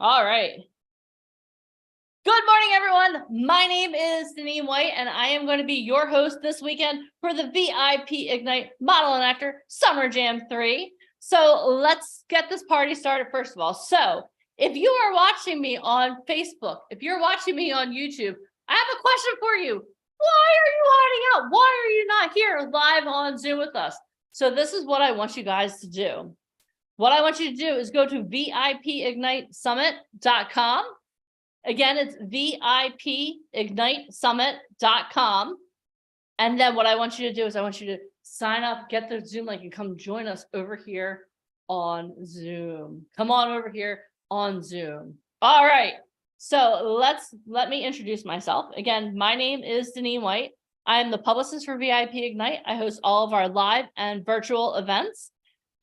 All right. Good morning, everyone. My name is Deneen White, and I am going to be your host this weekend for the VIP Ignite Model and Actor Summer Jam 3. So let's get this party started first of all. So if you are watching me on Facebook, if you're watching me on YouTube, I have a question for you. Why are you hiding out? Why are you not here live on Zoom with us? So this is what I want you guys to do. What I want you to do is go to VIPigniteSummit.com. Again, it's VIPigniteSummit.com. And then what I want you to do is I want you to sign up, get the Zoom link, and come join us over here on Zoom. Come on over here on Zoom. All right. So let me introduce myself. Again, my name is Deneen White. I'm the publicist for VIP Ignite. I host all of our live and virtual events.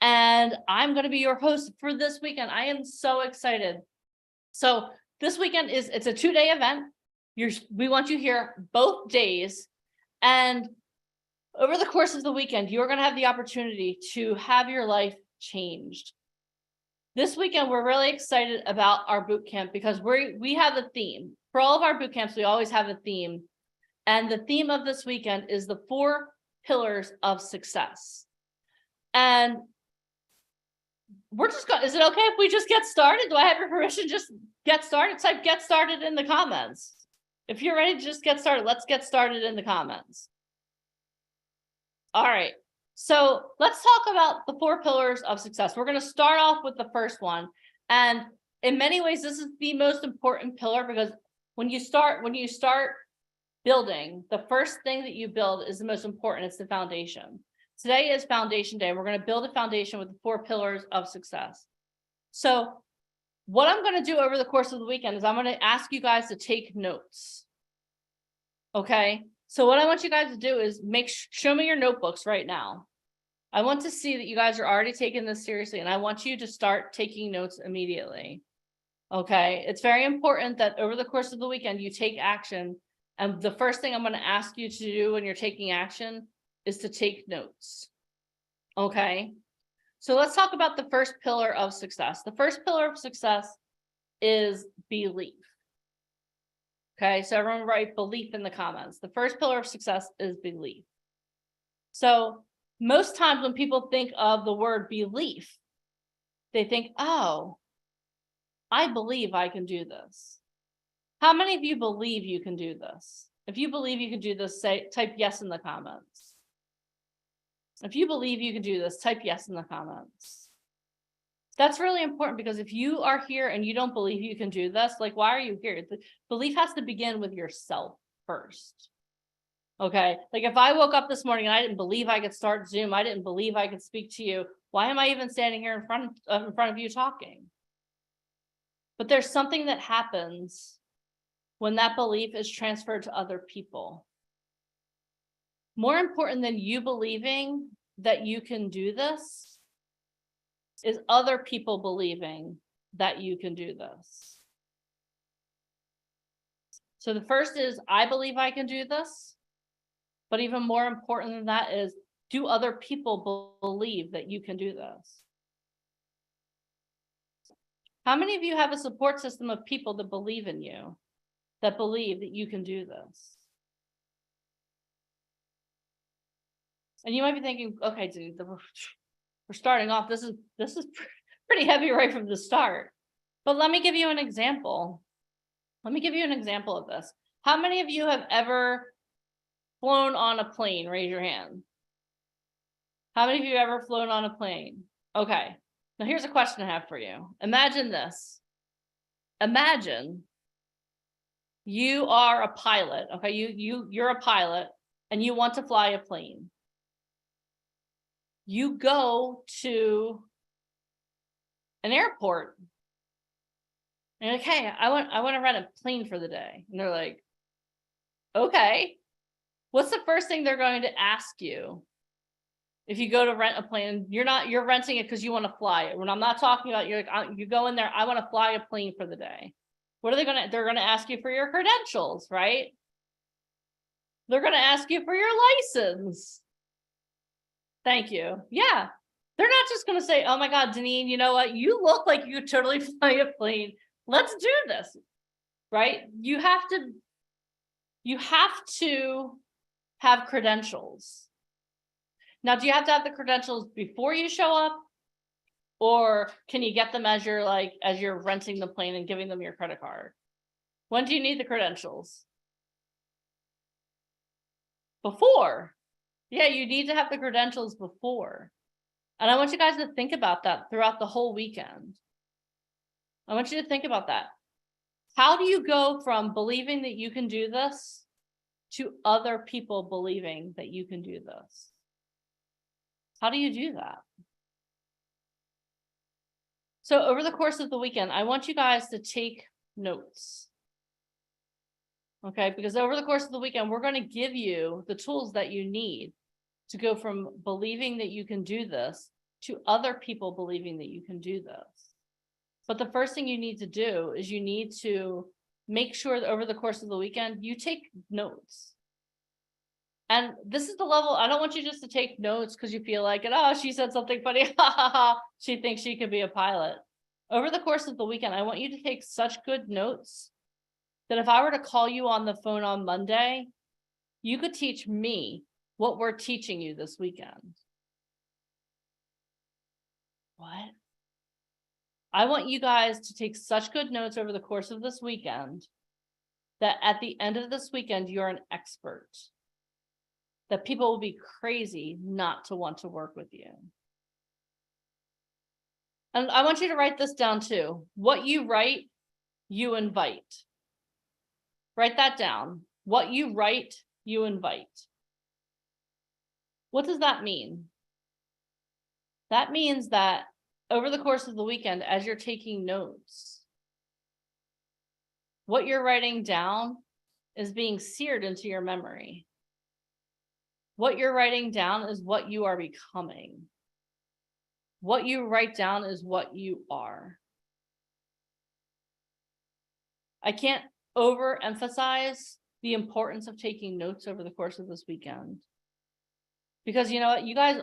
And I'm going to be your host for this weekend. I am so excited. So this weekend it's a 2-day event. We want you here both days. And over the course of the weekend, you're going to have the opportunity to have your life changed. This weekend, we're really excited about our boot camp because we have a theme. For all of our boot camps, we always have a theme. And the theme of this weekend is the 4 pillars of success. And we're just going, is it okay if we just get started? Do I have your permission to just get started? Type get started in the comments. If you're ready to just get started, let's get started in the comments. All right. So let's talk about the 4 pillars of success. We're going to start off with the first one. And in many ways, this is the most important pillar because when you start building, the first thing that you build is the most important. It's the foundation. Today is Foundation Day. We're going to build a foundation with the 4 pillars of success. So what I'm going to do over the course of the weekend is I'm going to ask you guys to take notes. Okay. So what I want you guys to do is show me your notebooks right now. I want to see that you guys are already taking this seriously, and I want you to start taking notes immediately. Okay. It's very important that over the course of the weekend, you take action. And the first thing I'm going to ask you to do when you're taking action is to take notes. Okay. So let's talk about the first pillar of success. The first pillar of success is belief. Okay. So everyone write belief in the comments. The first pillar of success is belief. So most times when people think of the word belief, they think, oh, I believe I can do this. How many of you believe you can do this? If you believe you can do this, type yes in the comments. If you believe you can do this, type yes in the comments. That's really important because if you are here and you don't believe you can do this, like, why are you here? The belief has to begin with yourself first. Okay. Like if I woke up this morning and I didn't believe I could start Zoom, I didn't believe I could speak to you. Why am I even standing here in front of you talking? But there's something that happens when that belief is transferred to other people. More important than you believing that you can do this is other people believing that you can do this. So the first is, I believe I can do this. But even more important than that is, do other people believe that you can do this? How many of you have a support system of people that believe in you, that believe that you can do this? And you might be thinking, okay, dude, we're starting off. This is pretty heavy right from the start. But let me give you an example. Let me give you an example of this. How many of you have ever flown on a plane? Raise your hand. How many of you have ever flown on a plane? Okay. Now here's a question I have for you. Imagine this. Imagine you are a pilot. Okay, you're a pilot and you want to fly a plane. You go to an airport and you're like, hey, I want to rent a plane for the day. And they're like, okay. What's the first thing they're going to ask you? If you go to rent a plane, you're renting it because you want to fly it. When I'm not talking about, you're like, you go in there, I want to fly a plane for the day. What are they they're going to ask you for your credentials, right? They're going to ask you for your license. Thank you. Yeah. They're not just going to say, oh my God, Deneen, you know what? You look like you could totally fly a plane. let's do this, right? You have to have credentials. Now, do you have to have the credentials before you show up? Or can you get them as you're renting the plane and giving them your credit card? When do you need the credentials? Before. Yeah, you need to have the credentials before. And I want you guys to think about that throughout the whole weekend. I want you to think about that. How do you go from believing that you can do this to other people believing that you can do this? How do you do that? So over the course of the weekend, I want you guys to take notes. Okay, because over the course of the weekend, we're going to give you the tools that you need to go from believing that you can do this to other people believing that you can do this. But the first thing you need to do is you need to make sure that over the course of the weekend, you take notes. And this is the level, I don't want you just to take notes because you feel like, oh, she said something funny. Ha ha ha. She thinks she could be a pilot. Over the course of the weekend, I want you to take such good notes that if I were to call you on the phone on Monday, you could teach me what we're teaching you this weekend. What? I want you guys to take such good notes over the course of this weekend that at the end of this weekend, you're an expert. That people will be crazy not to want to work with you. And I want you to write this down too. What you write, you invite. Write that down. What you write, you invite. What does that mean? That means that over the course of the weekend, as you're taking notes, what you're writing down is being seared into your memory. What you're writing down is what you are becoming. What you write down is what you are. I can't overemphasize the importance of taking notes over the course of this weekend. Because you know what, you guys,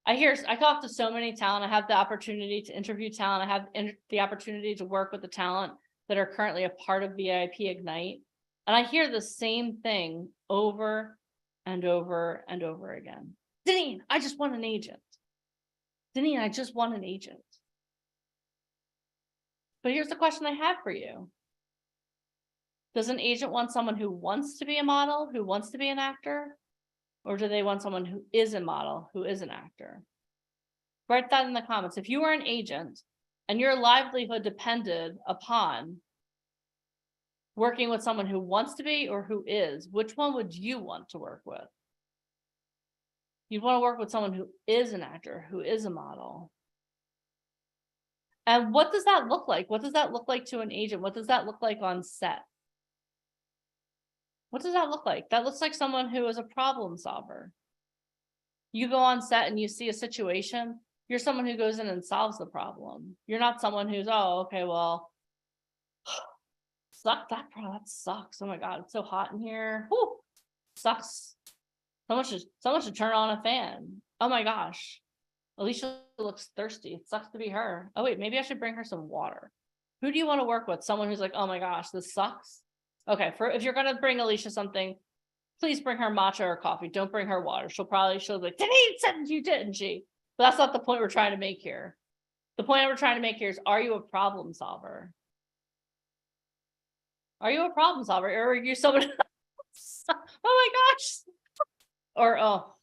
I talk to so many talent. I have the opportunity to interview talent. I have the opportunity to work with the talent that are currently a part of VIP Ignite. And I hear the same thing over and over and over again. Deneen, I just want an agent. Deneen, I just want an agent. But here's the question I have for you. Does an agent want someone who wants to be a model, who wants to be an actor? Or do they want someone who is a model, who is an actor? Write that in the comments. If you were an agent and your livelihood depended upon working with someone who wants to be or who is, which one would you want to work with? You'd want to work with someone who is an actor, who is a model. And what does that look like? What does that look like to an agent? What does that look like on set? What does that look like? That looks like someone who is a problem solver. You go on set and you see a situation, you're someone who goes in and solves the problem. You're not someone who's, oh, okay, well, that sucks. Oh my God, it's so hot in here. Whew, sucks. Someone should turn on a fan. Oh my gosh. Alicia looks thirsty. It sucks to be her. Oh wait, maybe I should bring her some water. Who do you want to work with? Someone who's like, oh my gosh, this sucks. Okay, if you're gonna bring Alicia something, please bring her matcha or coffee. Don't bring her water. She'll be like, Deneen said you didn't she? But that's not the point we're trying to make here. The point we're trying to make here is, are you a problem solver? Are you a problem solver? Or are you someone? Oh my gosh. Or, oh,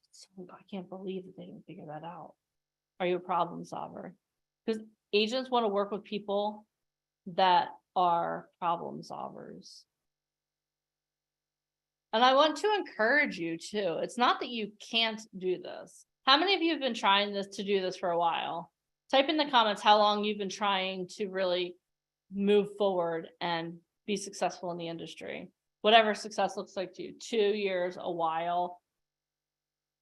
I can't believe that they didn't figure that out. Are you a problem solver? Because agents want to work with people that are problem solvers. And I want to encourage you too. It's not that you can't do this. How many of you have been trying to do this for a while? Type in the comments how long you've been trying to really move forward and be successful in the industry. Whatever success looks like to you, 2 years, a while.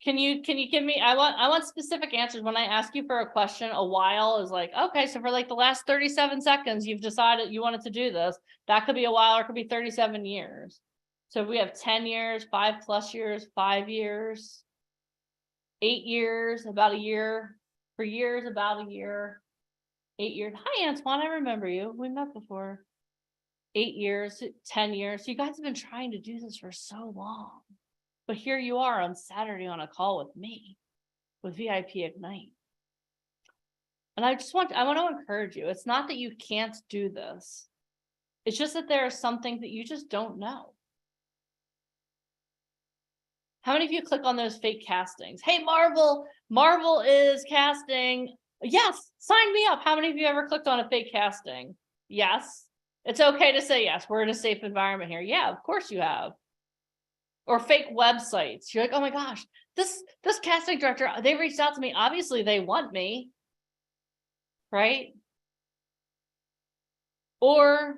Can you give me, I want specific answers. When I ask you for a question, a while is like, okay, so for like the last 37 seconds, you've decided you wanted to do this. That could be a while, or it could be 37 years. So if we have 10 years, 5+ years, 5 years, 8 years, about a year, for years, about a year, 8 years. Hi, Antoine, I remember you. We met before. 8 years, 10 years. You guys have been trying to do this for so long. But here you are on Saturday on a call with me, with VIP Ignite. And I want to encourage you. It's not that you can't do this. It's just that there are some things that you just don't know. How many of you click on those fake castings? Hey, Marvel is casting. Yes, sign me up. How many of you ever clicked on a fake casting? Yes. It's okay to say yes. We're in a safe environment here. Yeah, of course you have. Or fake websites. You're like, oh my gosh, this casting director, they reached out to me. Obviously, they want me. Right? Or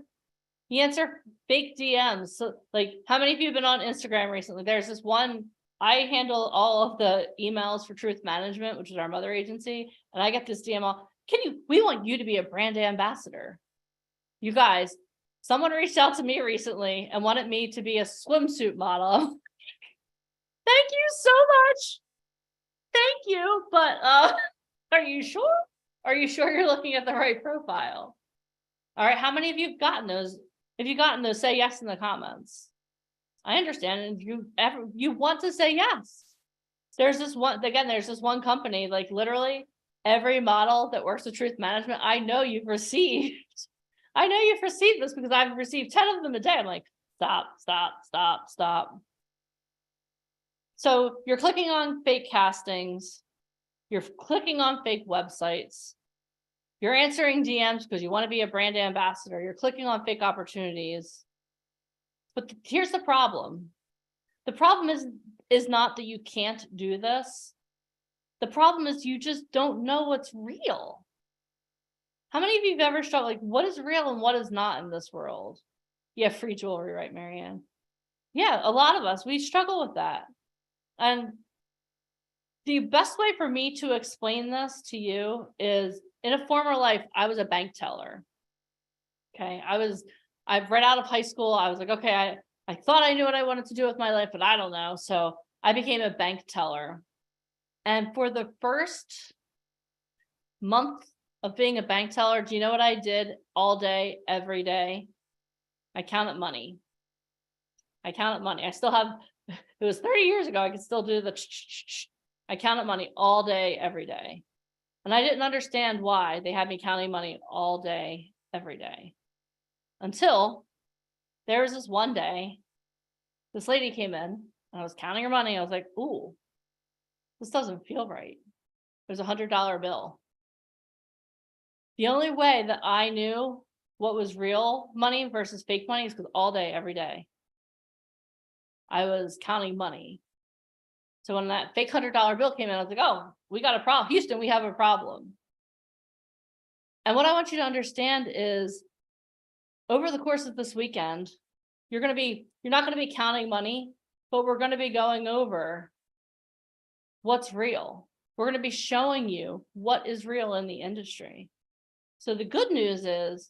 you answer fake DMs. So, like, how many of you have been on Instagram recently? There's this one, I handle all of the emails for Truth Management, which is our mother agency. And I get this DM, we want you to be a brand ambassador. You guys, someone reached out to me recently and wanted me to be a swimsuit model. Thank you so much. Thank you. But are you sure? Are you sure you're looking at the right profile? All right. How many of you have gotten those? If you've gotten those, say yes in the comments. I understand. And you want to say yes. There's this one company, like literally every model that works with Truth Management, I know you've received. I know you've received this because I've received 10 of them a day. I'm like, stop. So you're clicking on fake castings. You're clicking on fake websites. You're answering DMs because you want to be a brand ambassador. You're clicking on fake opportunities. But here's the problem. The problem is not that you can't do this. The problem is you just don't know what's real. How many of you have ever struggled, like, what is real and what is not in this world? Yeah, free jewelry, right, Marianne? Yeah, a lot of us, we struggle with that. And the best way for me to explain this to you is, in a former life, I was a bank teller. Okay, I've right out of high school. I was like, okay, I thought I knew what I wanted to do with my life, but I don't know. So I became a bank teller. And for the first month of being a bank teller, do you know what I did all day, every day? I counted money. I still have, it was 30 years ago. I could still do the, I counted money all day, every day. And I didn't understand why they had me counting money all day, every day. Until there was this one day, this lady came in and I was counting her money. I was like, ooh, this doesn't feel right. There's $100 bill. The only way that I knew what was real money versus fake money is because all day, every day, I was counting money. So when that fake $100 bill came in, I was like, oh, we got a problem. Houston, we have a problem. And what I want you to understand is, over the course of this weekend, you're not going to be counting money, but we're going to be going over what's real. We're going to be showing you what is real in the industry. So the good news is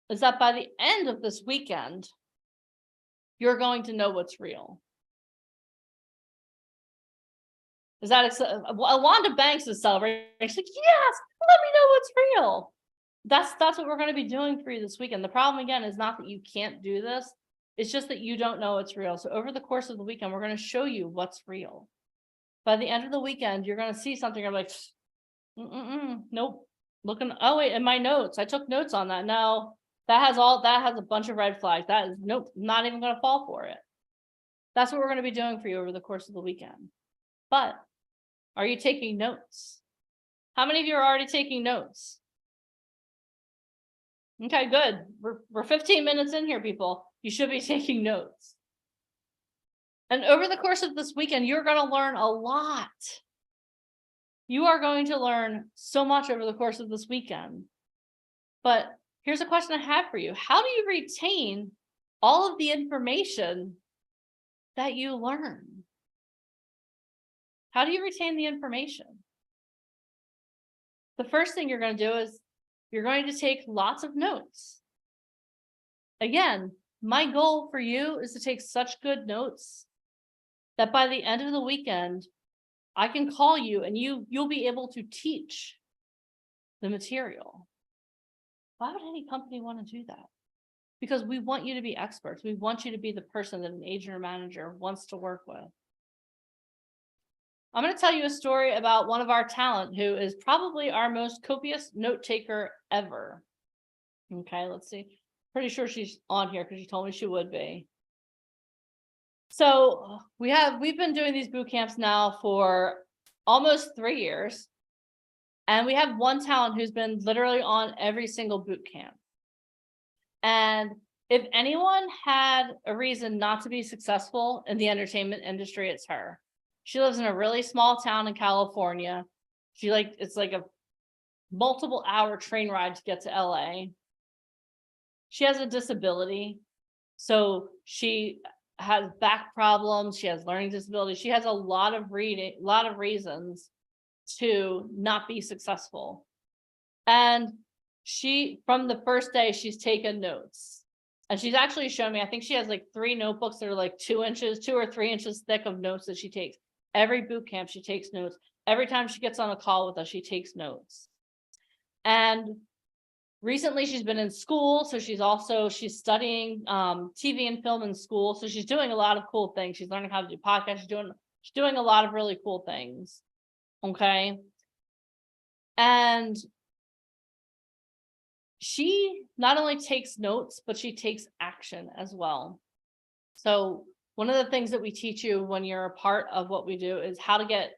that by the end of this weekend, you're going to know what's real. Is that Wanda Banks is celebrating? She's like, yes, let me know what's real. That's what we're going to be doing for you this weekend. The problem, again, is not that you can't do this. It's just that you don't know what's real. So over the course of the weekend, we're going to show you what's real. By the end of the weekend, you're going to see something. You're like, nope. Looking, oh wait, in my notes, I took notes on that. No, that has a bunch of red flags. That is, nope, not even going to fall for it. That's what we're going to be doing for you over the course of the weekend. But are you taking notes? How many of you are already taking notes? Okay, good. We're 15 minutes in here, people. You should be taking notes. And over the course of this weekend, you're going to learn a lot. You are going to learn so much over the course of this weekend. But here's a question I have for you. How do you retain all of the information that you learn? How do you retain the information? The first thing you're going to do is you're going to take lots of notes. Again, my goal for you is to take such good notes that by the end of the weekend, I can call you and you'll be able to teach the material. Why would any company want to do that? because we want you to be experts. We want you to be the person that an agent or manager wants to work with. I'm going to tell you a story about one of our talent who is probably our most copious note taker ever. Okay, let's see. Pretty sure she's on here because she told me she would be. So we've been doing these boot camps now for almost 3 years. And we have one talent who's been literally on every single boot camp. And if anyone had a reason not to be successful in the entertainment industry, it's her. She lives in a really small town in California. It's like a multiple hour train ride to get to LA. She has a disability. So she has back problems. She has learning disabilities. She has a lot of reasons to not be successful. And from the first day, she's taken notes. And she's actually shown me, I think she has like 3 notebooks that are like 2 or 3 inches thick of notes that she takes. Every boot camp, she takes notes. Every time she gets on a call with us, she takes notes. And recently she's been in school. So she's studying TV and film in school. So she's doing a lot of cool things. She's learning how to do podcasts. She's doing a lot of really cool things. Okay. And she not only takes notes, but she takes action as well. So one of the things that we teach you when you're a part of what we do is how to get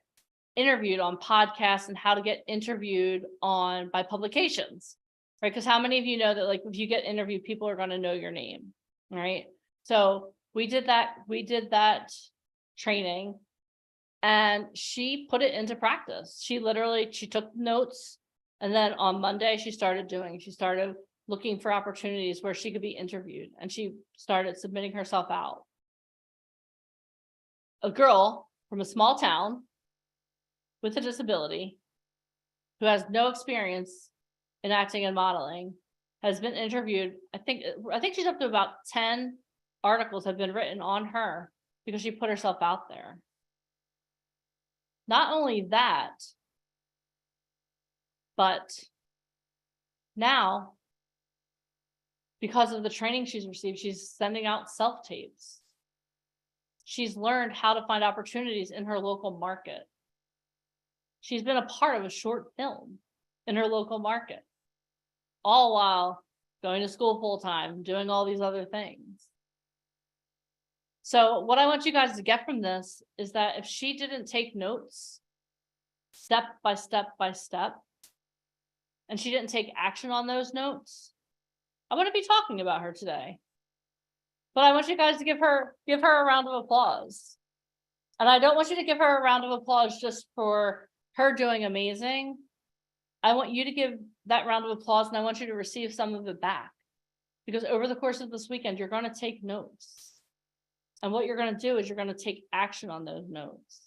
interviewed on podcasts and how to get interviewed by publications, right? Because how many of you know that like if you get interviewed, people are going to know your name, right? So we did that training, and she put it into practice. She took notes, and then on Monday she started looking for opportunities where she could be interviewed, and she started submitting herself out. A girl from a small town with a disability who has no experience in acting and modeling has been interviewed. I think she's up to about 10 articles have been written on her because she put herself out there. Not only that, but now, because of the training she's received, she's sending out self-tapes. She's learned how to find opportunities in her local market. She's been a part of a short film in her local market, all while going to school full-time, doing all these other things. So what I want you guys to get from this is that if she didn't take notes step by step by step, and she didn't take action on those notes, I wouldn't be talking about her today. But I want you guys to give her a round of applause. And I don't want you to give her a round of applause just for her doing amazing. I want you to give that round of applause, and I want you to receive some of it back. Because over the course of this weekend, you're going to take notes. And what you're going to do is you're going to take action on those notes.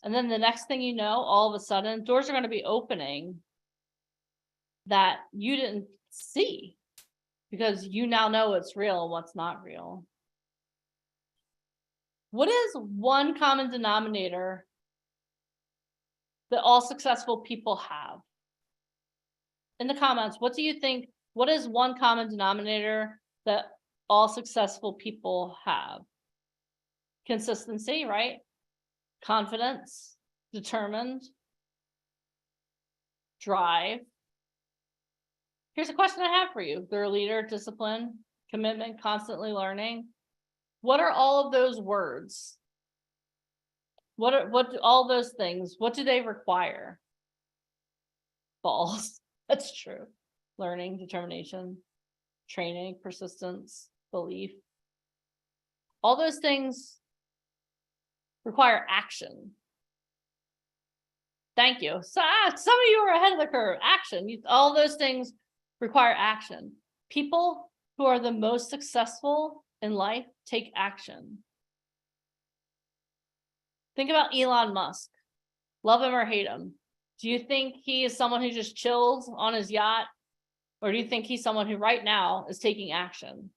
And then the next thing you know, all of a sudden, doors are going to be opening that you didn't see, because you now know what's real and what's not real. What is one common denominator that all successful people have? In the comments, what do you think? What is one common denominator that all successful people have? Consistency, right? Confidence, determined, drive. Here's a question I have for you. They're a leader, discipline, commitment, constantly learning. What are all of those words? What all those things, what do they require? Balls. That's true. Learning, determination, training, persistence, belief. All those things require action. Thank you. So some of you are ahead of the curve. Action. All those things require action. People who are the most successful in life take action. Think about Elon Musk. Love him or hate him. Do you think he is someone who just chills on his yacht? Or do you think he's someone who right now is taking action?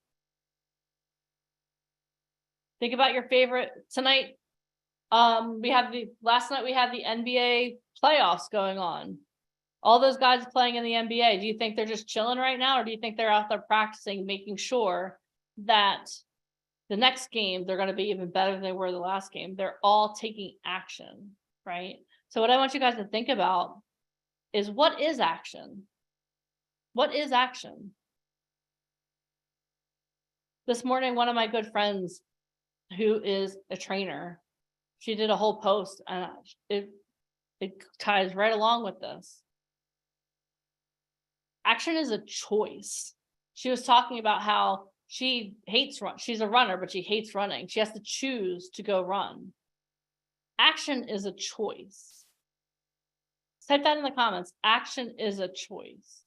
Think about your favorite tonight. Last night we had the NBA playoffs going on. All those guys playing in the NBA, do you think they're just chilling right now? Or do you think they're out there practicing, making sure that the next game, they're going to be even better than they were the last game? They're all taking action, right? So what I want you guys to think about is, what is action? What is action? This morning, one of my good friends who is a trainer, she did a whole post, and it ties right along with this. Action is a choice. She was talking about how she hates run. She's a runner, but she hates running. She has to choose to go run. Action is a choice. Type that in the comments. Action is a choice.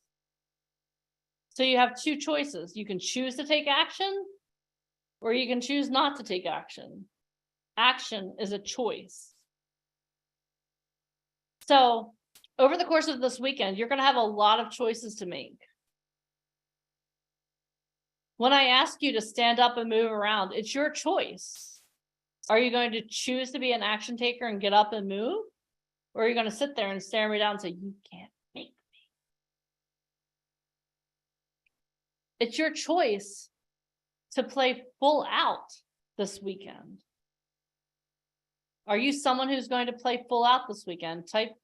So you have two choices. You can choose to take action, or you can choose not to take action. Action is a choice. So over the course of this weekend, you're going to have a lot of choices to make. When I ask you to stand up and move around, it's your choice. Are you going to choose to be an action taker and get up and move? Or are you going to sit there and stare me down and say, you can't make me? It's your choice to play full out this weekend. Are you someone who's going to play full out this weekend? Type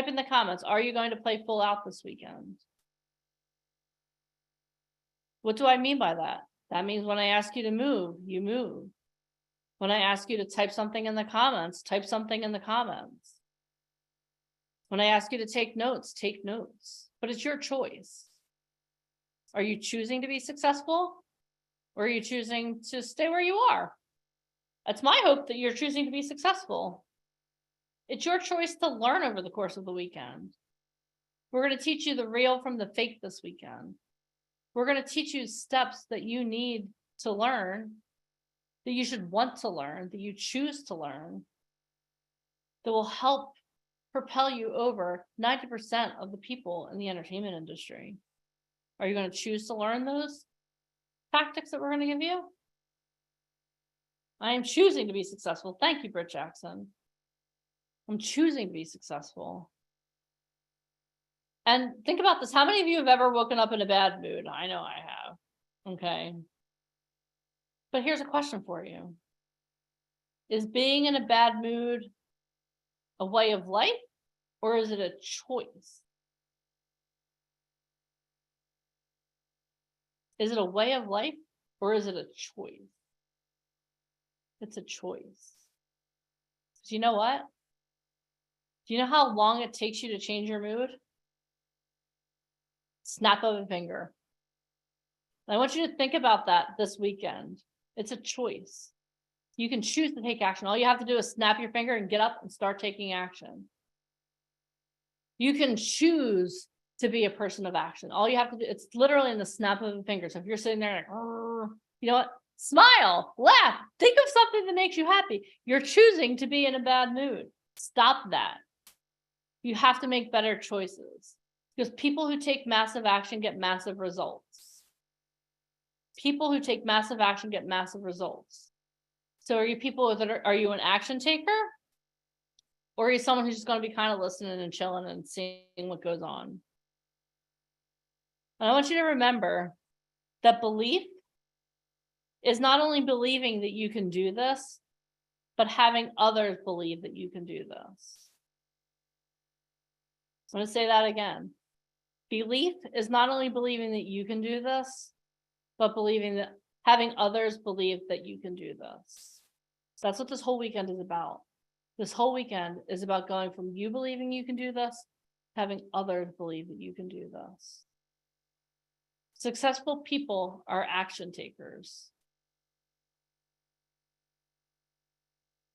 in the comments, are you going to play full out this weekend? What do I mean by that? That means when I ask you to move, you move. When I ask you to type something in the comments, type something in the comments. When I ask you to take notes, take notes. But it's your choice. Are you choosing to be successful? Or are you choosing to stay where you are? It's my hope that you're choosing to be successful. It's your choice to learn over the course of the weekend. We're going to teach you the real from the fake this weekend. We're going to teach you steps that you need to learn, that you should want to learn, that you choose to learn, that will help propel you over 90% of the people in the entertainment industry. Are you going to choose to learn those tactics that we're going to give you? I am choosing to be successful. Thank you, Britt Jackson. I'm choosing to be successful. And think about this. How many of you have ever woken up in a bad mood? I know I have. Okay. But here's a question for you. Is being in a bad mood a way of life, or is it a choice? Is it a way of life, or is it a choice? It's a choice. Do you know what? Do you know how long it takes you to change your mood? Snap of a finger. I want you to think about that this weekend. It's a choice. You can choose to take action. All you have to do is snap your finger and get up and start taking action. You can choose to be a person of action. All you have to do, it's literally in the snap of a finger. So if you're sitting there like, you know what? Smile, laugh, think of something that makes you happy. You're choosing to be in a bad mood. Stop that. You have to make better choices, because people who take massive action get massive results. People who take massive action get massive results. So are you people that are you an action taker? Or are you someone who's just going to be kind of listening and chilling and seeing what goes on? And I want you to remember that belief is not only believing that you can do this, but having others believe that you can do this. I'm going to say that again. Belief is not only believing that you can do this, but believing that having others believe that you can do this. So that's what this whole weekend is about. This whole weekend is about going from you believing you can do this, having others believe that you can do this. Successful people are action takers.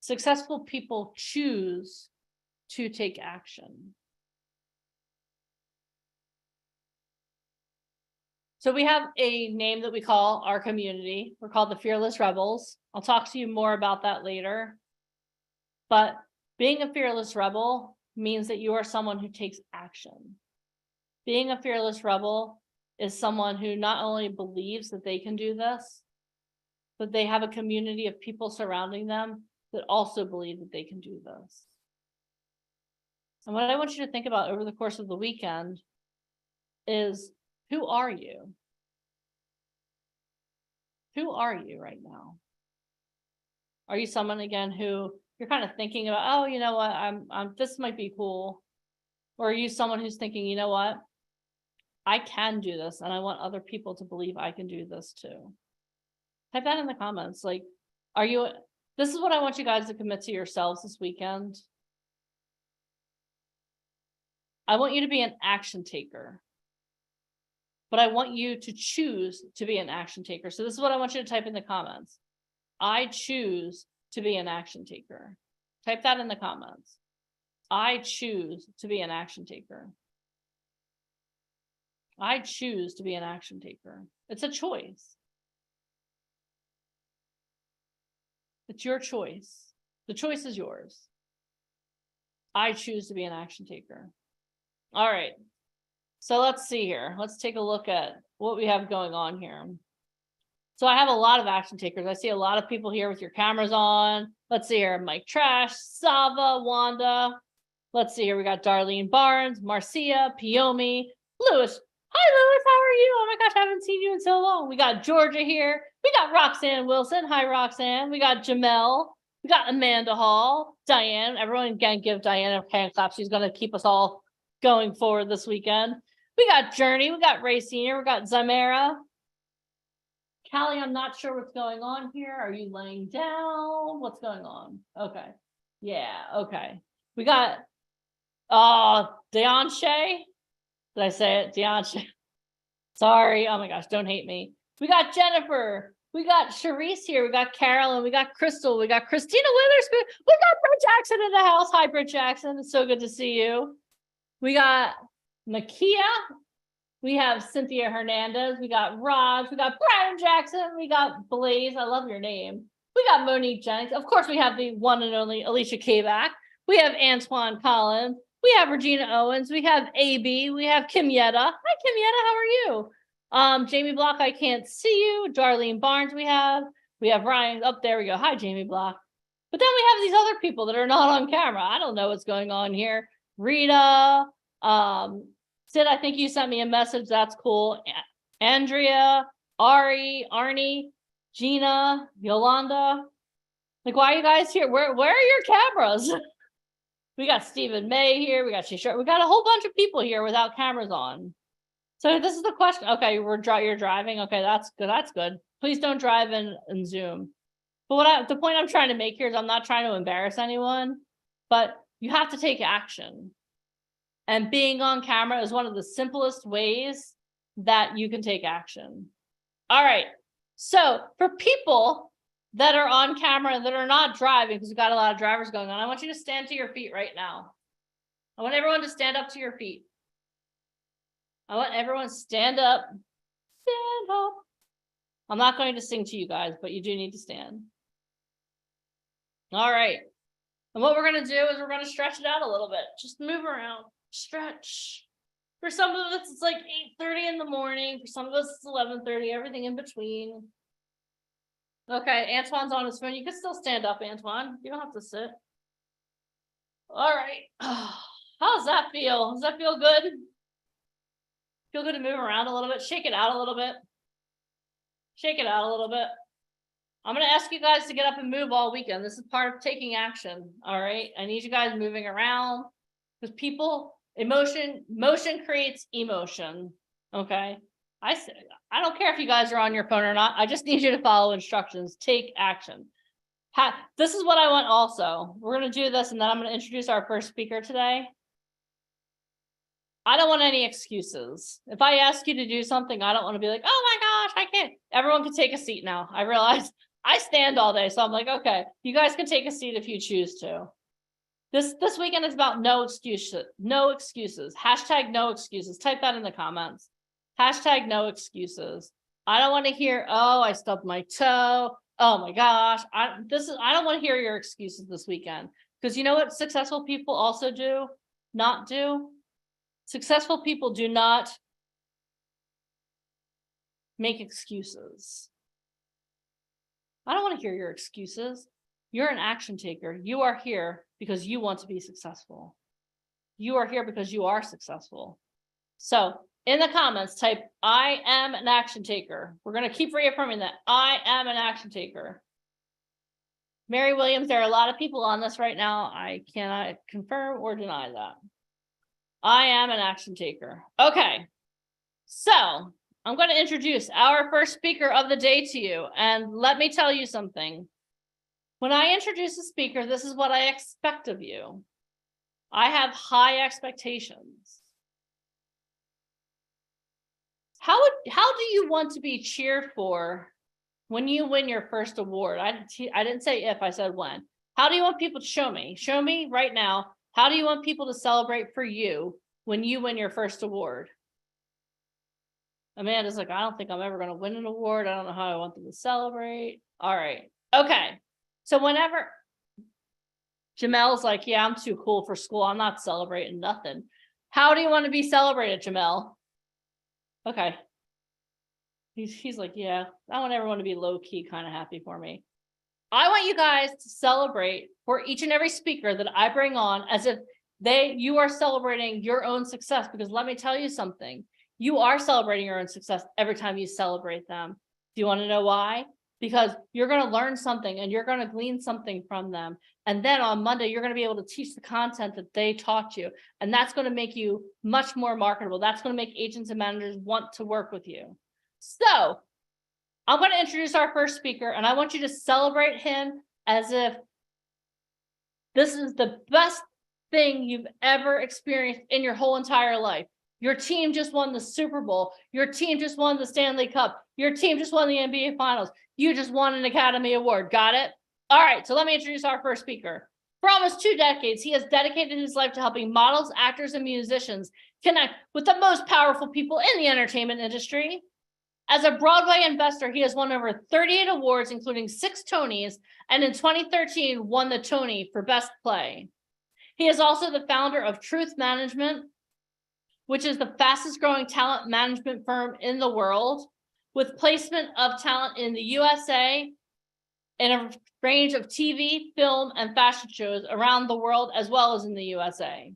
Successful people choose to take action. So we have a name that we call our community. We're called the Fearless Rebels. I'll talk to you more about that later. But being a fearless rebel means that you are someone who takes action. Being a fearless rebel is someone who not only believes that they can do this, but they have a community of people surrounding them that also believe that they can do this. And what I want you to think about over the course of the weekend is, who are you? Who are you right now? Are you someone, again, who you're kind of thinking about, oh, you know what, I'm this might be cool? Or are you someone who's thinking, you know what, I can do this, and I want other people to believe I can do this too? Type that in the comments. Like, this is what I want you guys to commit to yourselves this weekend. I want you to be an action taker, but I want you to choose to be an action taker. So this is what I want you to type in the comments. I choose to be an action taker. Type that in the comments. I choose to be an action taker. I choose to be an action taker. It's a choice. It's your choice. The choice is yours. I choose to be an action taker. All right. So let's see here. Let's take a look at what we have going on here. So I have a lot of action takers. I see a lot of people here with your cameras on. Let's see here. Mike Trash, Sava, Wanda. Let's see here. We got Darlene Barnes, Marcia, Piomi, Lewis. Hi, Lewis. How are you? Oh my gosh, I haven't seen you in so long. We got Georgia here. We got Roxanne Wilson. Hi, Roxanne. We got Jamel. We got Amanda Hall, Diane. Everyone can give Diane a hand clap. She's going to keep us all going forward this weekend. We got Journey. We got Ray Senior. We got Zamara. Callie, I'm not sure what's going on here. Are you laying down? What's going on? Okay. Yeah, okay. We got Deonshay. Did I say it? Deonshay. Sorry. Oh my gosh, don't hate me. We got Jennifer. We got Sharice here. We got Carolyn. We got Crystal. We got Christina Witherspoon. We got Britt Jackson in the house. Hi, Britt Jackson. It's so good to see you. We got Makia. We have Cynthia Hernandez. We got Raj. We got Brian Jackson. We got Blaze. I love your name. We got Monique Jennings. Of course, we have the one and only Alicia Kabak. We have Antoine Collins. We have Regina Owens. We have AB. We have Kim Yetta. Hi, Kim Yetta. How are you? Jamie Block, I can't see you. Darlene Barnes, we have Ryan. Oh, there we go. Hi, Jamie Block. But then we have these other people that are not on camera. I don't know what's going on here. Rita, Sid, I think you sent me a message. That's cool. Andrea, Ari, Arnie, Gina, Yolanda. Like, why are you guys here? Where are your cameras? We got Stephen May here. We got Shisha. We got a whole bunch of people here without cameras on. So this is the question. Okay, you're driving. Okay, that's good. That's good. Please don't drive in Zoom. But the point I'm trying to make here is I'm not trying to embarrass anyone, but you have to take action. And being on camera is one of the simplest ways that you can take action. All right. So for people that are on camera that are not driving, because we've got a lot of drivers going on, I want you to stand to your feet right now. I want everyone to stand up to your feet. I want everyone to stand up. Stand up. I'm not going to sing to you guys, but you do need to stand. All right. And what we're going to do is we're going to stretch it out a little bit. Just move around. Stretch. For some of us, it's like 8:30 in the morning. For some of us, it's 11:30, everything in between. Okay, Antoine's on his phone. You can still stand up, Antoine. You don't have to sit. All right. How does that feel? Does that feel good? Feel good to move around a little bit? Shake it out a little bit. Shake it out a little bit. I'm going to ask you guys to get up and move all weekend. This is part of taking action. All right. I need you guys moving around because motion creates emotion. Okay. I don't care if you guys are on your phone or not. I just need you to follow instructions. Take action. This is what I want also. We're going to do this and then I'm going to introduce our first speaker today. I don't want any excuses. If I ask you to do something, I don't want to be like, oh my gosh, I can't. Everyone can take a seat now. I realize I stand all day. So I'm like, okay, you guys can take a seat if you choose to. This weekend is about no excuses. No excuses. Hashtag no excuses. Type that in the comments. Hashtag no excuses. I don't want to hear, oh, I stubbed my toe. Oh my gosh. I don't want to hear your excuses this weekend. Because you know what successful people also do? Not do? Successful people do not make excuses. I don't want to hear your excuses. You're an action taker. You are here because you want to be successful. You are here because you are successful. So in the comments, type, I am an action taker. We're going to keep reaffirming that. I am an action taker. Mary Williams, there are a lot of people on this right now. I cannot confirm or deny that. I am an action taker. Okay. So I'm going to introduce our first speaker of the day to you. And let me tell you something. When I introduce a speaker, this is what I expect of you. I have high expectations. How do you want to be cheered for when you win your first award? I didn't say if, I said when. How do you want people to show me? Show me right now. How do you want people to celebrate for you when you win your first award? Amanda's like, I don't think I'm ever going to win an award. I don't know how I want them to celebrate. All right. Okay. So whenever Jamel's like, yeah, I'm too cool for school. I'm not celebrating nothing. How do you want to be celebrated, Jamel? Okay. He's like, yeah, I want everyone to be low key, kind of happy for me. I want you guys to celebrate for each and every speaker that I bring on as if you are celebrating your own success, because let me tell you something. You are celebrating your own success every time you celebrate them. Do you want to know why? Because you're going to learn something and you're going to glean something from them. And then on Monday, you're going to be able to teach the content that they taught you. And that's going to make you much more marketable. That's going to make agents and managers want to work with you. So I'm going to introduce our first speaker, and I want you to celebrate him as if this is the best thing you've ever experienced in your whole entire life. Your team just won the Super Bowl. Your team just won the Stanley Cup. Your team just won the NBA Finals. You just won an Academy Award. Got it? All right, so let me introduce our first speaker. For almost 2 decades, he has dedicated his life to helping models, actors, and musicians connect with the most powerful people in the entertainment industry. As a Broadway investor, he has won over 38 awards, including 6 Tonys, and in 2013 won the Tony for Best Play. He is also the founder of Truth Management, which is the fastest growing talent management firm in the world, with placement of talent in the USA in a range of TV, film, and fashion shows around the world, as well as in the USA.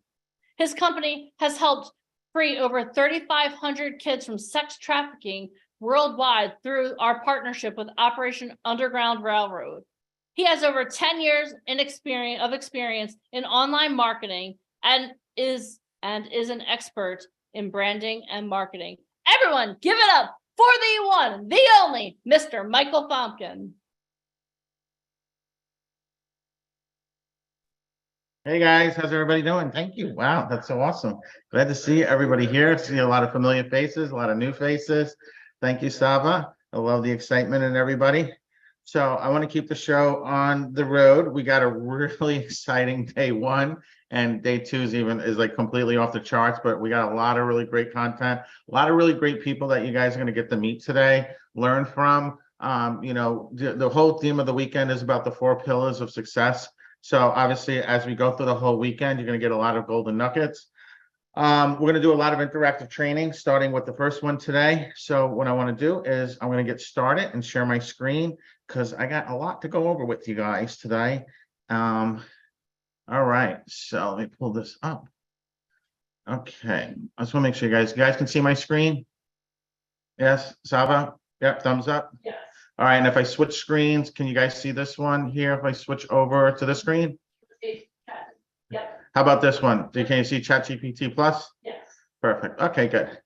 His company has helped free over 3,500 kids from sex trafficking worldwide through our partnership with Operation Underground Railroad. He has over 10 years of experience in online marketing and is an expert in branding and marketing. Everyone, give it up for the one, the only, Mr. Michael Famkin. Hey guys, how's everybody doing? Thank you. Wow, that's so awesome. Glad to see everybody here. See a lot of familiar faces, a lot of new faces. Thank you, Sava. I love the excitement and everybody. So I want to keep the show on the road. We got a really exciting day 1, and day 2 is like completely off the charts, but we got a lot of really great content, a lot of really great people that you guys are going to get to meet today, learn from. The whole theme of the weekend is about the 4 pillars of success. So obviously, as we go through the whole weekend, you're going to get a lot of golden nuggets. We're going to do a lot of interactive training, starting with the first one today. So what I want to do is I'm going to get started and share my screen because I got a lot to go over with you guys today. All right, so let me pull this up. Okay, I just want to make sure you guys can see my screen. Yes, Sava? Yep, thumbs up. Yes. All right, and if I switch screens, can you guys see this one here? If I switch over to the screen? Yep. How about this one? Can you see ChatGPT Plus? Yes. Perfect. Okay, good.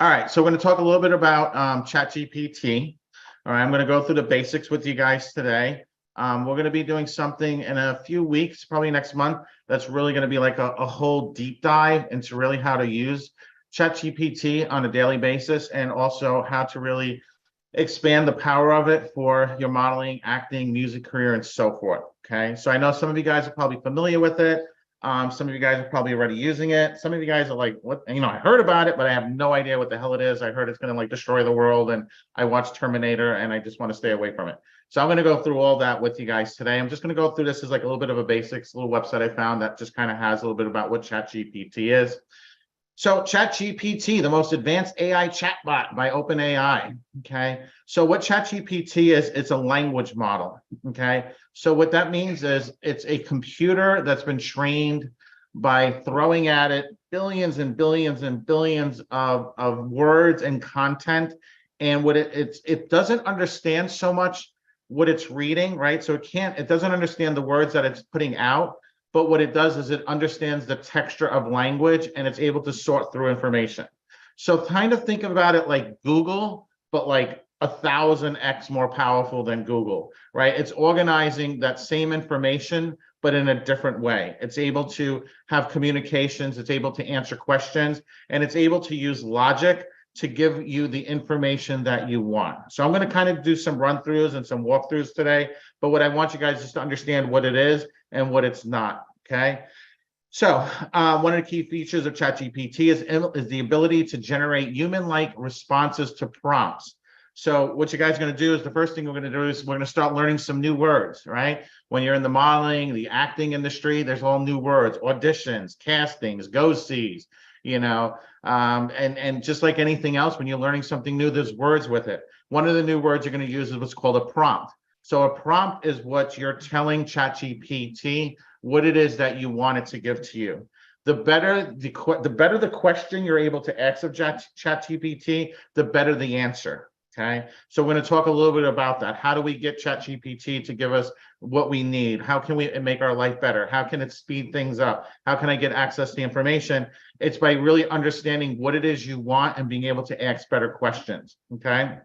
All right, so we're going to talk a little bit about ChatGPT. All right, I'm going to go through the basics with you guys today. We're going to be doing something in a few weeks, probably next month, that's really going to be like a whole deep dive into really how to use ChatGPT on a daily basis, and also how to really expand the power of it for your modeling, acting, music career, and so forth. Okay, so I know some of you guys are probably familiar with it. Some of you guys are probably already using it. Some of you guys are like, what? I heard about it, but I have no idea what the hell it is. I heard it's going to like destroy the world, and I watched Terminator, and I just want to stay away from it. So I'm going to go through all that with you guys today. I'm just going to go through this as like a little bit of a basics, little website I found that just kind of has a little bit about what ChatGPT is. So ChatGPT, the most advanced AI chatbot by OpenAI, okay? So what ChatGPT is, it's a language model, okay? So what that means is it's a computer that's been trained by throwing at it billions and billions and billions of words and content. And what it doesn't understand so much what it's reading, right? So it doesn't understand the words that it's putting out, but what it does is it understands the texture of language and it's able to sort through information. So kind of think about it like Google, but like 1,000x more powerful than Google, right? It's organizing that same information, but in a different way. It's able to have communications, it's able to answer questions, and it's able to use logic to give you the information that you want. So I'm going to kind of do some run-throughs and some walkthroughs today, but what I want you guys is to understand what it is and what it's not, okay? So one of the key features of ChatGPT is the ability to generate human-like responses to prompts. So what you guys are going to do is the first thing we're going to do is we're going to start learning some new words, right? When you're in the modeling, the acting industry, there's all new words, auditions, castings, go-sees, you know, and just like anything else, when you're learning something new, there's words with it. One of the new words you're going to use is what's called a prompt. So a prompt is what you're telling ChatGPT what it is that you want it to give to you. The better the question you're able to ask of ChatGPT, the better the answer. Okay, so we're going to talk a little bit about that. How do we get ChatGPT to give us what we need? How can we make our life better? How can it speed things up? How can I get access to information? It's by really understanding what it is you want and being able to ask better questions. Okay,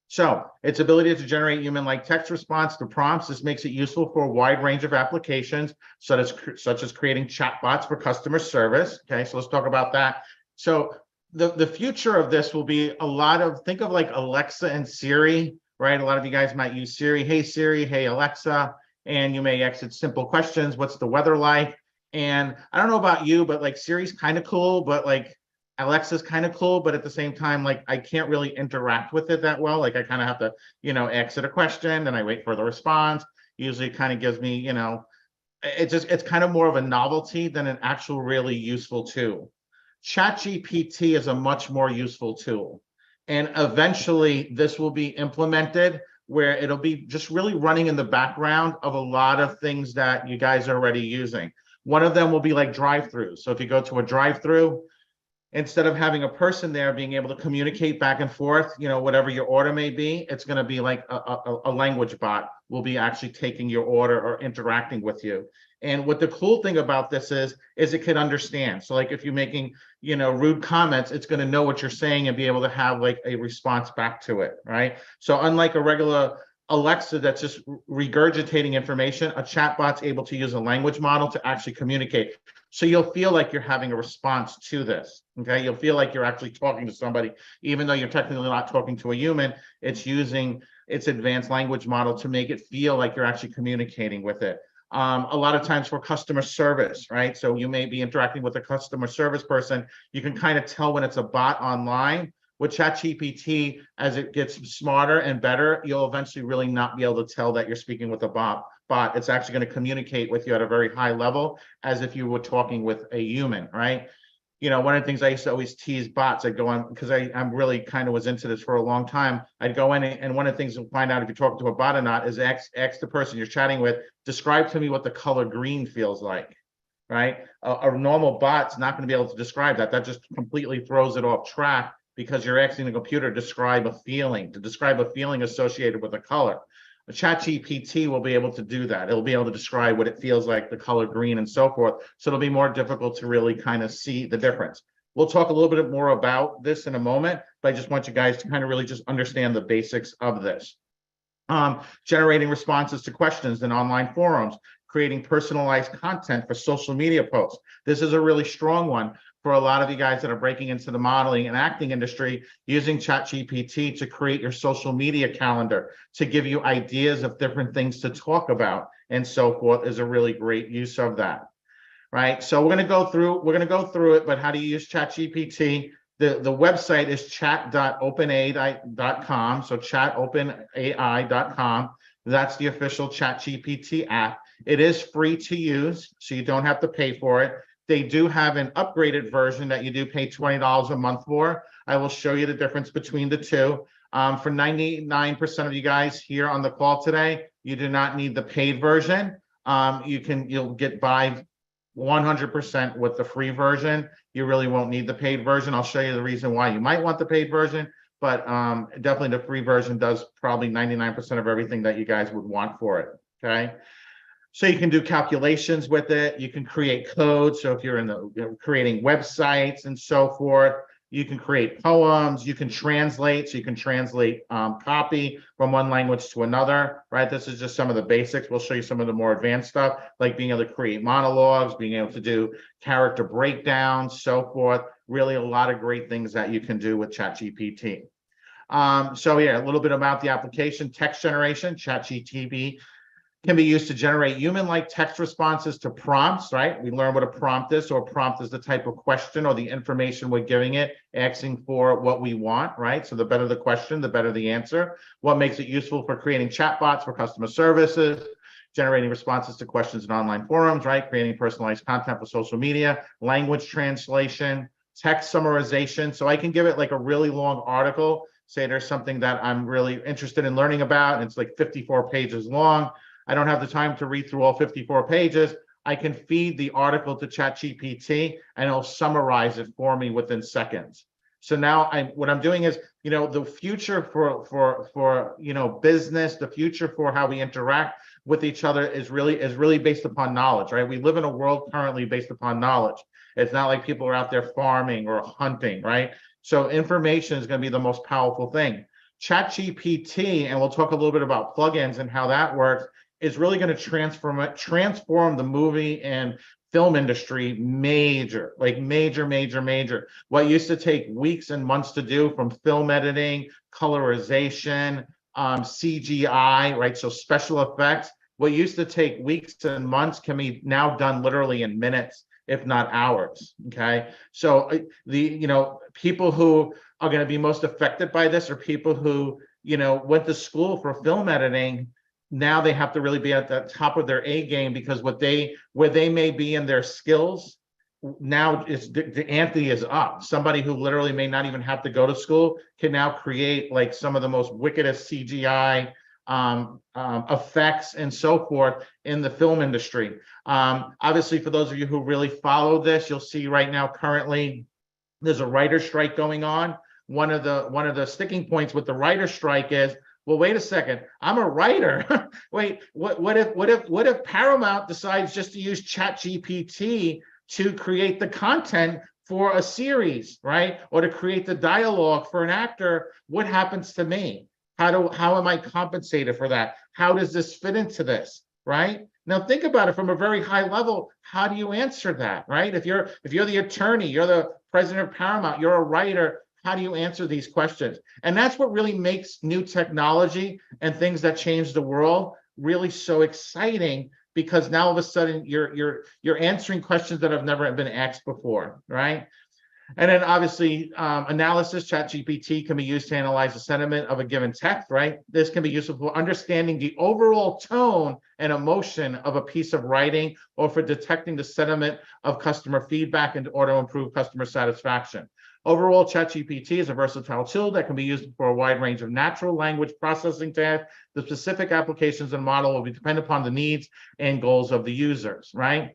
so its ability to generate human-like text response to prompts. This makes it useful for a wide range of applications, such as creating chatbots for customer service. Okay, so let's talk about that. So the future of this will be a lot of, think of like Alexa and Siri, right? A lot of you guys might use Siri. Hey Siri, hey Alexa, and you may ask it simple questions. What's the weather like? And I don't know about you, but like Siri's kind of cool, but like Alexa's kind of cool, but at the same time, like I can't really interact with it that well. Like I kind of have to, you know, ask it a question and I wait for the response. Usually it kind of gives me, you know, it's kind of more of a novelty than an actual really useful tool. ChatGPT is a much more useful tool. And eventually this will be implemented where it'll be just really running in the background of a lot of things that you guys are already using. One of them will be like drive-throughs. So if you go to a drive-through, instead of having a person there being able to communicate back and forth, you know, whatever your order may be, it's going to be like a language bot will be actually taking your order or interacting with you. And what the cool thing about this is it can understand. So like if you're making, you know, rude comments, it's going to know what you're saying and be able to have like a response back to it, right? So unlike a regular Alexa that's just regurgitating information, a chatbot's able to use a language model to actually communicate. So you'll feel like you're having a response to this, okay? You'll feel like you're actually talking to somebody, even though you're technically not talking to a human. It's using its advanced language model to make it feel like you're actually communicating with it. A lot of times for customer service, right? So you may be interacting with a customer service person. You can kind of tell when it's a bot online. With ChatGPT, as it gets smarter and better, you'll eventually really not be able to tell that you're speaking with a bot. It's actually going to communicate with you at a very high level as if you were talking with a human, right? You know, one of the things I used to always tease bots, I'd go on, because I'm really kind of was into this for a long time. I'd go in and one of the things to find out if you're talking to a bot or not is ask the person you're chatting with, describe to me what the color green feels like, right? A normal bot's not going to be able to describe that. That just completely throws it off track because you're asking the computer to describe a feeling associated with a color. A ChatGPT will be able to do that. It'll be able to describe what it feels like, the color green and so forth. So it'll be more difficult to really kind of see the difference. We'll talk a little bit more about this in a moment, but I just want you guys to kind of really just understand the basics of this. Generating responses to questions in online forums, creating personalized content for social media posts. This is a really strong one for a lot of you guys that are breaking into the modeling and acting industry, using ChatGPT to create your social media calendar, to give you ideas of different things to talk about and so forth is a really great use of that, right? So we're going to go through it, but how do you use ChatGPT? The website is chat.openai.com. So chatopenai.com. That's the official ChatGPT app. It is free to use, so you don't have to pay for it. They do have an upgraded version that you do pay $20 a month for. I will show you the difference between the two. For 99% of you guys here on the call today, you do not need the paid version. You'll get by 100% with the free version. You really won't need the paid version. I'll show you the reason why you might want the paid version, but definitely the free version does probably 99% of everything that you guys would want for it, okay? So you can do calculations with it. You can create codes. So if you're in the creating websites and so forth, you can create poems, you can translate. So you can translate copy from one language to another, right? This is just some of the basics. We'll show you some of the more advanced stuff, like being able to create monologues, being able to do character breakdowns, so forth. Really a lot of great things that you can do with ChatGPT. So yeah, a little bit about the application. Text generation. ChatGPT can be used to generate human-like text responses to prompts, right? We learned what a prompt is. So a prompt is the type of question or the information we're giving it, asking for what we want, right? So the better the question, the better the answer. What makes it useful for creating chatbots for customer services, generating responses to questions in online forums, right? Creating personalized content for social media, language translation, text summarization. So I can give it like a really long article, say there's something that I'm really interested in learning about, and it's like 54 pages long. I don't have the time to read through all 54 pages. I can feed the article to ChatGPT and it'll summarize it for me within seconds. So now what I'm doing is, the future for business, the future for how we interact with each other is really based upon knowledge, right? We live in a world currently based upon knowledge. It's not like people are out there farming or hunting, right? So information is going to be the most powerful thing. ChatGPT, and we'll talk a little bit about plugins and how that works, is really going to transform the movie and film industry major. What used to take weeks and months to do, from film editing, colorization, CGI, right? So special effects, what used to take weeks and months can be now done literally in minutes, if not hours, okay? So people who are going to be most affected by this are people who, went to school for film editing. Now they have to really be at the top of their A game, because where they may be in their skills, now the ante is up. Somebody who literally may not even have to go to school can now create like some of the most wickedest CGI effects and so forth in the film industry. Obviously, for those of you who really follow this, you'll see right now currently there's a writer's strike going on. One of the sticking points with the writer's strike is, well, wait a second, I'm a writer. Wait, what if Paramount decides just to use ChatGPT to create the content for a series, right? Or to create the dialogue for an actor? What happens to me? How am I compensated for that? How does this fit into this, right? Now think about it from a very high level. How do you answer that, right? If you're the attorney, you're the president of Paramount, you're a writer, how do you answer these questions? And that's what really makes new technology and things that change the world really so exciting, because now all of a sudden you're answering questions that have never been asked before, right? And then obviously analysis. ChatGPT can be used to analyze the sentiment of a given text, right? This can be useful for understanding the overall tone and emotion of a piece of writing, or for detecting the sentiment of customer feedback in order to improve customer satisfaction. Overall, ChatGPT is a versatile tool that can be used for a wide range of natural language processing tasks. The specific applications and model will be dependent upon the needs and goals of the users, right?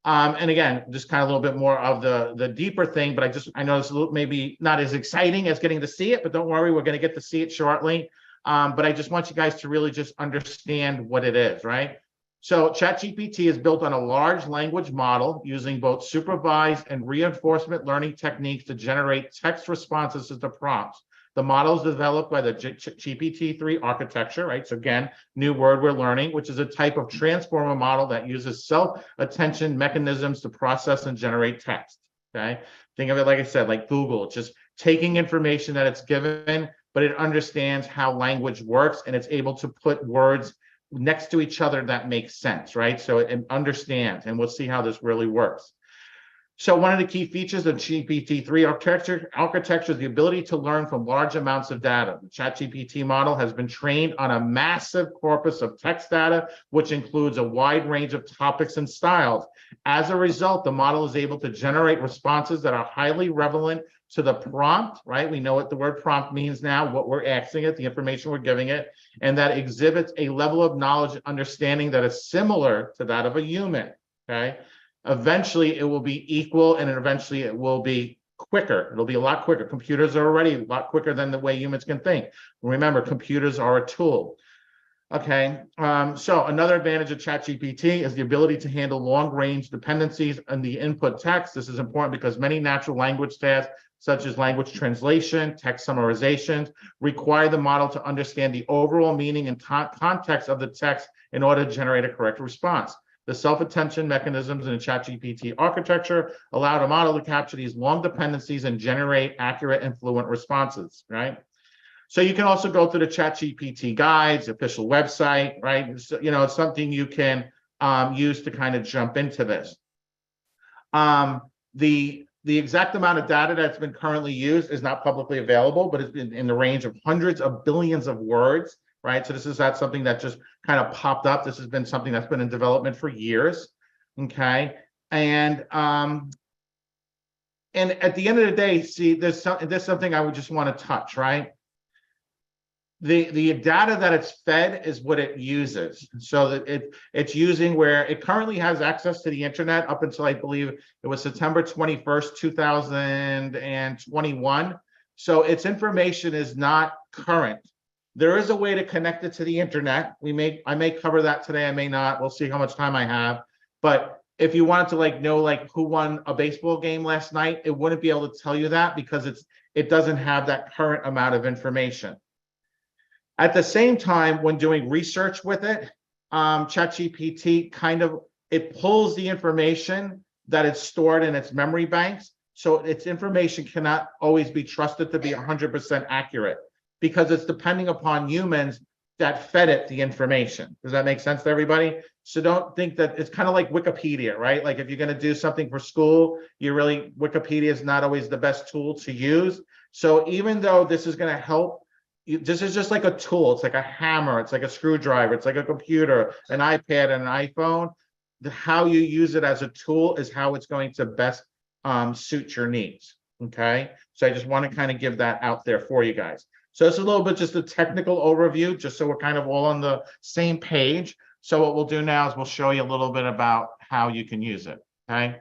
And again, just kind of a little bit more of the deeper thing, but I know this is maybe not as exciting as getting to see it, but don't worry, we're going to get to see it shortly. But I just want you guys to really just understand what it is, right? So ChatGPT is built on a large language model using both supervised and reinforcement learning techniques to generate text responses to the prompts. The model is developed by the GPT-3 architecture, right? So again, new word we're learning, which is a type of transformer model that uses self-attention mechanisms to process and generate text, okay? Think of it, like I said, like Google, just taking information that it's given, but it understands how language works, and it's able to put words next to each other that makes sense, right? So it understands, and we'll see how this really works. So one of the key features of GPT-3 architecture is the ability to learn from large amounts of data. The ChatGPT model has been trained on a massive corpus of text data, which includes a wide range of topics and styles. As a result, the model is able to generate responses that are highly relevant to the prompt, right? We know what the word prompt means now, what we're asking it, the information we're giving it, and that exhibits a level of knowledge and understanding that is similar to that of a human, okay? Eventually, it will be equal, and eventually it will be quicker. It'll be a lot quicker. Computers are already a lot quicker than the way humans can think. Remember, computers are a tool. Okay, so another advantage of ChatGPT is the ability to handle long-range dependencies in the input text. This is important because many natural language tasks, such as language translation, text summarization, require the model to understand the overall meaning and context of the text in order to generate a correct response. The self-attention mechanisms in the ChatGPT architecture allow the model to capture these long dependencies and generate accurate and fluent responses, right? So you can also go through the ChatGPT guides, official website, right? So, you know, it's something you can use to kind of jump into this. The exact amount of data that's been currently used is not publicly available, but it's been in the range of hundreds of billions of words, right? So this is not something that just kind of popped up. This has been something that's been in development for years, okay? And at the end of the day, see, there's something I would just want to touch, right? The data that it's fed is what it uses. So that it's using where it currently has access to the internet up until I believe it was September 21st, 2021. So its information is not current. There is a way to connect it to the internet. I may cover that today, I may not. We'll see how much time I have. But if you wanted to know who won a baseball game last night, it wouldn't be able to tell you that because it doesn't have that current amount of information. At the same time, when doing research with it, ChatGPT it pulls the information that is stored in its memory banks. So its information cannot always be trusted to be 100% accurate because it's depending upon humans that fed it the information. Does that make sense to everybody? So don't think that it's kind of like Wikipedia, right? Like if you're going to do something for school, Wikipedia is not always the best tool to use. So even though this is going to help, this is just like a tool. It's like a hammer. It's like a screwdriver. It's like a computer, an iPad, and an iPhone. How you use it as a tool is how it's going to best suit your needs. Okay. So I just want to kind of give that out there for you guys. So it's a little bit just a technical overview, just so we're kind of all on the same page. So what we'll do now is we'll show you a little bit about how you can use it. Okay.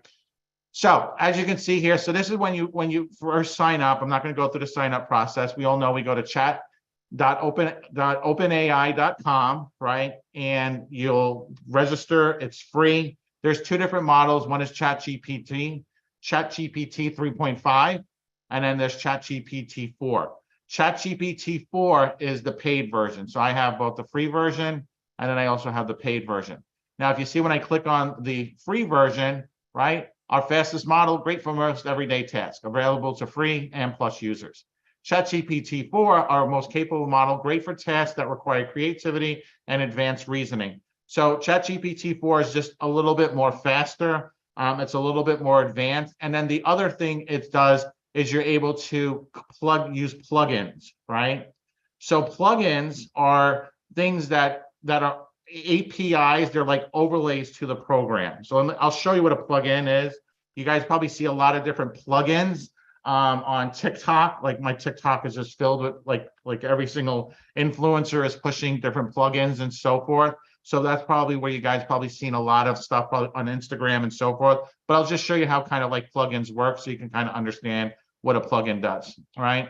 So as you can see here, so this is when you first sign up. I'm not going to go through the sign up process. We all know we go to chat.openai.com, right? And you'll register. It's free. There's two different models. One is ChatGPT 3.5, and then there's ChatGPT 4. ChatGPT 4 is the paid version. So I have both the free version and then I also have the paid version. Now, if you see when I click on the free version, right? Our fastest model, great for most everyday tasks, available to free and plus users. ChatGPT 4, our most capable model, great for tasks that require creativity and advanced reasoning. So ChatGPT 4 is just a little bit more faster. It's a little bit more advanced. And then the other thing it does is you're able to use plugins, right? So plugins are things that are APIs. They're like overlays to the program. So I'll show you what a plugin is. You guys probably see a lot of different plugins on TikTok. Like my TikTok is just filled with like every single influencer is pushing different plugins and so forth. So that's probably where you guys probably seen a lot of stuff on Instagram and so forth. But I'll just show you how kind of like plugins work so you can kind of understand what a plugin does, right?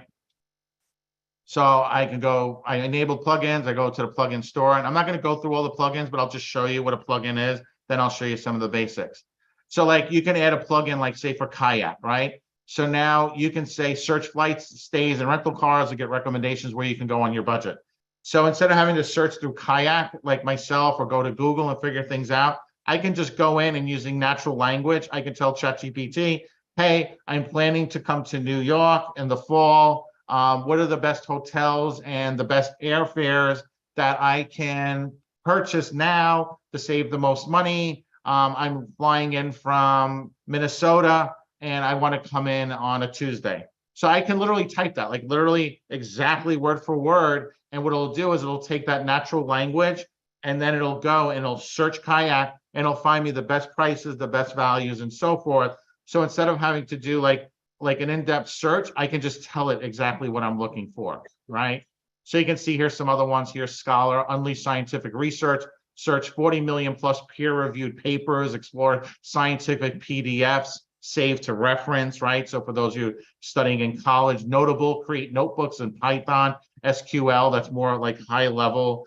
So I enable plugins, I go to the plugin store, and I'm not going to go through all the plugins, but I'll just show you what a plugin is. Then I'll show you some of the basics. So like you can add a plugin, like say for Kayak, right? So now you can say search flights, stays, and rental cars to get recommendations where you can go on your budget. So instead of having to search through Kayak like myself or go to Google and figure things out, I can just go in and using natural language, I can tell ChatGPT, hey, I'm planning to come to New York in the fall. What are the best hotels and the best airfares that I can purchase now to save the most money? I'm flying in from Minnesota and I want to come in on a Tuesday. So I can literally type that, like literally exactly word for word. And what it'll do is it'll take that natural language and then it'll go and it'll search Kayak and it'll find me the best prices, the best values, and so forth. So instead of having to do like an in-depth search, I can just tell it exactly what I'm looking for, right? So you can see here some other ones here, Scholar, Unleash Scientific Research. search 40 million plus peer-reviewed papers, explore scientific PDFs, save to reference, right? So for those of you studying in college, Notable, create notebooks in Python, SQL, that's more like high level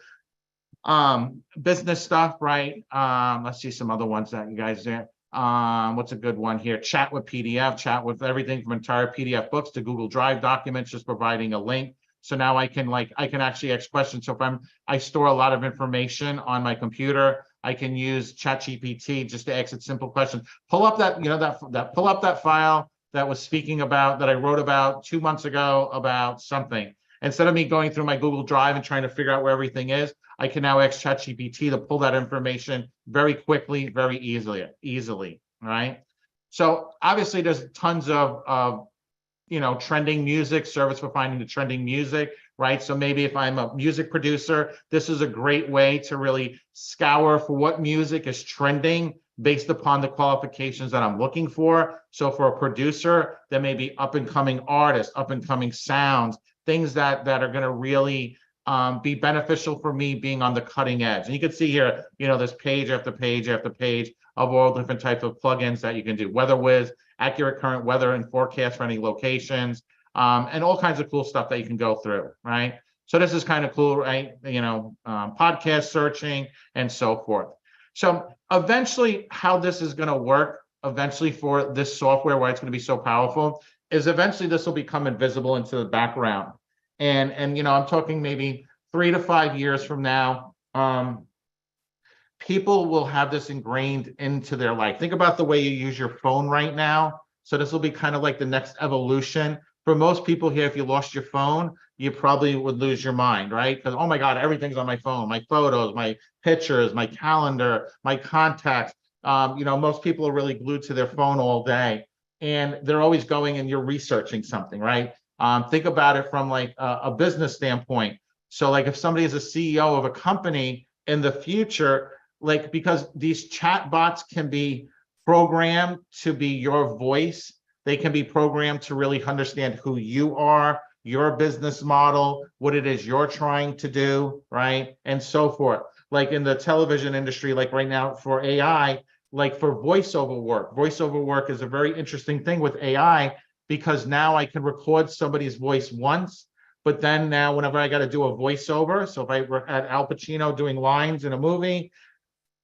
business stuff, right? Let's see some other ones that you guys there. What's a good one here? Chat with PDF, chat with everything from entire PDF books to Google Drive documents, just providing a link. So now I can actually ask questions. So if I store a lot of information on my computer, I can use ChatGPT just to ask it simple questions. Pull up that, pull up that file that was speaking about, that I wrote about 2 months ago about something. Instead of me going through my Google Drive and trying to figure out where everything is, I can now ask ChatGPT to pull that information very quickly, very easily, right? So obviously there's tons of trending music, service for finding the trending music, right? So maybe if I'm a music producer, this is a great way to really scour for what music is trending based upon the qualifications that I'm looking for. So for a producer, there may be up and coming artists, up and coming sounds, things that are going to really be beneficial for me being on the cutting edge. And you can see here, there's page after page after page of all different types of plugins that you can do. WeatherWiz, accurate current weather and forecast for any locations, and all kinds of cool stuff that you can go through, right? So this is kind of cool, right? Podcast searching and so forth. So eventually how this is going to work eventually for this software, why it's going to be so powerful, is eventually this will become invisible into the background. And I'm talking maybe 3 to 5 years from now, people will have this ingrained into their life. Think about the way you use your phone right now. So this will be kind of like the next evolution. For most people here, if you lost your phone, you probably would lose your mind, right? Because, oh my God, everything's on my phone, my photos, my pictures, my calendar, my contacts. Most people are really glued to their phone all day, and they're always going and you're researching something, right? Think about it from like a business standpoint. So like if somebody is a CEO of a company in the future, like because these chat bots can be programmed to be your voice, they can be programmed to really understand who you are, your business model, what it is you're trying to do, right? And so forth. Like in the television industry, like right now for AI, like for voiceover work is a very interesting thing with AI, because now I can record somebody's voice once, but then now whenever I got to do a voiceover, so if I were at Al Pacino doing lines in a movie,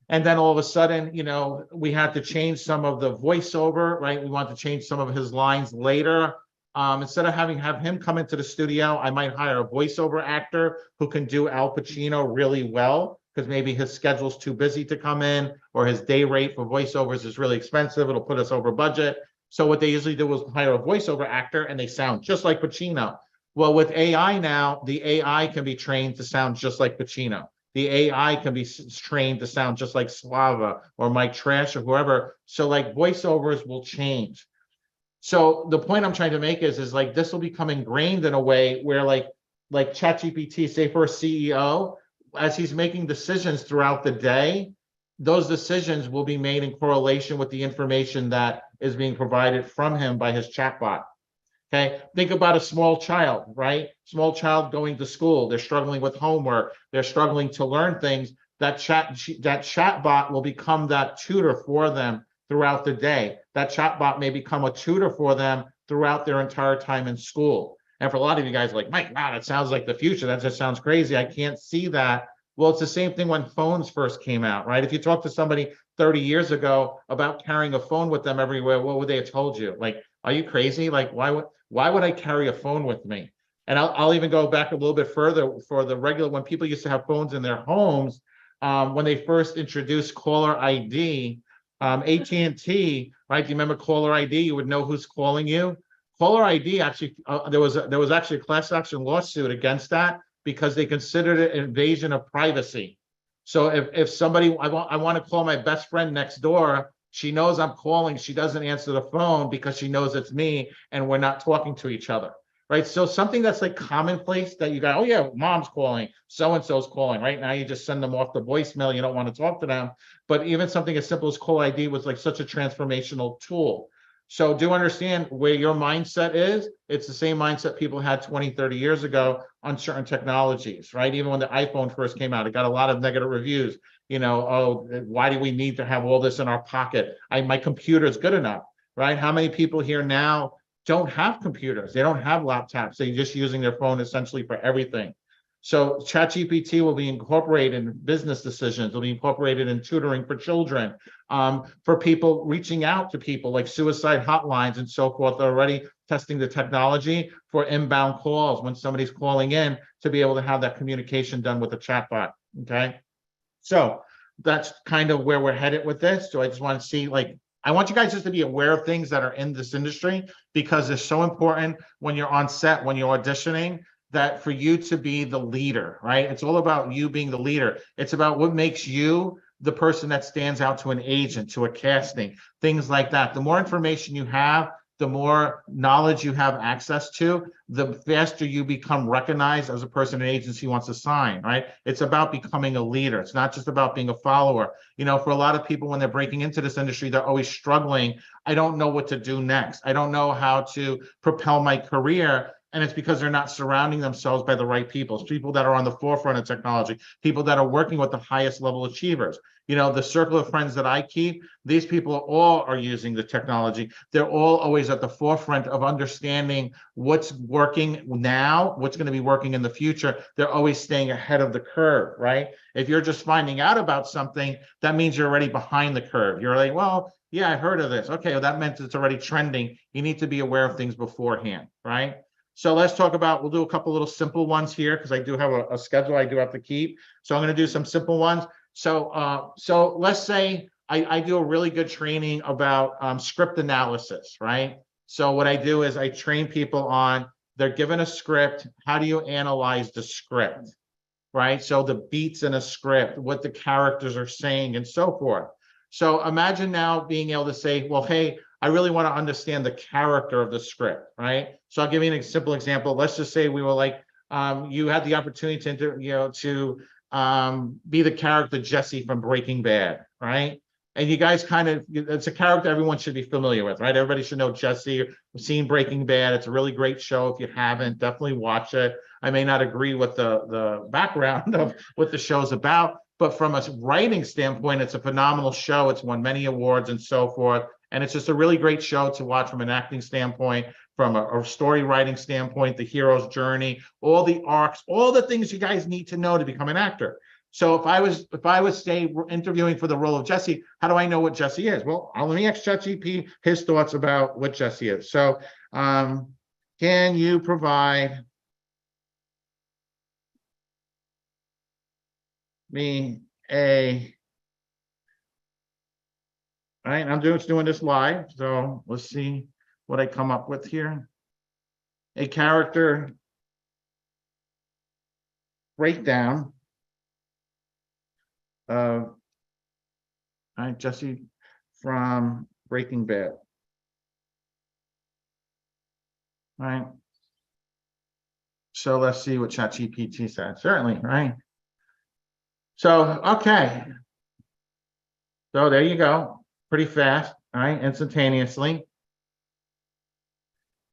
and then all of a sudden, we had to change some of the voiceover, right? We want to change some of his lines later. Instead of have him come into the studio, I might hire a voiceover actor who can do Al Pacino really well, because maybe his schedule's too busy to come in, or his day rate for voiceovers is really expensive. It'll put us over budget. So what they usually do is hire a voiceover actor and they sound just like Pacino. Well, with AI now, the AI can be trained to sound just like Pacino. The AI can be trained to sound just like Slava or Mike Trash or whoever. So like voiceovers will change. So the point I'm trying to make is like this will become ingrained in a way where like ChatGPT, say for a CEO, as he's making decisions throughout the day, those decisions will be made in correlation with the information that is being provided from him by his chatbot. Okay, think about a small child, right? Small child going to school, they're struggling with homework, they're struggling to learn things. That chatbot will become that tutor for them throughout the day. That chatbot may become a tutor for them throughout their entire time in school. And for a lot of you guys like, Mike, wow, that sounds like the future. That just sounds crazy. I can't see that. Well, it's the same thing when phones first came out, right? If you talk to somebody 30 years ago about carrying a phone with them everywhere, what would they have told you? Like, are you crazy? Like, why would I carry a phone with me? And I'll even go back a little bit further for the regular, when people used to have phones in their homes, when they first introduced caller ID, AT&T, right? Do you remember caller ID? You would know who's calling you. Caller ID actually, there was actually a class action lawsuit against that because they considered it an invasion of privacy. So if somebody, I want to call my best friend next door, she knows I'm calling, she doesn't answer the phone because she knows it's me and we're not talking to each other, right? So something that's like commonplace that you got, oh yeah, mom's calling, so-and-so's calling, right? Now you just send them off the voicemail, you don't want to talk to them. But even something as simple as call ID was like such a transformational tool. So do understand where your mindset is. It's the same mindset people had 20, 30 years ago on certain technologies, right? Even when the iPhone first came out, it got a lot of negative reviews. You know, oh, why do we need to have all this in our pocket? My computer is good enough, right? How many people here now don't have computers? They don't have laptops. They're just using their phone essentially for everything. So ChatGPT will be incorporated in business decisions. It'll be incorporated in tutoring for children, for people reaching out to people like suicide hotlines and so forth. They're already testing the technology for inbound calls when somebody's calling in to be able to have that communication done with a chatbot. Okay, so that's kind of where we're headed with this. So I just want to see, like, I want you guys just to be aware of things that are in this industry, because it's so important when you're on set, when you're auditioning, that for you to be the leader, right? It's all about you being the leader. It's about what makes you the person that stands out to an agent, to a casting, things like that. The more information you have, the more knowledge you have access to, the faster you become recognized as a person an agency wants to sign, right? It's about becoming a leader. It's not just about being a follower. You know, for a lot of people, when they're breaking into this industry, they're always struggling. I don't know what to do next. I don't know how to propel my career. And it's because they're not surrounding themselves by the right people, people that are on the forefront of technology, people that are working with the highest level achievers. You know, the circle of friends that I keep, these people all are using the technology. They're all always at the forefront of understanding what's working now, what's going to be working in the future. They're always staying ahead of the curve, right? If you're just finding out about something, that means you're already behind the curve. You're like, well, yeah, I heard of this. Okay, well, that meant it's already trending. You need to be aware of things beforehand, right? So let's talk about, we'll do a couple little simple ones here because I do have a schedule I do have to keep. So I'm going to do some simple ones. So let's say I do a really good training about script analysis, right? So what I do is I train people on, they're given a script. How do you analyze the script, right? So the beats in a script, what the characters are saying and so forth. So imagine now being able to say, well, hey, I really want to understand the character of the script, right? So I'll give you a simple example. Let's just say we were like, you had the opportunity to be the character Jesse from Breaking Bad, right? And you guys kind of, it's a character everyone should be familiar with, right? Everybody should know Jesse, seen Breaking Bad. It's a really great show. If you haven't, definitely watch it. I may not agree with the background of what the show's about, but from a writing standpoint, it's a phenomenal show. It's won many awards and so forth. And it's just a really great show to watch from an acting standpoint, from a story writing standpoint, the hero's journey, all the arcs, all the things you guys need to know to become an actor. So if I was say interviewing for the role of Jesse, how do I know what Jesse is? Well, let me ask ChatGPT his thoughts about what Jesse is. So can you provide me all right, I'm doing this live, so let's see what I come up with here. A character breakdown of, all right, Jesse from Breaking Bad. All right. So let's see what ChatGPT said. Certainly, right? So, okay. So there you go. Pretty fast, all right, instantaneously.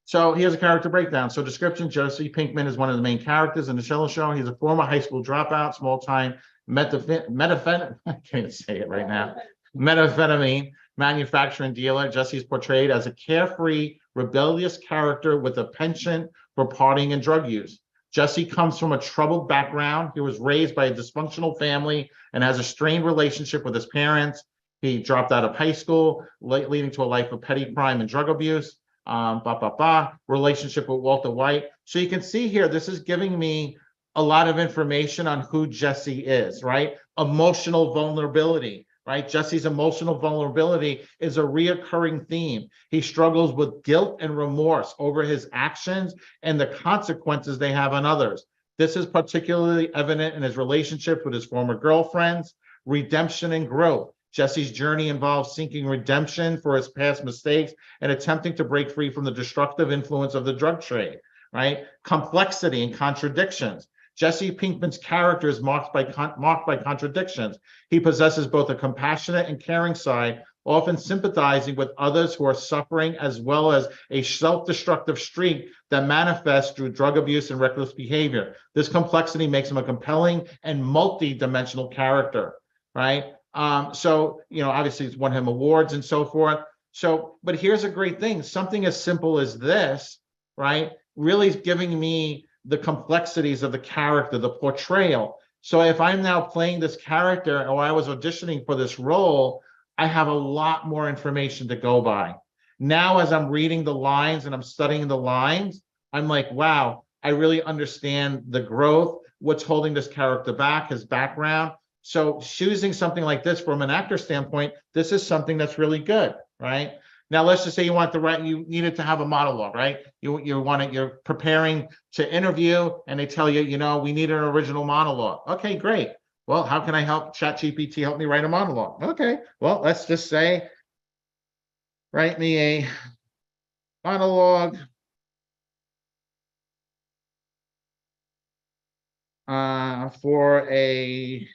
So here's a character breakdown. So description, Jesse Pinkman is one of the main characters in the show. He's a former high school dropout, small-time methamphetamine, I can't say it right now, methamphetamine manufacturer and dealer. Jesse is portrayed as a carefree, rebellious character with a penchant for partying and drug use. Jesse comes from a troubled background. He was raised by a dysfunctional family and has a strained relationship with his parents. He dropped out of high school, leading to a life of petty crime and drug abuse. Relationship with Walter White. So you can see here, this is giving me a lot of information on who Jesse is, right? Emotional vulnerability, right? Jesse's emotional vulnerability is a reoccurring theme. He struggles with guilt and remorse over his actions and the consequences they have on others. This is particularly evident in his relationship with his former girlfriends, redemption and growth. Jesse's journey involves seeking redemption for his past mistakes and attempting to break free from the destructive influence of the drug trade, right? Complexity and contradictions. Jesse Pinkman's character is marked by contradictions. He possesses both a compassionate and caring side, often sympathizing with others who are suffering, as well as a self-destructive streak that manifests through drug abuse and reckless behavior. This complexity makes him a compelling and multi-dimensional character, right? So, obviously it's won him awards and so forth. So, but here's a great thing. Something as simple as this, right, really is giving me the complexities of the character, the portrayal. So if I'm now playing this character, or I was auditioning for this role, I have a lot more information to go by. Now, as I'm reading the lines and I'm studying the lines, I'm like, wow, I really understand the growth, what's holding this character back, his background. So choosing something like this from an actor standpoint, this is something that's really good, right? Now, let's just say you needed to have a monologue, right? You're preparing to interview and they tell you, we need an original monologue. Okay, great. Well, how can I help ChatGPT help me write a monologue? Okay, well, let's just say, write me a monologue for a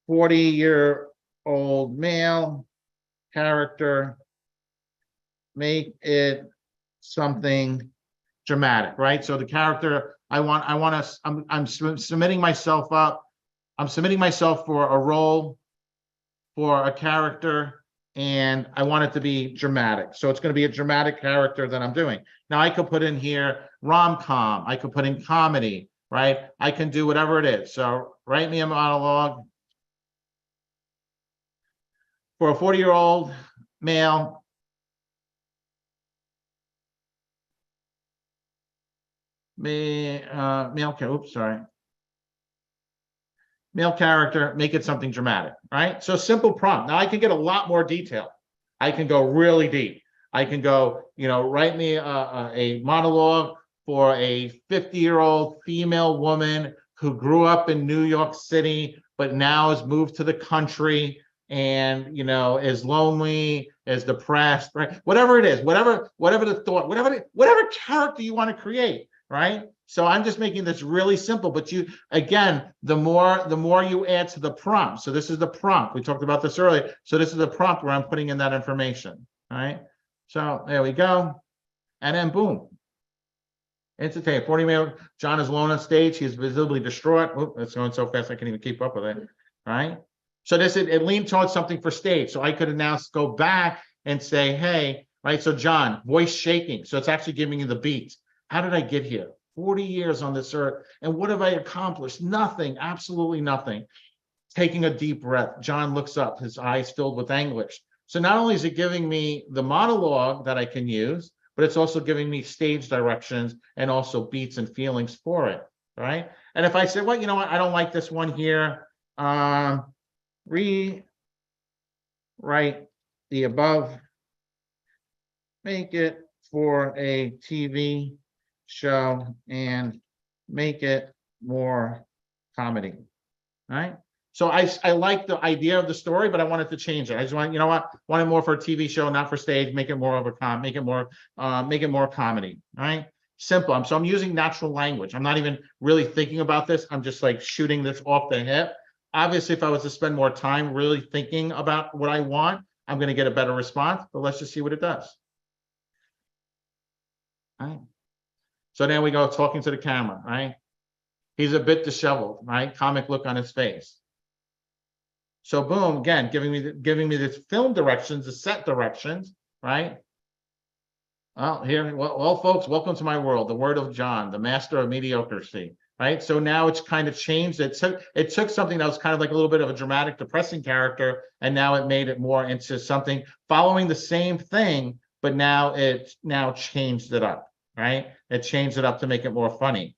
40-year-old male character. Make it something dramatic, right? So the character I'm submitting myself up. I'm submitting myself for a role, for a character, and I want it to be dramatic. So it's going to be a dramatic character that I'm doing. Now I could put in here rom-com. I could put in comedy, right? I can do whatever it is. So write me a monologue for a 40-year-old male male character, make it something dramatic, right? So simple prompt. Now I can get a lot more detail. I can go really deep. I can go, write me a monologue for a 50-year-old female woman who grew up in New York City, but now has moved to the country and, is lonely, is depressed, right? Whatever it is, whatever the thought, whatever character you want to create, right? So I'm just making this really simple, but again, the more you add to the prompt. So this is the prompt. We talked about this earlier. So this is the prompt where I'm putting in that information. All right. So there we go. And then boom. Entertain. 40-year-old John is alone on stage. He is visibly distraught. Oh, it's going so fast I can't even keep up with it. All right. So it leaned towards something for stage. So I could now go back and say, hey, right. So John, voice shaking. So it's actually giving you the beat. How did I get here? 40 years on this earth. And what have I accomplished? Nothing, absolutely nothing. Taking a deep breath, John looks up, his eyes filled with anguish. So not only is it giving me the monologue that I can use, but it's also giving me stage directions and also beats and feelings for it, right? And if I say, well, you know what, I don't like this one here, rewrite the above, make it for a TV show and make it more comedy, right? So I like the idea of the story, but I wanted to change it. I just want, want it more for a TV show, not for stage. Make it more of a make it more comedy, right? Simple. So I'm using natural language. I'm not even really thinking about this. I'm just like shooting this off the hip. Obviously, if I was to spend more time really thinking about what I want, I'm going to get a better response. But let's just see what it does. All right. So then we go talking to the camera, right? He's a bit disheveled, right? Comic look on his face. So boom, again, giving me this film directions, the set directions, right? Well, folks, welcome to my world, the word of John, the master of mediocrity, right? So now it's kind of changed. It took something that was kind of like a little bit of a dramatic, depressing character, and now it made it more into something following the same thing, but now it changed it up, right? It changed it up to make it more funny.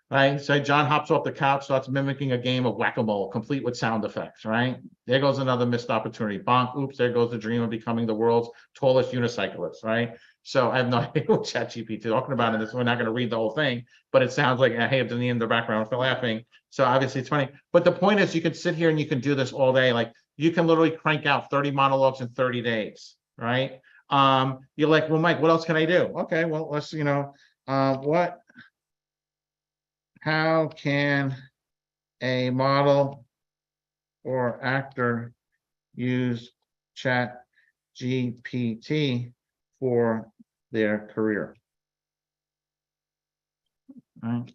Right, so John hops off the couch, starts mimicking a game of whack-a-mole, complete with sound effects, right? There goes another missed opportunity. Bonk, oops, there goes the dream of becoming the world's tallest unicyclist, right? So I have no idea what ChatGPT is talking about in this. We're not going to read the whole thing, but it sounds like, hey, in the background for laughing. So obviously it's funny. But the point is you can sit here and you can do this all day. Like you can literally crank out 30 monologues in 30 days, right? You're like, well, Mike, what else can I do? Okay, well, let's, how can a model or actor use Chat GPT for their career. All right.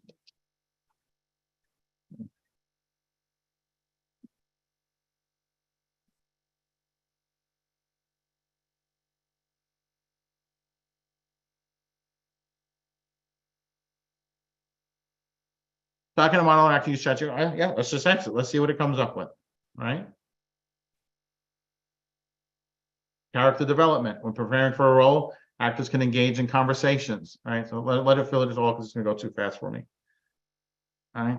Talking to model actor use chat. Yeah, let's just exit. Let's see what it comes up with. Right. Character development. When preparing for a role, actors can engage in conversations. Right. So let it fill it all because it's going to go too fast for me. All right.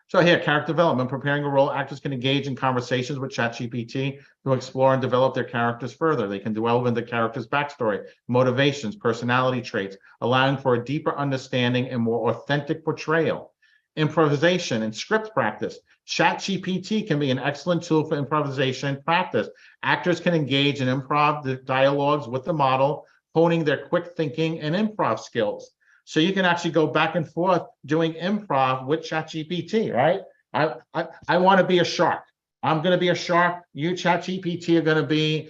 So here, character development. Preparing a role, actors can engage in conversations with ChatGPT to explore and develop their characters further. They can delve into the character's backstory, motivations, personality traits, allowing for a deeper understanding and more authentic portrayal. Improvisation and script practice. ChatGPT can be an excellent tool for improvisation practice. Actors can engage in improv dialogues with the model, honing their quick thinking and improv skills. So you can actually go back and forth doing improv with ChatGPT, right? I want to be a shark. I'm going to be a shark. You, ChatGPT, are going to be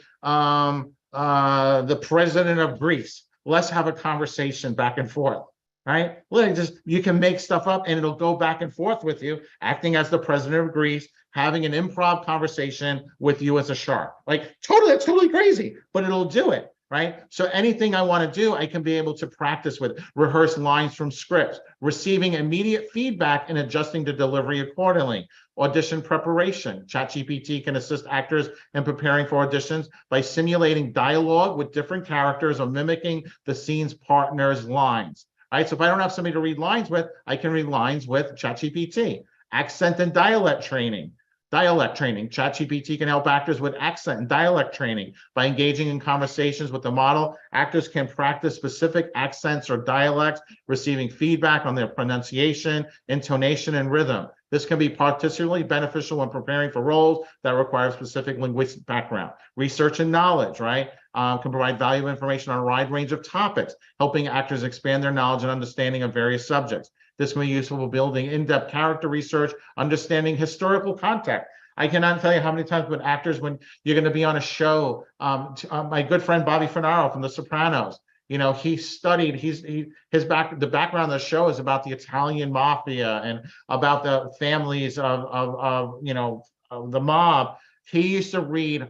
the president of Greece. Let's have a conversation back and forth, right? Look, just you can make stuff up and it'll go back and forth with you, acting as the president of Greece, having an improv conversation with you as a shark. Like totally, totally crazy, but it'll do it. Right? So anything I want to do, I can be able to practice with, rehearse lines from scripts, receiving immediate feedback and adjusting the delivery accordingly. Audition preparation. ChatGPT can assist actors in preparing for auditions by simulating dialogue with different characters or mimicking the scene's partner's lines. Right? So if I don't have somebody to read lines with, I can read lines with ChatGPT. Accent and dialect training. ChatGPT can help actors with accent and dialect training. By engaging in conversations with the model, actors can practice specific accents or dialects, receiving feedback on their pronunciation, intonation, and rhythm. This can be particularly beneficial when preparing for roles that require specific linguistic background. Research and knowledge, right? Can provide valuable information on a wide range of topics, helping actors expand their knowledge and understanding of various subjects. This can be useful for building in-depth character research, understanding historical context. I cannot tell you how many times with actors, when you're going to be on a show, my good friend Bobby Finaro from The Sopranos, you know, he studied, the background of the show is about the Italian mafia and about the families of the mob. He used to read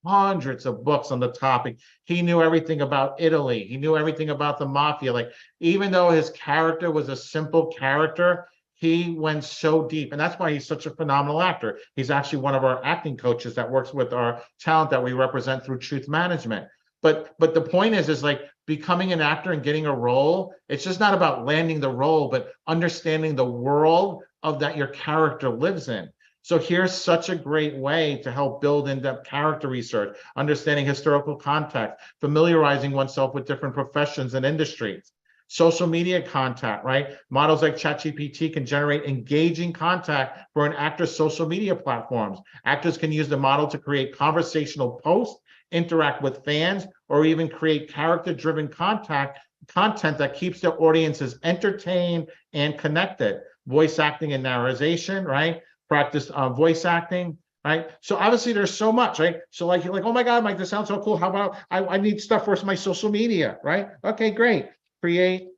hundreds of books on the topic. He knew everything about Italy. He knew everything about the mafia. Like, even though his character was a simple character, he went so deep. And that's why he's such a phenomenal actor. He's actually one of our acting coaches that works with our talent that we represent through Truth Management. But the point is like becoming an actor and getting a role, it's just not about landing the role, but understanding the world of that your character lives in. So here's such a great way to help build in-depth character research, understanding historical context, familiarizing oneself with different professions and industries. Social media content, right? Models like ChatGPT can generate engaging content for an actor's social media platforms. Actors can use the model to create conversational posts, interact with fans, or even create character-driven content that keeps their audiences entertained and connected. Voice acting and narration, right? Practice voice acting, right? So obviously there's so much, right? So like, you're like, oh my God, Mike, this sounds so cool. How about I need stuff for my social media, right? Okay, great. Create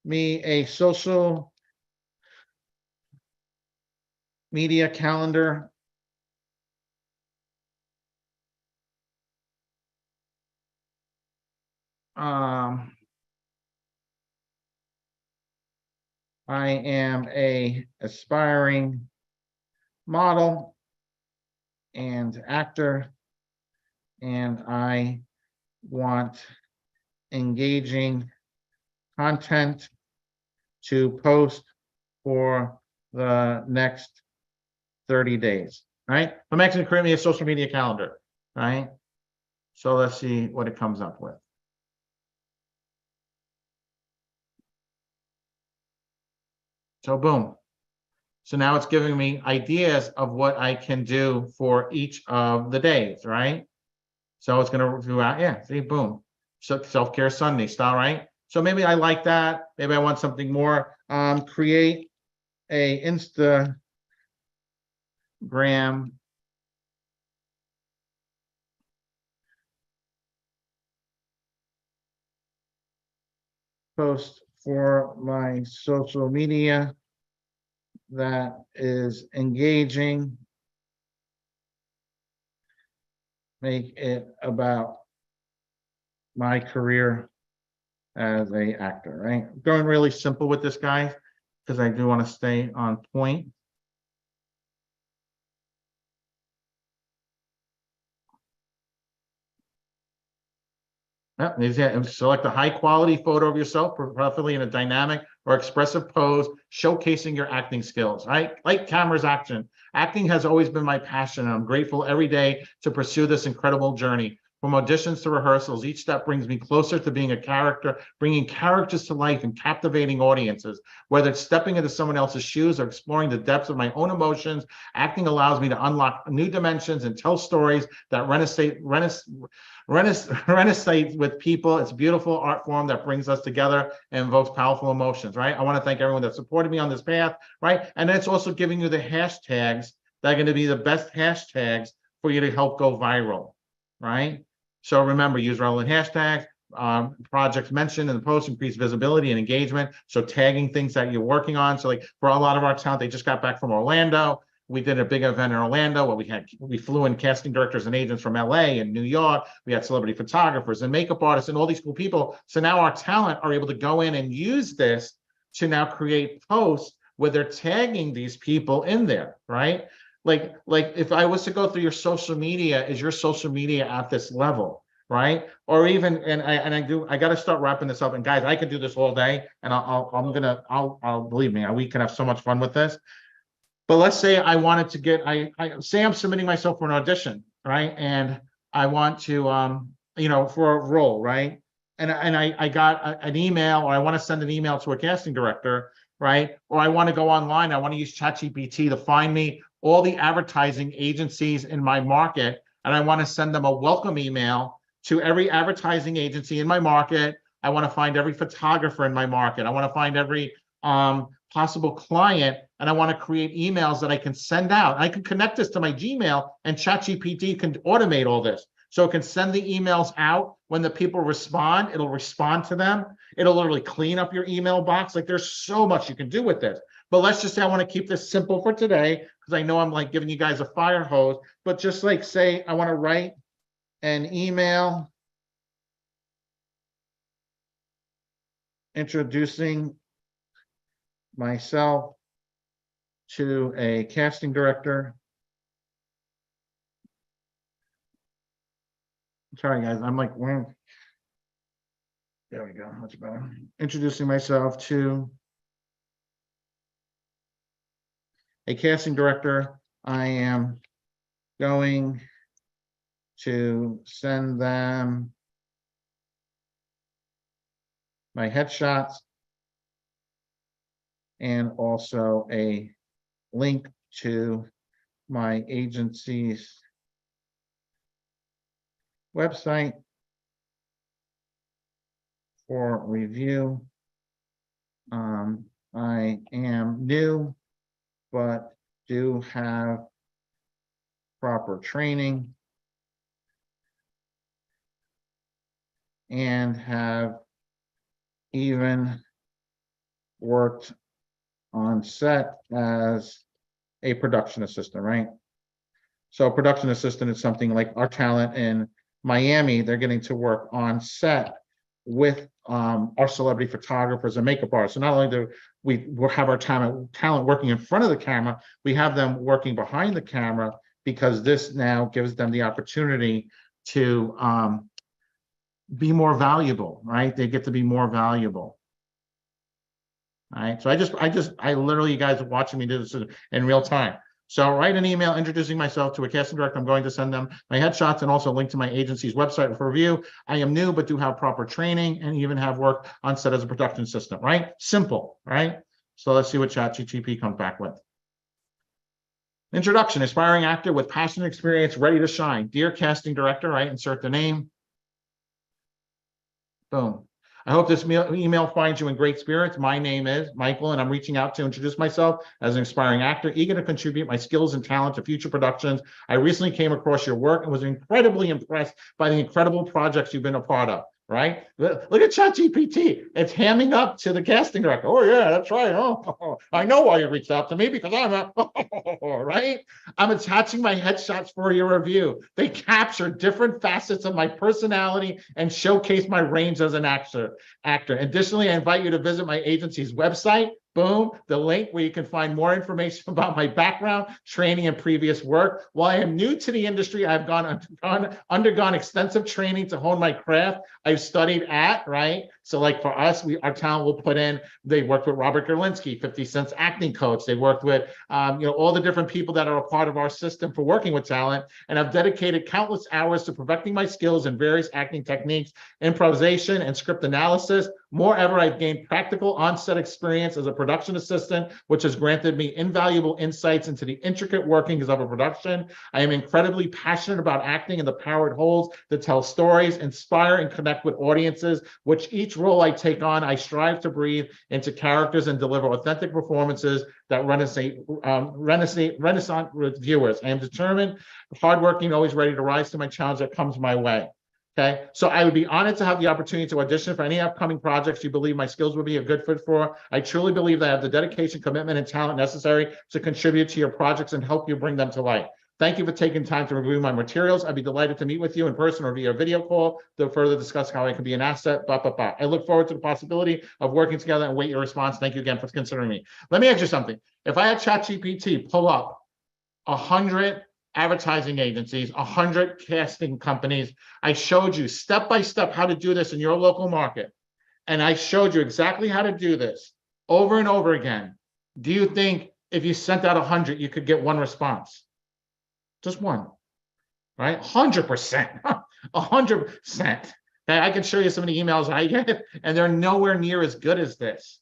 me a social media calendar. I am a aspiring model and actor, and I want engaging content to post for the next 30 days, right? I'm actually creating me a social media calendar, right? So let's see what it comes up with. So boom. So now it's giving me ideas of what I can do for each of the days, right? So it's going to review out, yeah, see, boom. So self-care Sunday style, right? So maybe I like that. Maybe I want something more. Create a Instagram post for my social media that is engaging. Make it about my career as a actor, right? Going really simple with this, guy, because I do want to stay on point. Select a high quality photo of yourself, preferably in a dynamic or expressive pose, showcasing your acting skills, right? Light, cameras, action. Acting has always been my passion, and I'm grateful every day to pursue this incredible journey. From auditions to rehearsals, each step brings me closer to being a character, bringing characters to life and captivating audiences. Whether it's stepping into someone else's shoes or exploring the depths of my own emotions, acting allows me to unlock new dimensions and tell stories that resonate with people. It's a beautiful art form that brings us together and invokes powerful emotions, right? I want to thank everyone that supported me on this path, right? And it's also giving you the hashtags that are going to be the best hashtags for you to help go viral, right? So remember, use relevant hashtags, projects mentioned in the post, increase visibility and engagement. So tagging things that you're working on. So like for a lot of our talent, they just got back from Orlando. We did a big event in Orlando where we flew in casting directors and agents from LA and New York. We had celebrity photographers and makeup artists and all these cool people. So now our talent are able to go in and use this to now create posts where they're tagging these people in there, right? Like if I was to go through your social media, is your social media at this level, right? Or even, I got to start wrapping this up. And guys, I could do this all day, and I'll believe me, we can have so much fun with this. But let's say I wanted to get, say I'm submitting myself for an audition, right? And I want to, for a role, right? And I got an email, or I want to send an email to a casting director, right? Or I want to go online, I want to use ChatGPT to find me all the advertising agencies in my market, and I want to send them a welcome email to every advertising agency in my market. I want to find every photographer in my market. I want to find every possible client, and I want to create emails that I can send out. I can connect this to my Gmail, and ChatGPT can automate all this. So it can send the emails out. When the people respond, it'll respond to them. It'll literally clean up your email box. Like, there's so much you can do with this. But let's just say I want to keep this simple for today, because I know I'm like giving you guys a fire hose. But just like say I want to write an email introducing myself to a casting director. Sorry, guys, I'm like, there we go, much better. Introducing myself to a casting director. I am going to send them my headshots and also a link to my agency's website for review. I am new, but do have proper training and have even worked on set as a production assistant, right? So production assistant is something like our talent in Miami, they're getting to work on set with our celebrity photographers and makeup artists. So not only do we have our talent working in front of the camera, we have them working behind the camera, because this now gives them the opportunity to be more valuable, right? They get to be more valuable. All right. So I literally, you guys are watching me do this in real time. So write an email introducing myself to a casting director. I'm going to send them my headshots and also a link to my agency's website for review. I am new, but do have proper training and even have worked on set as a production assistant, right? Simple, right? So let's see what ChatGPT comes back with. Introduction, aspiring actor with passion and experience, ready to shine. Dear casting director, right? Insert the name. Boom. I hope this email finds you in great spirits. My name is Michael, and I'm reaching out to introduce myself as an aspiring actor, eager to contribute my skills and talent to future productions. I recently came across your work and was incredibly impressed by the incredible projects you've been a part of. right? Look at ChatGPT. It's handing up to the casting director. Oh yeah, that's right. Oh, I know why you reached out to me because I'm a right. I'm attaching my headshots for your review. They capture different facets of my personality and showcase my range as an actor. Additionally, I invite you to visit my agency's website. Boom, the link where you can find more information about my background, training, and previous work. While I am new to the industry, I've undergone extensive training to hone my craft. I've studied right? So like for us, our talent will put in, they worked with Robert Gerlinski, 50 Cent's acting coach. They worked with, all the different people that are a part of our system for working with talent. And I've dedicated countless hours to perfecting my skills in various acting techniques, improvisation, and script analysis. Moreover, I've gained practical on-set experience as a production assistant, which has granted me invaluable insights into the intricate workings of a production. I am incredibly passionate about acting and the power it holds to tell stories, inspire, and connect with audiences, which each role I take on, I strive to breathe into characters and deliver authentic performances that renaissance with viewers. I am determined, hardworking, always ready to rise to my challenge that comes my way. Okay, so I would be honored to have the opportunity to audition for any upcoming projects you believe my skills would be a good fit for. I truly believe that I have the dedication, commitment, and talent necessary to contribute to your projects and help you bring them to life. Thank you for taking time to review my materials. I'd be delighted to meet with you in person or via video call to further discuss how I can be an asset. I look forward to the possibility of working together and wait your response. Thank you again for considering me. Let me ask you something. If I had ChatGPT pull up 100 advertising agencies, 100 casting companies, I showed you step by step how to do this in your local market, and I showed you exactly how to do this over and over again. Do you think if you sent out 100, you could get one response? Just one, right? 100%, 100%. Okay, I can show you some of the emails I get, and they're nowhere near as good as this.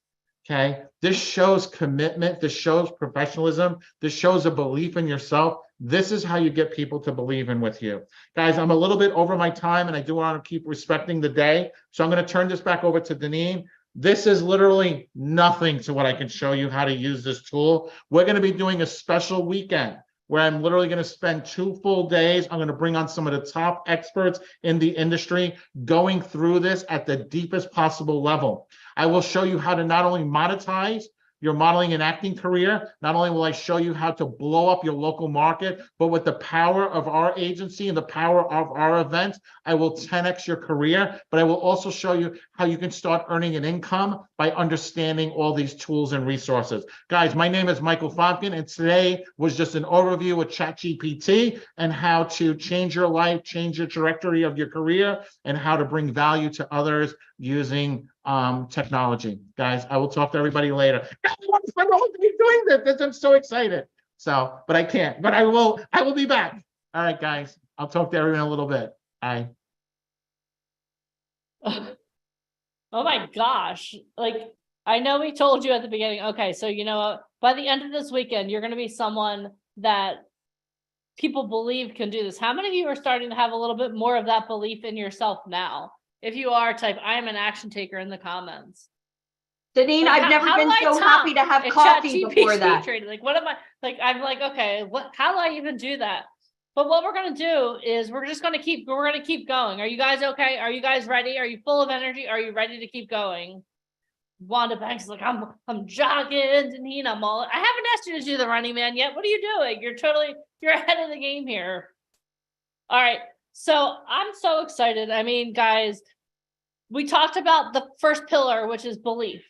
Okay, this shows commitment. This shows professionalism. This shows a belief in yourself. This is how you get people to believe in with you. Guys, I'm a little bit over my time, and I do want to keep respecting the day. So I'm going to turn this back over to Deneen. This is literally nothing to what I can show you how to use this tool. We're going to be doing a special weekend where I'm literally going to spend 2 full days. I'm going to bring on some of the top experts in the industry going through this at the deepest possible level. I will show you how to not only monetize your modeling and acting career. Not only will I show you how to blow up your local market, but with the power of our agency and the power of our events, I will 10x your career, but I will also show you how you can start earning an income by understanding all these tools and resources. Guys, my name is Michael Fomkin, and today was just an overview with ChatGPT and how to change your life, change your trajectory of your career, and how to bring value to others using technology. Guys, I will talk to everybody later. I want to spend the whole day doing this. I'm so excited. So, but I can't. But I will be back. All right, guys. I'll talk to everyone in a little bit. Bye. Oh my gosh. Like, I know we told you at the beginning, okay, so you know, by the end of this weekend, you're going to be someone that people believe can do this. How many of you are starting to have a little bit more of that belief in yourself now? If you are, type I am an action taker in the comments. Deneen, Like, I've never been so happy to have coffee before that. Training. Like, what am I, like, I'm like, okay, how do I even do that? But what we're going to do is we're going to keep going. Are you guys okay? Are you guys ready? Are you full of energy? Are you ready to keep going? Wanda Banks is like, I'm jogging, Deneen, I haven't asked you to do the Running Man yet. What are you doing? You're ahead of the game here. All right. So I'm so excited. I mean, guys, we talked about the first pillar, which is belief,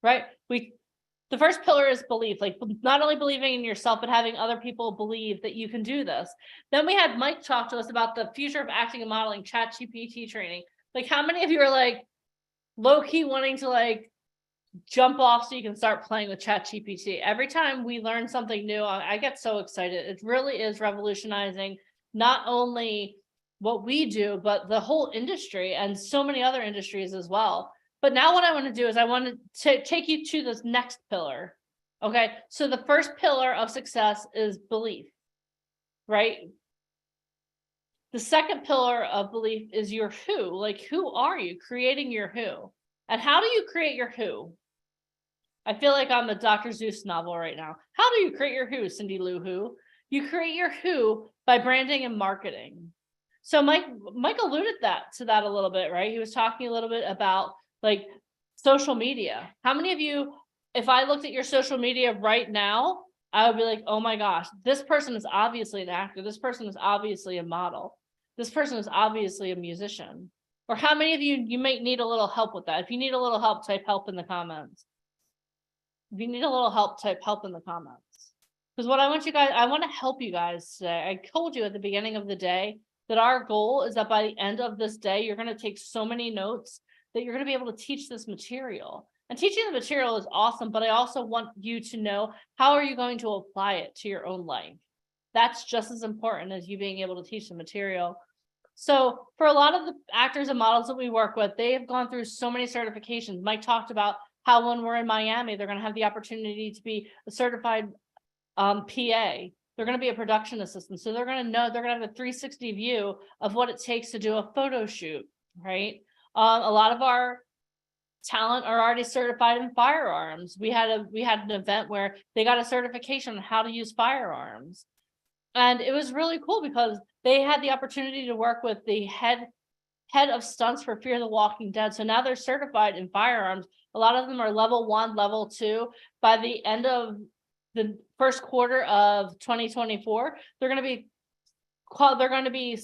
right? The first pillar is belief, like not only believing in yourself, but having other people believe that you can do this. Then we had Mike talk to us about the future of acting and modeling, ChatGPT training. Like, how many of you are like low-key wanting to like jump off so you can start playing with ChatGPT? Every time we learn something new, I get so excited. It really is revolutionizing not only what we do, but the whole industry and so many other industries as well. But now what I want to do is I want to take you to this next pillar. Okay, so the first pillar of success is belief, right? The second pillar of belief is your who. Like, who are you? Creating your who. And how do you create your who? I feel like I'm a Dr. Seuss novel right now. How do you create your who, Cindy Lou Who? You create your who by branding and marketing. So Mike alluded to that a little bit, right? He was talking a little bit about like social media. How many of you, if I looked at your social media right now, I would be like, oh my gosh, this person is obviously an actor. This person is obviously a model. This person is obviously a musician. Or how many of you might need a little help with that? If you need a little help, type help in the comments. If you need a little help, type help in the comments. Because what I want to help you guys today. I told you at the beginning of the day that our goal is that by the end of this day, you're going to take so many notes that you're going to be able to teach this material. And teaching the material is awesome, but I also want you to know, how are you going to apply it to your own life? That's just as important as you being able to teach the material. So for a lot of the actors and models that we work with, they have gone through so many certifications. Mike talked about how when we're in Miami, they're going to have the opportunity to be a certified PA. They're going to be a production assistant. So they're going to know, they're going to have a 360 view of what it takes to do a photo shoot, right? A lot of our talent are already certified in firearms. We had an event where they got a certification on how to use firearms. And it was really cool because they had the opportunity to work with the head of stunts for Fear the Walking Dead. So now they're certified in firearms. A lot of them are level 1, level 2. By the end of the first quarter of 2024, they're going to be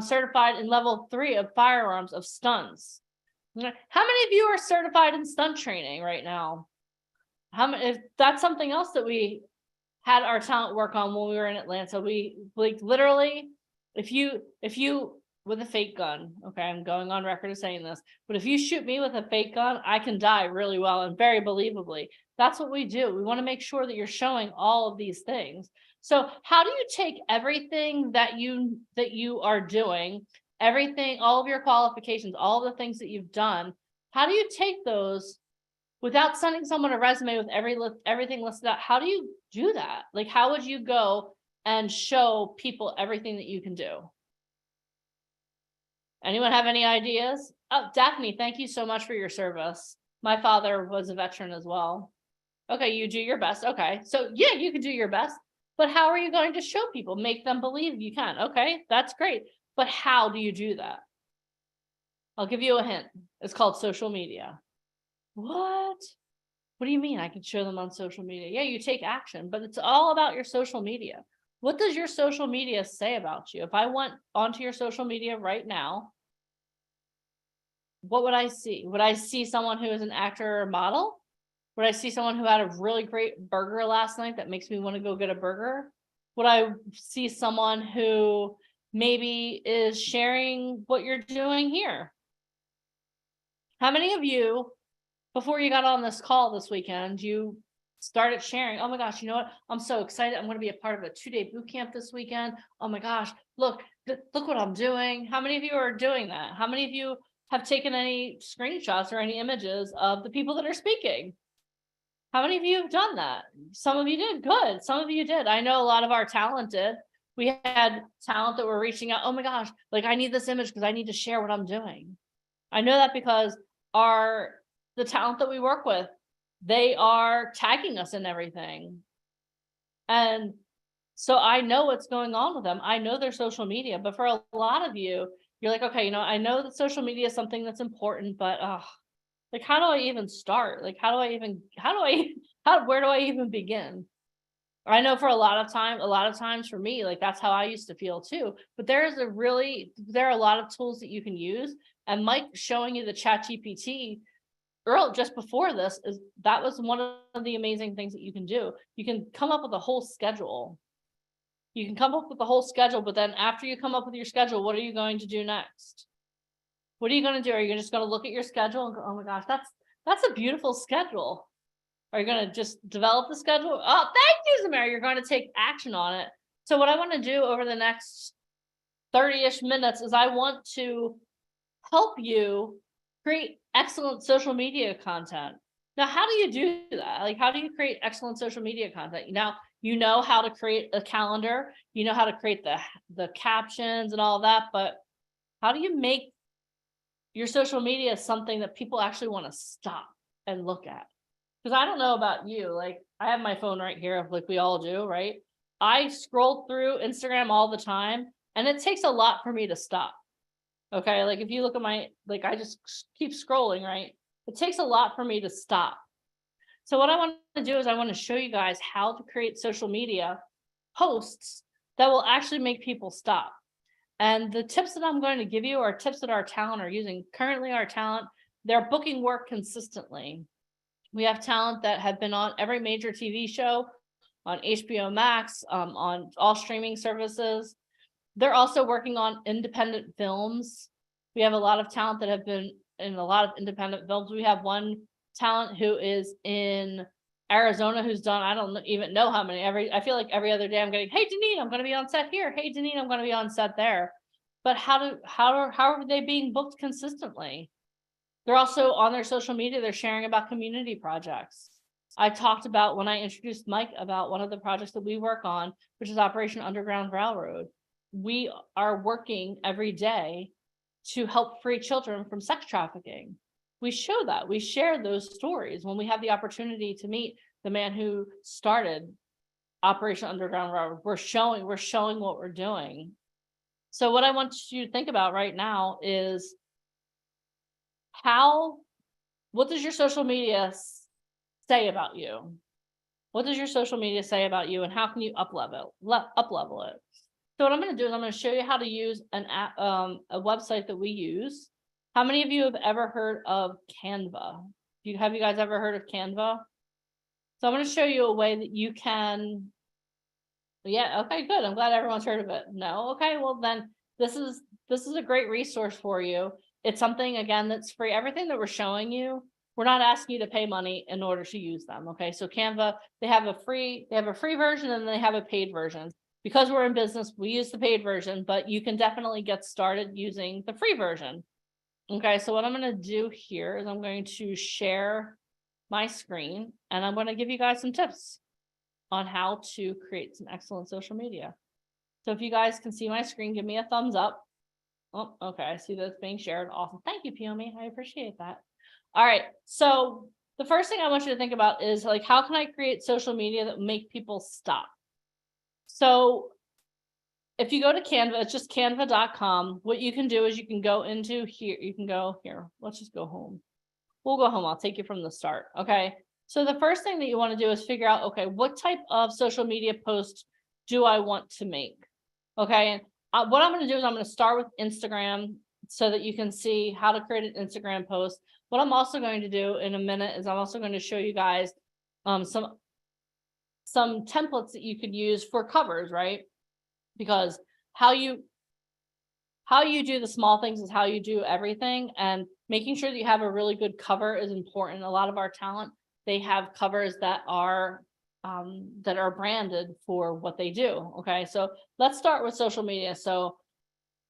certified in level 3 of firearms of stunts. How many of you are certified in stunt training right now? How many? If that's something else that we had our talent work on when we were in Atlanta, we like literally, if you with a fake gun, okay, I'm going on record as saying this, but if you shoot me with a fake gun, I can die really well and very believably. That's what we do. We want to make sure that you're showing all of these things. So how do you take everything that you are doing, everything, all of your qualifications, all the things that you've done, how do you take those without sending someone a resume with everything listed out? How do you do that? Like, how would you go and show people everything that you can do? Anyone have any ideas? Oh, Daphne, thank you so much for your service. My father was a veteran as well. Okay, you do your best. Okay, so yeah, you can do your best, but how are you going to show people, make them believe you can? Okay, that's great. But how do you do that? I'll give you a hint. It's called social media. What? What do you mean I can show them on social media? Yeah, you take action, but it's all about your social media. What does your social media say about you? If I went onto your social media right now, what would I see? Would I see someone who is an actor or model? Would I see someone who had a really great burger last night that makes me want to go get a burger? Would I see someone who maybe is sharing what you're doing here? How many of you, before you got on this call this weekend, you started sharing, oh my gosh, you know what? I'm so excited. I'm going to be a part of a 2-day boot camp this weekend. Oh my gosh, look what I'm doing. How many of you are doing that? How many of you have taken any screenshots or any images of the people that are speaking? How many of you have done that? Some of you did. Good. Some of you did. I know a lot of our talent did. We had talent that were reaching out. Oh my gosh, like I need this image because I need to share what I'm doing. I know that because the talent that we work with, they are tagging us in everything. And so I know what's going on with them. I know their social media, but for a lot of you, you're like, okay, I know that social media is something that's important, but like, how do I even start? Like, where do I even begin? I know for a lot of times for me, like that's how I used to feel too. But there are a lot of tools that you can use. And Mike showing you the ChatGPT Earl just before this that was one of the amazing things that you can do. You can come up with a whole schedule. But then after you come up with your schedule, what are you going to do next? What are you going to do? Are you just going to look at your schedule and go, oh my gosh, that's a beautiful schedule? Are you going to just develop the schedule? Oh, thank you, Zamara. You're going to take action on it. So what I want to do over the next 30-ish minutes is I want to help you create excellent social media content. Now, how do you do that? Like, how do you create excellent social media content? Now, you know how to create a calendar, you know how to create the captions and all that, but how do you make your social media something that people actually want to stop and look at? Because I don't know about you, like I have my phone right here, like we all do, right? I scroll through Instagram all the time, And it takes a lot for me to stop. Okay, like if you look at my, like I just keep scrolling, right? It takes a lot for me to stop. So what I want to do is I want to show you guys how to create social media posts that will actually make people stop. And the tips that I'm going to give you are tips that our talent are using. Currently, our talent, they're booking work consistently. We have talent that have been on every major TV show, on HBO Max, on all streaming services. They're also working on independent films. We have a lot of talent that have been in a lot of independent films. We have one talent who is in Arizona who's done, I don't even know how many, I feel like every other day I'm getting, hey, Deneen, I'm going to be on set here. Hey, Deneen, I'm going to be on set there. But how are they being booked consistently? They're also on their social media. They're sharing about community projects. I talked about when I introduced Mike about one of the projects that we work on, which is Operation Underground Railroad. We are working every day to help free children from sex trafficking. We show that, we share those stories when we have the opportunity to meet the man who started Operation Underground Railroad. We're showing what we're doing. So what I want you to think about right now is what does your social media say about you? What does your social media say about you, and how can you up level it? So what I'm going to do is I'm going to show you how to use an app, a website that we use. How many of you have ever heard of Canva? Have you guys ever heard of Canva? So I'm going to show you a way that you can. Yeah, okay, good. I'm glad everyone's heard of it. No, okay, well then this is a great resource for you. It's something, again, that's free. Everything that we're showing you, we're not asking you to pay money in order to use them. Okay, so Canva, they have a free version and they have a paid version. Because we're in business, we use the paid version, but you can definitely get started using the free version. Okay, so what I'm going to do here is I'm going to share my screen and I'm going to give you guys some tips on how to create some excellent social media. So if you guys can see my screen, give me a thumbs up. Oh, okay, I see that it's being shared. Awesome. Thank you, Piomi. I appreciate that. All right, so the first thing I want you to think about is like, how can I create social media that make people stop? So if you go to Canva, it's just canva.com. What you can do is you can go into here. You can go here. Let's just go home. We'll go home. I'll take you from the start. Okay. So the first thing that you want to do is figure out, okay, what type of social media post do I want to make? Okay. What I'm going to do is I'm going to start with Instagram so that you can see how to create an Instagram post. What I'm also going to do in a minute is I'm also going to show you guys some templates that you could use for covers, right? Because how you do the small things is how you do everything, and making sure that you have a really good cover is important. A lot of our talent, they have covers that are branded for what they do. Okay, so let's start with social media. So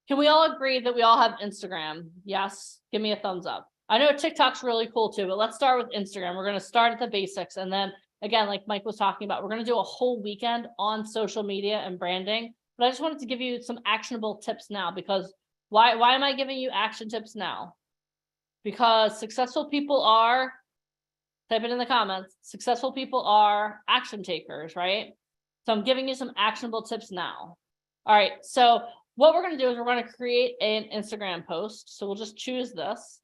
can we all agree that we all have Instagram? Yes, give me a thumbs up. I know TikTok's really cool too, but let's start with Instagram. We're going to start at the basics, and then again, like Mike was talking about, we're going to do a whole weekend on social media and branding. But I just wanted to give you some actionable tips now, because why am I giving you action tips now? Because successful people are, type it in the comments, successful people are action takers, right? So I'm giving you some actionable tips now. All right, so what we're going to do is we're going to create an Instagram post. So we'll just choose this.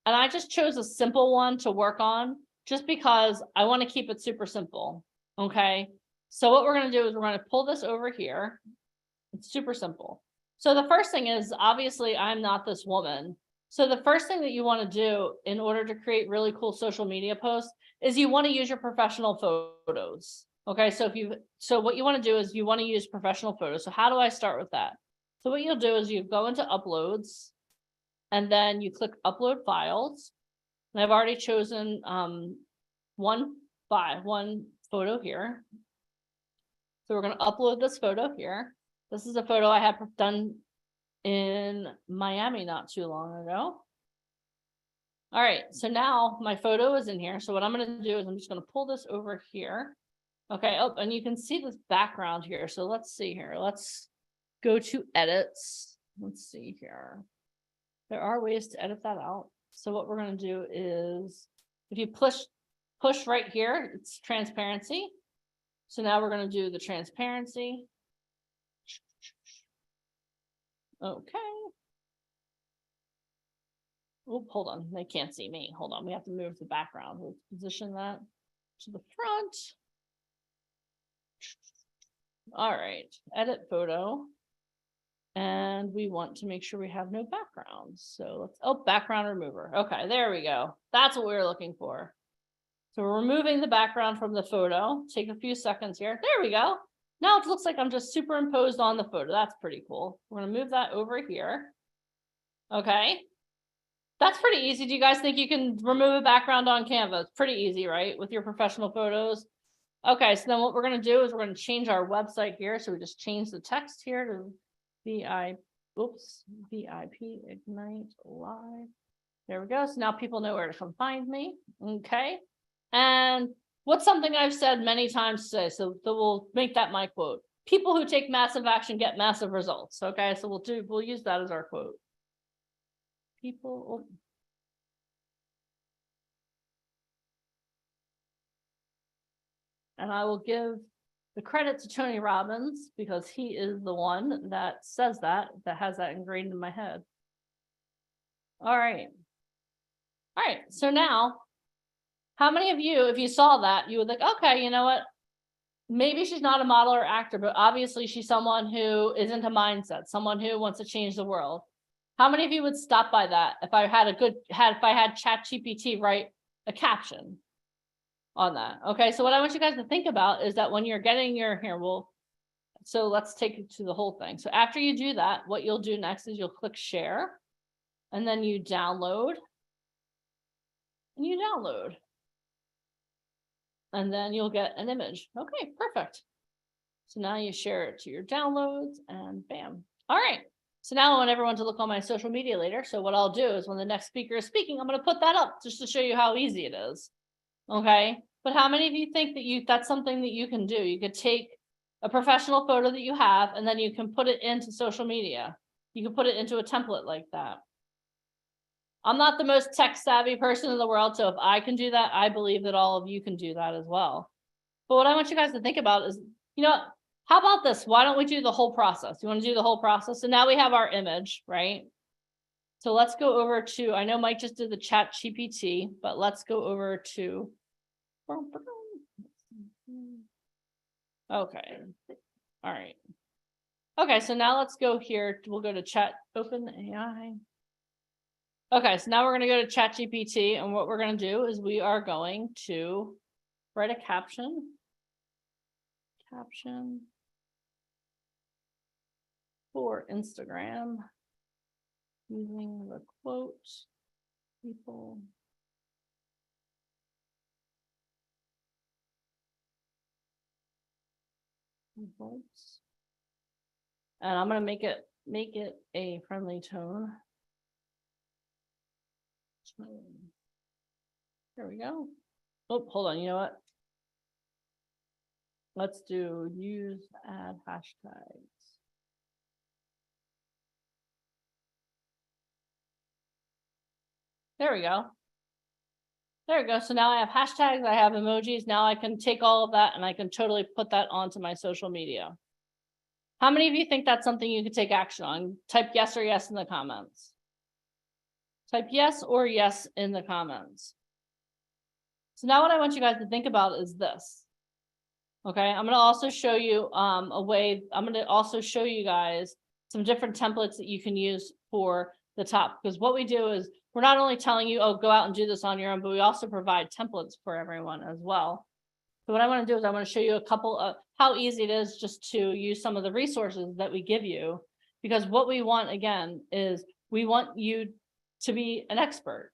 And I just chose a simple one to work on just because I want to keep it super simple. Okay, so what we're going to do is we're going to pull this over here. It's super simple. So the first thing is, obviously, I'm not this woman. So the first thing that you want to do in order to create really cool social media posts is you want to use your professional photos. Okay, so what you want to do is you want to use professional photos. So how do I start with that? So what you'll do is you go into uploads and then you click upload files. And I've already chosen one photo here. So we're going to upload this photo here. This is a photo I had done in Miami not too long ago. All right, so now my photo is in here. So what I'm going to do is I'm just going to pull this over here. Okay, oh, and you can see this background here. So let's see here. Let's go to edits. Let's see here. There are ways to edit that out. So what we're going to do is if you push right here, it's transparency. So now we're going to do the transparency. Okay. Oh, hold on. They can't see me. Hold on. We have to move the background. We'll position that to the front. All right. Edit photo. And we want to make sure we have no background. So let's, oh, background remover. Okay, there we go. That's what we were looking for. So we're removing the background from the photo. Take a few seconds here. There we go. Now it looks like I'm just superimposed on the photo. That's pretty cool. We're gonna move that over here. Okay. That's pretty easy. Do you guys think you can remove a background on Canva? It's pretty easy, right? With your professional photos. Okay, so then what we're gonna do is we're gonna change our website here. So we just change the text here to VIP Ignite Live. There we go. So now people know where to come find me. Okay. And what's something I've said many times today? So we'll make that my quote. People who take massive action get massive results. Okay. So we'll use that as our quote. People. And I will give the credit to Tony Robbins because he is the one that says that has that ingrained in my head. All right. All right. So now, how many of you, if you saw that, you would think, okay, you know what? Maybe she's not a model or actor, but obviously she's someone who is into mindset, someone who wants to change the world. How many of you would stop by that if I had ChatGPT write a caption on that? Okay, so what I want you guys to think about is that when you're getting your so let's take it to the whole thing. So after you do that, what you'll do next is you'll click share, and then you download, and then you'll get an image. Okay, perfect. So now you share it to your downloads, and bam. All right. So now I want everyone to look on my social media later. So what I'll do is when the next speaker is speaking, I'm going to put that up just to show you how easy it is. Okay. But how many of you think that that's something that you can do? You could take a professional photo that you have, and then you can put it into social media. You can put it into a template like that. I'm not the most tech savvy person in the world, so if I can do that, I believe that all of you can do that as well. But what I want you guys to think about is, you know, how about this? Why don't we do the whole process? You want to do the whole process? So now we have our image, right? So let's go over to, I know Mike just did the ChatGPT, but let's go over to, okay. All right. Okay, so now let's go here. We'll go to Chat OpenAI. Okay, so now we're going to go to ChatGPT, and what we're going to do is we are going to write a caption for Instagram using the quote people. And I'm going to make it a friendly tone. There we go. Oh, hold on. You know what? Let's do use add hashtags. There we go. There we go. So now I have hashtags, I have emojis. Now I can take all of that and I can totally put that onto my social media. How many of you think that's something you could take action on? Type yes or yes in the comments. Type yes or yes in the comments. So now what I want you guys to think about is this. Okay, I'm going to also show you I'm going to also show you guys some different templates that you can use for the top, because what we do is we're not only telling you, oh, go out and do this on your own, but we also provide templates for everyone as well. So what I want to do is I want to show you a couple of how easy it is just to use some of the resources that we give you, because what we want, again, is we want you to be an expert.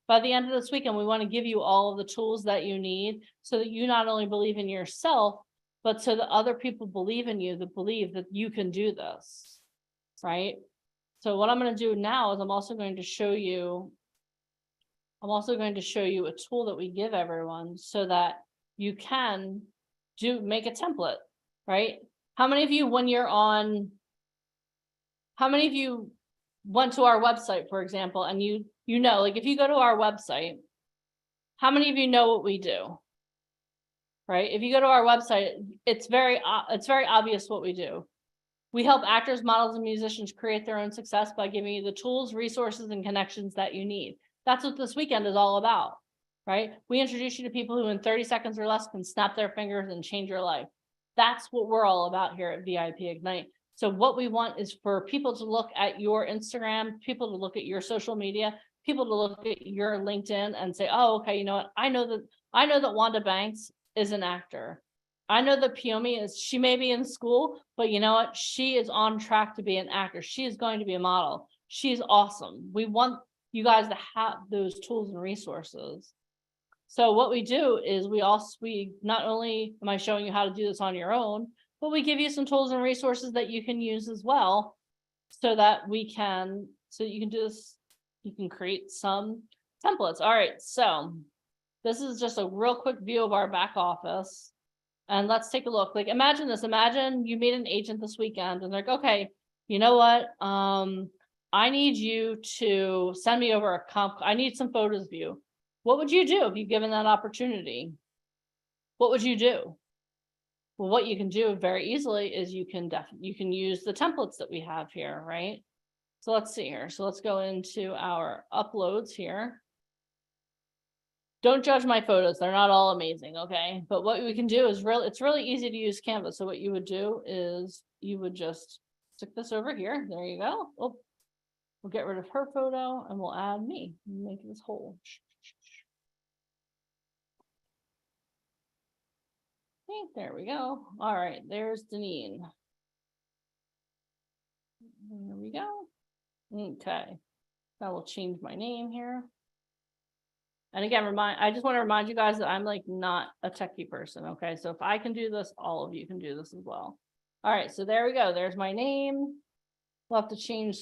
By the end of this weekend, we want to give you all of the tools that you need so that you not only believe in yourself, but so that other people believe in you, that believe that you can do this, right? So what I'm going to do now is I'm also going to show you a tool that we give everyone so that you can make a template, right? How many of you, how many of you went to our website, for example, and you know, like if you go to our website, how many of you know what we do? Right? If you go to our website, it's very obvious what we do. We help actors, models, and musicians create their own success by giving you the tools, resources, and connections that you need. That's what this weekend is all about, right? We introduce you to people who in 30 seconds or less can snap their fingers and change your life. That's what we're all about here at VIP Ignite. So what we want is for people to look at your Instagram, people to look at your social media, people to look at your LinkedIn and say, oh, okay, you know what? I know that Wanda Banks is an actor. I know that Piomi she may be in school, but you know what? She is on track to be an actor. She is going to be a model. She's awesome. We want you guys to have those tools and resources. So what we do is we not only am I showing you how to do this on your own, but we give you some tools and resources that you can use as well, so that you can do this. You can create some templates. All right, so this is just a real quick view of our back office. And let's take a look. Like, imagine this. Imagine you meet an agent this weekend and they're like, okay, you know what? I need you to send me over I need some photos of you. What would you do if you're given that opportunity? What would you do? Well, what you can do very easily is you can use the templates that we have here, right? So let's see here. So let's go into our uploads here. Don't judge my photos. They're not all amazing, okay? But what we can do is it's really easy to use Canva. So what you would do is you would just stick this over here. There you go. Oh, we'll get rid of her photo and we'll add me. Make this whole. Okay, there we go. All right, there's Deneen. There we go. Okay. Now we'll change my name here. And again, I just want to remind you guys that I'm like not a techie person. Okay. So if I can do this, all of you can do this as well. All right. So there we go. There's my name. We'll have to change.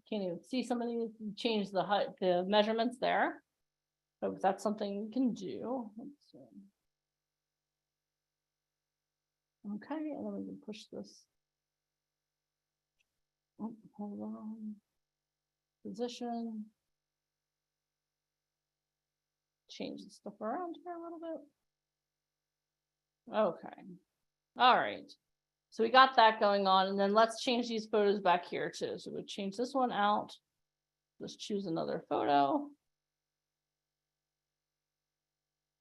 Can't even see somebody change the height, the measurements there. So that's something you can do. Let's see. Okay. And then we can push this. Oh, hold on. Position. Change the stuff around here a little bit. Okay. All right. So we got that going on, and then let's change these photos back here too. So we'll change this one out. Let's choose another photo.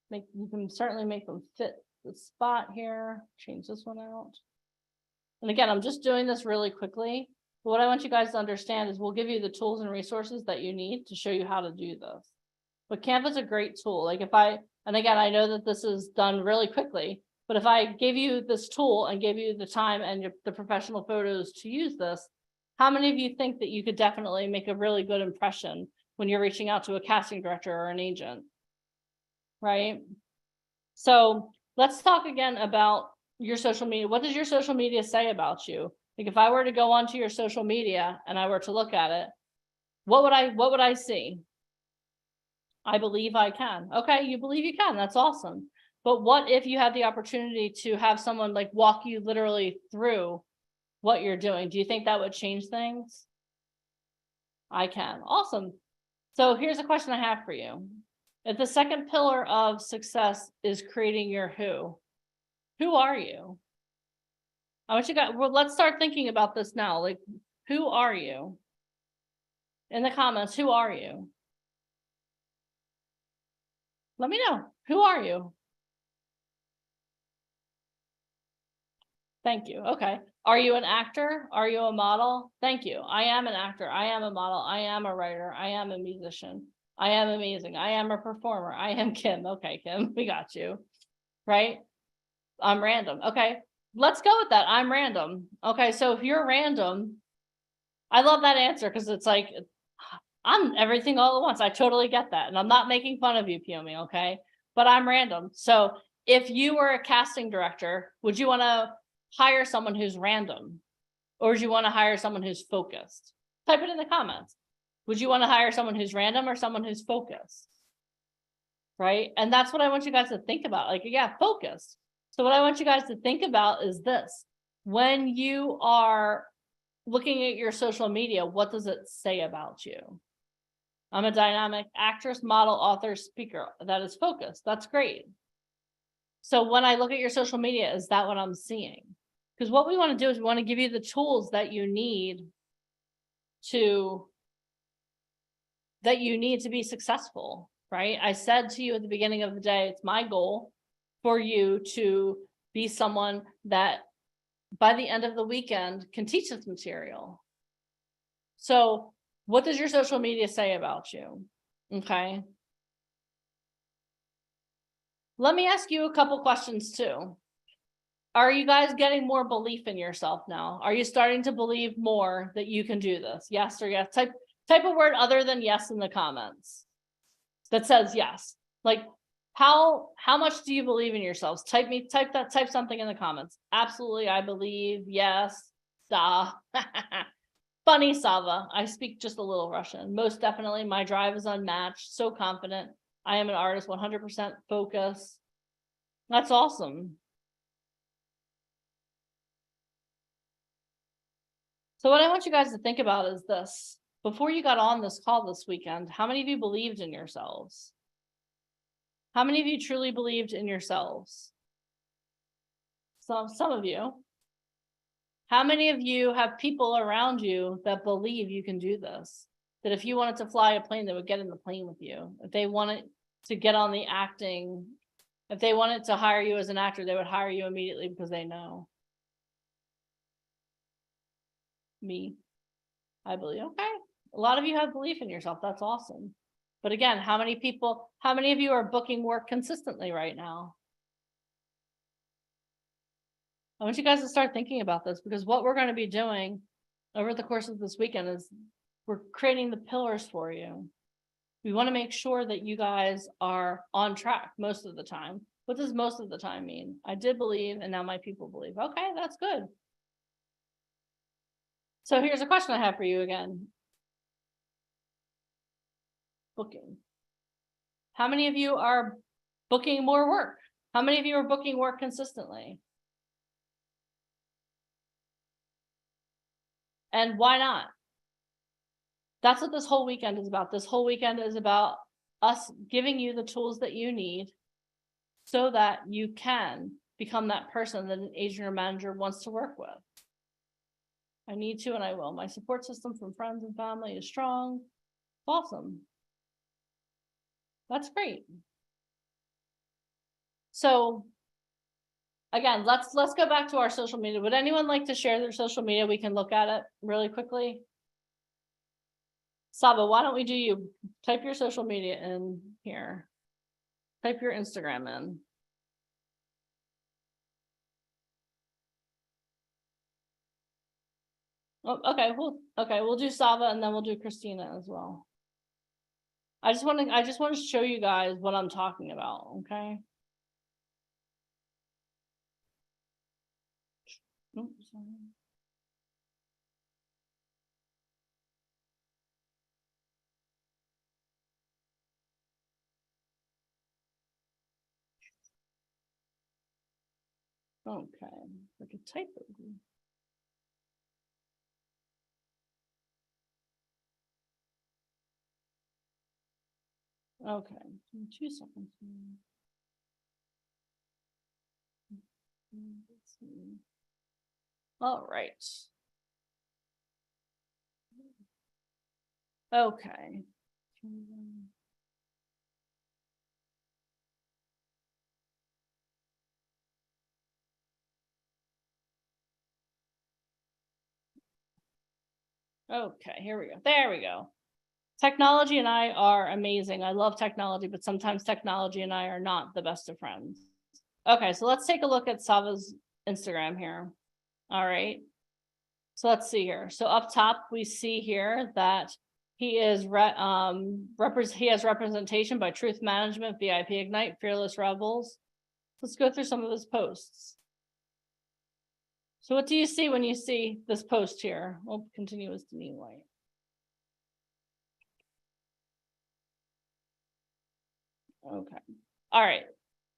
You can certainly make them fit the spot here. Change this one out. And again, I'm just doing this really quickly. But what I want you guys to understand is we'll give you the tools and resources that you need to show you how to do this. But Canva is a great tool. Like and again, I know that this is done really quickly, but if I gave you this tool and gave you the time and the professional photos to use this, how many of you think that you could definitely make a really good impression when you're reaching out to a casting director or an agent? Right? So let's talk again about your social media. What does your social media say about you? Like if I were to go onto your social media and I were to look at it, what would I see? I believe I can. Okay, you believe you can. That's awesome. But what if you had the opportunity to have someone like walk you literally through what you're doing? Do you think that would change things? I can. Awesome. So here's a question I have for you. If the second pillar of success is creating your who are you? I want you guys, well, let's start thinking about this now. Like, who are you? In the comments, who are you? Let me know. Who are you? Thank you. Okay. Are you an actor? Are you a model? Thank you. I am an actor. I am a model. I am a writer. I am a musician. I am amazing. I am a performer. I am Kim. Okay, Kim, we got you. Right? I'm random. Okay. Let's go with that. I'm random. Okay. So if you're random, I love that answer because it's like, I'm everything all at once. I totally get that. And I'm not making fun of you, Piomi, okay? But I'm random. So if you were a casting director, would you want to hire someone who's random? Or would you want to hire someone who's focused? Type it in the comments. Would you want to hire someone who's random or someone who's focused? Right? And that's what I want you guys to think about. Like, yeah, focus. So what I want you guys to think about is this. When you are looking at your social media, what does it say about you? I'm a dynamic actress, model, author, speaker that is focused. That's great. So when I look at your social media, is that what I'm seeing? Because what we want to do is we want to give you the tools that you need to be successful, right? I said to you at the beginning of the day, it's my goal for you to be someone that by the end of the weekend can teach this material. So what does your social media say about you? Okay. Let me ask you a couple questions too. Are you guys getting more belief in yourself now? Are you starting to believe more that you can do this? Yes or yes? Type a word other than yes in the comments that says yes. Like how much do you believe in yourselves? Type something in the comments. Absolutely, I believe. Yes. Da. Funny, Sava. I speak just a little Russian. Most definitely, my drive is unmatched. So confident. I am an artist. 100% focus. That's awesome. So what I want you guys to think about is this. Before you got on this call this weekend, how many of you believed in yourselves? How many of you truly believed in yourselves? Some of you. How many of you have people around you that believe you can do this? That if you wanted to fly a plane, they would get in the plane with you. If they wanted to get on the acting, if they wanted to hire you as an actor, they would hire you immediately because they know. Me, I believe. Okay. A lot of you have belief in yourself. That's awesome. But again, how many of you are booking work consistently right now? I want you guys to start thinking about this, because what we're going to be doing over the course of this weekend is we're creating the pillars for you. We want to make sure that you guys are on track most of the time. What does most of the time mean? I did believe, and now my people believe. Okay, that's good. So here's a question I have for you again. Booking. How many of you are booking more work? How many of you are booking work consistently? And why not? That's what this whole weekend is about. This whole weekend is about us giving you the tools that you need so that you can become that person that an agent or manager wants to work with. I need to, and I will. My support system from friends and family is strong. Awesome. That's great. So again, let's go back to our social media. Would anyone like to share their social media? We can look at it really quickly. Saba, why don't we do you? Type your social media in here. Type your Instagram in. Oh, okay, we'll do Saba and then we'll do Christina as well. I just want to show you guys what I'm talking about, okay? Oops, sorry. Okay, like a typo. Okay, 2 seconds. Let's see. All right. Okay. Okay, here we go. There we go. Technology and I are amazing. I love technology, but sometimes technology and I are not the best of friends. Okay, so let's take a look at Sava's Instagram here. All right. So let's see here. So up top, we see here that he is he has representation by Truth Management, VIP Ignite, Fearless Rebels. Let's go through some of his posts. So what do you see when you see this post here? We'll continue with Denise White. Okay. All right.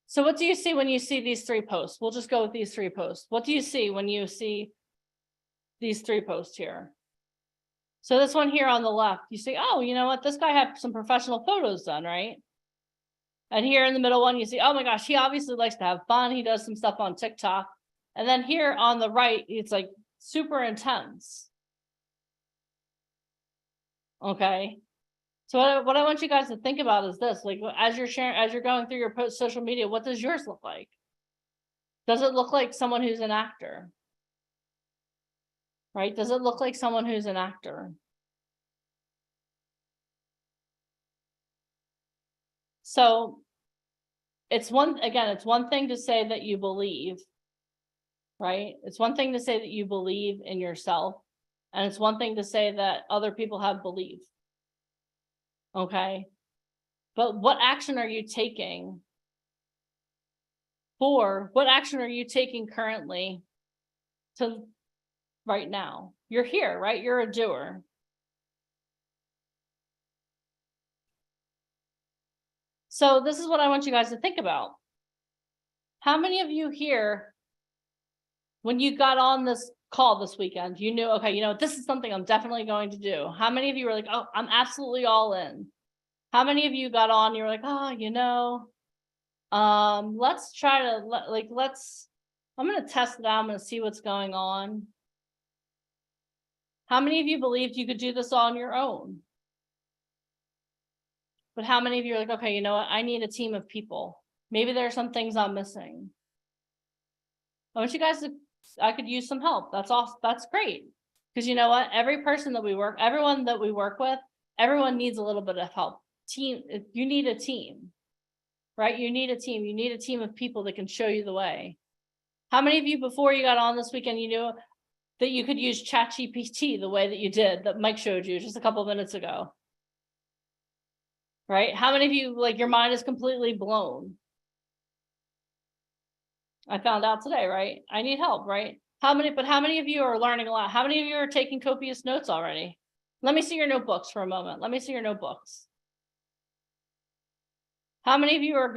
So what do you see when you see these 3 posts? We'll just go with these 3 posts. What do you see when you see these 3 posts here? So this one here on the left, you see, oh, you know what? This guy had some professional photos done, right? And here in the middle one, you see, oh my gosh, he obviously likes to have fun. He does some stuff on TikTok. And then here on the right, it's like super intense. Okay. So what I want you guys to think about is this, like, as you're sharing, as you're going through your post social media, what does yours look like? Does it look like someone who's an actor? Right? Does it look like someone who's an actor? So it's one thing to say that you believe, right? It's one thing to say that you believe in yourself, and it's one thing to say that other people have belief. Okay. But what action are you taking currently to right now? You're here, right? You're a doer. So this is what I want you guys to think about. How many of you here, when you got on this call this weekend, you knew, okay, this is something I'm definitely going to do? How many of you were like, oh, I'm absolutely all in? How many of you got on, you were like, oh, let's try to, I'm going to test it out. I'm going to see what's going on. How many of you believed you could do this on your own? But how many of you are like, okay, you know what? I need a team of people. Maybe there are some things I'm missing. I want you guys to, I could use some help. That's awesome. That's great. Because you know what? Everyone that we work with, everyone needs a little bit of help. You need a team, right? You need a team. You need a team of people that can show you the way. How many of you, before you got on this weekend, you knew that you could use ChatGPT the way that you did, that Mike showed you just a couple of minutes ago? Right? How many of you, like, your mind is completely blown? I found out today, right? I need help, right? How many of you are learning a lot? How many of you are taking copious notes already? Let me see your notebooks for a moment. Let me see your notebooks. How many of you are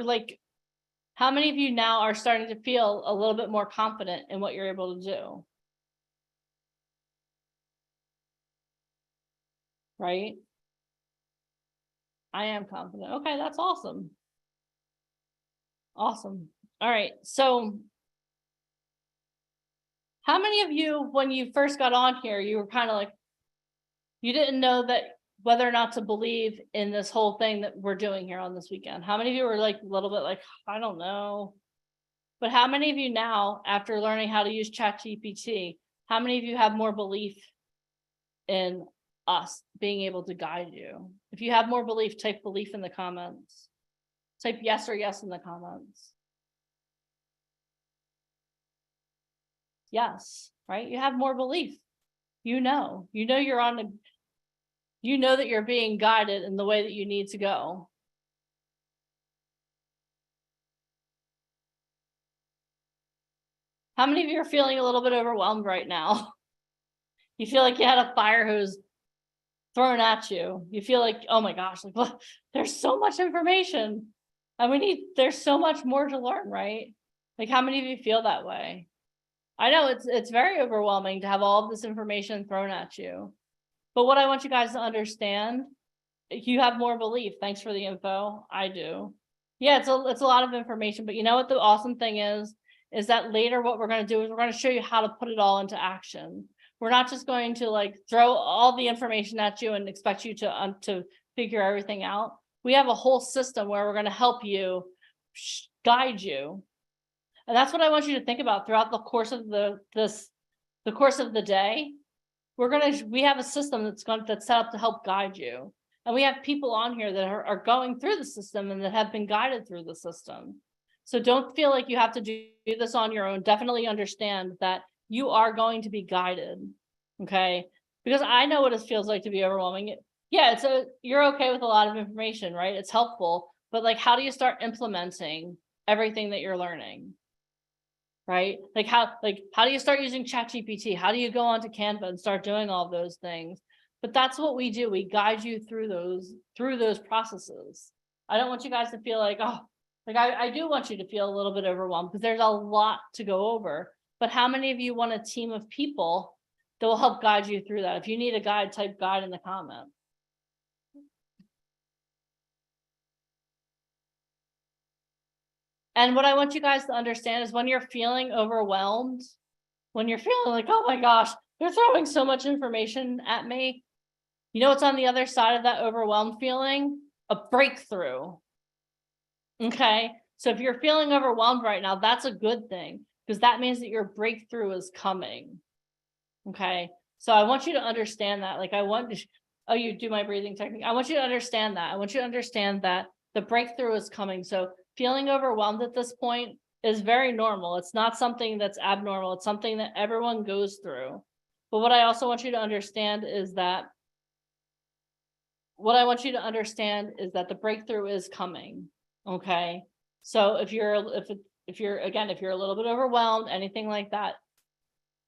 how many of you now are starting to feel a little bit more confident in what you're able to do? Right? I am confident. Okay, that's awesome. Awesome. All right. So how many of you, when you first got on here, you were kind of like, you didn't know that whether or not to believe in this whole thing that we're doing here on this weekend? How many of you were like a little bit like, I don't know? But how many of you now, after learning how to use ChatGPT, how many of you have more belief in us being able to guide you? If you have more belief, type belief in the comments. Type yes or yes in the comments. Yes, right? You have more belief. You know you're on the, you know that you're being guided in the way that you need to go. How many of you are feeling a little bit overwhelmed right now? You feel like you had a fire hose thrown at you. You feel like, oh my gosh, like, look, there's so much information and there's so much more to learn, right? Like, how many of you feel that way? I know it's very overwhelming to have all of this information thrown at you. But what I want you guys to understand, you have more belief. Thanks for the info. I do. Yeah, it's a lot of information, but you know what the awesome thing is that later what we're going to do is we're going to show you how to put it all into action. We're not just going to like throw all the information at you and expect you to figure everything out. We have a whole system where we're going to help you, guide you. And that's what I want you to think about throughout the course of the course of the day. We have a system that's set up to help guide you. And we have people on here that are going through the system and that have been guided through the system. So don't feel like you have to do this on your own. Definitely understand that you are going to be guided. Okay. Because I know what it feels like to be overwhelming. Yeah, you're okay with a lot of information, right? It's helpful, but like, how do you start implementing everything that you're learning? Right? Like how do you start using ChatGPT? How do you go onto Canva and start doing all those things? But that's what we do. We guide you through those processes. I don't want you guys to feel like, oh, like I do want you to feel a little bit overwhelmed because there's a lot to go over. But how many of you want a team of people that will help guide you through that? If you need a guide, type guide in the comments. And what I want you guys to understand is when you're feeling overwhelmed, when you're feeling like, oh my gosh, they're throwing so much information at me. You know what's on the other side of that overwhelmed feeling? A breakthrough. Okay. So if you're feeling overwhelmed right now, that's a good thing because that means that your breakthrough is coming. Okay. So I want you to understand that. Like oh, you do my breathing technique. I want you to understand that. I want you to understand that the breakthrough is coming. So feeling overwhelmed at this point is very normal. It's not something that's abnormal. It's something that everyone goes through. But what I also want you to understand is that the breakthrough is coming. Okay. So if you're a little bit overwhelmed, anything like that,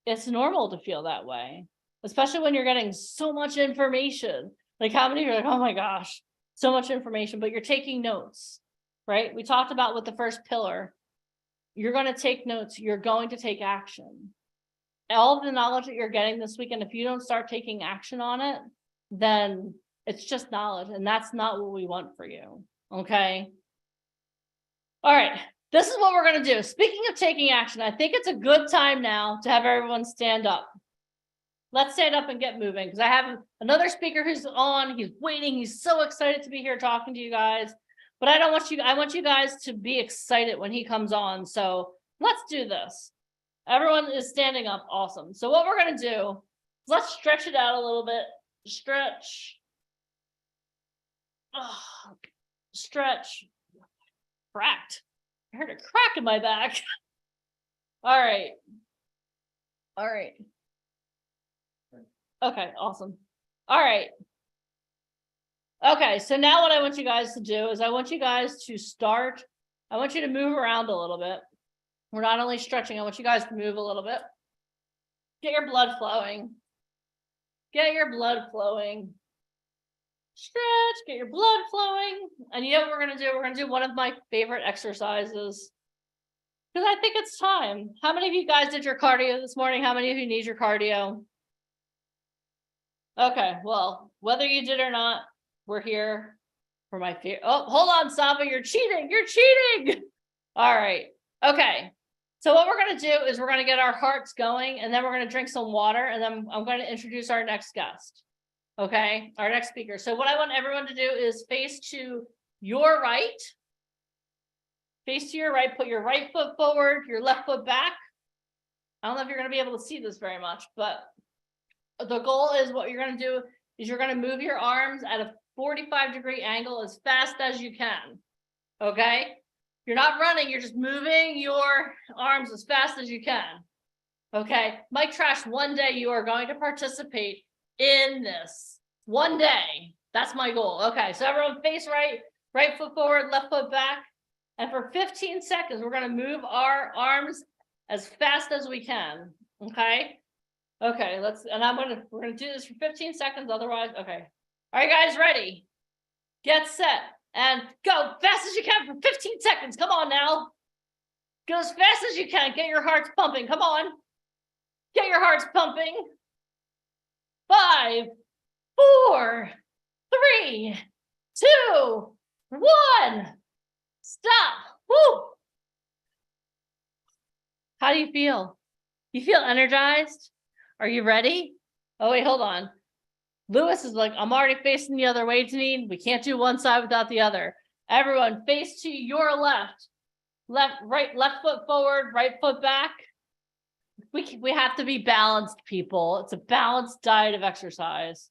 it's normal to feel that way, especially when you're getting so much information. Like how many of you are like, oh my gosh, so much information, but you're taking notes, right? We talked about with the first pillar, you're going to take notes, you're going to take action. All of the knowledge that you're getting this weekend, if you don't start taking action on it, then it's just knowledge, and that's not what we want for you, okay? All right, this is what we're going to do. Speaking of taking action, I think it's a good time now to have everyone stand up. Let's stand up and get moving because I have another speaker who's on. He's waiting. He's so excited to be here talking to you guys. But I want you guys to be excited when he comes on. So let's do this. Everyone is standing up. Awesome. So what we're going to do is let's stretch it out a little bit. Stretch. Oh, stretch. Cracked. I heard a crack in my back. All right. All right. Okay, awesome. All right. Okay, so now what I want you guys to do is I want you to move around a little bit. We're not only stretching, I want you guys to move a little bit. Get your blood flowing. Get your blood flowing. Stretch, get your blood flowing. And you know what we're going to do? We're going to do one of my favorite exercises. Because I think it's time. How many of you guys did your cardio this morning? How many of you need your cardio? Okay, well, whether you did or not, we're here for my favorite. Oh, hold on, Saba, you're cheating. You're cheating. All right. Okay. So what we're going to do is we're going to get our hearts going, and then we're going to drink some water, and then I'm going to introduce our next guest. Okay, our next speaker. So what I want everyone to do is face to your right. Face to your right, put your right foot forward, your left foot back. I don't know if you're going to be able to see this very much, but the goal is what you're going to do is you're going to move your arms at a 45-degree angle as fast as you can. Okay? You're not running, you're just moving your arms as fast as you can. Okay? Mike Trash, one day you are going to participate in this. One day. That's my goal. Okay, so everyone face right, right foot forward, left foot back. And for 15 seconds, we're going to move our arms as fast as we can. Okay? Okay, we're going to do this for 15 seconds. Otherwise, okay. Are you guys ready? Get set and go fast as you can for 15 seconds. Come on now. Go as fast as you can. Get your hearts pumping. Come on. Get your hearts pumping. 5, 4, 3, 2, 1. Stop. Woo. How do you feel? You feel energized? Are you ready? Oh, wait, hold on. Lewis is like, I'm already facing the other way, Janine. We can't do one side without the other. Everyone face to your left. Left foot forward, right foot back. We have to be balanced, people. It's a balanced diet of exercise.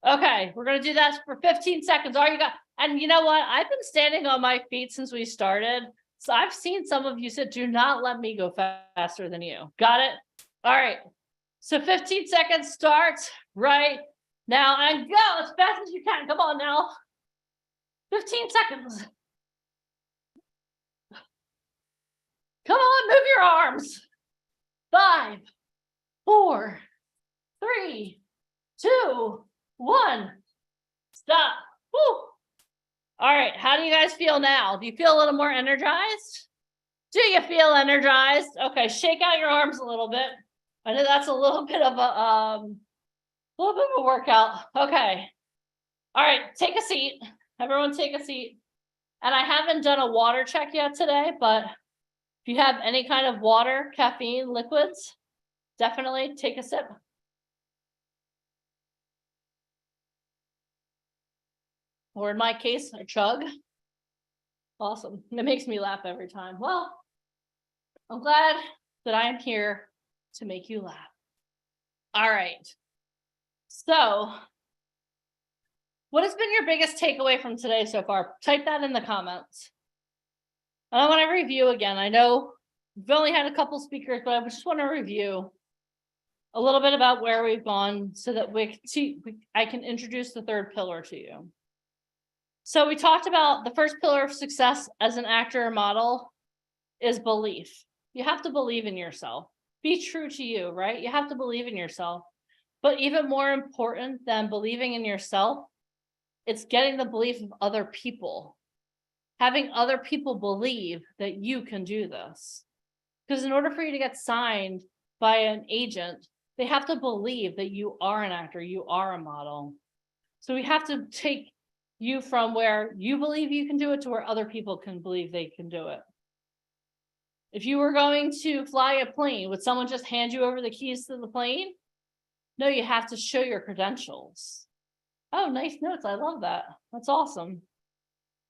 Okay, we're going to do that for 15 seconds. All you got. And you know what? I've been standing on my feet since we started. So I've seen some of you say, do not let me go faster than you. Got it? All right. So 15 seconds starts right now and go as fast as you can. Come on now. 15 seconds. Come on, move your arms. 5, 4, 3, 2, 1. Stop. Woo. All right, how do you guys feel now? Do you feel a little more energized? Do you feel energized? Okay, shake out your arms a little bit. I know that's a little bit of a workout. Okay. All right, take a seat. Everyone take a seat. And I haven't done a water check yet today, but If you have any kind of water, caffeine, liquids, definitely take a sip. Or in my case, a chug. Awesome. It makes me laugh every time. Well, I'm glad that I am here to make you laugh. All right. So, what has been your biggest takeaway from today so far? Type that in the comments. And I want to review again. I know we've only had a couple speakers, but I just want to review a little bit about where we've gone so that I can introduce the third pillar to you. So we talked about the first pillar of success as an actor or model is belief. You have to believe in yourself. Be true to you, right? You have to believe in yourself. But even more important than believing in yourself, it's getting the belief of other people. Having other people believe that you can do this. Because in order for you to get signed by an agent, they have to believe that you are an actor, you are a model. So we have to take you from where you believe you can do it to where other people can believe they can do it. If you were going to fly a plane, would someone just hand you over the keys to the plane? No, you have to show your credentials. Oh, nice notes. I love that. That's awesome.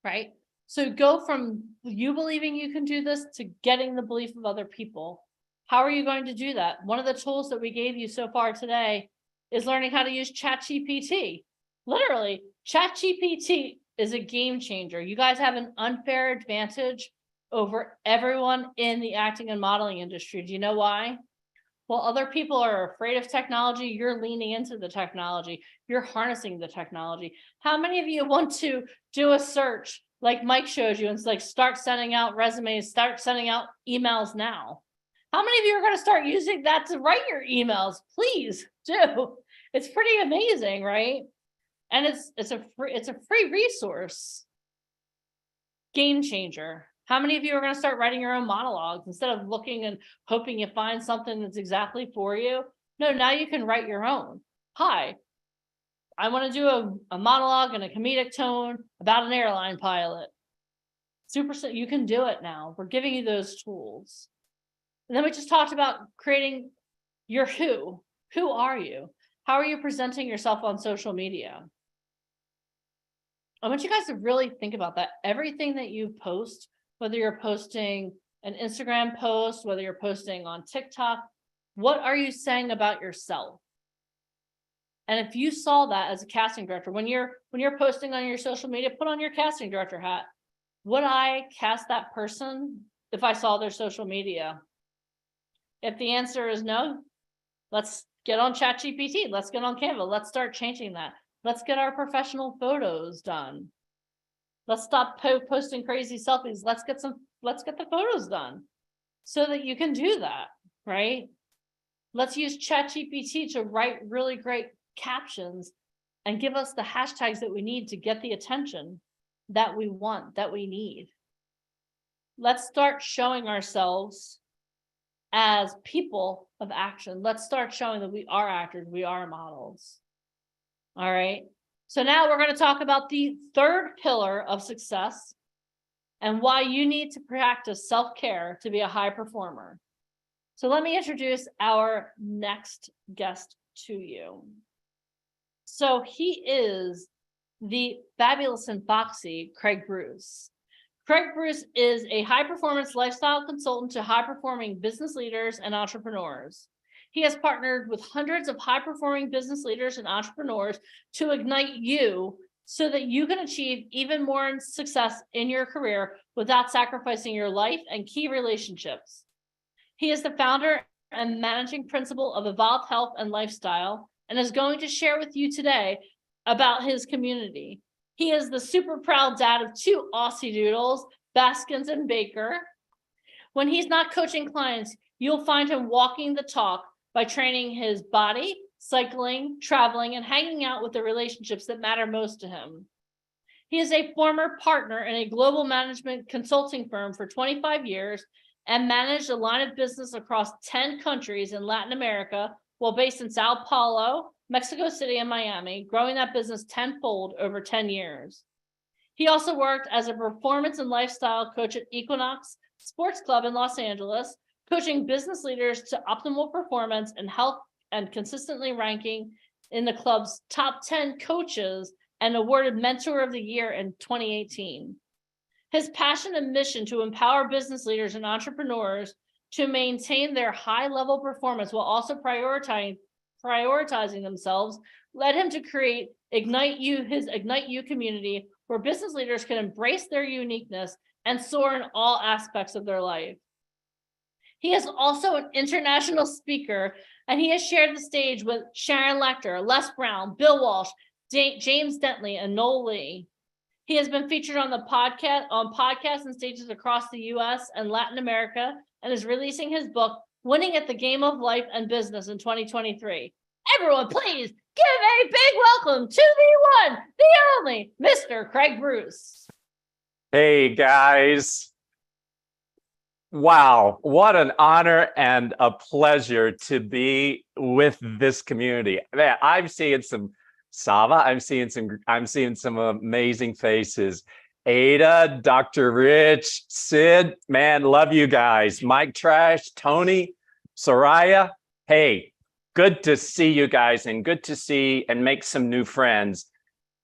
Right? So go from you believing you can do this to getting the belief of other people. How are you going to do that? One of the tools that we gave you so far today is learning how to use ChatGPT. Literally, ChatGPT is a game changer. You guys have an unfair advantage over everyone in the acting and modeling industry. Do you know why? While other people are afraid of technology, you're leaning into the technology. You're harnessing the technology. How many of you want to do a search like Mike showed you and it's like start sending out resumes, start sending out emails now? How many of you are going to start using that to write your emails? Please do. It's pretty amazing, right? And it's a free resource. Game changer. How many of you are going to start writing your own monologues instead of looking and hoping you find something that's exactly for you? No, now you can write your own. Hi, I want to do a monologue in a comedic tone about an airline pilot. You can do it now. We're giving you those tools. And then we just talked about creating your who. Who are you? How are you presenting yourself on social media? I want you guys to really think about that. Everything that you post, whether you're posting an Instagram post, whether you're posting on TikTok, what are you saying about yourself? And if you saw that as a casting director, when you're posting on your social media, put on your casting director hat. Would I cast that person if I saw their social media? If the answer is no, let's get on ChatGPT. Let's get on Canva. Let's start changing that. Let's get our professional photos done. Let's stop posting crazy selfies. Let's get the photos done so that you can do that, right? Let's use ChatGPT to write really great captions and give us the hashtags that we need to get the attention that we want, that we need. Let's start showing ourselves as people of action. Let's start showing that we are actors, we are models. All right. So now we're going to talk about the third pillar of success and why you need to practice self-care to be a high performer. So let me introduce our next guest to you. So he is the fabulous and foxy Craig Bruce. Craig Bruce is a high-performance lifestyle consultant to high-performing business leaders and entrepreneurs. He has partnered with hundreds of high-performing business leaders and entrepreneurs to ignite you so that you can achieve even more success in your career without sacrificing your life and key relationships. He is the founder and managing principal of Evolve Health and Lifestyle and is going to share with you today about his community. He is the super proud dad of 2 Aussie Doodles, Baskins and Baker. When he's not coaching clients, you'll find him walking the talk by training his body, cycling, traveling, and hanging out with the relationships that matter most to him. He is a former partner in a global management consulting firm for 25 years and managed a line of business across 10 countries in Latin America while based in Sao Paulo, Mexico City, and Miami, growing that business tenfold over 10 years. He also worked as a performance and lifestyle coach at Equinox, Sports Club in Los Angeles, coaching business leaders to optimal performance and health, and consistently ranking in the club's top 10 coaches and awarded Mentor of the Year in 2018. His passion and mission to empower business leaders and entrepreneurs to maintain their high-level performance while also prioritizing themselves led him to create his Ignite You community, where business leaders can embrace their uniqueness and soar in all aspects of their life. He is also an international speaker, and he has shared the stage with Sharon Lecter, Les Brown, Bill Walsh, James Dentley, and Noel Lee. He has been featured on podcasts and stages across the US and Latin America, and is releasing his book, Winning at the Game of Life and Business, in 2023. Everyone, please give a big welcome to the one, the only, Mr. Craig Bruce. Hey, guys. Wow, what an honor and a pleasure to be with this community. Man, I'm seeing some Sava, I'm seeing some amazing faces. Ada, Dr. Rich, Sid, man, love you guys. Mike Trash, Tony, Soraya. Hey, good to see you guys, and good to see and make some new friends.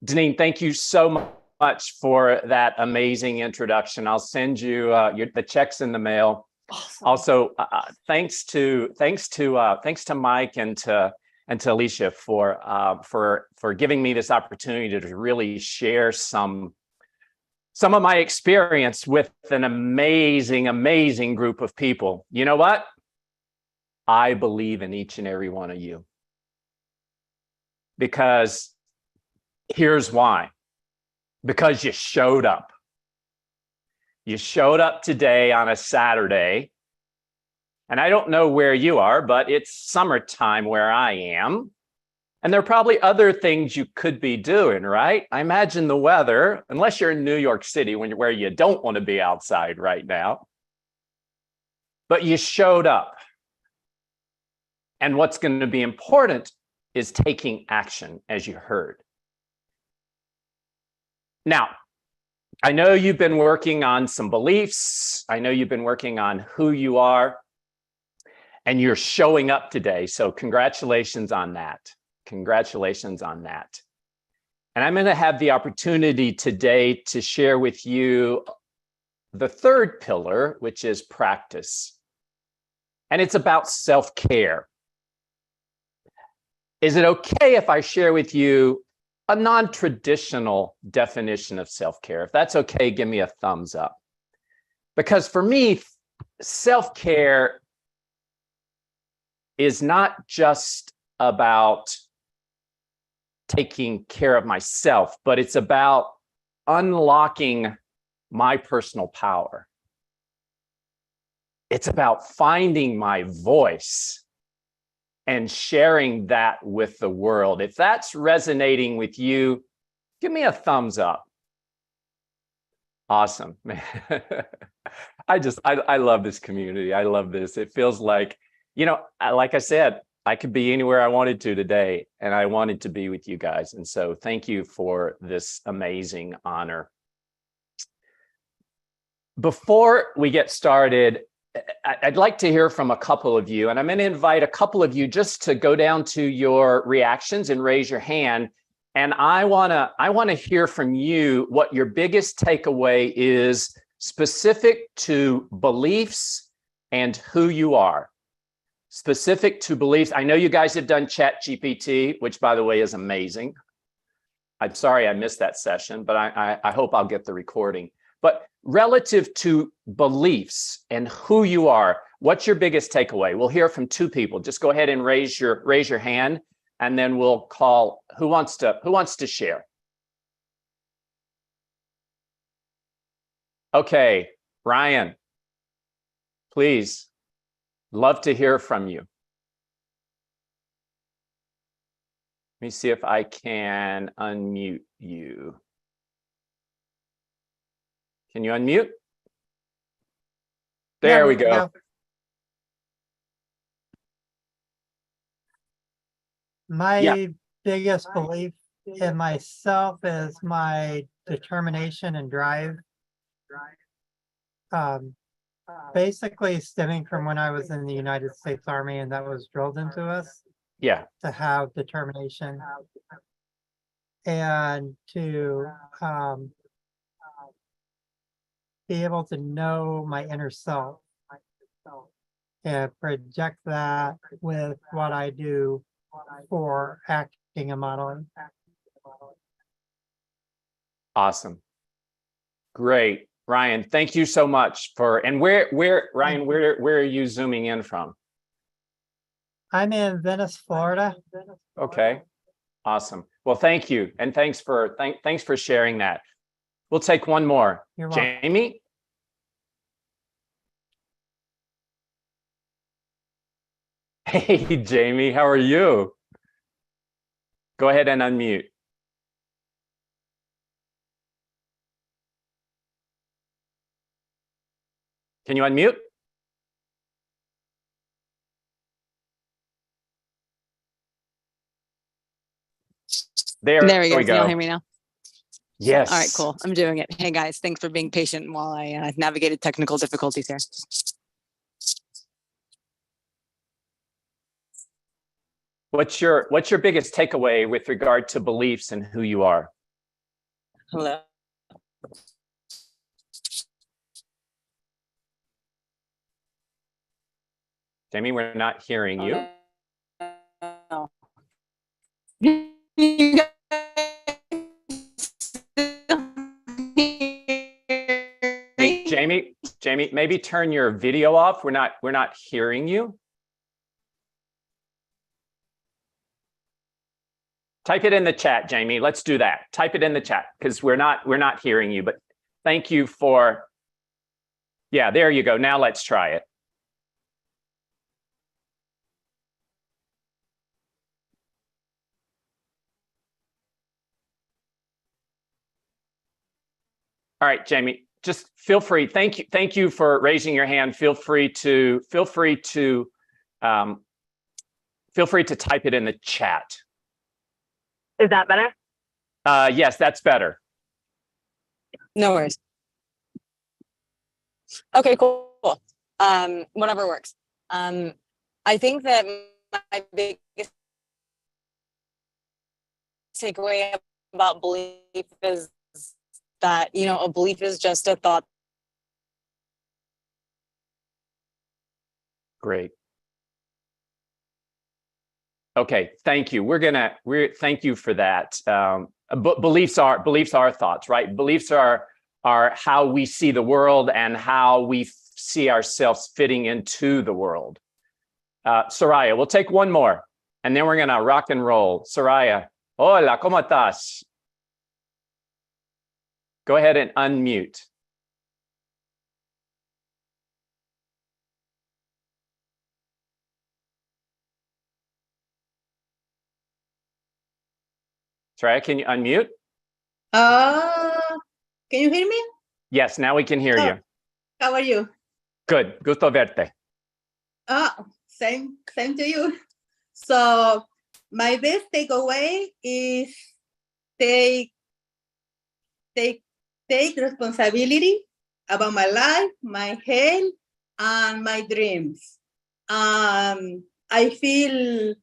Deneen, thank you so much for that amazing introduction. I'll send you the checks in the mail. Awesome. Also, thanks to Mike and to Alicia for giving me this opportunity to really share some of my experience with an amazing group of people. You know what? I believe in each and every one of you, because here's why. Because you showed up. You showed up today on a Saturday, and I don't know where you are, but it's summertime where I am. And there are probably other things you could be doing, right? I imagine the weather, unless you're in New York City where you don't want to be outside right now. But you showed up. And what's going to be important is taking action, as you heard. Now, I know you've been working on some beliefs. I know you've been working on who you are, and you're showing up today. So congratulations on that. Congratulations on that. And I'm going to have the opportunity today to share with you the third pillar, which is practice. And it's about self-care. Is it okay if I share with you a non-traditional definition of self-care? If that's okay, give me a thumbs up. Because for me, self-care is not just about taking care of myself, but it's about unlocking my personal power. It's about finding my voice and sharing that with the world. If that's resonating with you, give me a thumbs up. Awesome. I love this community. I love this. It feels like, like I said, I could be anywhere I wanted to today, and I wanted to be with you guys. And so thank you for this amazing honor. Before we get started, I'd like to hear from a couple of you, and I'm going to invite a couple of you just to go down to your reactions and raise your hand. And I want to hear from you what your biggest takeaway is specific to beliefs and who you are. Specific to beliefs. I know you guys have done ChatGPT, which, by the way, is amazing. I'm sorry I missed that session, but I hope I'll get the recording. But relative to beliefs and who you are, what's your biggest takeaway? We'll hear from two people. Just go ahead and raise your hand, and then we'll call who wants to share. Okay, Ryan, please. Love to hear from you. Let me see if I can unmute you. Can you unmute? There we go. My biggest belief in myself is my determination and drive. basically stemming from when I was in the United States Army and that was drilled into us Yeah. to have determination and to be able to know my inner self and project that with what I do for acting and modeling. Awesome. Great. Ryan, thank you so much for, and Ryan, where are you zooming in from? I'm in Venice, Florida. Okay. Awesome. Well, thank you. And thanks for sharing that. We'll take one more. You're welcome. Jamie? Hey, Jamie, how are you? Go ahead and unmute. Can you unmute? There we go. we Can y'all go. hear me now? Yes. All right, cool. I'm doing it. Hey guys, thanks for being patient while I navigated technical difficulties here. What's your biggest takeaway with regard to beliefs and who you are? Hello. Jamie, we're not hearing you. Oh. Hey, Jamie, maybe turn your video off. We're not hearing you. Type it in the chat, Jamie. Let's do that. Type it in the chat because we're not hearing you. But thank you for. Yeah, there you go. Now let's try it. All right, Jamie, just feel free. Thank you for raising your hand. Feel free to type it in the chat. Is that better? Yes, that's better. No worries. Okay, cool. Whatever works. I think that my biggest takeaway about belief is that, you know, a belief is just a thought. Great. Okay, thank you. Thank you for that. Beliefs are thoughts, right? Beliefs are how we see the world and how we see ourselves fitting into the world. Soraya, we'll take one more, and then we're gonna rock and roll. Soraya, hola, ¿cómo estás? Go ahead and unmute. Soraya, can you unmute? Can you hear me? Yes, now we can hear you. How are you? Good, gusto verte. Same to you. So my best takeaway is take responsibility about my life, my health, and my dreams. I feel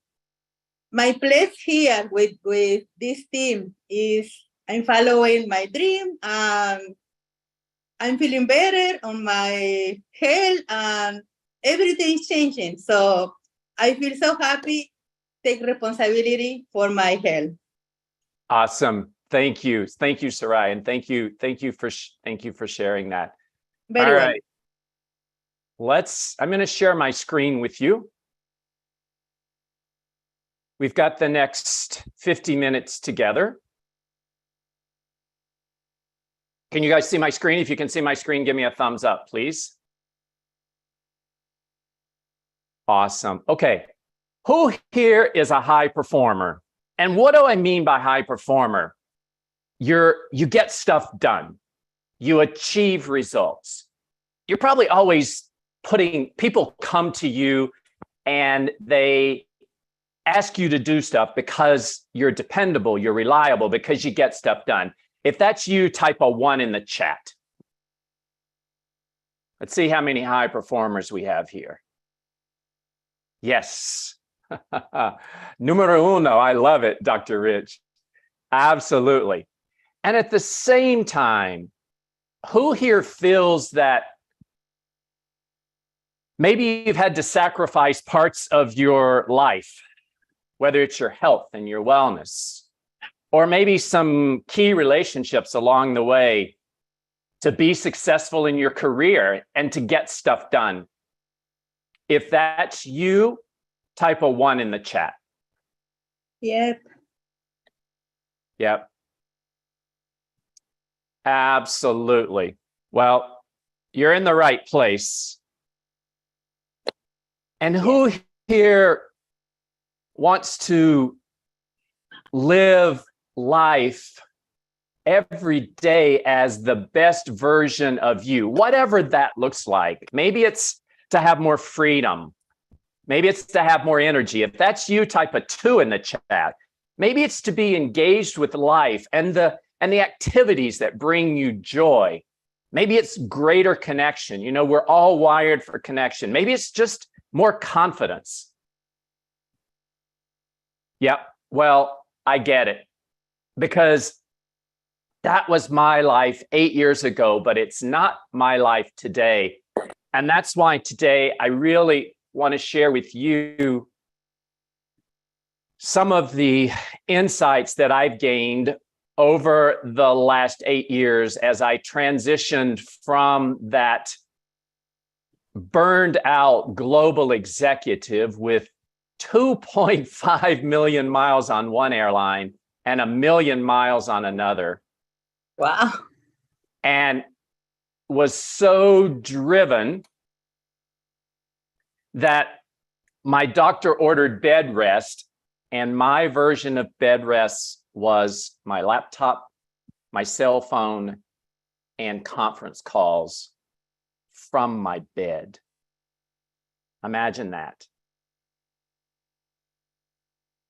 my place here with this team is I'm following my dream. I'm feeling better on my health and everything is changing. So I feel so happy, take responsibility for my health. Awesome. Thank you, Soraya, and thank you for sharing that. Very All well. right. I'm going to share my screen with you. We've got the next 50 minutes together. Can you guys see my screen? If you can see my screen, give me a thumbs up, please. Awesome. Okay. Who here is a high performer? And what do I mean by high performer? You get stuff done. You achieve results. You're probably always people come to you and they ask you to do stuff because you're dependable, you're reliable, because you get stuff done. If that's you, type a 1 in the chat. Let's see how many high performers we have here. Yes. Numero uno. I love it, Dr. Rich. Absolutely. And at the same time, who here feels that maybe you've had to sacrifice parts of your life, whether it's your health and your wellness, or maybe some key relationships along the way to be successful in your career and to get stuff done? If that's you, type a 1 in the chat. Yep. Yep. Absolutely. Well, you're in the right place. And who here wants to live life every day as the best version of you, whatever that looks like? Maybe it's to have more freedom. Maybe it's to have more energy. If that's you, type a 2 in the chat. Maybe it's to be engaged with life and the activities that bring you joy. Maybe it's greater connection. You know, we're all wired for connection. Maybe it's just more confidence. Yep. Well, I get it, because that was my life 8 years ago, but it's not my life today. And that's why today I really want to share with you some of the insights that I've gained over the last 8 years as I transitioned from that burned out global executive with 2.5 million miles on one airline and 1 million miles on another. Wow. And was so driven that my doctor ordered bed rest, and my version of bed rest was my laptop, my cell phone, and conference calls from my bed. Imagine that.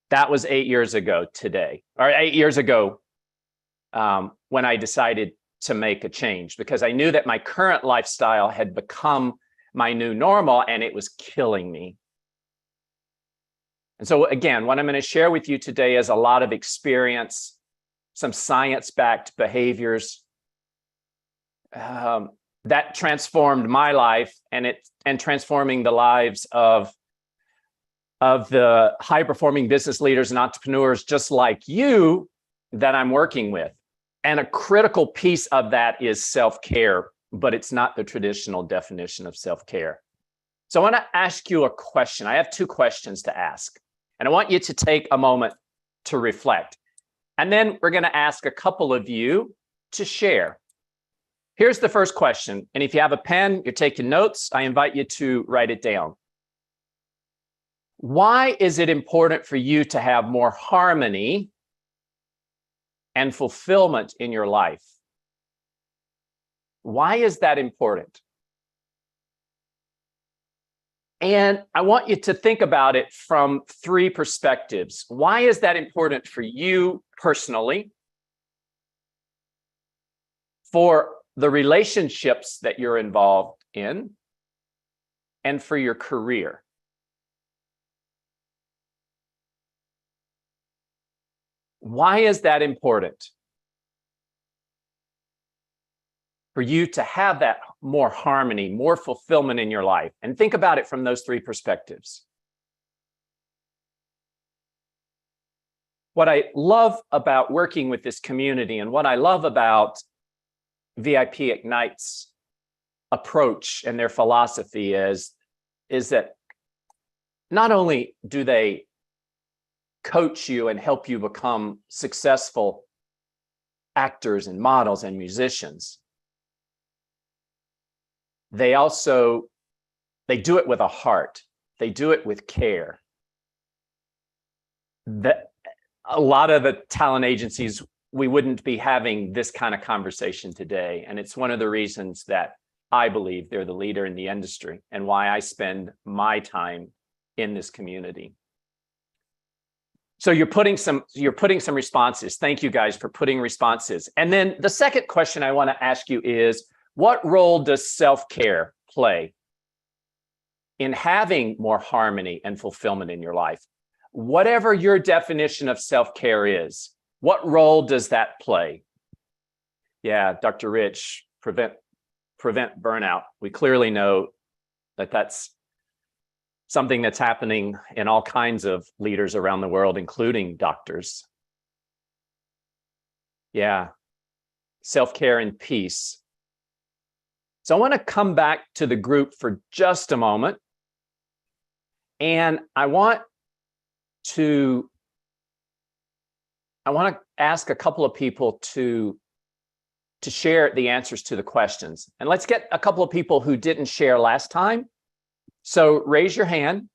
That was 8 years ago today, or 8 years ago when I decided to make a change, because I knew that my current lifestyle had become my new normal and it was killing me. And so again, what I'm going to share with you today is a lot of experience, some science-backed behaviors that transformed my life and transforming the lives of the high-performing business leaders and entrepreneurs just like you that I'm working with. And a critical piece of that is self-care, but it's not the traditional definition of self-care. So I want to ask you a question. I have 2 questions to ask, and I want you to take a moment to reflect. And then we're going to ask a couple of you to share. Here's the first question. And if you have a pen, you're taking notes, I invite you to write it down. Why is it important for you to have more harmony and fulfillment in your life? Why is that important? And I want you to think about it from 3 perspectives. Why is that important for you personally? For the relationships that you're involved in, and for your career? Why is that important for you to have that more harmony, more fulfillment in your life? And think about it from those 3 perspectives. What I love about working with this community, and what I love about VIP Ignite's approach and their philosophy is that not only do they coach you and help you become successful actors and models and musicians, they do it with a heart. They do it with care. A lot of the talent agencies, we wouldn't be having this kind of conversation today. And it's one of the reasons that I believe they're the leader in the industry and why I spend my time in this community. So you're putting some responses. Thank you guys for putting responses. And then the second question I want to ask you is, what role does self-care play in having more harmony and fulfillment in your life? Whatever your definition of self-care is, what role does that play? Yeah, Dr. Rich, prevent burnout. We clearly know that that's something that's happening in all kinds of leaders around the world, including doctors. Yeah, self-care and peace. So I want to come back to the group for just a moment. And I want to ask a couple of people to share the answers to the questions. And let's get a couple of people who didn't share last time. So raise your hand.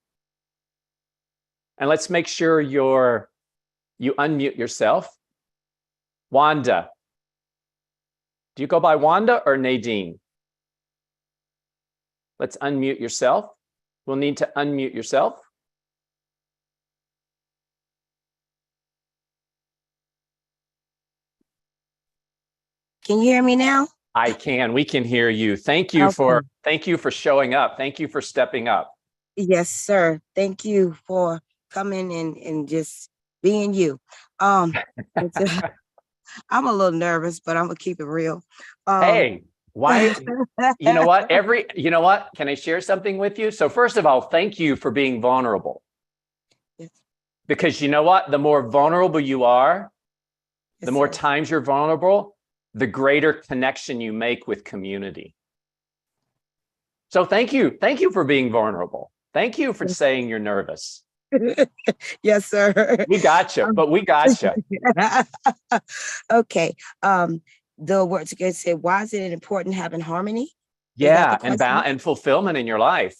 And let's make sure you unmute yourself. Wanda. Do you go by Wanda or Nadine? Let's unmute yourself. We'll need to unmute yourself. Can you hear me now? I can. We can hear you. Thank you for showing up. Thank you for stepping up. Yes, sir. Thank you for coming and just being you. I'm a little nervous, but I'm gonna keep it real. Hey, why? You know what? Can I share something with you? So first of all, thank you for being vulnerable. Yes. Because you know what? The more vulnerable you are, Yes, the more sir. times you're vulnerable, the greater connection you make with community. So thank you. Thank you for being vulnerable. Thank you for saying you're nervous. Yes, sir. We got you, but we got you. Okay. The words again said, why is it important having harmony? Yeah, the question? and fulfillment in your life.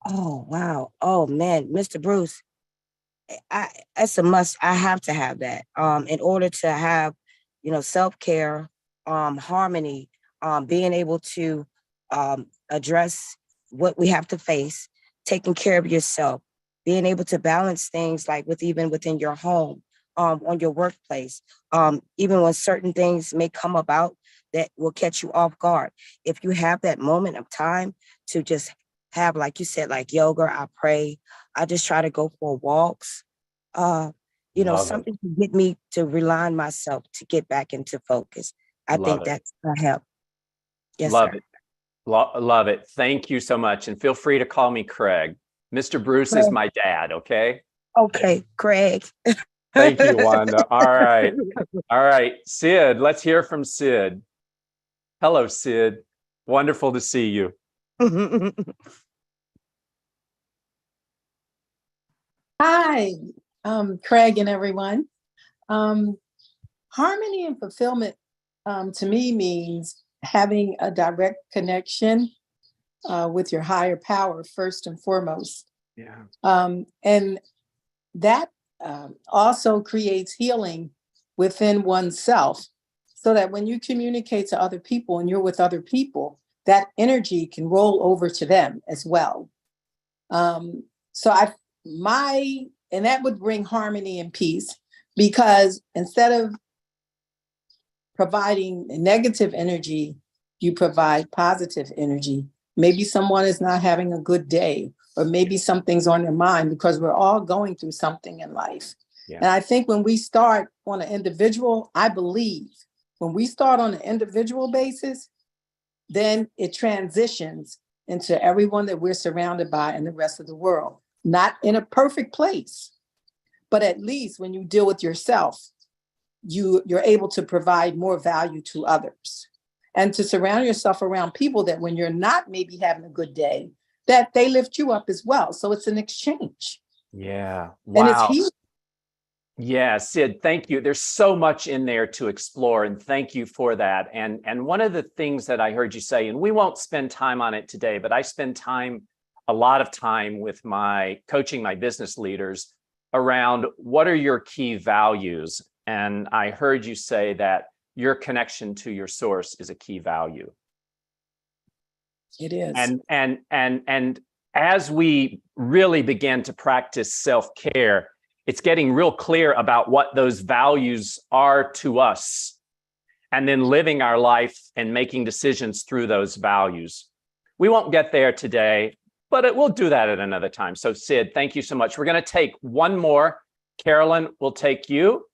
Oh, wow. Oh man, Mr. Bruce. That's a must. I have to have that. In order to have, self-care, harmony, being able to address what we have to face, taking care of yourself, being able to balance things like even within your home, on your workplace, even when certain things may come about that will catch you off guard. If you have that moment of time to just have, like you said, like yoga, I pray, I just try to go for walks, Love it. something to get me to realign myself to get back into focus. I Love think it. that's a help. Yes, Love sir. it. Love it. Thank you so much. And feel free to call me Craig. Mr. Bruce is Craig. my dad, okay? Okay, Craig. Thank you, Wanda. All right. All right. Sid, let's hear from Sid. Hello, Sid. Wonderful to see you. Hi, Craig and everyone. Harmony and fulfillment to me means having a direct connection with your higher power first and foremost. Yeah. And that also creates healing within oneself, so that when you communicate to other people and you're with other people, that energy can roll over to them as well. And that would bring harmony and peace, because instead of providing negative energy, you provide positive energy. Maybe someone is not having a good day, or maybe something's on their mind, because we're all going through something in life. Yeah. And I think when we start on an individual, I believe when we start on an individual basis, then it transitions into everyone that we're surrounded by and the rest of the world. Not in a perfect place, but at least when you deal with yourself, you're able to provide more value to others, and to surround yourself around people that when you're not maybe having a good day, that they lift you up as well. So it's an exchange. Yeah. And Wow. it's healing. Yeah, Sid, thank you. There's so much in there to explore, and thank you for that. And one of the things that I heard you say, and we won't spend time on it today, but I spend a lot of time with coaching my business leaders around what are your key values. And I heard you say that your connection to your source is a key value. It is. And as we really begin to practice self-care, it's getting real clear about what those values are to us, and then living our life and making decisions through those values. We won't get there today, but we'll do that at another time. So Sid, thank you so much. We're going to take one more. Carolyn, we'll take you,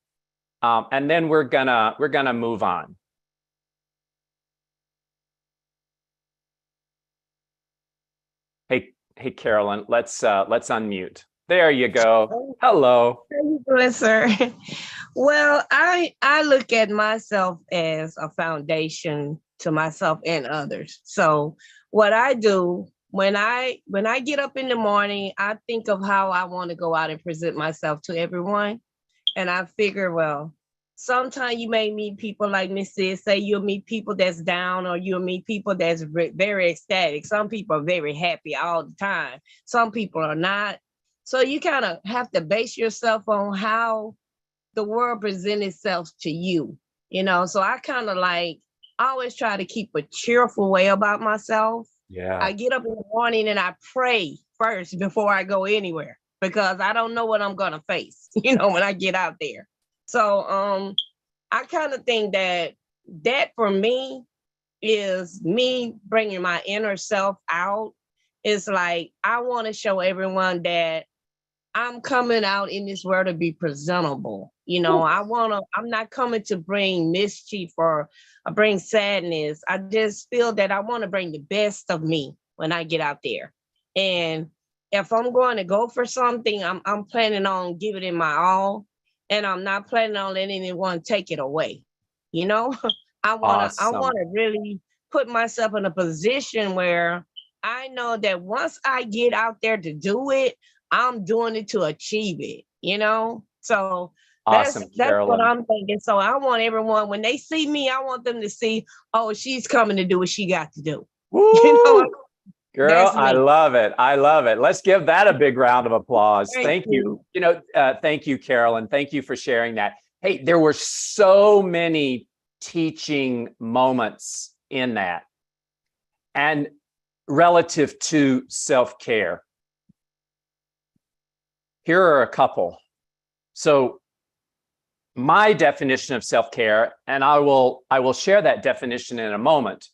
and then we're gonna move on. Hey, Carolyn, let's unmute. There you go. Hello. How you doing, sir? Well, I look at myself as a foundation to myself and others. So what I do when I get up in the morning, I think of how I want to go out and present myself to everyone. And I figure, well, sometimes you may meet people like Miss Sid say, you'll meet people that's down, or you'll meet people that's very ecstatic. Some people are very happy all the time. Some people are not. So you kind of have to base yourself on how the world presents itself to you, you know? So I kind of I always try to keep a cheerful way about myself. Yeah. I get up in the morning and I pray first before I go anywhere, because I don't know what I'm going to face, you know, when I get out there. So I kind of think that for me is me bringing my inner self out. It's like, I want to show everyone that I'm coming out in this world to be presentable. You know, I'm not coming to bring mischief or bring sadness. I just feel that I want to bring the best of me when I get out there. And if I'm going to go for something, I'm planning on giving it my all. And I'm not planning on letting anyone take it away. You know, I want to really put myself in a position where I know that once I get out there to do it, I'm doing it to achieve it, you know? So that's what I'm thinking. So I want everyone, when they see me, I want them to see, oh, she's coming to do what she got to do. You know? Girl, I love it. I love it. Let's give that a big round of applause. Thank you. You know, thank you, Carolyn. Thank you for sharing that. Hey, there were so many teaching moments in that. And relative to self-care, here are a couple. So my definition of self-care, and I will share that definition in a moment.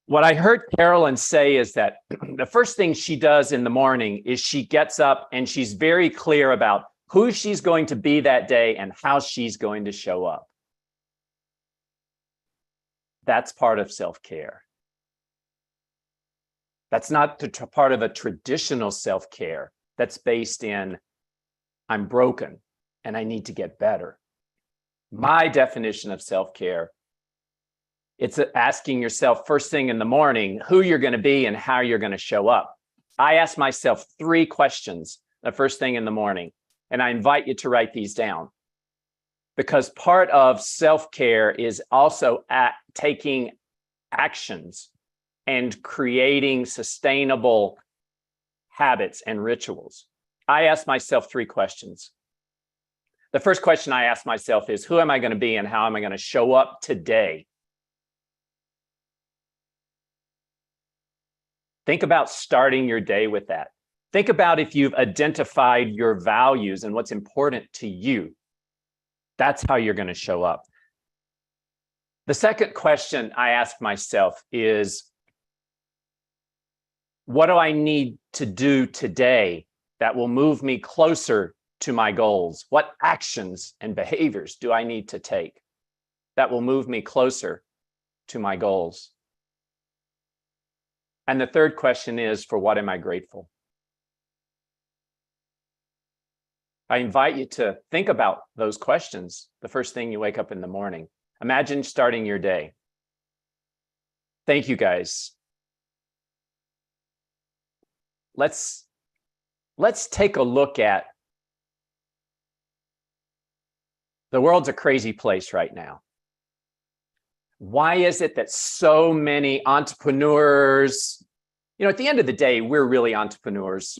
What I heard Carolyn say is that the first thing she does in the morning is she gets up and she's very clear about who she's going to be that day and how she's going to show up. That's part of self-care. That's not part of a traditional self-care that's based in, I'm broken and I need to get better. My definition of self-care, it's asking yourself first thing in the morning who you're going to be and how you're going to show up. I ask myself 3 questions the first thing in the morning, and I invite you to write these down, because part of self-care is also taking actions and creating sustainable habits and rituals. I ask myself 3 questions. The first question I ask myself is, who am I going to be and how am I going to show up today? Think about starting your day with that. Think about if you've identified your values and what's important to you. That's how you're going to show up. The second question I ask myself is, what do I need to do today that will move me closer to my goals? What actions and behaviors do I need to take that will move me closer to my goals? And the third question is, for what am I grateful? I invite you to think about those questions the first thing you wake up in the morning. Imagine starting your day. Thank you, guys. Let's take a look at, the world's a crazy place right now. Why is it that so many entrepreneurs, you know, at the end of the day, we're really entrepreneurs,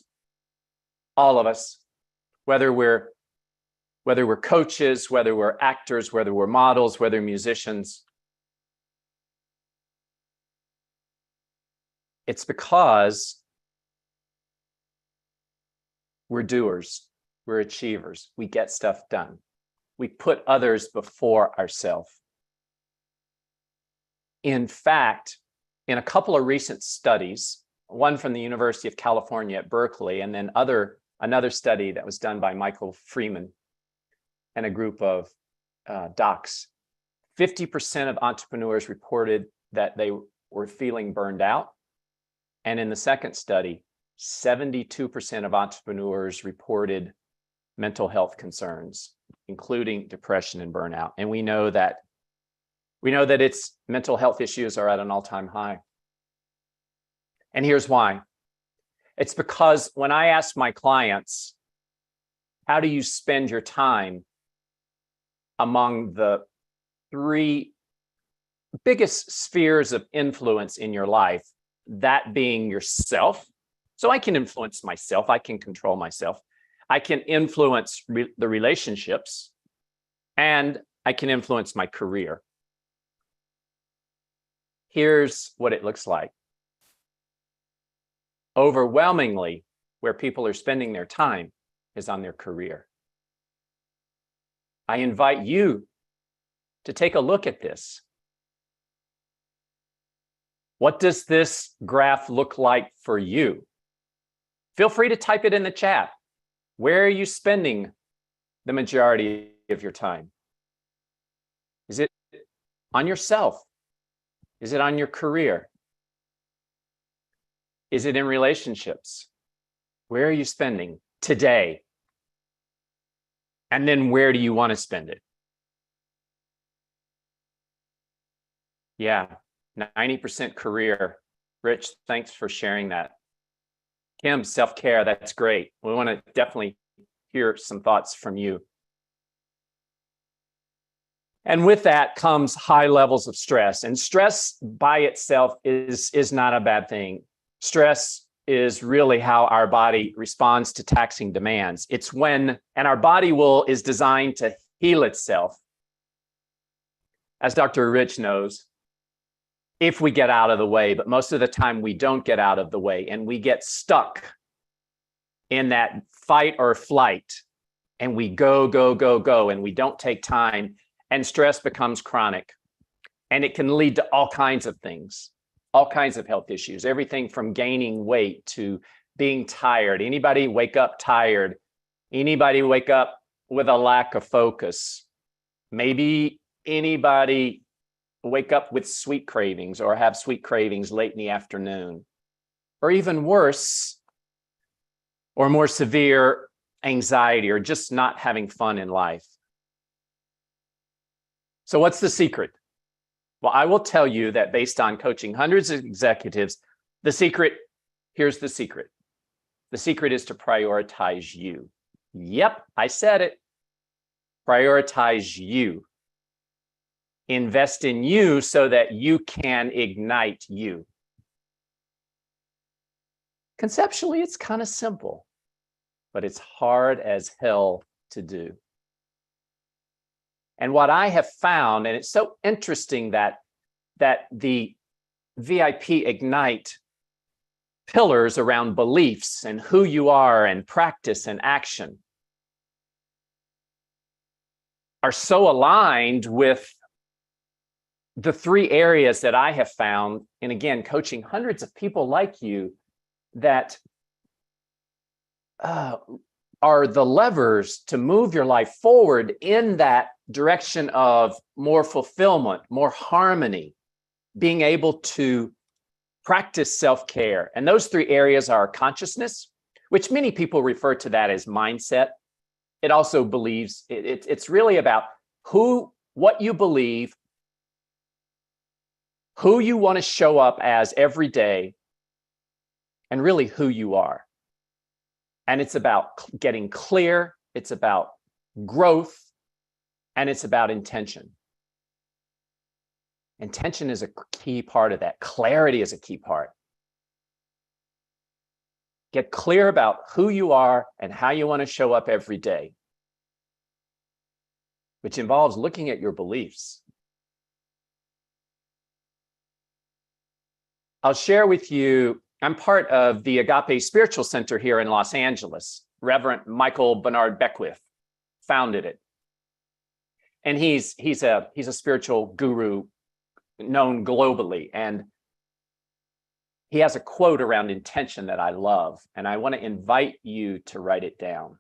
all of us, whether we're coaches, whether we're actors, whether we're models, whether musicians. It's because we're doers, we're achievers, we get stuff done. We put others before ourselves. In fact, in a couple of recent studies, one from the University of California at Berkeley, and then another study that was done by Michael Freeman and a group of docs, 50% of entrepreneurs reported that they were feeling burned out. And in the second study, 72% of entrepreneurs reported mental health concerns, including depression and burnout. And we know that its mental health issues are at an all-time high. And here's why. It's because when I ask my clients, how do you spend your time among the 3 biggest spheres of influence in your life, that being yourself. So I can influence myself. I can control myself. I can influence the relationships, and I can influence my career. Here's what it looks like. Overwhelmingly, where people are spending their time is on their career. I invite you to take a look at this. What does this graph look like for you? Feel free to type it in the chat. Where are you spending the majority of your time? Is it on yourself? Is it on your career? Is it in relationships? Where are you spending today? And then where do you want to spend it? Yeah, 90% career. Rich, thanks for sharing that. Kim, self-care, that's great. We want to definitely hear some thoughts from you. And with that comes high levels of stress. And stress by itself is not a bad thing. Stress is really how our body responds to taxing demands. It's when, and our body is designed to heal itself. As Dr. Rich knows, if we get out of the way, but most of the time we don't get out of the way and we get stuck in that fight or flight and we go, and we don't take time, and stress becomes chronic, and it can lead to all kinds of things, all kinds of health issues, everything from gaining weight to being tired. Anybody wake up tired? Anybody wake up with a lack of focus? Maybe anybody wake up with sweet cravings or have sweet cravings late in the afternoon, or even worse or more severe anxiety or just not having fun in life. So what's the secret? Well, I will tell you that based on coaching hundreds of executives, here's the secret. The secret is to prioritize you. Yep, I said it. Prioritize you. Invest in you so that you can ignite you. Conceptually, it's kind of simple, but it's hard as hell to do. And what I have found, and it's so interesting that the VIP Ignite pillars around beliefs and who you are and practice and action are so aligned with the 3 areas that I have found, and again, coaching hundreds of people like you, that are the levers to move your life forward in that direction of more fulfillment, more harmony, being able to practice self-care. And those 3 areas are consciousness, which many people refer to that as mindset. It also believes, it's really about what you believe, who you want to show up as every day, and really who you are. And it's about getting clear, it's about growth, and it's about intention. Intention is a key part of that. Clarity is a key part. Get clear about who you are and how you want to show up every day, which involves looking at your beliefs. I'll share with you, I'm part of the Agape Spiritual Center here in Los Angeles. Reverend Michael Bernard Beckwith founded it. And he's a spiritual guru known globally. And he has a quote around intention that I love, and I want to invite you to write it down.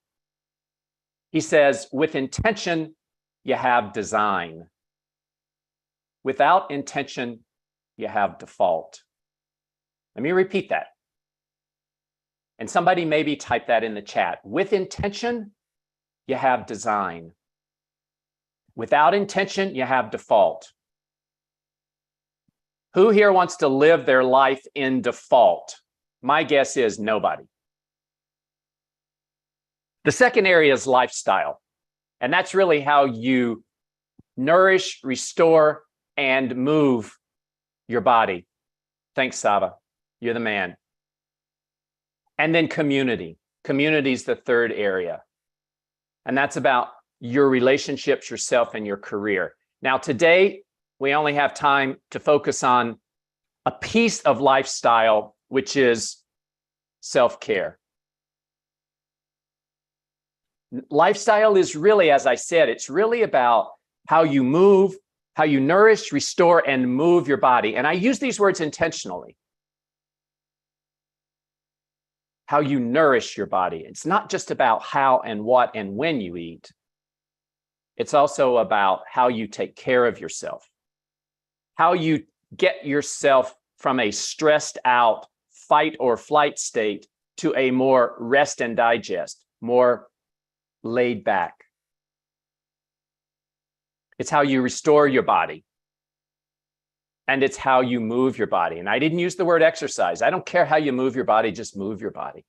He says, with intention, you have design. Without intention, you have default. Let me repeat that. And somebody maybe type that in the chat. With intention, you have design. Without intention, you have default. Who here wants to live their life in default? My guess is nobody. The second area is lifestyle. And that's really how you nourish, restore, and move your body. Thanks, Saba. You're the man. And then community. Community is the third area. And that's about your relationships, yourself, and your career. Now, today, we only have time to focus on a piece of lifestyle, which is self-care. Lifestyle is really, as I said, it's really about how you move, how you nourish, restore, and move your body. And I use these words intentionally. How you nourish your body. It's not just about how and what and when you eat. It's also about how you take care of yourself, how you get yourself from a stressed out fight or flight state to a more rest and digest, more laid back. It's how you restore your body. And it's how you move your body. And I didn't use the word exercise. I don't care how you move your body, just move your body.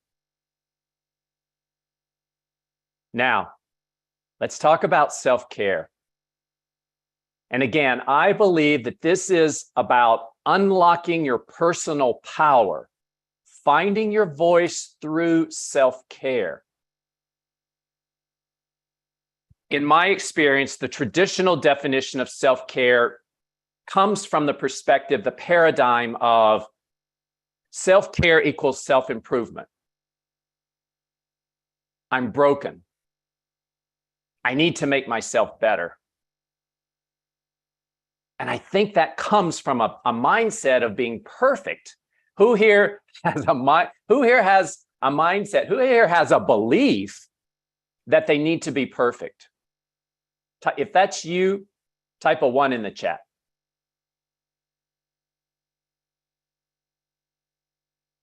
Now, let's talk about self-care. And again, I believe that this is about unlocking your personal power, finding your voice through self-care. In my experience, the traditional definition of self-care comes from the perspective, the paradigm of self-care equals self-improvement. I'm broken. I need to make myself better. And I think that comes from a mindset of being perfect. Who here has a mindset? Who here has a belief that they need to be perfect? If that's you, type a 1 in the chat.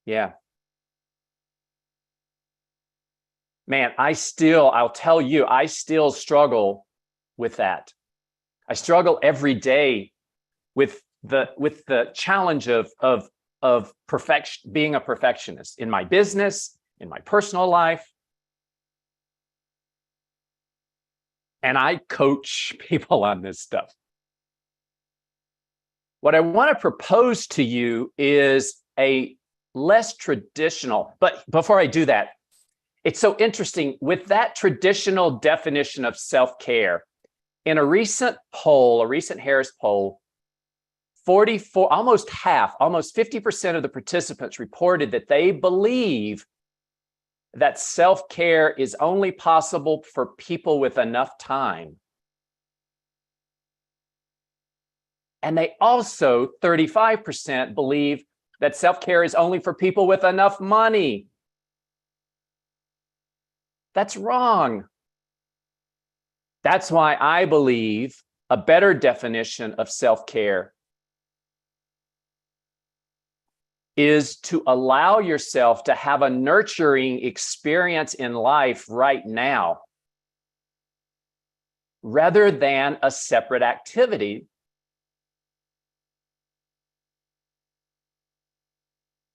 Yeah. Man, I'll tell you, I still struggle with that. I struggle every day with the challenge of perfection, being a perfectionist in my business, in my personal life. And I coach people on this stuff. What I want to propose to you is a less traditional, but before I do that, it's so interesting with that traditional definition of self-care. In a recent poll, a recent Harris poll, 44, almost 50% of the participants reported that they believe that self-care is only possible for people with enough time. And they also, 35% believe that self-care is only for people with enough money. That's wrong. That's why I believe a better definition of self-care is to allow yourself to have a nurturing experience in life right now, rather than a separate activity.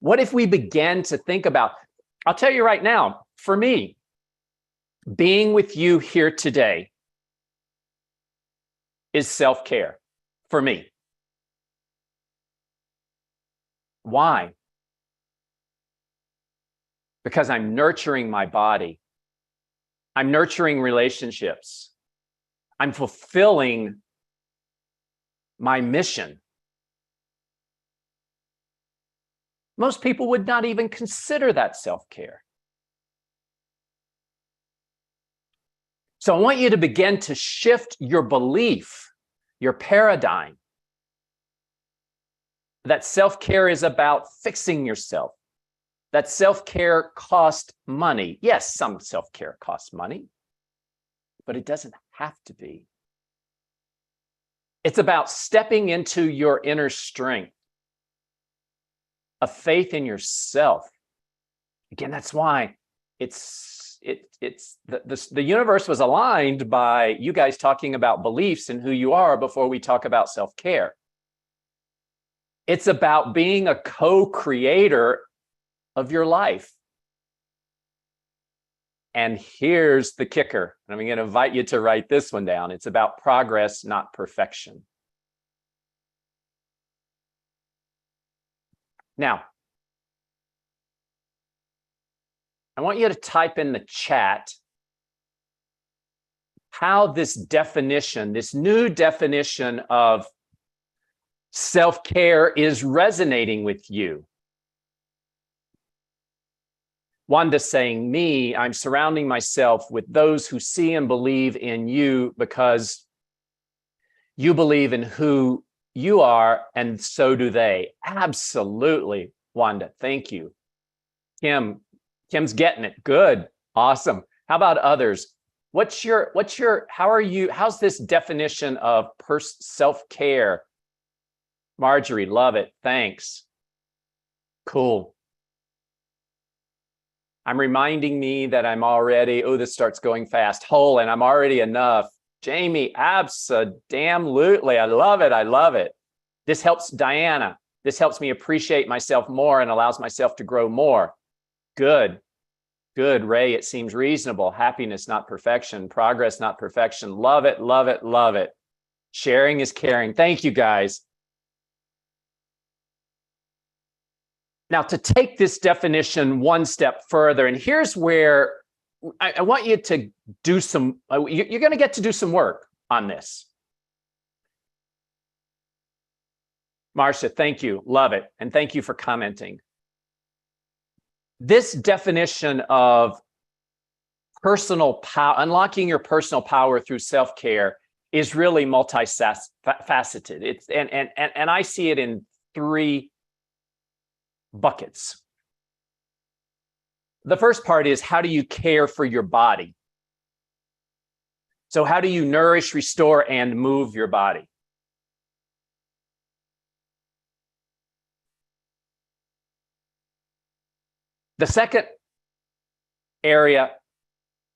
What if we began to think about, I'll tell you right now, for me, being with you here today is self-care for me. Why? Because I'm nurturing my body. I'm nurturing relationships. I'm fulfilling my mission. Most people would not even consider that self-care. So I want you to begin to shift your belief, your paradigm. that self-care is about fixing yourself, that self-care costs money. Yes, some self-care costs money, but it doesn't have to be. It's about stepping into your inner strength, a faith in yourself. Again, that's why the universe was aligned by you guys talking about beliefs and who you are before we talk about self-care. It's about being a co-creator of your life. And here's the kicker. And I'm going to invite you to write this one down. It's about progress, not perfection. Now, I want you to type in the chat how this definition, this new definition of self-care is resonating with you. Wanda saying, me, I'm surrounding myself with those who see and believe in you because you believe in who you are, and so do they. Absolutely, Wanda. Thank you. Kim's getting it. Good. Awesome. How about others? How's this definition of self-care? Marjorie, love it. Thanks. Cool. I'm reminding me that I'm already, this starts going fast, whole, and I'm already enough. Jamie, abso-damn-lutely. I love it. I love it. This helps Diana. This helps me appreciate myself more and allows myself to grow more. Good. Good, Ray. It seems reasonable. Happiness, not perfection. Progress, not perfection. Love it, love it, love it. Sharing is caring. Thank you, guys. Now, to take this definition one step further, and here's where I want you to do some, you're going to get to do some work on this. Marcia, thank you. Love it. And thank you for commenting. This definition of personal power, unlocking your personal power through self-care, is really multifaceted. And I see it in three buckets. The first part is, how do you care for your body? So how do you nourish, restore, and move your body? The second area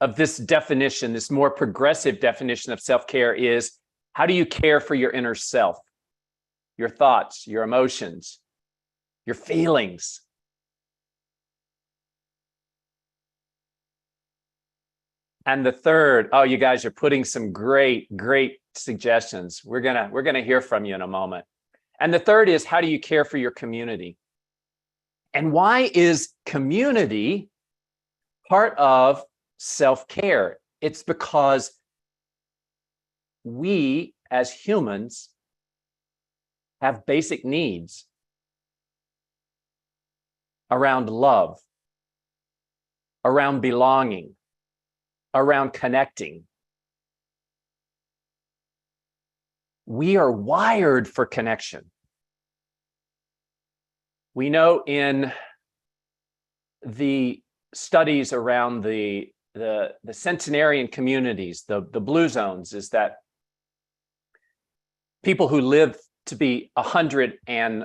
of this definition, this more progressive definition of self-care, is how do you care for your inner self, your thoughts, your emotions, your feelings? And the third, you guys are putting some great suggestions. We're gonna hear from you in a moment. And the third is, how do you care for your community? And why is community part of self-care? It's because we as humans have basic needs around love, around belonging, around connecting. We are wired for connection. We know in the studies around the centenarian communities, the blue zones, is that people who live to be 100 and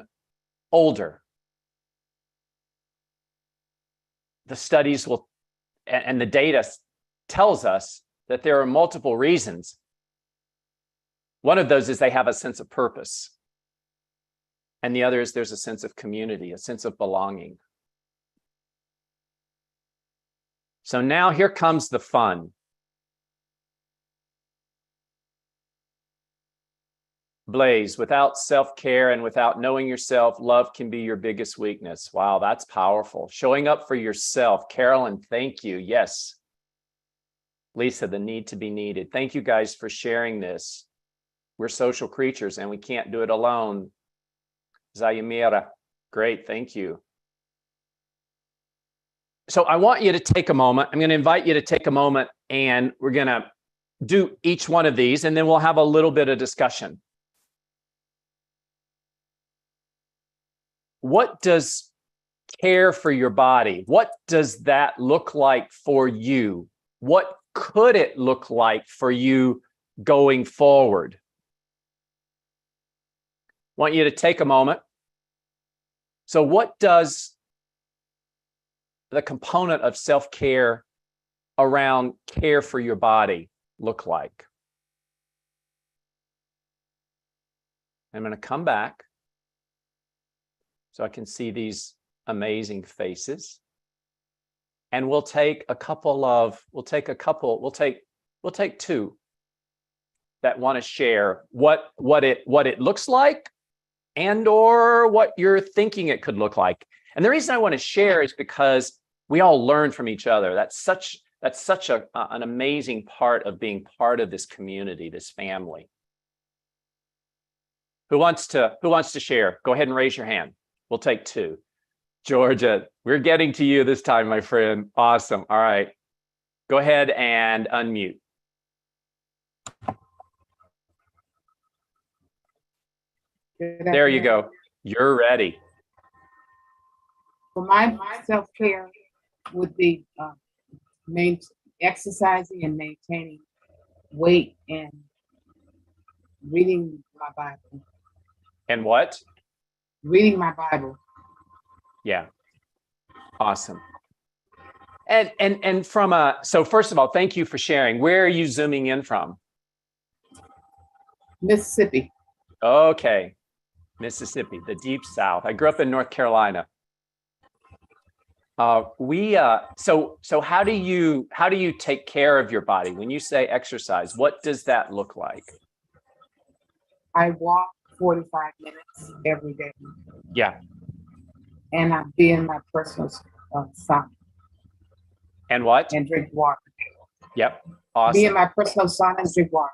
older, the studies will, and the data tells us that there are multiple reasons. One of those is they have a sense of purpose. And the other is there's a sense of community, a sense of belonging. So now here comes the fun. Blaze, without self-care and without knowing yourself, love can be your biggest weakness. Wow, that's powerful. Showing up for yourself. Carolyn, thank you. Yes. Lisa, the need to be needed. Thank you guys for sharing this. We're social creatures and we can't do it alone. Zayamira, great, thank you. So I want you to take a moment. I'm going to invite you to take a moment and we're going to do each one of these and then we'll have a little bit of discussion. what does care for your body, what does that look like for you? What could it look like for you going forward? I want you to take a moment. So what does the component of self-care around care for your body look like? I'm going to come back so I can see these amazing faces. And we'll take two that want to share what it looks like and or what you're thinking it could look like. And the reason I want to share is because we all learn from each other. That's such an amazing part of being part of this community, this family. Who wants to share? Go ahead and raise your hand. We'll take two. Georgia, we're getting to you this time, my friend. Awesome. All right. Go ahead and unmute. There you go. You're ready. For my self-care would be exercising and maintaining weight and reading my Bible. And what? Reading my Bible. Yeah. Awesome. And from so first of all, thank you for sharing. Where are you zooming in from? Mississippi. Okay. Mississippi, the deep South. I grew up in North Carolina. So how do you take care of your body? When you say exercise, what does that look like? I walk 45 minutes every day. Yeah. And I be in my personal sauna. And what? And drink water. Yep. Awesome. Be in my personal sauna and drink water.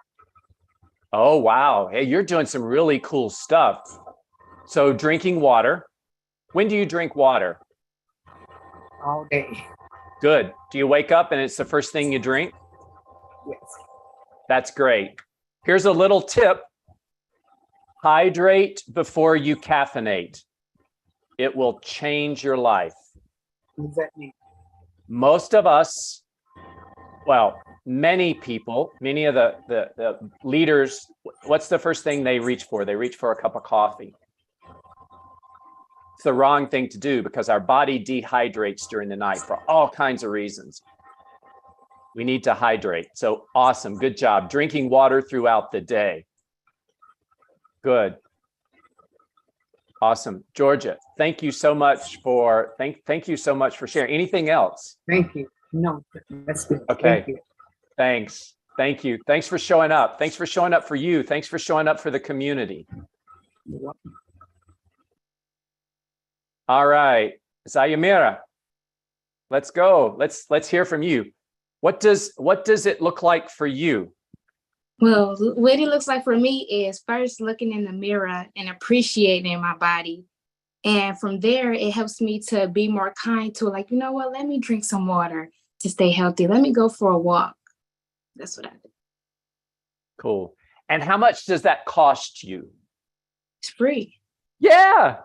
Oh, wow. Hey, you're doing some really cool stuff. So drinking water. When do you drink water? All day. Good. Do you wake up and it's the first thing you drink? Yes. That's great. Here's a little tip. Hydrate before you caffeinate. It will change your life. What does that mean? Most of us, well, many people, many of the leaders, what's the first thing they reach for? They reach for a cup of coffee. It's the wrong thing to do because our body dehydrates during the night for all kinds of reasons. We need to hydrate. So awesome. Good job. Drinking water throughout the day. Good. Awesome. Georgia, thank you so much for thank you so much for sharing. Anything else? Thank you. No, that's good. Okay. Thank you. Thanks. Thank you. Thanks for showing up. Thanks for showing up for you. Thanks for showing up for the community. You're welcome. All right. Zayamira, let's go. Let's hear from you. What does it look like for you? Well, what it looks like for me is first looking in the mirror and appreciating my body. And from there, it helps me to be more kind to like, you know what, let me drink some water to stay healthy. Let me go for a walk. That's what I do. Cool. And how much does that cost you? It's free. Yeah.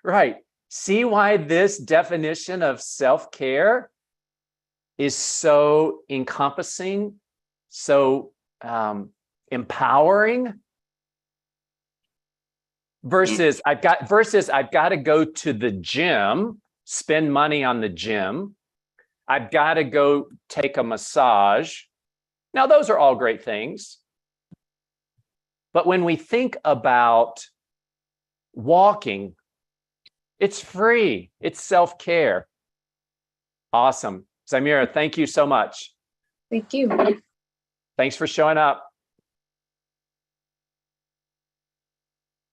Right. See why this definition of self-care is so encompassing, so empowering versus I've got to go to the gym, spend money on the gym. I've got to go take a massage. Now, those are all great things. But when we think about walking, it's free. It's self-care. Awesome. Samira, thank you so much. Thank you. Thanks for showing up.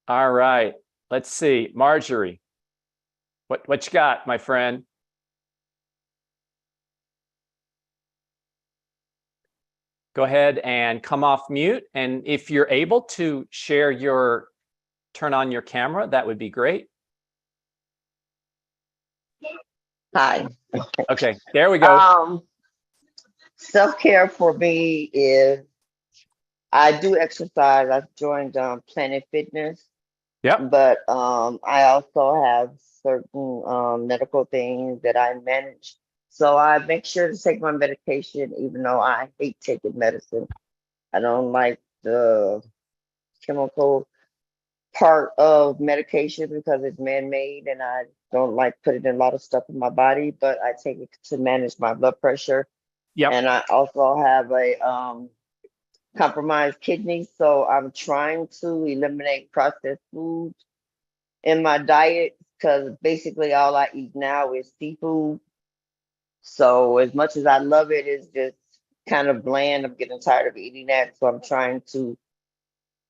All right. Let's see. Marjorie, what you got, my friend? Go ahead and come off mute. And if you're able to share turn on your camera, that would be great. Hi. Okay, there we go. Self-care for me is I do exercise. I've joined Planet Fitness. Yep. But I also have certain medical things that I manage. So I make sure to take my medication, even though I hate taking medicine. I don't like the chemical part of medication because it's man-made, and I don't like putting a lot of stuff in my body, but I take it to manage my blood pressure. Yep. And I also have a compromised kidney, so I'm trying to eliminate processed foods in my diet because basically all I eat now is seafood. So as much as I love it, it's just kind of bland. I'm getting tired of eating that, so I'm trying to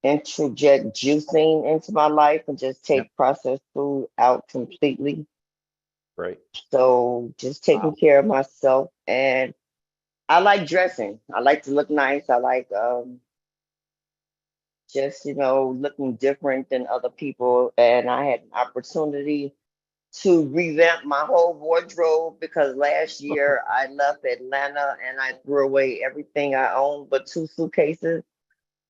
interject juicing into my life and just take processed food out completely. Right. So just taking care of myself, and I like dressing. I like to look nice. I like just, looking different than other people. And I had an opportunity to revamp my whole wardrobe because last year I left Atlanta and I threw away everything I owned but 2 suitcases.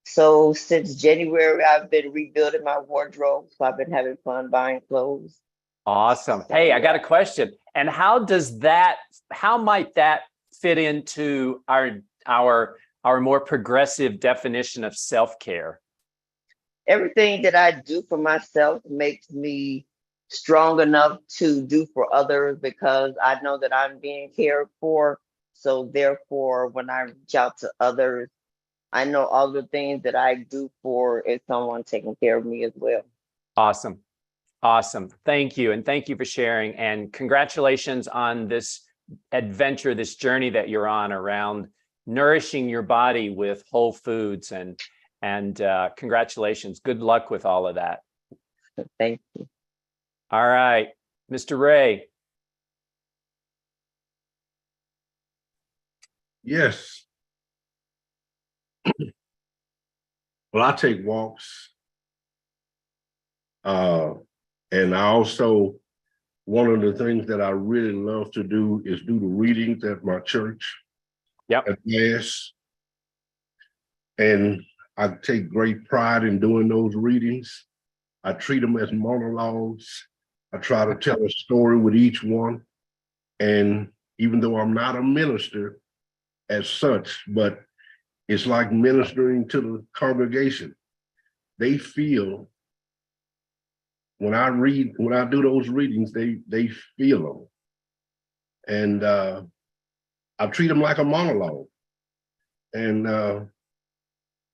So since January, I've been rebuilding my wardrobe. So I've been having fun buying clothes. Awesome. Hey, I got a question. And how might that fit into our more progressive definition of self-care? Everything that I do for myself makes me strong enough to do for others because I know that I'm being cared for. So therefore, when I reach out to others, I know all the things that I do for is someone taking care of me as well. Awesome. Awesome. Thank you. And thank you for sharing. And congratulations on this adventure, this journey that you're on around nourishing your body with whole foods, and congratulations. Good luck with all of that. Thank you. All right, Mr. Ray. Yes. Well, I take walks. And I also, one of the things that I really love to do is do the readings at my church. Yep. At Mass. And I take great pride in doing those readings. I treat them as monologues. I try to tell a story with each one. And even though I'm not a minister as such, but it's like ministering to the congregation. They feel when I do those readings, they feel them. And I treat them like a monologue. And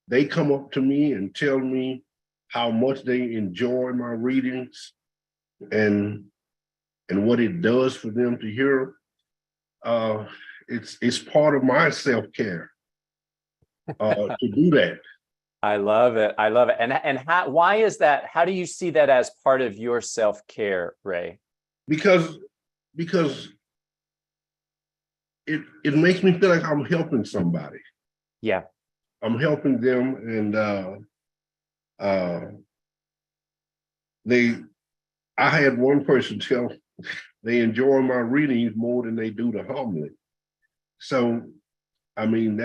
they come up to me and tell me how much they enjoy my readings and what it does for them to hear. It's part of my self-care to do that. I love it. I love it. And why is that? How do you see that as part of your self-care, Ray? Because it makes me feel like I'm helping somebody. Yeah. I'm helping them, and I had one person tell they enjoy my readings more than they do the homily. So, I mean,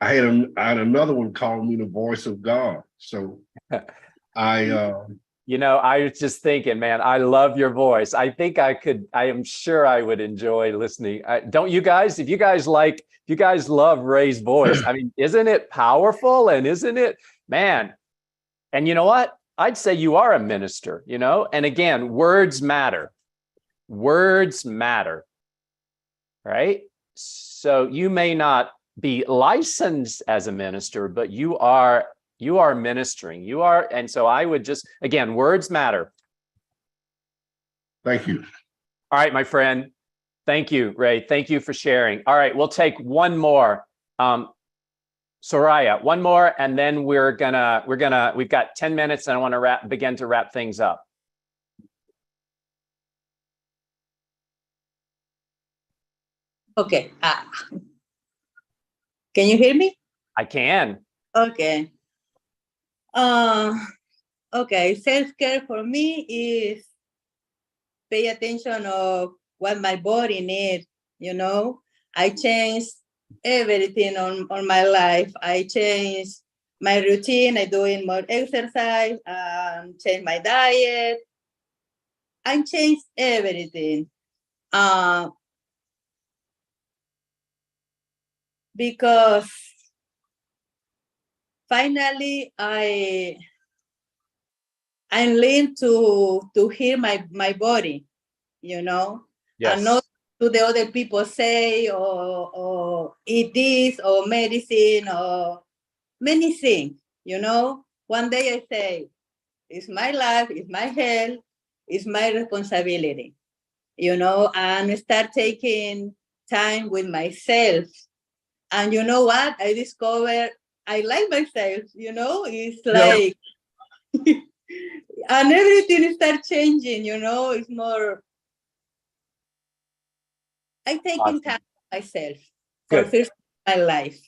I had another one call me the voice of God. So I was just thinking, man, I love your voice. I am sure I would enjoy listening. Don't you guys? If you guys love Ray's voice, I mean, isn't it powerful? And isn't it, man? And you know what? I'd say you are a minister, and again, words matter. Words matter, right? So you may not be licensed as a minister, but you are ministering. And so I would just, again, words matter. Thank you. All right, my friend. Thank you, Ray. Thank you for sharing. All right, we'll take one more. Soraya, one more, and then we've got 10 minutes, and I want to begin to wrap things up. Okay. Can you hear me? I can. Okay. Okay. Self-care for me is pay attention of what my body needs. I changed everything on my life. I changed my routine. I'm doing more exercise, change my diet. I changed everything. Because finally I learned to hear my body, you know, and not to the other people say or eat this or medicine or many things, you know. One day I say, it's my life, it's my health, it's my responsibility, you know, and start taking time with myself. And you know what? I discovered I like myself, you know, it's like, and everything start changing, you know, it's more, I taking time for myself for first my life.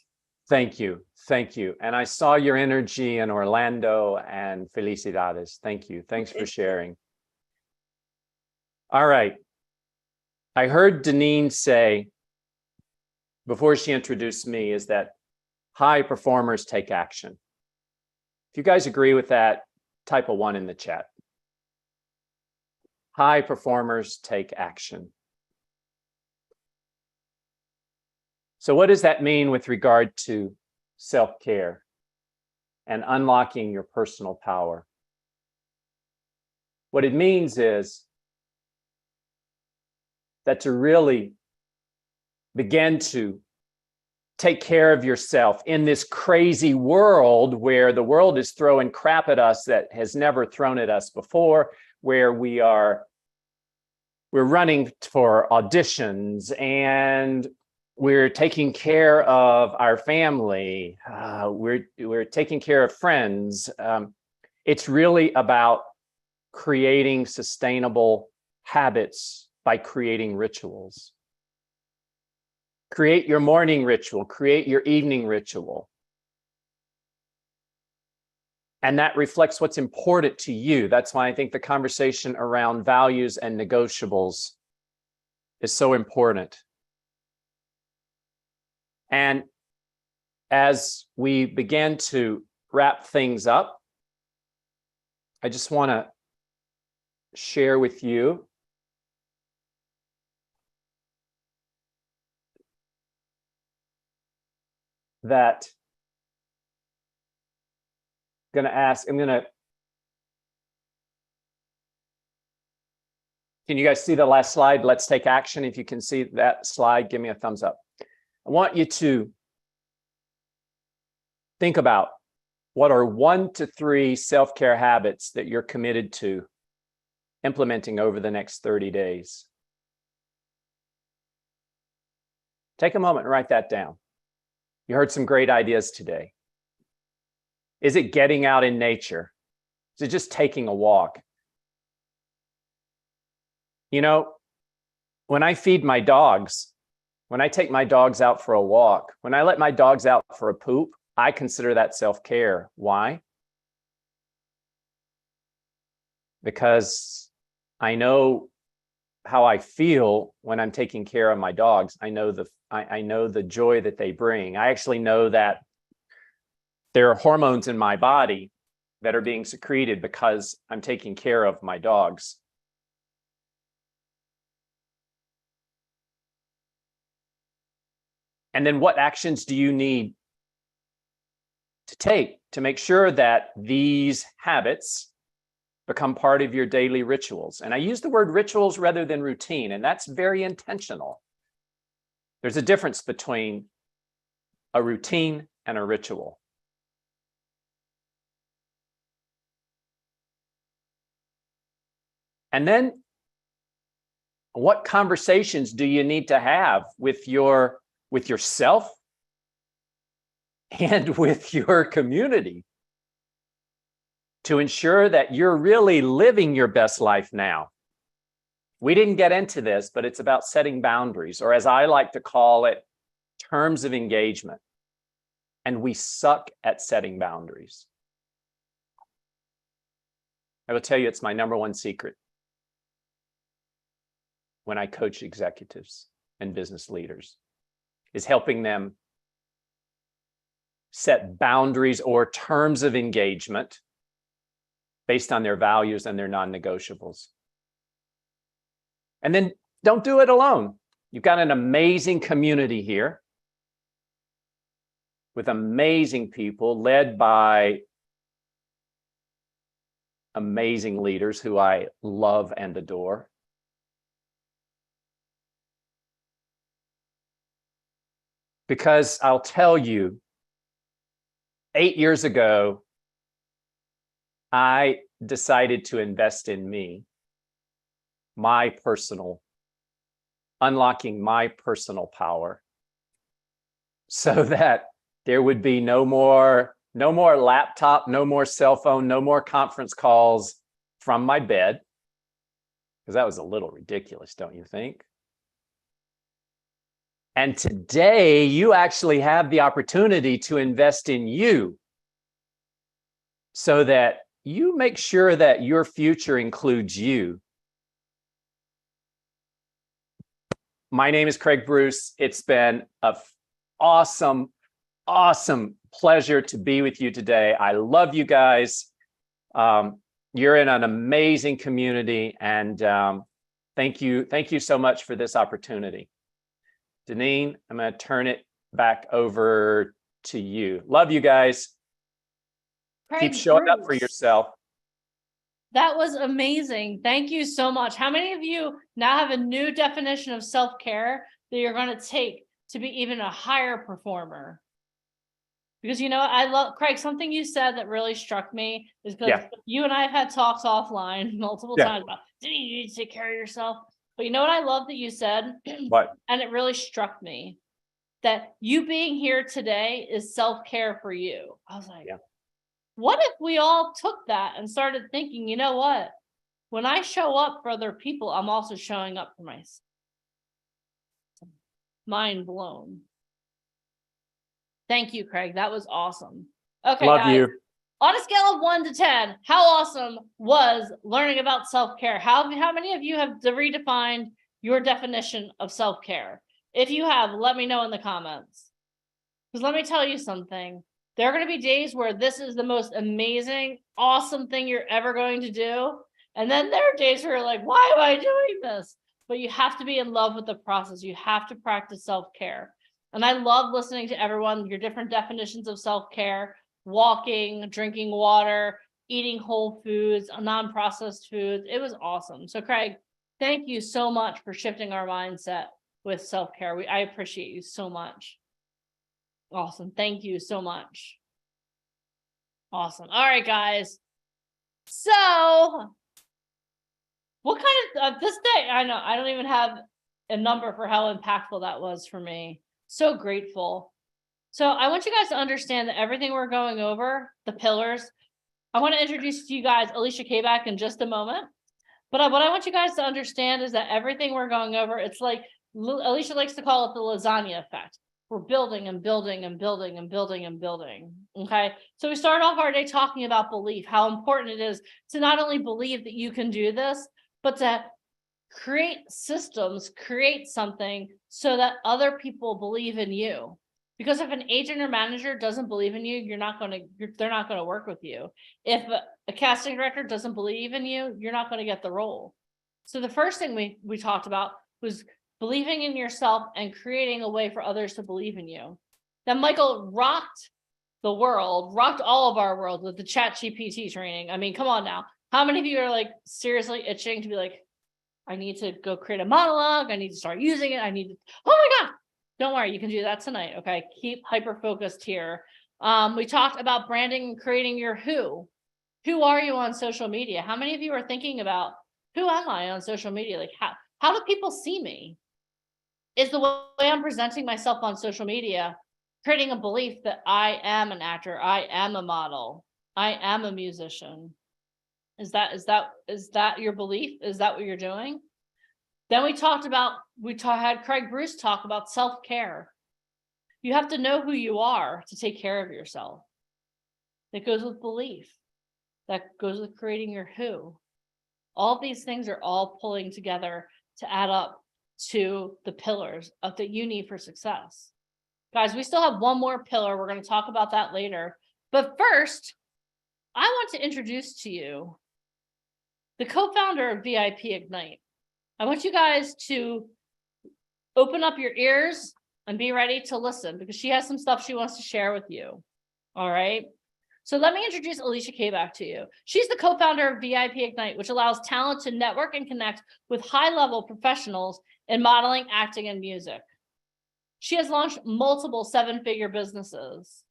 Thank you. Thank you. And I saw your energy in Orlando, and felicidades. Thank you. Thanks for sharing. All right. I heard Deneen say, before she introduced me, is that high performers take action. If you guys agree with that, type a 1 in the chat. High performers take action. So what does that mean with regard to self-care and unlocking your personal power? What it means is that to really begin to take care of yourself in this crazy world where the world is throwing crap at us that has never thrown at us before, where we're running for auditions and we're taking care of our family, we're taking care of friends. It's really about creating sustainable habits by creating rituals. Create your morning ritual, create your evening ritual. And that reflects what's important to you. That's why I think the conversation around values and negotiables is so important. And as we begin to wrap things up, I just want to share with you that can you guys see the last slide? Let's take action. If you can see that slide, give me a thumbs up. I want you to think about what are 1 to 3 self-care habits that you're committed to implementing over the next 30 days. Take a moment and write that down. You heard some great ideas today. Is it getting out in nature? Is it just taking a walk? You know, when I feed my dogs, when I take my dogs out for a walk, when I let my dogs out for a poop, I consider that self-care. Why? Because I know how I feel when I'm taking care of my dogs. I know the joy that they bring. I actually know that there are hormones in my body that are being secreted because I'm taking care of my dogs. And then what actions do you need to take to make sure that these habits become part of your daily rituals? And I use the word rituals rather than routine, and that's very intentional. There's a difference between a routine and a ritual. And then what conversations do you need to have with yourself and with your community to ensure that you're really living your best life now? We didn't get into this, but it's about setting boundaries, or as I like to call it, terms of engagement. And we suck at setting boundaries. I will tell you, it's my #1 secret when I coach executives and business leaders, is helping them set boundaries or terms of engagement based on their values and their non-negotiables. And then don't do it alone. You've got an amazing community here with amazing people led by amazing leaders who I love and adore. Because I'll tell you, 8 years ago, I decided to invest in me, unlocking my personal power, so that there would be no more laptop, no more cell phone, no more conference calls from my bed, because that was a little ridiculous, don't you think? And today, you actually have the opportunity to invest in you so that you make sure that your future includes you. My name is Craig Bruce. It's been an awesome pleasure to be with you today. I love you guys. You're in an amazing community, and thank you so much for this opportunity. Deneen, I'm going to turn it back over to you. Love you guys. Craig Keep showing up for Bruce. yourself. That was amazing. Thank you so much. How many of you now have a new definition of self-care that you're going to take to be even a higher performer? Because, you know, I love, Craig, something you said that really struck me is because you and I have had talks offline multiple times about, you need to take care of yourself. But you know what I love that you said? What? And it really struck me that you being here today is self-care for you. I was like, what if we all took that and started thinking, you know what? When I show up for other people, I'm also showing up for myself. Mind blown. Thank you, Craig. That was awesome. Okay, Love guys. you. On a scale of 1 to 10, how awesome was learning about self-care? How many of you have redefined your definition of self-care? If you have, let me know in the comments. Because let me tell you something. There are going to be days where this is the most amazing, awesome thing you're ever going to do. And then there are days where you're like, why am I doing this? But you have to be in love with the process. You have to practice self-care. And I love listening to everyone, your different definitions of self-care. Walking, drinking water, eating whole foods, non-processed foods. It was awesome. So Craig, thank you so much for shifting our mindset with self-care. I appreciate you so much. Awesome. Thank you so much. Awesome. All right, guys. So what kind of this day? I know I don't even have a number for how impactful that was for me. So grateful. So I want you guys to understand that everything we're going over, the pillars, I want to introduce to you guys Alicia Kabak in just a moment. But what I want you guys to understand is that everything we're going over, it's like Alicia likes to call it the lasagna effect. We're building and building and building and building and building. Okay. So we start off our day talking about belief, how important it is to not only believe that you can do this, but to create systems, create something so that other people believe in you. Because if an agent or manager doesn't believe in you, they're not going to work with you. If a casting director doesn't believe in you, you're not going to get the role. So the first thing we talked about was believing in yourself and creating a way for others to believe in you. Then Michael rocked the world, rocked all of our world with the ChatGPT training. I mean, come on now. How many of you are like seriously itching to be like, I need to go create a monologue. I need to start using it. Oh my God. Don't worry, you can do that tonight, okay? Keep hyper-focused here. We talked about branding and creating your who. Who are you on social media? How many of you are thinking about, who am I on social media? Like, how do people see me? Is the way I'm presenting myself on social media creating a belief that I am an actor, I am a model, I am a musician? Is that your belief? Is that what you're doing? Then we had Craig Bruce talk about self-care. You have to know who you are to take care of yourself. That goes with belief. That goes with creating your who. All these things are all pulling together to add up to the pillars of that you need for success. Guys, we still have one more pillar. We're going to talk about that later. But first, I want to introduce to you the co-founder of VIP Ignite. I want you guys to open up your ears and be ready to listen because she has some stuff she wants to share with you. All right. So let me introduce Alicia Kabak to you. She's the co-founder of VIP Ignite, which allows talent to network and connect with high-level professionals in modeling, acting, and music. She has launched multiple seven-figure businesses.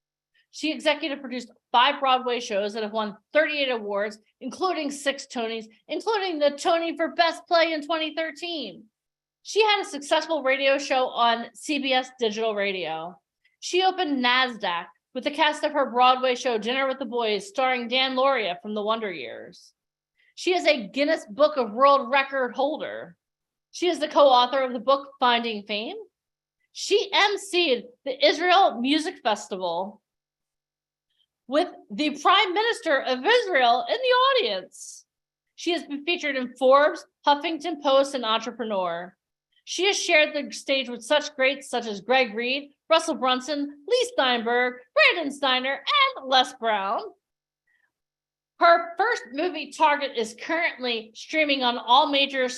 She executive produced 5 Broadway shows that have won 38 awards, including 6 Tonys, including the Tony for Best Play in 2013. She had a successful radio show on CBS Digital Radio. She opened NASDAQ with the cast of her Broadway show Dinner with the Boys, starring Dan Lauria from The Wonder Years. She is a Guinness Book of World Record holder. She is the co-author of the book Finding Fame. She emceed the Israel Music Festival with the Prime Minister of Israel in the audience. She has been featured in Forbes, Huffington Post, and Entrepreneur. She has shared the stage with such greats such as Greg Reed, Russell Brunson, Lee Steinberg, Brandon Steiner, and Les Brown. Her first movie, Target, is currently streaming on all major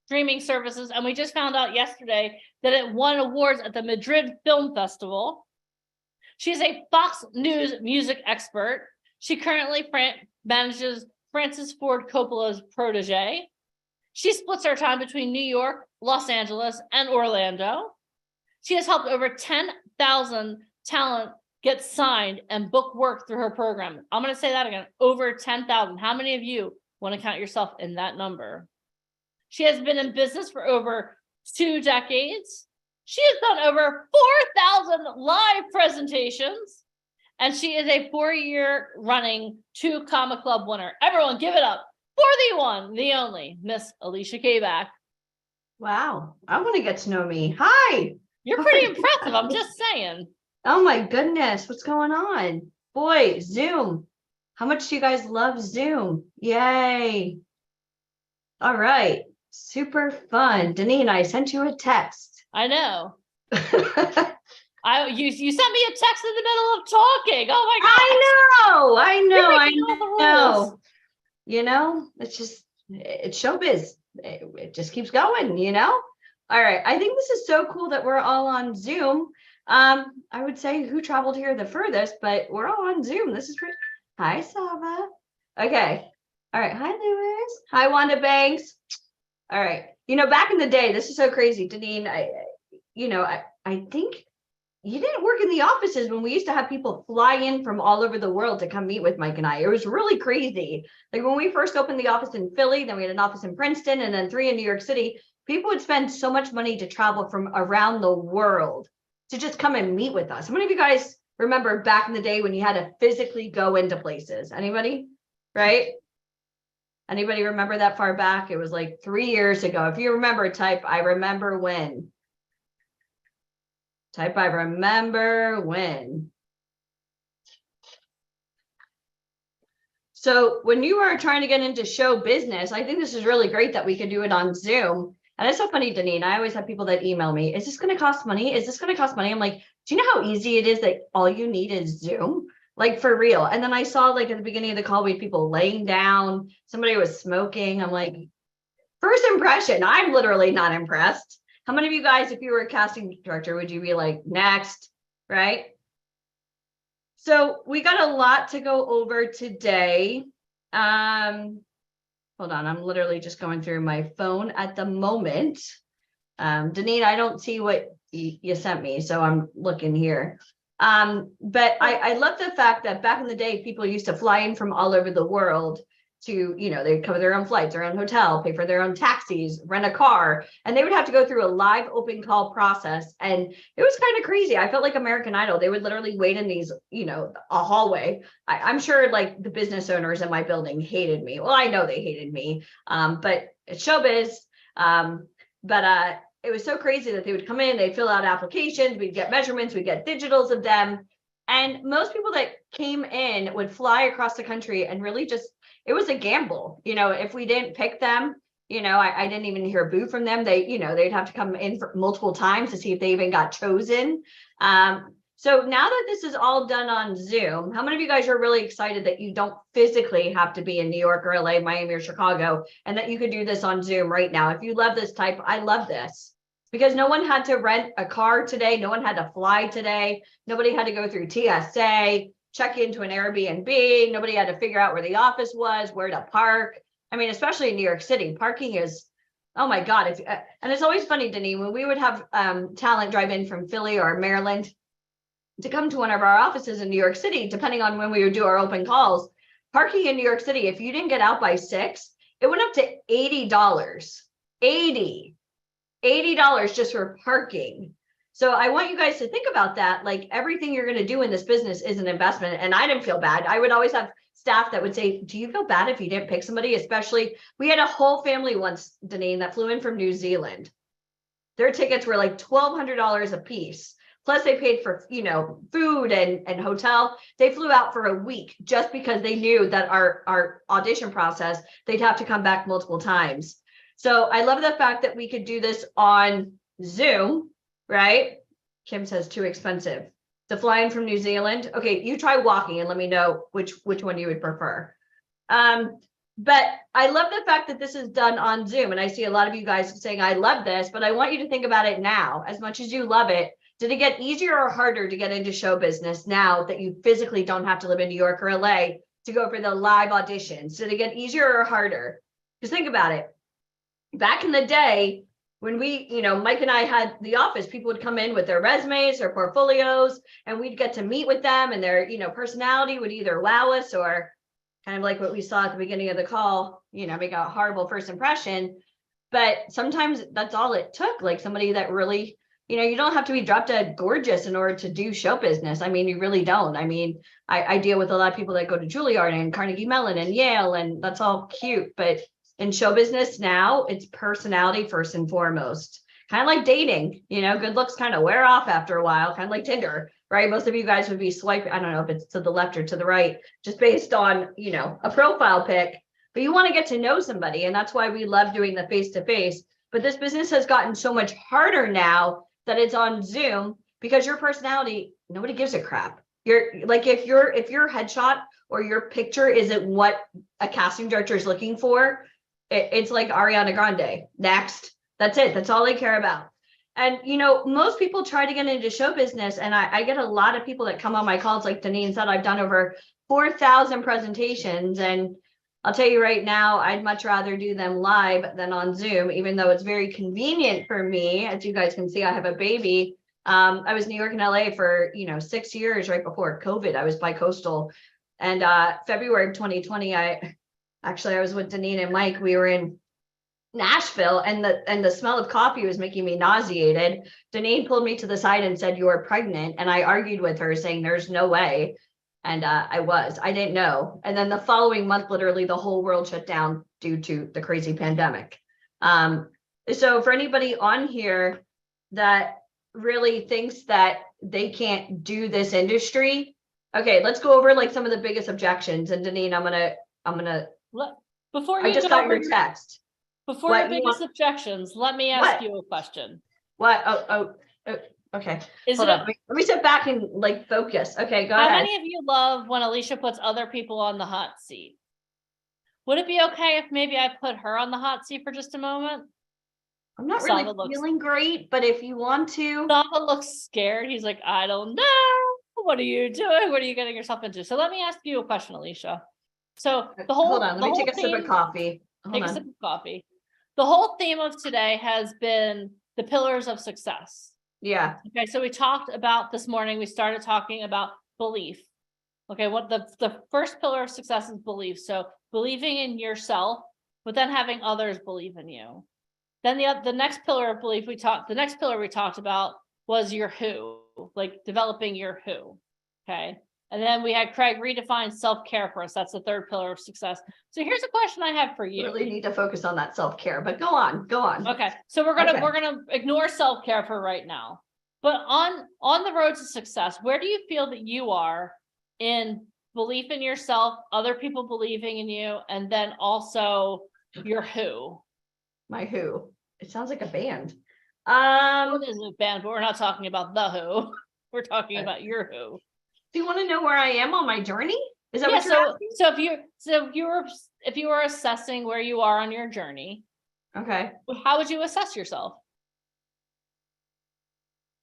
streaming services, and we just found out yesterday that it won awards at the Madrid Film Festival. She is a Fox News music expert. She currently manages Francis Ford Coppola's protege. She splits her time between New York, Los Angeles, and Orlando. She has helped over 10,000 talent get signed and book work through her program. I'm going to say that again, over 10,000. How many of you want to count yourself in that number? She has been in business for over 2 decades. She has done over 4,000 live presentations, and she is a 4-year running 2 Comma Club winner. Everyone give it up for the one, the only, Miss Alicia Kabak. Wow, I want to get to know me. Hi. You're pretty impressive, I'm just saying. Oh my goodness, what's going on? Boy, Zoom. How much do you guys love Zoom? Yay. All right, super fun. Deneen, I sent you a text. I know. You sent me a text in the middle of talking. Oh my God. I know. You know, it's showbiz. It just keeps going, you know? All right. I think this is so cool that we're all on Zoom. I would say who traveled here the furthest, but we're all on Zoom. This is great. Hi, Sava. Okay. All right. Hi, Lewis. Hi, Wanda Banks. All right. You know, back in the day, this is so crazy, Deneen. I think you didn't work in the offices when we used to have people fly in from all over the world to come meet with Mike and I. It was really crazy. Like when we first opened the office in Philly, then we had an office in Princeton, and then 3 in New York City. People would spend so much money to travel from around the world to just come and meet with us. How many of you guys remember back in the day when you had to physically go into places? Anybody? Right? Anybody remember that far back? It was like 3 years ago. If you remember, type I remember when. Type I remember when. So when you are trying to get into show business, I think this is really great that we can do it on Zoom. And it's so funny, Deneen. I always have people that email me, is this going to cost money? Is this going to cost money? I'm like, do you know how easy it is that all you need is Zoom? Like for real. And then I saw like at the beginning of the call, we had people laying down, somebody was smoking. I'm like, first impression, I'm literally not impressed. How many of you guys, if you were a casting director, would you be like, next, right? So we got a lot to go over today. Hold on, I'm literally just going through my phone at the moment. Deneen, I don't see what you sent me, so I'm looking here. But I love the fact that back in the day, people used to fly in from all over the world to, you know, they'd cover their own flights, their own hotel, pay for their own taxis, rent a car, and they would have to go through a live open call process. And it was kind of crazy. I felt like American Idol. They would literally wait in these, you know, a hallway. I'm sure like the business owners in my building hated me. Well, I know they hated me, but it's showbiz. It was so crazy that they would come in, they'd fill out applications, we'd get measurements, we'd get digitals of them. And most people that came in would fly across the country and really just, it was a gamble. You know, if we didn't pick them, you know, I didn't even hear a boo from them. They, you know, they'd have to come in for multiple times to see if they even got chosen. And So now that this is all done on Zoom, how many of you guys are really excited that you don't physically have to be in New York or LA, Miami or Chicago, and that you could do this on Zoom right now? If you love this type, I love this. Because no one had to rent a car today. No one had to fly today. Nobody had to go through TSA, check into an Airbnb. Nobody had to figure out where the office was, where to park. I mean, especially in New York City, parking is, oh my God. And it's always funny, Denise, when we would have talent drive in from Philly or Maryland to come to one of our offices in New York City, depending on when we would do our open calls, parking in New York City, if you didn't get out by 6, it went up to $80. $80 just for parking. So I want you guys to think about that. Like everything you're going to do in this business is an investment. And I didn't feel bad. I would always have staff that would say, do you feel bad if you didn't pick somebody? Especially, we had a whole family once, Deneen, that flew in from New Zealand. Their tickets were like $1,200 a piece. Plus they paid for, you know, food and hotel. They flew out for a week just because they knew that our audition process, they'd have to come back multiple times. So I love the fact that we could do this on Zoom, right? Kim says too expensive. To fly in from New Zealand. Okay, you try walking and let me know which one you would prefer. But I love the fact that this is done on Zoom. And I see a lot of you guys saying, I love this, but I want you to think about it now. As much as you love it, did it get easier or harder to get into show business now that you physically don't have to live in New York or LA to go for the live auditions? Did it get easier or harder? Just think about it. Back in the day, when we, you know, Mike and I had the office, people would come in with their resumes or portfolios, and we'd get to meet with them, and their, you know, personality would either wow us or kind of like what we saw at the beginning of the call, you know, make a horrible first impression. But sometimes that's all it took, like somebody that really, you know, you don't have to be drop dead gorgeous in order to do show business. I mean, you really don't. I mean, I deal with a lot of people that go to Juilliard and Carnegie Mellon and Yale, and that's all cute, but in show business now, it's personality first and foremost. Kind of like dating, you know, good looks kind of wear off after a while, kind of like Tinder, right? Most of you guys would be swiping, I don't know if it's to the left or to the right, just based on, you know, a profile pic, but you want to get to know somebody. And that's why we love doing the face-to-face. But this business has gotten so much harder now that it's on Zoom, because your personality, nobody gives a crap. You're like, if your headshot or your picture isn't what a casting director is looking for, it's like Ariana Grande. Next. That's it. That's all they care about. And, you know, most people try to get into show business. And I get a lot of people that come on my calls, like Deneen said, I've done over 4,000 presentations. And I'll tell you right now, I'd much rather do them live than on Zoom, even though it's very convenient for me. As you guys can see, I have a baby. I was in New York and LA for, you know, 6 years right before COVID. I was bi-coastal. And February of 2020, I was with Deneen and Mike. We were in Nashville, and the smell of coffee was making me nauseated. Deneen pulled me to the side and said, "You're pregnant." And I argued with her saying, "There's no way." And I didn't know. And then the following month, literally the whole world shut down due to the crazy pandemic. So for anybody on here that really thinks that they can't do this industry, okay, let's go over like some of the biggest objections. And Deneen, I'm gonna Before you I just go got your over- text. Before What, your you biggest want- objections, let me ask you a question. What? Okay. Is Hold it on. Let me sit back and like focus. Okay, go How ahead. many of you love when Alicia puts other people on the hot seat? Would it be okay if maybe I put her on the hot seat for just a moment? I'm not really Sava looks- feeling great, but if you want to. Sava looks scared. He's like, I don't know. What are you doing? What are you getting yourself into? So let me ask you a question, Alicia. So the whole Hold on, let the me whole take a sip of theme- coffee. Hold Take a on. sip of coffee. The whole theme of today has been the pillars of success. Yeah. Okay, so we talked about this morning, we started talking about belief. Okay, what the first pillar of success is belief. So believing in yourself, but then having others believe in you. Then the next pillar of belief we talked about was your who, like developing your who. Okay. And then we had Craig redefine self-care for us. That's the third pillar of success. So here's a question I have for you. Really need to focus on that self-care, but go on. Okay, so we're gonna Okay. ignore self-care for right now. But on the road to success, where do you feel that you are in belief in yourself, other people believing in you, and then also your who? My who. It sounds like a band. It is a band, but we're not talking about the who. We're talking about your who. Do you want to know where I am on my journey? Is that Yeah, what you're asking? so if you were assessing where you are on your journey, Okay. how would you assess yourself?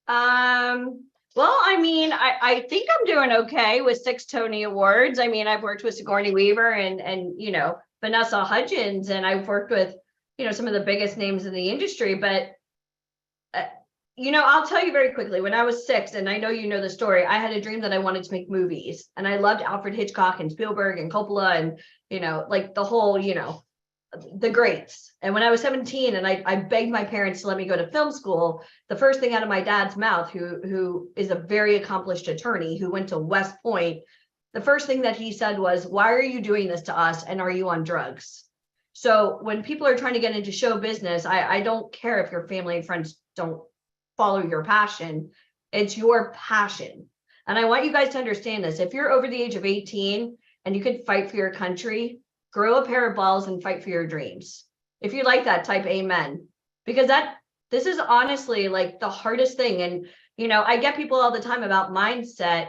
Well, I mean, I think I'm doing okay with 6 Tony Awards. I mean, I've worked with Sigourney Weaver and you know, Vanessa Hudgens, and I've worked with, you know, some of the biggest names in the industry. But you know, I'll tell you very quickly, when I was 6, and I know you know the story, I had a dream that I wanted to make movies, and I loved Alfred Hitchcock and Spielberg and Coppola and, you know, like the whole, you know, the greats. And when I was 17 and I begged my parents to let me go to film school, the first thing out of my dad's mouth, who is a very accomplished attorney who went to West Point, the first thing that he said was, "Why are you doing this to us? And are you on drugs?" So when people are trying to get into show business, I don't care if your family and friends don't follow your passion. It's your passion. And I want you guys to understand this. If you're over the age of 18 and you can fight for your country, grow a pair of balls and fight for your dreams. If you like that, type amen. Because this is honestly like the hardest thing. And, you know, I get people all the time about mindset.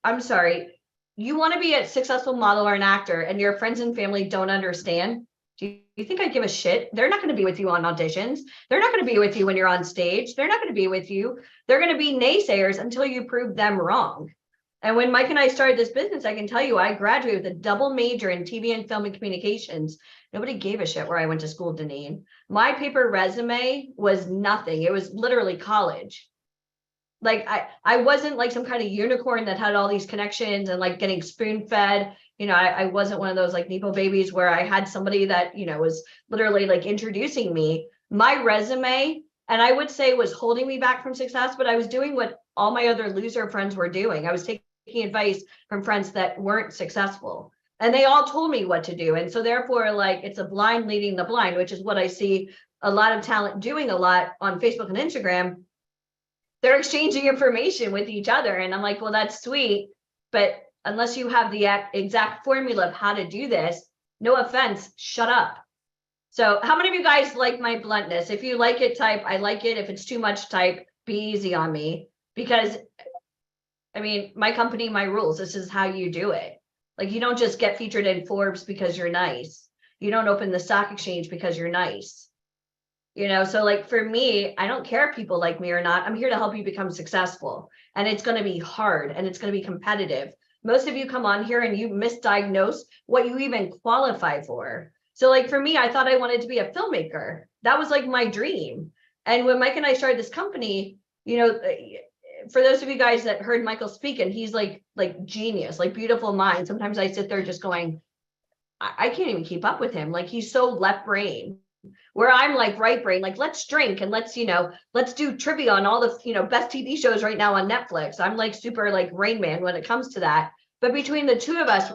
I'm sorry. You want to be a successful model or an actor and your friends and family don't understand. Do you think I give a shit? They're not going to be with you on auditions. They're not going to be with you when you're on stage. They're not going to be with you. They're going to be naysayers until you prove them wrong. And when Mike and I started this business, I can tell you, I graduated with a double major in TV and film and communications. Nobody gave a shit where I went to school, Deneen. My paper resume was nothing. It was literally college. Like I wasn't like some kind of unicorn that had all these connections and like getting spoon fed. You know, I wasn't one of those like Nepo babies where I had somebody that, you know, was literally like introducing me. My resume, and I would say, was holding me back from success, but I was doing what all my other loser friends were doing. I was taking advice from friends that weren't successful, and they all told me what to do. And so therefore, like, it's a blind leading the blind, which is what I see a lot of talent doing a lot on Facebook and Instagram. They're exchanging information with each other. And I'm like, well, that's sweet, but unless you have the exact formula of how to do this, no offense, shut up. So how many of you guys like my bluntness? If you like it, type I like it. If it's too much, type be easy on me. Because I mean, my company, my rules, this is how you do it. Like, you don't just get featured in Forbes because you're nice. You don't open the stock exchange because you're nice. You know, so like for me, I don't care if people like me or not. I'm here to help you become successful. And it's going to be hard and it's going to be competitive. Most of you come on here and you misdiagnose what you even qualify for. So like for me, I thought I wanted to be a filmmaker. That was like my dream. And when Mike and I started this company, you know, for those of you guys that heard Michael speak, and he's like genius, like beautiful mind. Sometimes I sit there just going, I can't even keep up with him. Like, he's so left brain, where I'm like right brain, like, let's drink and let's, you know, let's do trivia on all the, you know, best TV shows right now on Netflix. I'm like super like Rain Man when it comes to that. But between the two of us,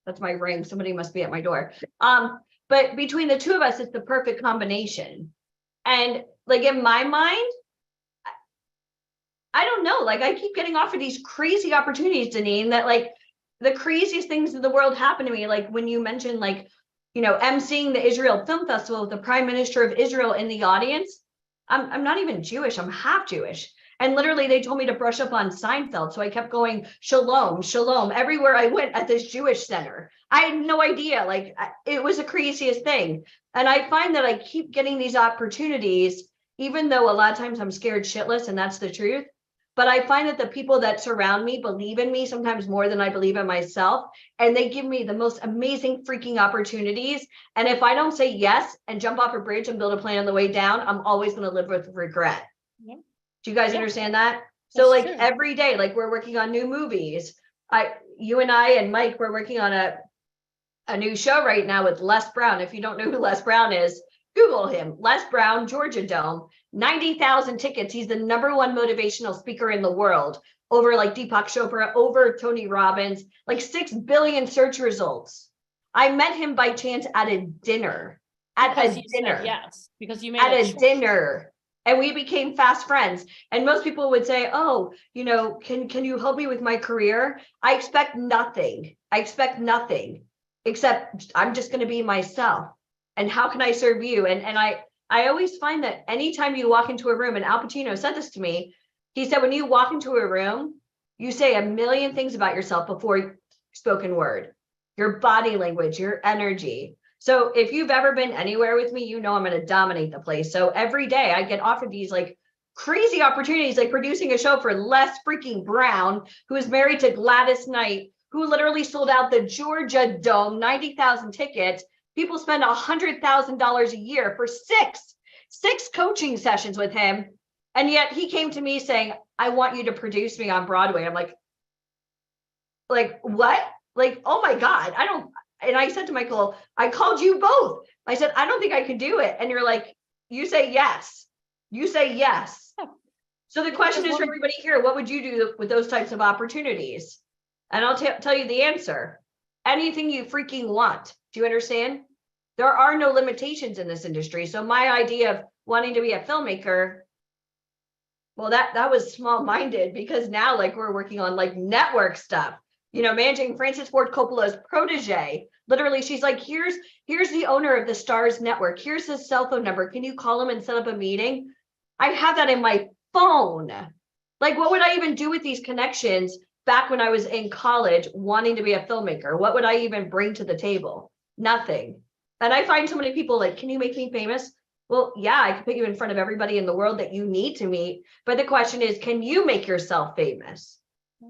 that's my ring. Somebody must be at my door. But between the two of us, it's the perfect combination. And like in my mind, I don't know, like I keep getting offered these crazy opportunities, Deneen, that like the craziest things in the world happen to me. Like when you mentioned, like, you know, emceeing the Israel Film Festival with the Prime Minister of Israel in the audience. I'm not even Jewish, I'm half Jewish. And literally they told me to brush up on Seinfeld. So I kept going, shalom, shalom, everywhere I went at this Jewish center. I had no idea, like it was the craziest thing. And I find that I keep getting these opportunities, even though a lot of times I'm scared shitless, and that's the truth. But I find that the people that surround me believe in me sometimes more than I believe in myself. And they give me the most amazing freaking opportunities. And if I don't say yes and jump off a bridge and build a plane on the way down, I'm always going to live with regret. Yeah. Do you guys understand that? So like every day, like we're working on new movies. You and I and Mike, we're working on a new show right now with Les Brown. If you don't know who Les Brown is, Google him. Les Brown, Georgia Dome, 90,000 tickets. He's the #1 motivational speaker in the world, over like Deepak Chopra, over Tony Robbins, like 6 billion search results. I met him by chance at a dinner. Yes, because you made at a dinner. And we became fast friends. And most people would say, oh, you know, can you help me with my career? I expect nothing. I expect nothing except I'm just going to be myself. And how can I serve you? And I always find that anytime you walk into a room, and Al Pacino said this to me, He said, when you walk into a room, you say a million things about yourself before spoken word, your body language, your energy. So if you've ever been anywhere with me, you know I'm going to dominate the place. So every day I get offered these like crazy opportunities, like producing a show for Les freaking Brown, who is married to Gladys Knight, who literally sold out the Georgia Dome, 90,000 tickets. People spend $100,000 a year for six coaching sessions with him. And yet he came to me saying, I want you to produce me on Broadway. I'm like what? Like, oh my God, I don't. And I said to Michael, I called you both. I said, I don't think I could do it. And you're like, you say yes. You say yes. So the question is for everybody here, what would you do with those types of opportunities? And I'll tell you the answer. Anything you freaking want. Do you understand? There are no limitations in this industry. So my idea of wanting to be a filmmaker, well, that was small-minded, because now like we're working on like network stuff. You know, managing Francis Ford Coppola's protege. Literally, she's like, here's the owner of the Starz network. Here's his cell phone number. Can you call him and set up a meeting? I have that in my phone. Like, what would I even do with these connections back when I was in college wanting to be a filmmaker? What would I even bring to the table? Nothing. And I find so many people like, can you make me famous? Well, yeah, I can put you in front of everybody in the world that you need to meet. But the question is, can you make yourself famous?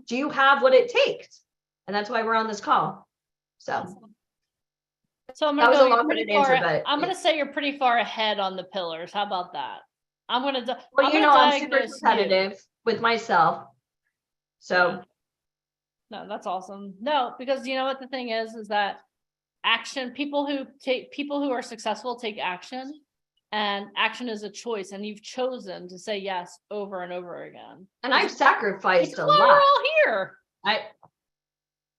Do you have what it takes? And that's why we're on this call. So I'm that was a gonna go long-winded answer, but I'm gonna say you're pretty far ahead on the pillars. How about that? I'm well, you know, I'm super competitive with myself. So no, that's awesome. No, because you know what the thing is that action, people who are successful take action, and action is a choice, and you've chosen to say yes over and over again. And I've sacrificed a lot. We're all here.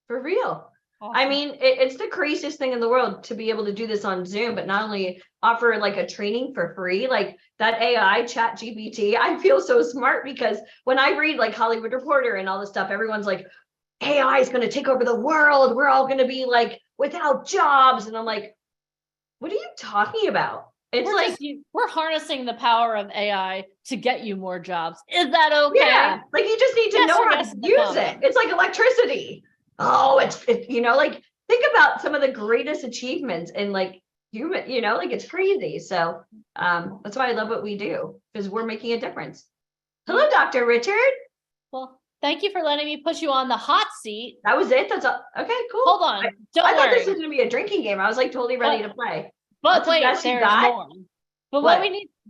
For real. Awesome. I mean, it's the craziest thing in the world to be able to do this on Zoom, but not only offer like a training for free, like that AI ChatGPT. I feel so smart, because when I read like Hollywood Reporter and all this stuff, everyone's like, AI is going to take over the world. We're all going to be like without jobs. And I'm like, what are you talking about? We're harnessing the power of AI to get you more jobs. Is that okay? Yeah, like you just need to know how to use it. It's like electricity. Oh, it's you know, like think about some of the greatest achievements in like human, you know, like it's crazy. So that's why I love what we do, because we're making a difference. Hello, Dr. Richard. Well, thank you for letting me put you on the hot seat. That was it. That's all. Okay, cool. Hold on. I thought this was going to be a drinking game. I was like totally ready to play. But wait, there's more. But What?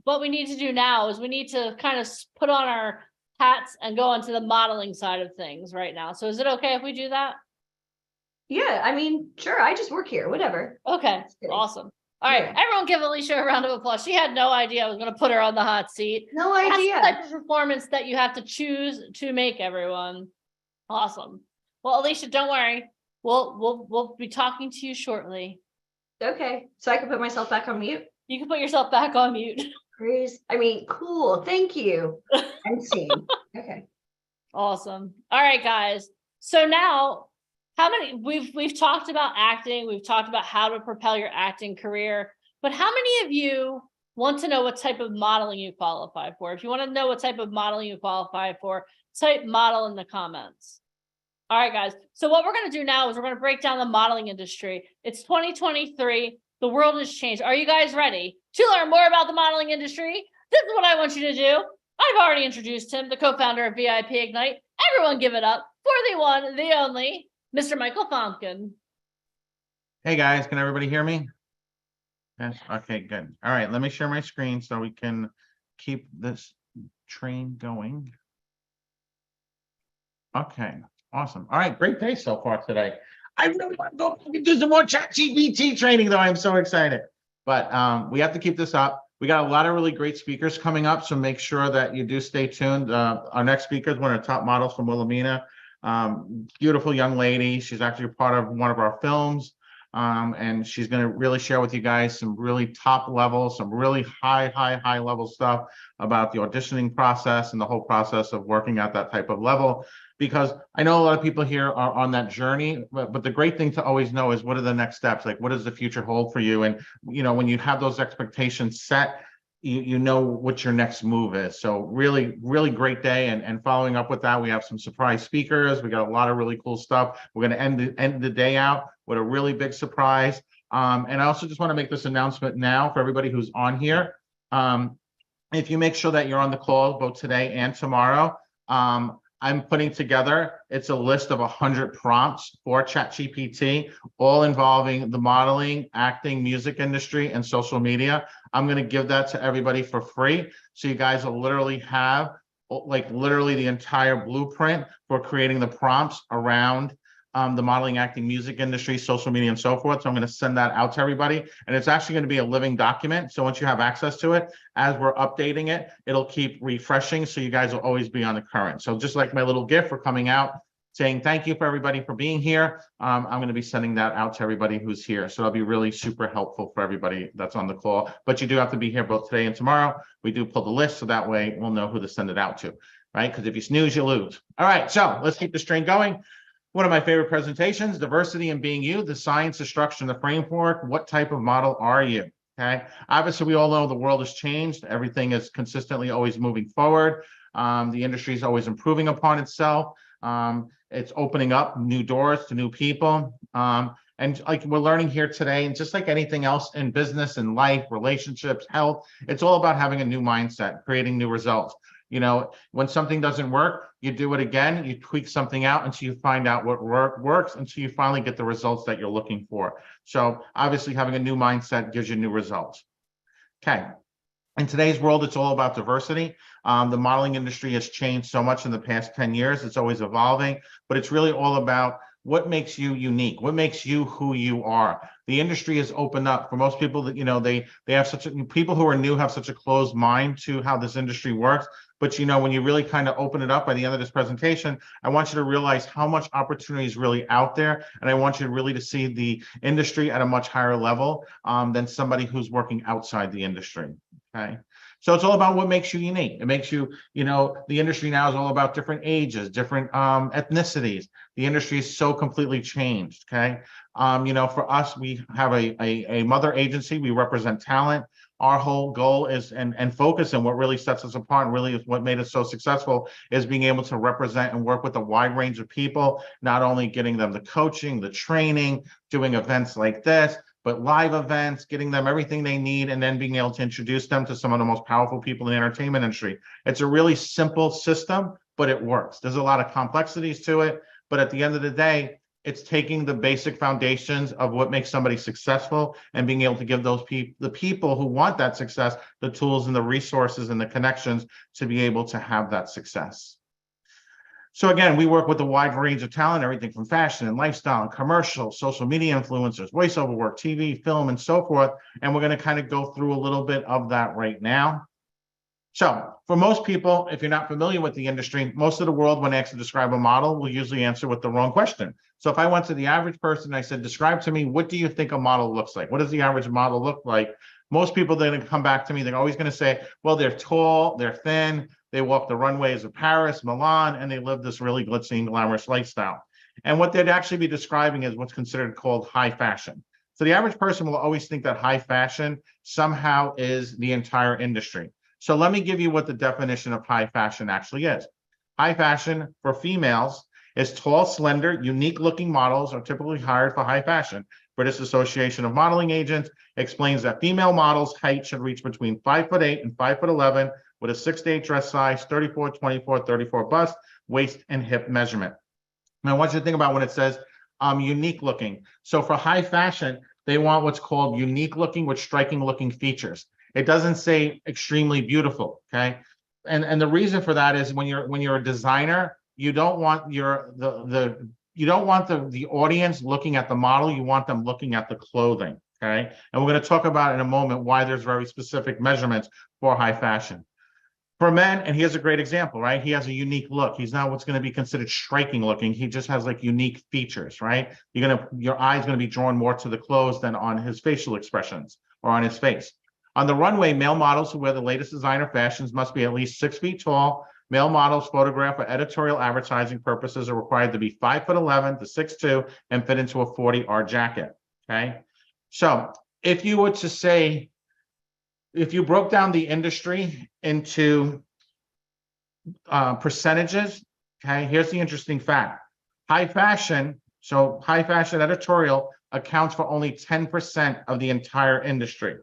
what we need to do now is we need to kind of put on our hats and go into the modeling side of things right now. So is it okay if we do that? Yeah, I mean, sure. I just work here, whatever. Okay, awesome. All right, everyone give Alicia a round of applause. She had no idea I was going to put her on the hot seat. No That's idea. the type of performance that you have to choose to make, everyone. Awesome. Well, Alicia, don't worry. We'll be talking to you shortly. Okay, so I can put myself back on mute. You can put yourself back on mute. Cool. Thank you. I'm seeing. Okay. Awesome. All right, guys. So now, we've talked about acting, we've talked about how to propel your acting career, but how many of you want to know what type of modeling you qualify for? If you want to know what type of modeling you qualify for, type model in the comments. All right, guys. So what we're going to do now is we're going to break down the modeling industry. It's 2023. The world has changed. Are you guys ready to learn more about the modeling industry? This is what I want you to do. I've already introduced him, the co-founder of VIP Ignite. Everyone give it up for the one, the only, Mr. Michael Fomkin. Hey guys, can everybody hear me? Yes, okay, good. All right, let me share my screen so we can keep this train going. Okay, awesome. All right, great day so far today. I really want to go do some more ChatGPT training though. I'm so excited. But we have to keep this up. We got a lot of really great speakers coming up, so make sure that you do stay tuned. Our next speaker is one of the top models from Wilhelmina. Beautiful young lady. She's actually part of one of our films. And she's going to really share with you guys some really top level, some really high level stuff about the auditioning process and the whole process of working at that type of level. Because I know a lot of people here are on that journey, but the great thing to always know is what are the next steps? Like, what does the future hold for you? And, you know, when you have those expectations set, you know what your next move is. So really, really great day. And following up with that, we have some surprise speakers. We got a lot of really cool stuff. We're going to end the day out with a really big surprise. And I also just want to make this announcement now for everybody who's on here. If you make sure that you're on the call both today and tomorrow, I'm putting together, it's a list of 100 prompts for ChatGPT, all involving the modeling, acting, music industry, and social media. I'm going to give that to everybody for free. So you guys will literally have literally the entire blueprint for creating the prompts around the modeling, acting, music industry, social media, and so forth. So I'm going to send that out to everybody. And it's actually going to be a living document. So once you have access to it, as we're updating it, it'll keep refreshing. So you guys will always be on the current. So just like my little gift for coming out, saying thank you for everybody for being here. I'm going to be sending that out to everybody who's here. So it'll be really super helpful for everybody that's on the call. But you do have to be here both today and tomorrow. We do pull the list, so that way we'll know who to send it out to, right? Because if you snooze, you lose. All right, so let's keep this train going. One of my favorite presentations, diversity and being you, the science, the structure, and the framework. What type of model are you? Okay. Obviously, we all know the world has changed. Everything is consistently always moving forward. The industry is always improving upon itself. It's opening up new doors to new people. And like we're learning here today, and just like anything else in business and life, relationships, health, it's all about having a new mindset, creating new results. You know, when something doesn't work, you do it again, you tweak something out until you find out what works, until you finally get the results that you're looking for. So obviously having a new mindset gives you new results. Okay. In today's world, it's all about diversity. The modeling industry has changed so much in the past 10 years. It's always evolving, but it's really all about what makes you unique, what makes you who you are. The industry has opened up for most people that, you know, they have people who are new have such a closed mind to how this industry works. But, you know, when you really kind of open it up by the end of this presentation, I want you to realize how much opportunity is really out there. And I want you really to see the industry at a much higher level than somebody who's working outside the industry. Okay. So it's all about what makes you unique. It makes you, you know, the industry now is all about different ages, different ethnicities. The industry is so completely changed. Okay. You know, for us, we have a mother agency. We represent talent. Our whole goal is and focus, and what really sets us apart, and really is what made us so successful, is being able to represent and work with a wide range of people, not only getting them the coaching, the training, doing events like this, but live events, getting them everything they need, and then being able to introduce them to some of the most powerful people in the entertainment industry. It's a really simple system, but it works. There's a lot of complexities to it, but at the end of the day, it's taking the basic foundations of what makes somebody successful and being able to give those the people who want that success, the tools and the resources and the connections to be able to have that success. So again, we work with a wide range of talent, everything from fashion and lifestyle and commercial, social media influencers, voiceover work, TV, film, and so forth. And we're going to kind of go through a little bit of that right now. So for most people, if you're not familiar with the industry, most of the world, when asked to describe a model, will usually answer with the wrong question. So if I went to the average person, I said, describe to me, what do you think a model looks like? What does the average model look like? Most people, they're going to come back to me. They're always going to say, well, they're tall, they're thin, they walk the runways of Paris, Milan, and they live this really glitzy and glamorous lifestyle. And what they'd actually be describing is what's considered called high fashion. So the average person will always think that high fashion somehow is the entire industry. So let me give you what the definition of high fashion actually is. High fashion for females is tall, slender, unique looking models are typically hired for high fashion. British Association of Modeling Agents explains that female models' height should reach between 5'8" and 5'11" with a 6 to 8 dress size, 34, 24, 34 bust, waist and hip measurement. Now I want you to think about when it says unique looking. So for high fashion, they want what's called unique looking with striking looking features. It doesn't say extremely beautiful, okay? And the reason for that is when you're a designer, you don't want the audience looking at the model, you want them looking at the clothing, okay? And we're going to talk about in a moment why there's very specific measurements for high fashion. For men, and here's a great example, right? He has a unique look. He's not what's going to be considered striking looking. He just has like unique features, right? Your eye's going to be drawn more to the clothes than on his facial expressions or on his face. On the runway, male models who wear the latest designer fashions must be at least 6 feet tall. Male models photographed for editorial advertising purposes are required to be 5'11" to 6'2" and fit into a 40R jacket, okay? So if you were to say, if you broke down the industry into percentages, okay, here's the interesting fact. High fashion, so high fashion editorial accounts for only 10% of the entire industry.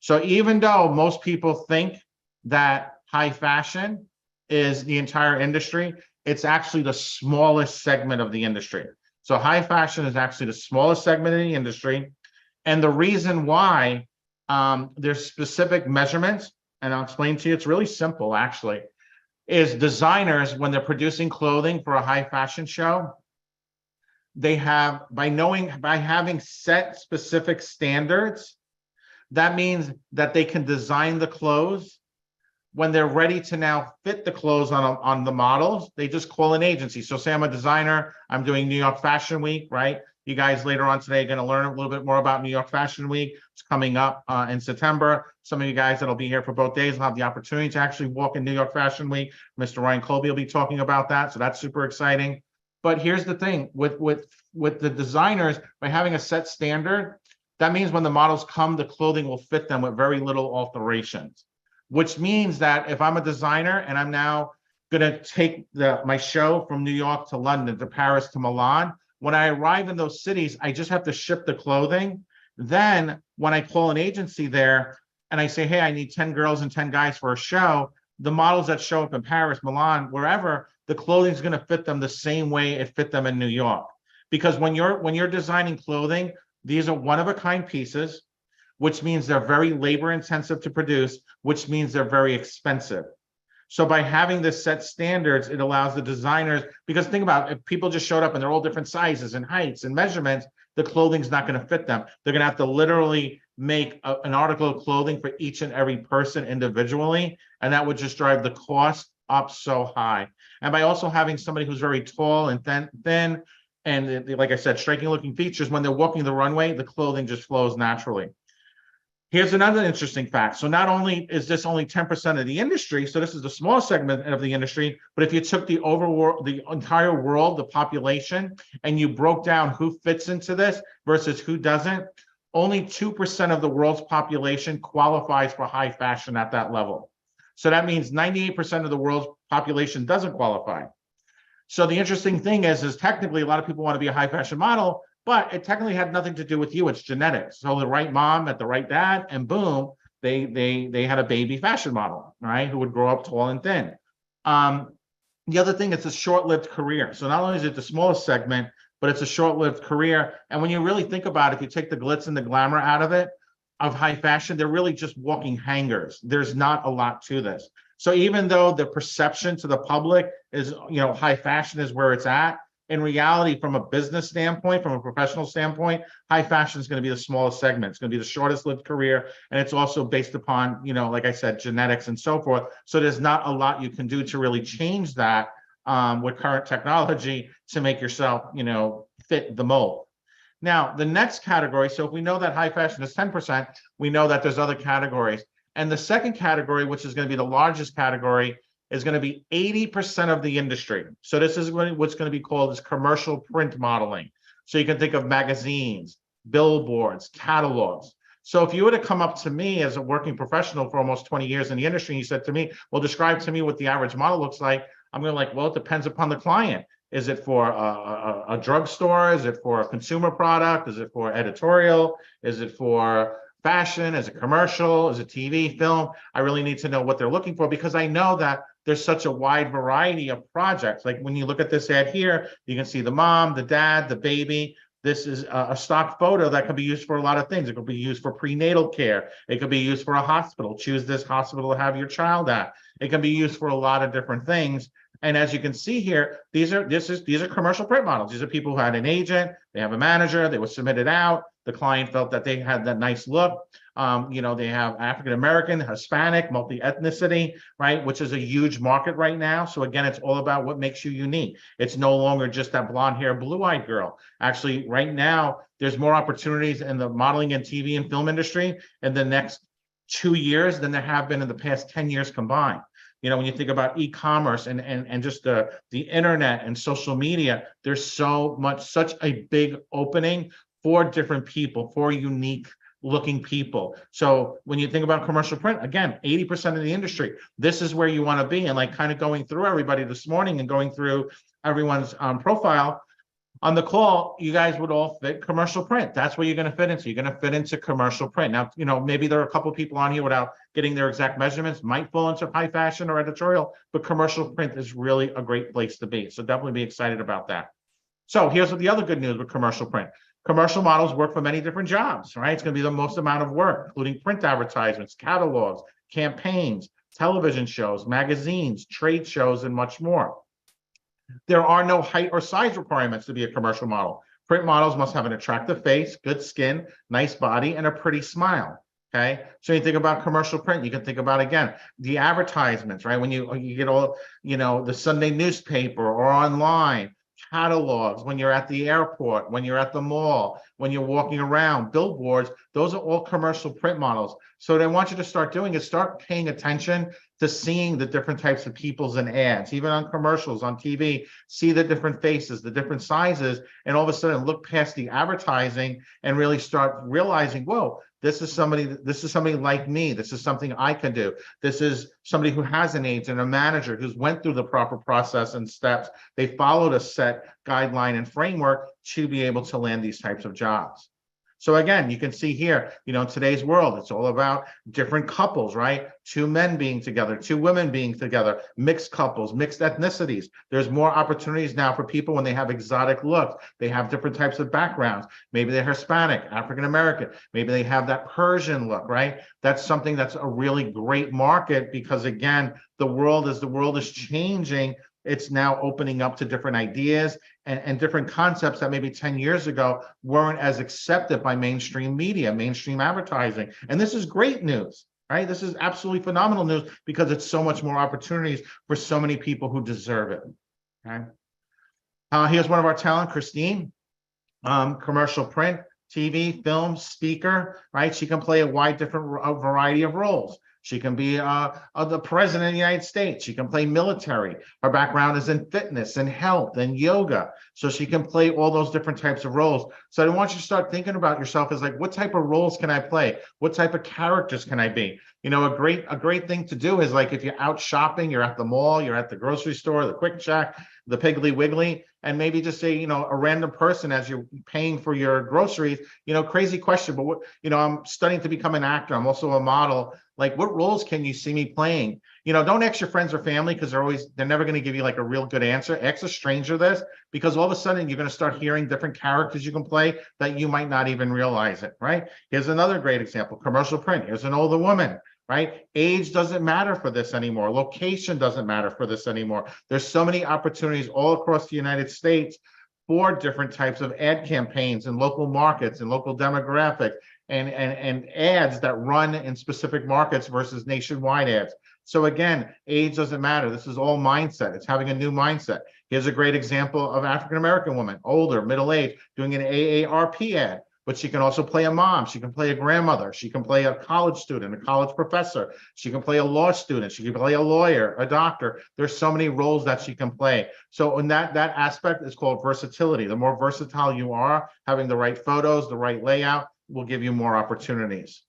So even though most people think that high fashion is the entire industry, it's actually the smallest segment of the industry. So high fashion is actually the smallest segment in the industry. And the reason why, there's specific measurements, and I'll explain to you, it's really simple actually, is designers, when they're producing clothing for a high fashion show, they have, by having set specific standards, that means that they can design the clothes. When they're ready to now fit the clothes on the models, they just call an agency. So say I'm a designer, I'm doing New York Fashion Week, right? You guys later on today are going to learn a little bit more about New York Fashion Week. It's coming up in September. Some of you guys that'll be here for both days will have the opportunity to actually walk in New York Fashion Week. Mr. Ryan Colby will be talking about that. So that's super exciting. But here's the thing with the designers, by having a set standard, that means when the models come, the clothing will fit them with very little alterations, which means that if I'm a designer and I'm now going to take my show from New York to London to Paris to Milan, when I arrive in those cities, I just have to ship the clothing. Then when I call an agency there and I say, hey, I need 10 girls and 10 guys for a show, the models that show up in Paris, Milan, wherever, the clothing is going to fit them the same way it fit them in New York. Because when you're designing clothing, these are one-of-a-kind pieces, which means they're very labor intensive to produce, which means they're very expensive. So by having this set standards, it allows the designers, because think about it, if people just showed up and they're all different sizes and heights and measurements, the clothing's not going to fit them. They're going to have to literally make an article of clothing for each and every person individually, and that would just drive the cost up so high. And by also having somebody who's very tall and thin, and like I said, striking looking features, when they're walking the runway, the clothing just flows naturally. Here's another interesting fact. So not only is this only 10% of the industry, so this is the small segment of the industry, but if you took the entire world, the population, and you broke down who fits into this versus who doesn't, only 2% of the world's population qualifies for high fashion at that level. So that means 98% of the world's population doesn't qualify. So the interesting thing is technically a lot of people want to be a high fashion model, but it technically had nothing to do with you. It's genetics. So the right mom met the right dad, and boom, they had a baby fashion model, right? Who would grow up tall and thin. The other thing, it's a short-lived career. So not only is it the smallest segment, but it's a short-lived career. And when you really think about it, if you take the glitz and the glamour out of it, of high fashion, they're really just walking hangers. There's not a lot to this. So even though the perception to the public is, high fashion is where it's at, in reality, from a business standpoint, from a professional standpoint, high fashion is going to be the smallest segment. It's going to be the shortest lived career. And it's also based upon, like I said, genetics and so forth. So there's not a lot you can do to really change that with current technology to make yourself, fit the mold. Now, the next category, so if we know that high fashion is 10%, we know that there's other categories. And the second category, which is going to be the largest category, is going to be 80% of the industry. So this is what's going to be called as commercial print modeling. So you can think of magazines, billboards, catalogs. So if you were to come up to me as a working professional for almost 20 years in the industry, and you said to me, well, describe to me what the average model looks like, I'm going to like, well, it depends upon the client. Is it for a drugstore? Is it for a consumer product? Is it for editorial? Is it for fashion? Is it commercial? Is it TV, film? I really need to know what they're looking for, because I know that there's such a wide variety of projects. Like when you look at this ad here, you can see the mom, the dad, the baby. This is a stock photo that could be used for a lot of things. It could be used for prenatal care. It could be used for a hospital. Choose this hospital to have your child at. It can be used for a lot of different things. And as you can see here, these are commercial print models. These are people who had an agent, they have a manager, they were submitted out. The client felt that they had that nice look. They have African-American, Hispanic, multi-ethnicity, right? Which is a huge market right now. So again, it's all about what makes you unique. It's no longer just that blonde hair, blue-eyed girl. Actually, right now, there's more opportunities in the modeling and TV and film industry in the next 2 years than there have been in the past 10 years combined. When you think about e-commerce and just the internet and social media, there's such a big opening for different people, for unique looking people. So when you think about commercial print, again, 80% of the industry, this is where you want to be. And like kind of going through everybody this morning and going through everyone's profile on the call, you guys would all fit commercial print. That's where you're going to fit into. You're going to fit into commercial print. Now, you know, maybe there are a couple of people on here without getting their exact measurements, might fall into high fashion or editorial, but commercial print is really a great place to be. So definitely be excited about that. So here's what the other good news with commercial print. Commercial models work for many different jobs, right? It's going to be the most amount of work, including print advertisements, catalogs, campaigns, television shows, magazines, trade shows, and much more. There are no height or size requirements to be a commercial model. Print models must have an attractive face, good skin, nice body, and a pretty smile. Okay, so you think about commercial print, you can think about, again, the advertisements, right? When you get all, you know, the Sunday newspaper or online, catalogs, when you're at the airport, when you're at the mall, when you're walking around, billboards, those are all commercial print models. So what I want you to start doing is start paying attention to seeing the different types of peoples and ads, even on commercials, on TV, see the different faces, the different sizes, and all of a sudden look past the advertising and really start realizing, whoa, this is somebody like me. This is something I can do. This is somebody who has an agent, a manager who's went through the proper process and steps. They followed a set guideline and framework to be able to land these types of jobs. So again, you can see here, you know, in today's world, it's all about different couples, right? Two men being together, two women being together, mixed couples, mixed ethnicities. There's more opportunities now for people when they have exotic looks. They have different types of backgrounds. Maybe they're Hispanic, African-American. Maybe they have that Persian look, right? That's something that's a really great market because, again, the world is changing, it's now opening up to different ideas and different concepts that maybe 10 years ago weren't as accepted by mainstream media, mainstream advertising. And this is great news, right? This is absolutely phenomenal news because it's so much more opportunities for so many people who deserve it. Okay. Here's one of our talent, Christine, commercial print, TV, film, speaker, right? She can play a wide different variety of roles. She can be the president of the United States. She can play military. Her background is in fitness and health and yoga. So she can play all those different types of roles. So I want you to start thinking about yourself as like, what type of roles can I play? What type of characters can I be? You know, a great thing to do is like if you're out shopping, you're at the mall, you're at the grocery store, the Quick Check, the Piggly Wiggly, and maybe just say, you know, a random person as you're paying for your groceries, you know, crazy question, but what, you know, I'm studying to become an actor. I'm also a model. Like, what roles can you see me playing? You know, don't ask your friends or family because they're never going to give you like a real good answer. Ask a stranger this because all of a sudden you're going to start hearing different characters you can play that you might not even realize it, right? Here's another great example, commercial print. Here's an older woman, right? Age doesn't matter for this anymore. Location doesn't matter for this anymore. There's so many opportunities all across the United States for different types of ad campaigns in local markets and local demographics and ads that run in specific markets versus nationwide ads. So again, age doesn't matter. This is all mindset. It's having a new mindset. Here's a great example of African-American woman, older, middle-aged, doing an AARP ad, but she can also play a mom. She can play a grandmother. She can play a college student, a college professor. She can play a law student. She can play a lawyer, a doctor. There's so many roles that she can play. So in that aspect is called versatility. The more versatile you are, having the right photos, the right layout, will give you more opportunities.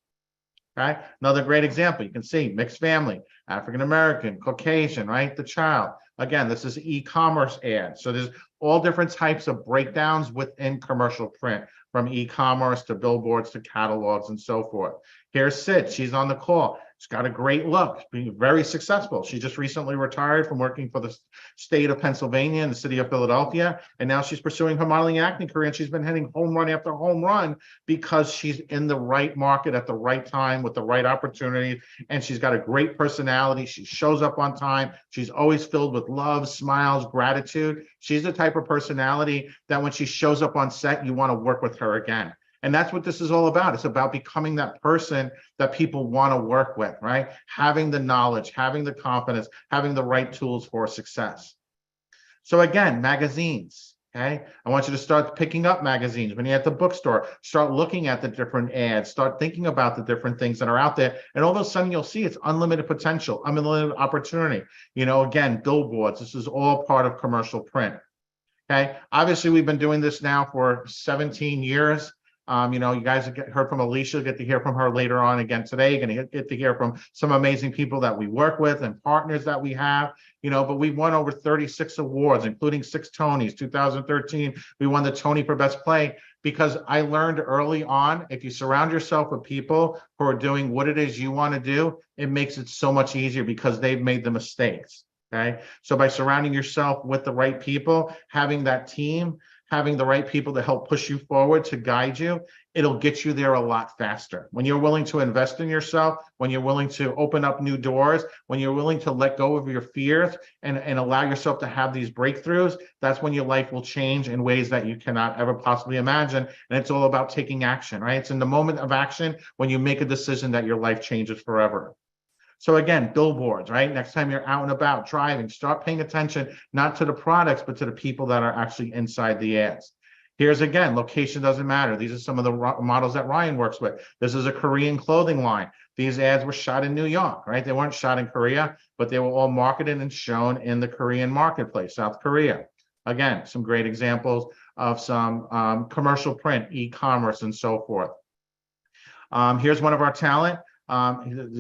Okay, another great example, you can see mixed family, African-American, Caucasian, right? The child. Again, this is e-commerce ads. So there's all different types of breakdowns within commercial print, from e-commerce to billboards to catalogs and so forth. Here's Sid, she's on the call. She's got a great look, being very successful. She just recently retired from working for the state of Pennsylvania and the city of Philadelphia. And now she's pursuing her modeling acting career. And she's been hitting home run after home run because she's in the right market at the right time with the right opportunity. And she's got a great personality. She shows up on time. She's always filled with love, smiles, gratitude. She's the type of personality that when she shows up on set, you want to work with her again. And that's what this is all about. It's about becoming that person that people want to work with, right? Having the knowledge, having the confidence, having the right tools for success. So again, magazines, okay? I want you to start picking up magazines. When you're at the bookstore, start looking at the different ads, start thinking about the different things that are out there. And all of a sudden you'll see it's unlimited potential, unlimited opportunity. You know, again, billboards, this is all part of commercial print, okay? Obviously, we've been doing this now for 17 years. You know, you guys heard from Alicia, get to hear from her later on again today. You're going to get to hear from some amazing people that we work with and partners that we have, you know, but we won over 36 awards, including 6 Tonys. 2013, we won the Tony for Best Play, because I learned early on, if you surround yourself with people who are doing what it is you want to do, it makes it so much easier because they've made the mistakes. Okay. So by surrounding yourself with the right people, having that team, having the right people to help push you forward, to guide you, it'll get you there a lot faster. When you're willing to invest in yourself, when you're willing to open up new doors, when you're willing to let go of your fears and allow yourself to have these breakthroughs, that's when your life will change in ways that you cannot ever possibly imagine. And it's all about taking action, right? It's in the moment of action when you make a decision that your life changes forever. So again, billboards, right? Next time you're out and about driving, start paying attention, not to the products, but to the people that are actually inside the ads. Here's again, location doesn't matter. These are some of the models that Ryan works with. This is a Korean clothing line. These ads were shot in New York, right? They weren't shot in Korea, but they were all marketed and shown in the Korean marketplace, South Korea. Again, some great examples of some commercial print, e-commerce, and so forth. Here's one of our talent.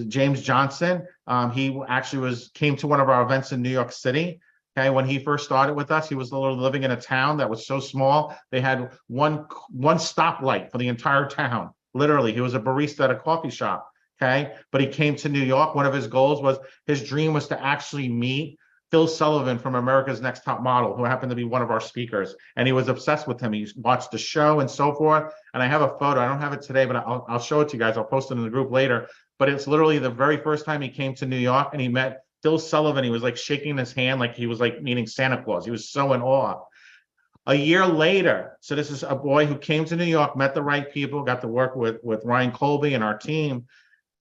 James Johnson, he actually came to one of our events in New York City. Okay, when he first started with us, he was living in a town that was so small, they had one stoplight for the entire town. Literally, he was a barista at a coffee shop. Okay, but he came to New York. One of his goals was, his dream was to actually meet Phil Sullivan from America's Next Top Model, who happened to be one of our speakers. And he was obsessed with him. He watched the show and so forth. And I have a photo. I don't have it today, but I'll show it to you guys. I'll post it in the group later. But it's literally the very first time he came to New York and he met Phil Sullivan. He was like shaking his hand like he was like meeting Santa Claus. He was so in awe. A year later, so this is a boy who came to New York, met the right people, got to work with Ryan Colby and our team.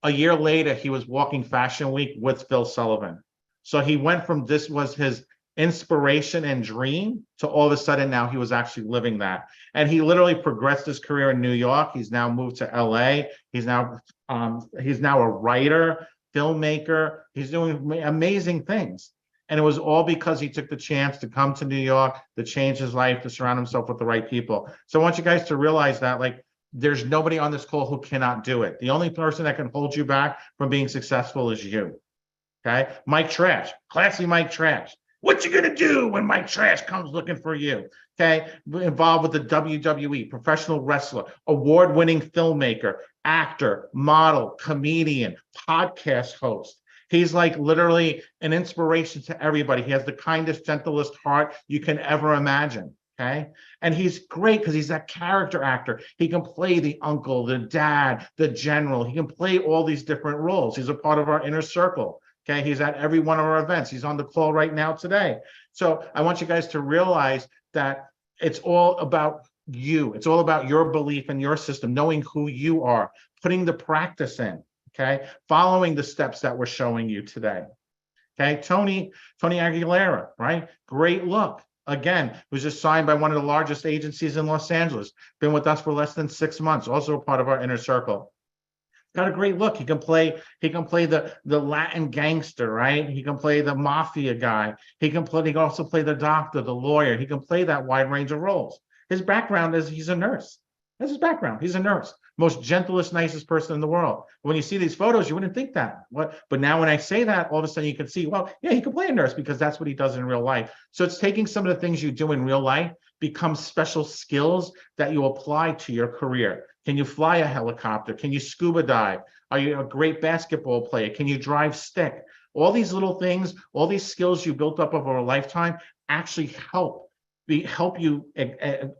A year later, he was walking Fashion Week with Phil Sullivan. So he went from this was his inspiration and dream to all of a sudden now he was actually living that. And he literally progressed his career in New York. He's now moved to LA. He's now a writer, filmmaker. He's doing amazing things. And it was all because he took the chance to come to New York, to change his life, to surround himself with the right people. So I want you guys to realize that, like, there's nobody on this call who cannot do it. The only person that can hold you back from being successful is you. Okay, Mike Trash, classy Mike Trash. What you gonna do when Mike Trash comes looking for you? Okay, involved with the WWE, professional wrestler, award-winning filmmaker, actor, model, comedian, podcast host. He's like literally an inspiration to everybody. He has the kindest, gentlest heart you can ever imagine. Okay, and he's great because he's that character actor. He can play the uncle, the dad, the general. He can play all these different roles. He's a part of our inner circle. Okay, he's at every one of our events. He's on the call right now today. So I want you guys to realize that it's all about you. It's all about your belief in your system, knowing who you are, putting the practice in, okay, following the steps that we're showing you today. Okay, Tony Aguilera, right? Great look. Again, was just signed by one of the largest agencies in Los Angeles. Been with us for less than 6 months, also a part of our inner circle. Got a great look. He can play the Latin gangster, right? He can play the mafia guy. He can also play the doctor, the lawyer. He can play that wide range of roles. His background is he's a nurse. That's his background. He's a nurse. Most gentlest, nicest person in the world. When you see these photos, you wouldn't think that. But now when I say that, all of a sudden you can see, well, yeah, he can play a nurse because that's what he does in real life. So it's taking some of the things you do in real life, become special skills that you apply to your career. Can you fly a helicopter? Can you scuba dive? Are you a great basketball player? Can you drive stick? All these little things, all these skills you built up over a lifetime actually help you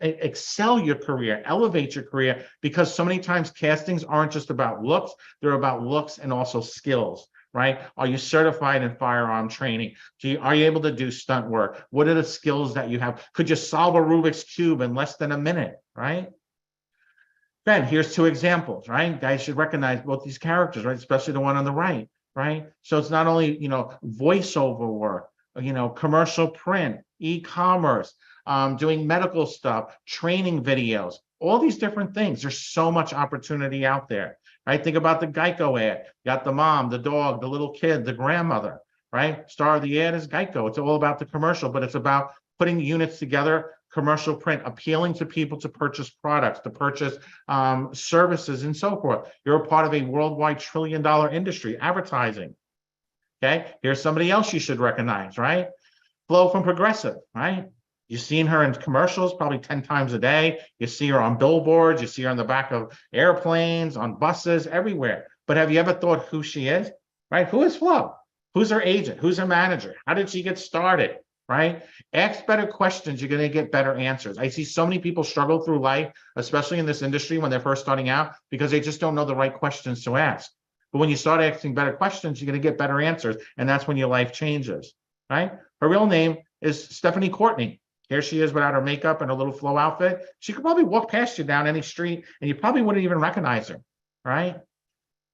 excel your career, elevate your career, because so many times castings aren't just about looks, they're about looks and also skills, right? Are you certified in firearm training? Are you able to do stunt work? What are the skills that you have? Could you solve a Rubik's Cube in less than a minute, right? Ben, here's 2 examples, right? Guys should recognize both these characters, right? Especially the one on the right, right? So it's not only, voiceover work, commercial print, e-commerce, doing medical stuff, training videos, all these different things. There's so much opportunity out there, right? Think about the Geico ad. You got the mom, the dog, the little kid, the grandmother, right? Star of the ad is Geico. It's all about the commercial, but it's about putting units together commercial print, appealing to people to purchase products, to purchase services and so forth. You're a part of a worldwide trillion-dollar industry, advertising. Okay, here's somebody else you should recognize, right? Flo from Progressive, right? You've seen her in commercials probably 10 times a day. You see her on billboards, you see her on the back of airplanes, on buses, everywhere. But have you ever thought who she is, right? Who is Flo? Who's her agent? Who's her manager? How did she get started, right? Ask better questions, you're gonna get better answers. I see so many people struggle through life, especially in this industry when they're first starting out, because they just don't know the right questions to ask. But when you start asking better questions, you're gonna get better answers, and that's when your life changes, right? Her real name is Stephanie Courtney. Here she is without her makeup and her little Flo outfit. She could probably walk past you down any street and you probably wouldn't even recognize her, right?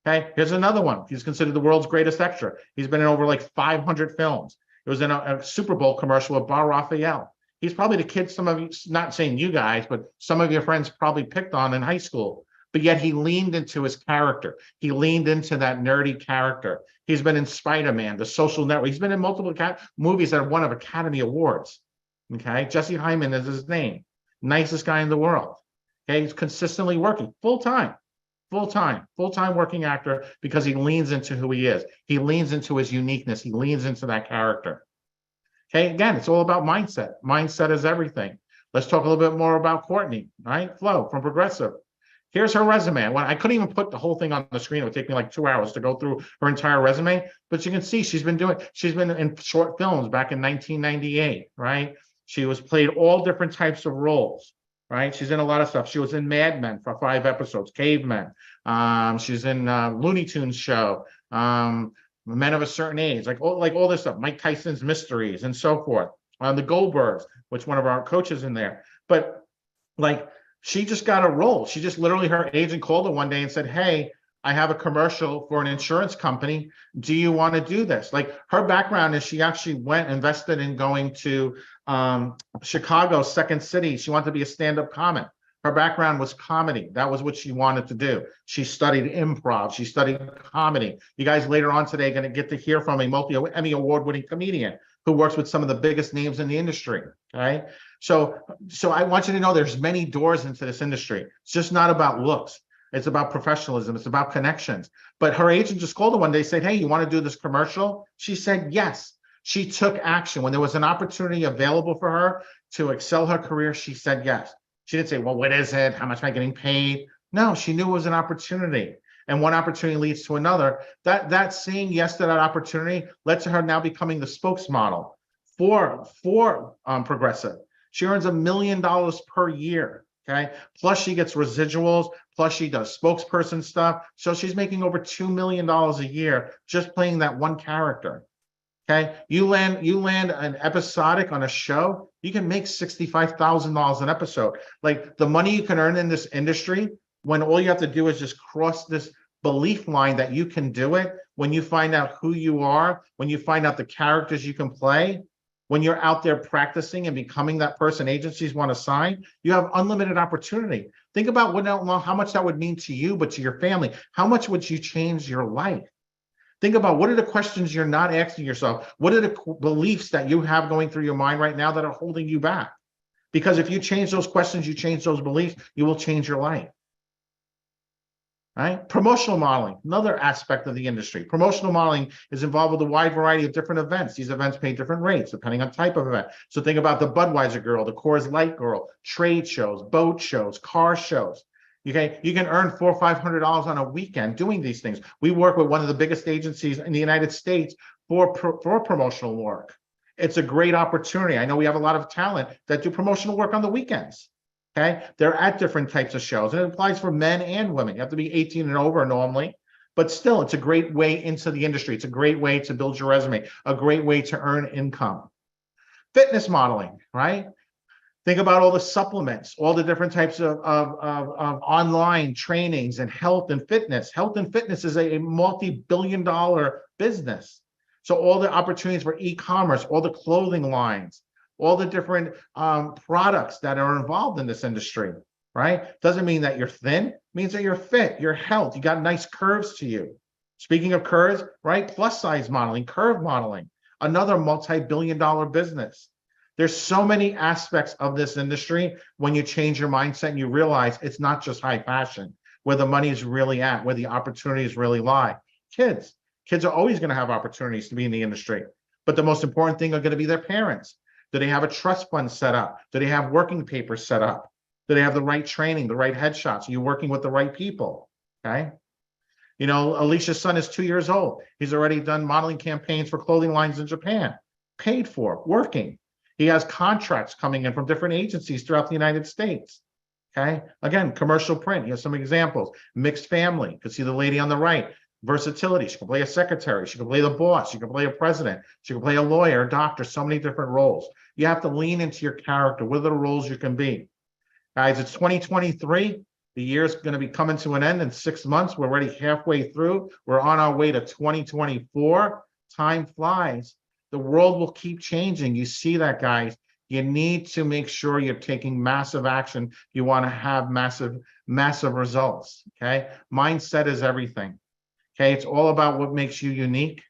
Okay, here's another one. He's considered the world's greatest extra. He's been in over like 500 films. It was in a Super Bowl commercial with Bar Raphael. He's probably the kid some of you, not saying you guys, but some of your friends probably picked on in high school. But yet he leaned into his character. He leaned into that nerdy character. He's been in Spider-Man, The Social Network. He's been in multiple movies that have won Academy Awards. Okay, Jesse Hyman is his name. Nicest guy in the world. Okay, he's consistently working full-time working actor because he leans into who he is. He leans into his uniqueness. He leans into that character. Okay, again, it's all about mindset. Mindset is everything. Let's talk a little bit more about Courtney, right? Flo from Progressive. Here's her resume. Well, I couldn't even put the whole thing on the screen. It would take me like 2 hours to go through her entire resume. But you can see she's been in short films back in 1998, right? She played all different types of roles, right? She's in a lot of stuff. She was in Mad Men for 5 episodes, Cavemen. She's in Looney Tunes show, Men of a Certain Age, like all this stuff, Mike Tyson's Mysteries and so forth. The Goldbergs, which one of our coaches in there. But like, she just got a role. She just literally, her agent called her one day and said, hey, I have a commercial for an insurance company. Do you want to do this? Like, her background is she actually invested in going to Chicago, Second City. She wanted to be a stand-up comic. Her background was comedy. That was what she wanted to do. She studied improv. She studied comedy. You guys later on today are going to get to hear from a multi-Emmy award-winning comedian who works with some of the biggest names in the industry, okay? So I want you to know there's many doors into this industry. It's just not about looks. It's about professionalism. It's about connections. But her agent just called her one day, said, hey, you want to do this commercial? She said yes. She took action. When there was an opportunity available for her to excel her career, she said yes. She didn't say, well, what is it? How much am I getting paid? No, she knew it was an opportunity. And one opportunity leads to another. That saying yes to that opportunity led to her now becoming the spokesmodel for Progressive. She earns $1 million per year, okay? Plus she gets residuals, plus she does spokesperson stuff. So she's making over $2 million a year just playing that one character, okay? You land an episodic on a show, you can make $65,000 an episode. Like, the money you can earn in this industry, when all you have to do is just cross this belief line that you can do it, when you find out who you are, when you find out the characters you can play, when you're out there practicing and becoming that person agencies want to sign, you have unlimited opportunity. Think about how much that would mean to you, but to your family. How much would you change your life? Think about what are the questions you're not asking yourself? What are the beliefs that you have going through your mind right now that are holding you back? Because if you change those questions, you change those beliefs, you will change your life. Right? Promotional modeling, another aspect of the industry. Promotional modeling is involved with a wide variety of different events. These events pay different rates depending on type of event. So think about the Budweiser girl, the Coors Light girl, trade shows, boat shows, car shows. Okay, you can earn $400 or $500 on a weekend doing these things. We work with one of the biggest agencies in the United States for promotional work. It's a great opportunity. I know we have a lot of talent that do promotional work on the weekends. Okay, they're at different types of shows, and it applies for men and women. You have to be 18 and over normally, but still, it's a great way into the industry. It's a great way to build your resume, a great way to earn income. Fitness modeling, right? Think about all the supplements, all the different types of online trainings and health and fitness. Health and fitness is a multi-billion-dollar business. So all the opportunities for e-commerce, all the clothing lines, all the different products that are involved in this industry, right? Doesn't mean that you're thin, it means that you're fit, you're healthy, you got nice curves to you. Speaking of curves, right? Plus size modeling, curve modeling, another multi-billion-dollar business. There's so many aspects of this industry when you change your mindset and you realize it's not just high fashion, where the money is really at, where the opportunities really lie. Kids are always going to have opportunities to be in the industry, but the most important thing are going to be their parents. Do they have a trust fund set up? Do they have working papers set up? Do they have the right training, the right headshots? Are you working with the right people? Okay. You know, Alicia's son is 2 years old. He's already done modeling campaigns for clothing lines in Japan, paid for, working. He has contracts coming in from different agencies throughout the United States. Okay. Again, commercial print. Here's some examples. Mixed family. You can see the lady on the right. Versatility. She can play a secretary. She can play the boss. She can play a president. She can play a lawyer, a doctor, so many different roles. You have to lean into your character. What are the roles you can be? Guys, it's 2023. The year's going to be coming to an end in 6 months. We're already halfway through. We're on our way to 2024. Time flies. The world will keep changing. You see that, guys. You need to make sure you're taking massive action. You want to have massive results. Okay. Mindset is everything. Okay. It's all about what makes you unique.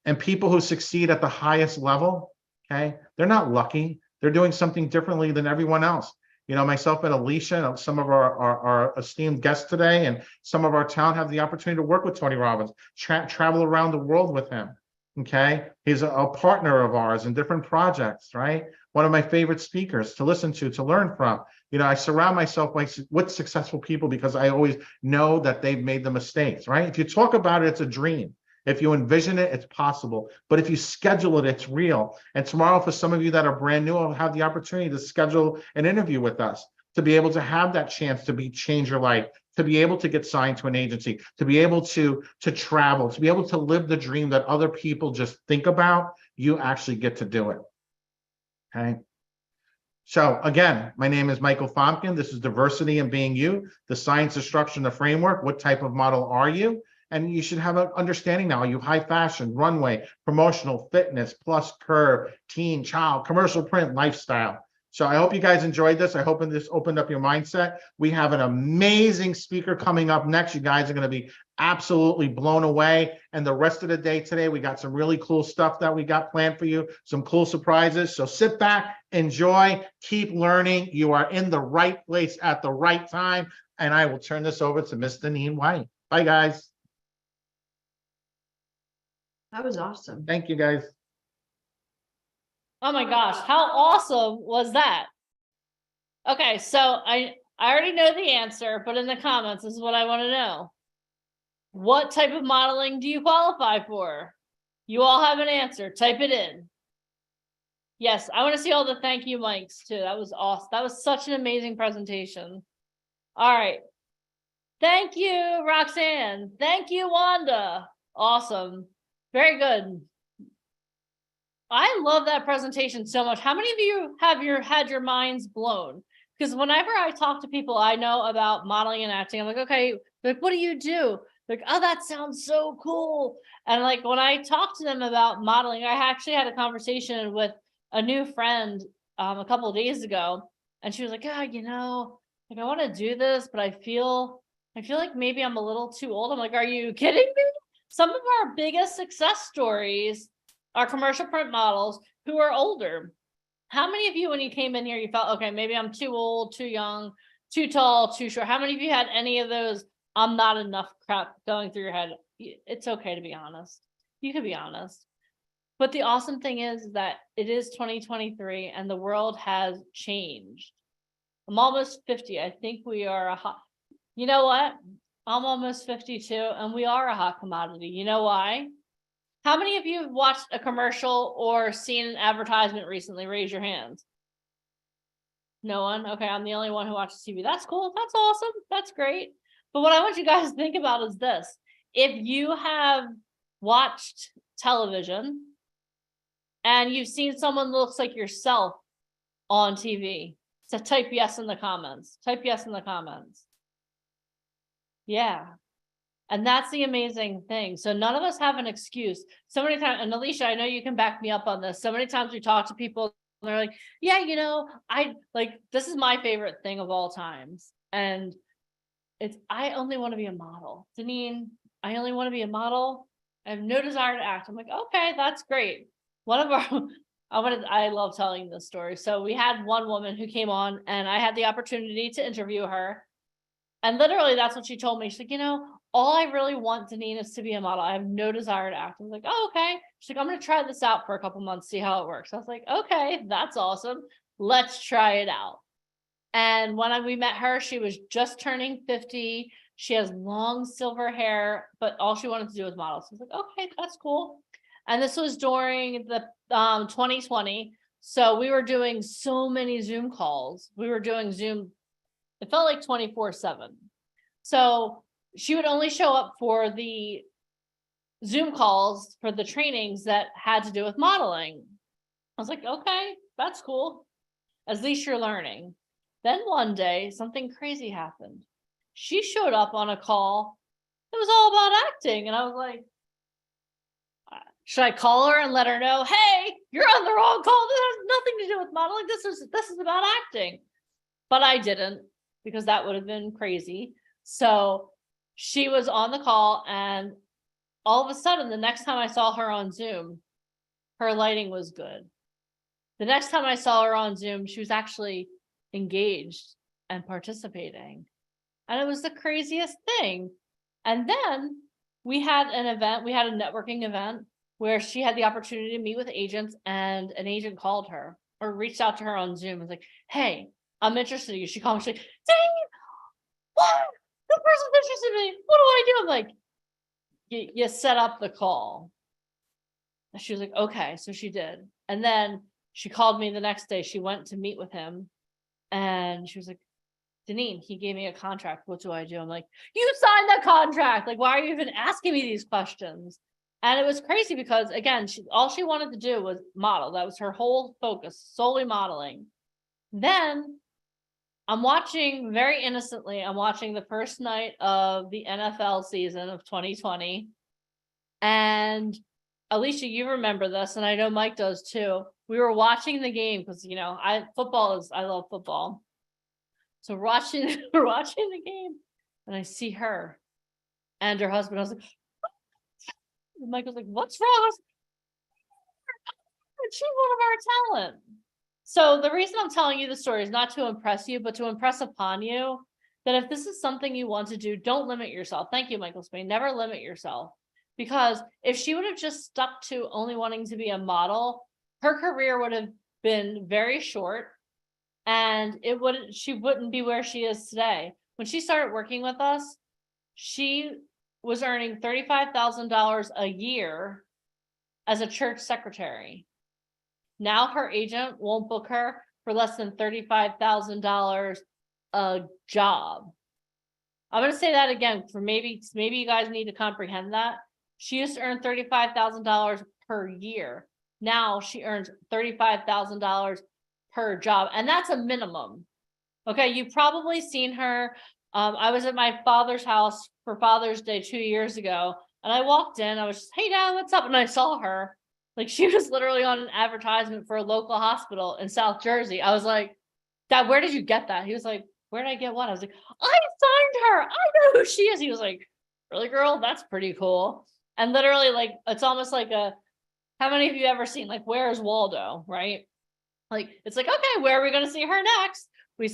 And people who succeed at the highest level, okay, they're not lucky. They're doing something differently than everyone else. You know, myself and Alicia, and some of our esteemed guests today, and some of our town have the opportunity to work with Tony Robbins, travel around the world with him. Okay. He's a partner of ours in different projects, right? One of my favorite speakers to listen to learn from. You know, I surround myself with successful people because I always know that they've made the mistakes, right? If you talk about it, it's a dream. If you envision it, it's possible. But if you schedule it, it's real. And tomorrow, for some of you that are brand new, I'll have the opportunity to schedule an interview with us, to be able to have that chance to change your life, to be able to get signed to an agency, to be able to travel, to be able to live the dream that other people just think about. You actually get to do it. Okay. So again, my name is Michael Fomkin. This is Diversity and Being You, the science, the structure, and the framework. What type of model are you? And you should have an understanding now. Are you high fashion, runway, promotional, fitness, plus curve, teen, child, commercial print, lifestyle? So I hope you guys enjoyed this. I hope this opened up your mindset. We have an amazing speaker coming up next. You guys are going to be absolutely blown away. And the rest of the day today, we got some really cool stuff that we got planned for you, some cool surprises. So sit back, enjoy, keep learning. You are in the right place at the right time. And I will turn this over to Miss Deneen White. Bye, guys. That was awesome. Thank you, guys. Oh my gosh, how awesome was that? Okay, so I already know the answer, but in the comments, this is what I want to know. What type of modeling do you qualify for? You all have an answer. Type it in. Yes, I want to see all the thank you mics too. That was awesome. That was such an amazing presentation. All right. Thank you, Roxanne. Thank you, Wanda. Awesome. Very good. I love that presentation so much. How many of you have had your minds blown? Because whenever I talk to people I know about modeling and acting, I'm like, okay, like, what do you do? Like, oh, that sounds so cool. And like, when I talk to them about modeling, I actually had a conversation with a new friend a couple of days ago, and she was like, you know, like, I want to do this, but I feel like maybe I'm a little too old. I'm like, are you kidding me? Some of our biggest success stories are commercial print models who are older. How many of you, when you came in here, you felt, okay, maybe I'm too old, too young, too tall, too short? How many of you had any of those I'm not enough crap going through your head? It's okay to be honest. You can be honest. But the awesome thing is that it is 2023 and the world has changed. I'm almost 50. I think we are a hot, you know what? I'm almost 52 and we are a hot commodity. You know why? How many of you have watched a commercial or seen an advertisement recently? Raise your hands. No one? Okay, I'm the only one who watches TV. That's cool. That's awesome. That's great. But what I want you guys to think about is this. If you have watched television and you've seen someone that looks like yourself on TV, so type yes in the comments. Type yes in the comments. Yeah. And that's the amazing thing. So none of us have an excuse. So many times, and Alicia, I know you can back me up on this. So many times we talk to people and they're like, yeah, you know, this is my favorite thing of all times. And it's, I only want to be a model. Deneen, I only want to be a model. I have no desire to act. I'm like, okay, that's great. One of our, I love telling this story. So we had one woman who came on and I had the opportunity to interview her. And literally that's what she told me. She's like, all I really want, Deneen, is to be a model. I have no desire to act. I was like, oh, okay. She's like, I'm going to try this out for a couple months, see how it works. I was like, okay, that's awesome. Let's try it out. And when we met her, she was just turning 50. She has long silver hair, but all she wanted to do was model. So I was like, okay, that's cool. And this was during the 2020. So we were doing so many Zoom calls. We were doing Zoom. It felt like 24/7. So she would only show up for the Zoom calls for the trainings that had to do with modeling. I was like, okay, that's cool. At least you're learning. Then one day, something crazy happened. She showed up on a call. It was all about acting. And I was like, should I call her and let her know, hey, you're on the wrong call. This has nothing to do with modeling. This is about acting. But I didn't, because that would have been crazy. So she was on the call, and all of a sudden, the next time I saw her on Zoom, her lighting was good. The next time I saw her on Zoom, she was actually engaged and participating. And it was the craziest thing. And then we had an event, we had a networking event where she had the opportunity to meet with agents, and an agent called her or reached out to her on Zoom and was like, hey, I'm interested in you. She called me, she's like, dang, what? The person's interested in me. What do I do? I'm like, you set up the call. And she was like, okay. So she did. And then she called me the next day. She went to meet with him, and she was like, Deneen, he gave me a contract. What do I do? I'm like, you signed the contract. Like, why are you even asking me these questions? And it was crazy because, again, all she wanted to do was model. That was her whole focus, solely modeling. Then I'm watching, very innocently, I'm watching the first night of the NFL season of 2020. And Alicia, you remember this, and I know Mike does too. We were watching the game because, I love football. So we're watching the game, and I see her and her husband. I was like, and Michael's like, what's wrong? I was like, she's one of our talent. So the reason I'm telling you the story is not to impress you, but to impress upon you that if this is something you want to do, don't limit yourself. Thank you, Michael Spain. Never limit yourself. Because if she would have just stuck to only wanting to be a model, her career would have been very short, and she wouldn't be where she is today. When she started working with us, she was earning $35,000 a year as a church secretary. Now her agent won't book her for less than $35,000 a job. I'm going to say that again for maybe you guys need to comprehend that. She used to earn $35,000 per year. Now she earns $35,000 per job, and that's a minimum. Okay, you've probably seen her. I was at my father's house for Father's Day 2 years ago, and I walked in. I was just, hey, Dad, what's up? And I saw her. Like, she was literally on an advertisement for a local hospital in South Jersey. I was like, Dad, where did you get that? He was like, where did I get what? I was like, I signed her. I know who she is. He was like, really, girl? That's pretty cool. And literally, like, it's almost like how many of you ever seen, like, Where's Waldo, right? Like, it's like, okay, where are we going to see her next? We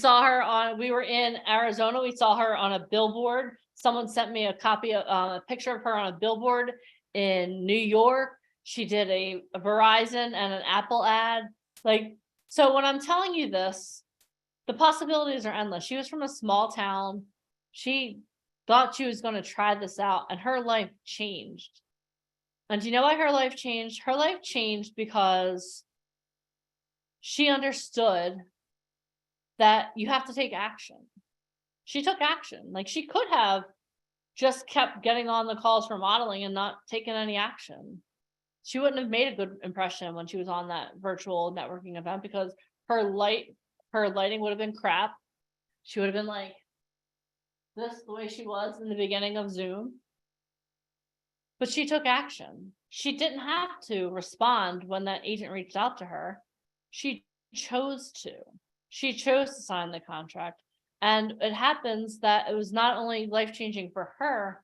were in Arizona. We saw her on a billboard. Someone sent me a picture of her on a billboard in New York. She did a Verizon and an Apple ad. Like, so when I'm telling you this, the possibilities are endless. She was from a small town. She thought she was going to try this out, and her life changed. And do you know why her life changed? Her life changed because she understood that you have to take action. She took action. Like, she could have just kept getting on the calls for modeling and not taken any action. She wouldn't have made a good impression when she was on that virtual networking event, because her lighting would have been crap. She would have been like this, the way she was in the beginning of Zoom. But she took action. She didn't have to respond when that agent reached out to her. She chose to. She chose to sign the contract. And it happens that it was not only life-changing for her,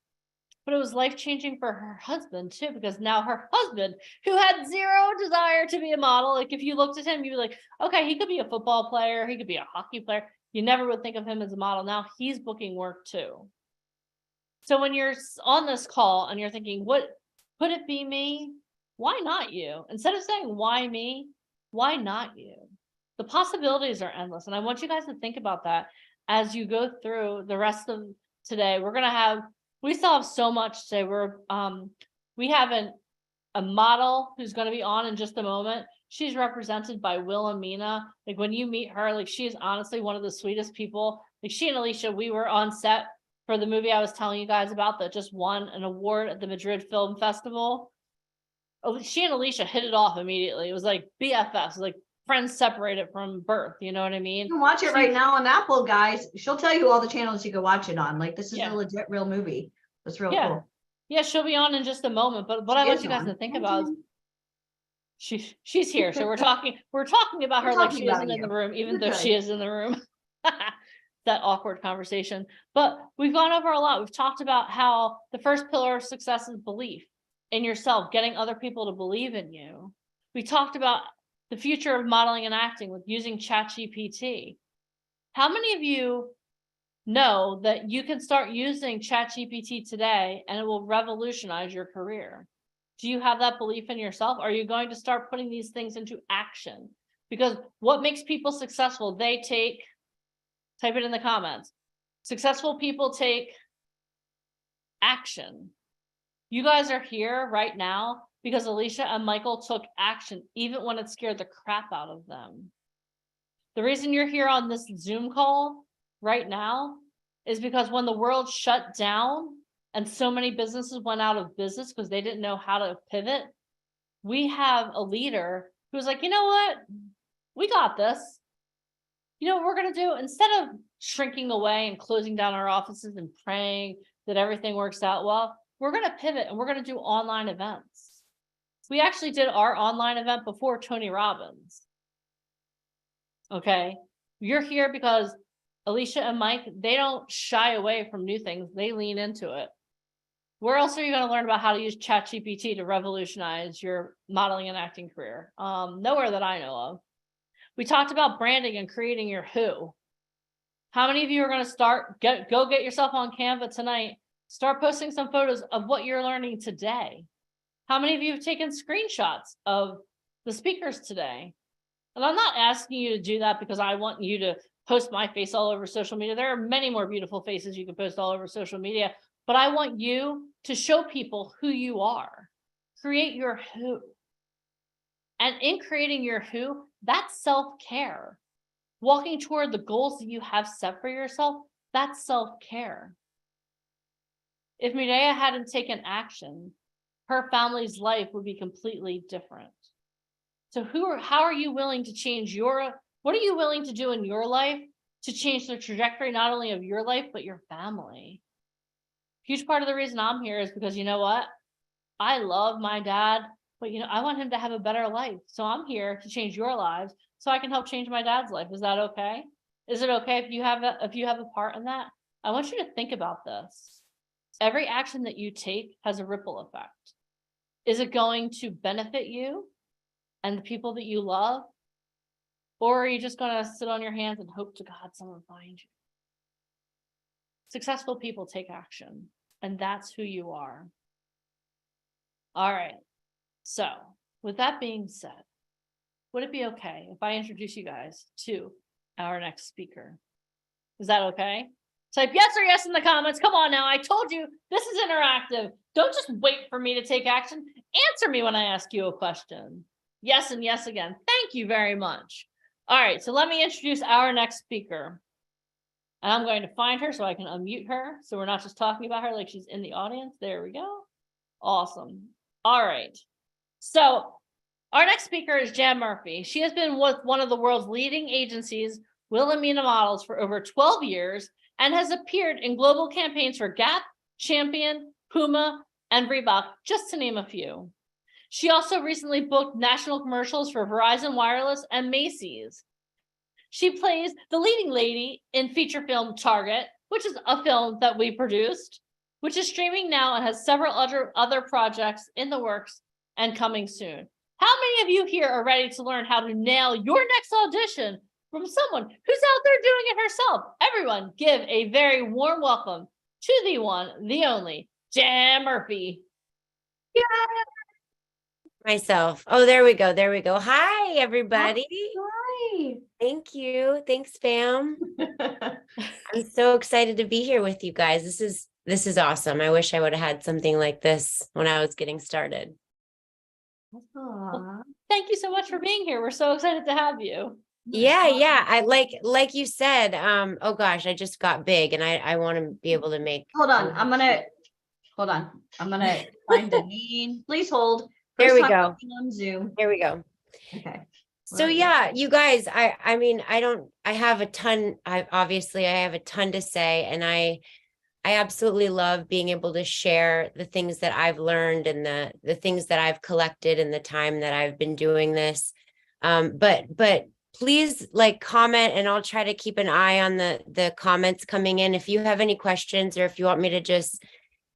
but it was life-changing for her husband too, because now her husband, who had zero desire to be a model, like if you looked at him, you'd be like, okay, he could be a football player, he could be a hockey player. You never would think of him as a model. Now he's booking work too. So when you're on this call and you're thinking, what could it be me? Why not you? Instead of saying, why me? Why not you? The possibilities are endless. And I want you guys to think about that as you go through the rest of today. We still have so much today. We have a model who's going to be on in just a moment. She's represented by Wilhelmina. Like when you meet her, like she is honestly one of the sweetest people. Like she and Alicia, we were on set for the movie I was telling you guys about that just won an award at the Madrid Film Festival. She and Alicia hit it off immediately. It was like BFFs, it was like friends separated from birth. You know what I mean? You can watch it right now on Apple, guys. She'll tell you all the channels you can watch it on. Like this is a legit real movie. It's real cool. Yeah, she'll be on in just a moment. But what I want you guys to think about is she's here. So we're talking about her like she isn't in the room, even though she is in the room. That awkward conversation. But we've gone over a lot. We've talked about how the first pillar of success is belief in yourself, getting other people to believe in you. We talked about the future of modeling and acting with using ChatGPT. How many of you know that you can start using ChatGPT today and it will revolutionize your career? Do you have that belief in yourself? Are you going to start putting these things into action? Because what makes people successful? Type it in the comments. Successful people take action. You guys are here right now because Alicia and Michael took action, even when it scared the crap out of them. The reason you're here on this Zoom call right now is because when the world shut down and so many businesses went out of business because they didn't know how to pivot, we have a leader who's like, you know what? We got this. You know what we're going to do? Instead of shrinking away and closing down our offices and praying that everything works out well, we're going to pivot and we're going to do online events. We actually did our online event before Tony Robbins. Okay. You're here because Alicia and Mike, they don't shy away from new things. They lean into it. Where else are you going to learn about how to use ChatGPT to revolutionize your modeling and acting career? Nowhere that I know of. We talked about branding and creating your who. How many of you are going to go get yourself on Canva tonight, start posting some photos of what you're learning today? How many of you have taken screenshots of the speakers today? And I'm not asking you to do that because I want you to post my face all over social media. There are many more beautiful faces you can post all over social media, but I want you to show people who you are. Create your who. And in creating your who, that's self-care. Walking toward the goals that you have set for yourself, that's self-care. If Mireya hadn't taken action, her family's life would be completely different. So how are you willing to change what are you willing to do in your life to change the trajectory, not only of your life, but your family? Huge part of the reason I'm here is because you know what? I love my dad, but I want him to have a better life. So I'm here to change your lives so I can help change my dad's life. Is that okay? Is it okay if you have a part in that? I want you to think about this. Every action that you take has a ripple effect. Is it going to benefit you and the people that you love? Or are you just going to sit on your hands and hope to God someone finds you? Successful people take action, and that's who you are. All right. So with that being said, would it be okay if I introduce you guys to our next speaker? Is that okay? Type yes or yes in the comments. Come on now. I told you this is interactive. Don't just wait for me to take action. Answer me when I ask you a question. Yes and yes again. Thank you very much. All right. So let me introduce our next speaker. And I'm going to find her so I can unmute her. So we're not just talking about her like she's in the audience. There we go. Awesome. All right. So our next speaker is Jan Murphy. She has been with one of the world's leading agencies, Wilhelmina Models, for over 12 years and has appeared in global campaigns for Gap, Champion, Puma, and Reebok, just to name a few. She also recently booked national commercials for Verizon Wireless and Macy's. She plays the leading lady in feature film Target, which is a film that we produced which is streaming now and has several other projects in the works and coming soon. How many of you here are ready to learn how to nail your next audition from someone who's out there doing it herself? Everyone, give a very warm welcome to the one, the only, Jan Murphy. Myself. Oh, there we go. There we go. Hi, everybody. Hi. Thank you. Thanks, fam. I'm so excited to be here with you guys. This is awesome. I wish I would have had something like this when I was getting started. Aw. Thank you so much for being here. We're so excited to have you. Yeah. I like you said, oh gosh, I just got big and I want to be able to make. Hold on. I'm gonna find Deneen. Please hold. There First we time go. working on Zoom. Here we go. Okay. So yeah, you guys, I mean, I have a ton, I have a ton to say, and I absolutely love being able to share the things that I've learned and the things that I've collected in the time that I've been doing this. But please like comment, and I'll try to keep an eye on the comments coming in. If you have any questions, or if you want me to just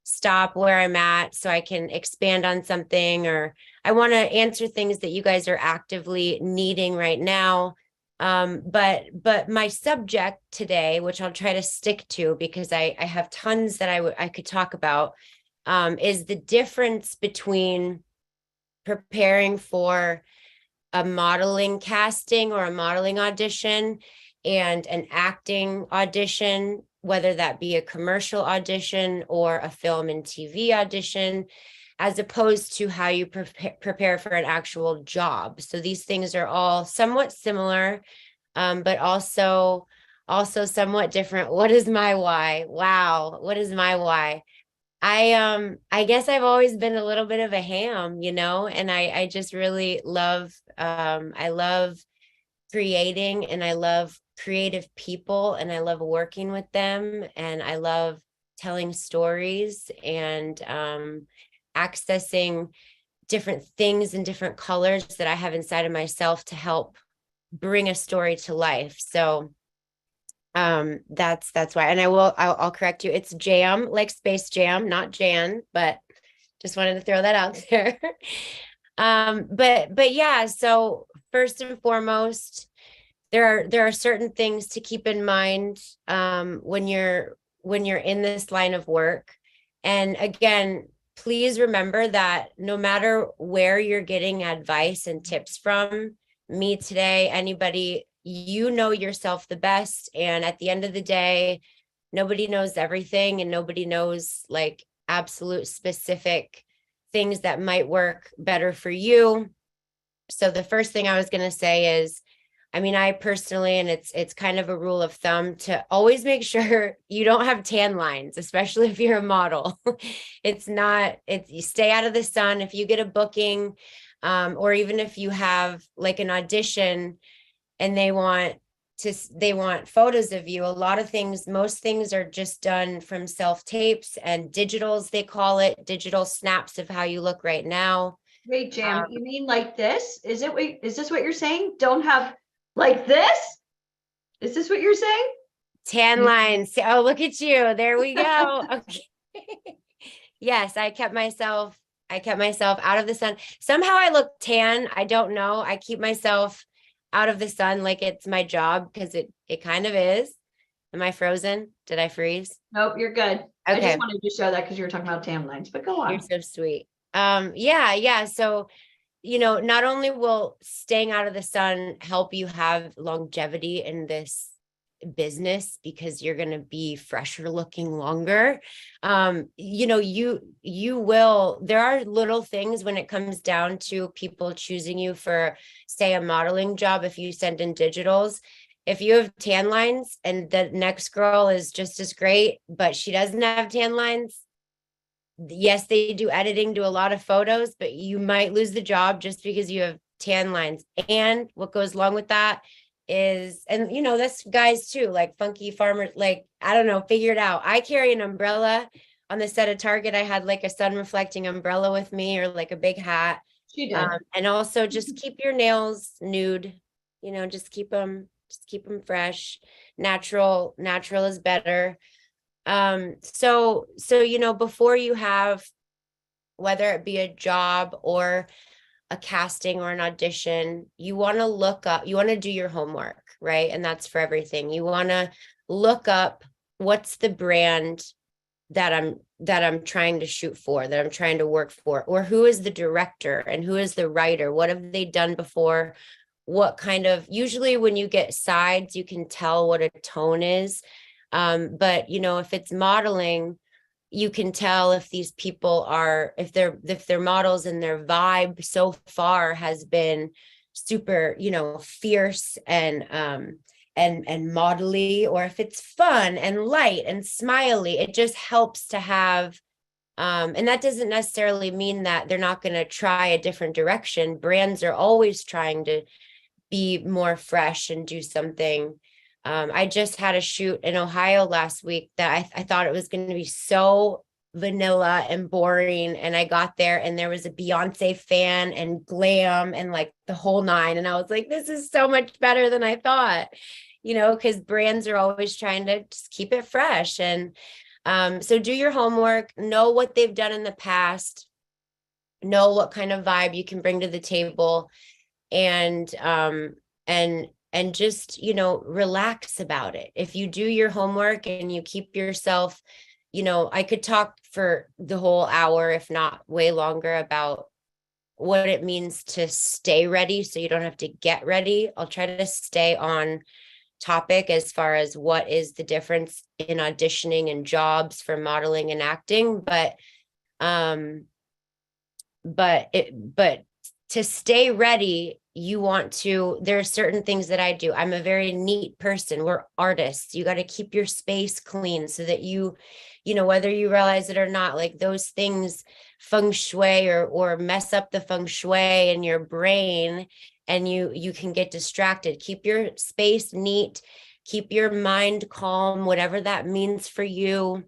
stop where I'm at so I can expand on something, or I want to answer things that you guys are actively needing right now. But my subject today, which I'll try to stick to because I have tons that I could talk about, is the difference between preparing for a modeling casting or a modeling audition and an acting audition, whether that be a commercial audition or a film and TV audition, as opposed to how you prepare for an actual job. So these things are all somewhat similar, but also somewhat different. What is my why? Wow. What is my why? I guess I've always been a little bit of a ham, and I just really love, I love creating, and I love creative people, and I love working with them, and I love telling stories and accessing different things and different colors that I have inside of myself to help bring a story to life. So that's why. And I'll correct you. It's Jam, like Space Jam, not Jan, but just wanted to throw that out there. But yeah, so first and foremost, there are certain things to keep in mind when you're in this line of work. And again, please remember that no matter where you're getting advice and tips from, me today, anybody, you know yourself the best. And at the end of the day, nobody knows everything, and nobody knows like absolute specific things that might work better for you. So the first thing I was going to say is, I mean, I personally, and it's kind of a rule of thumb to always make sure you don't have tan lines, especially if you're a model. You stay out of the sun. If you get a booking, or even if you have like an audition and they want photos of you, a lot of things, most things are just done from self-tapes and digitals, they call it, digital snaps of how you look right now. Wait, Jam, you mean like this? Is this what you're saying? Don't have like this? Is this what you're saying? Tan lines. Oh, look at you. There we go. Okay. Yes, I kept myself out of the sun. Somehow I look tan. I don't know. I keep myself out of the sun like it's my job, because it kind of is. Am I frozen? Did I freeze? Nope, you're good. I Okay. just wanted to show that because you were talking about tan lines, but go on. You're so sweet. Yeah. So, not only will staying out of the sun help you have longevity in this business, because you're going to be fresher looking longer. You will, there are little things when it comes down to people choosing you for, say, a modeling job. If you send in digitals, if you have tan lines and the next girl is just as great, but she doesn't have tan lines, yes, they do editing, do a lot of photos, but you might lose the job just because you have tan lines. And what goes along with that is, and that's guys too, like funky farmers, like, I don't know, figure it out. I carry an umbrella on the set of Target. I had like a sun reflecting umbrella with me, or like a big hat. She did. And also just keep your nails nude, just keep them fresh. Natural is better. So, before you have, whether it be a job or a casting or an audition, you want to look up, you want to do your homework, right? And that's for everything. You want to look up what's the brand that I'm trying to shoot for, that I'm trying to work for, or who is the director and who is the writer? What have they done before? What kind of, usually when you get sides, you can tell what a tone is. But if it's modeling, you can tell if these people are, if they're models and their vibe so far has been super, fierce and modelly, or if it's fun and light and smiley. It just helps to have, and that doesn't necessarily mean that they're not going to try a different direction. Brands are always trying to be more fresh and do something. I just had a shoot in Ohio last week that I thought it was going to be so vanilla and boring. And I got there and there was a Beyonce fan and glam and like the whole nine. And I was like, this is so much better than I thought, because brands are always trying to just keep it fresh. And so do your homework, know what they've done in the past, know what kind of vibe you can bring to the table, and just, relax about it. If you do your homework and you keep yourself, I could talk for the whole hour, if not way longer, about what it means to stay ready so you don't have to get ready. I'll try to stay on topic as far as what is the difference in auditioning and jobs for modeling and acting, but to stay ready, there are certain things that I do. I'm a very neat person. We're artists. You got to keep your space clean so that whether you realize it or not, like those things feng shui or mess up the feng shui in your brain, and you can get distracted. Keep your space neat, keep your mind calm, whatever that means for you.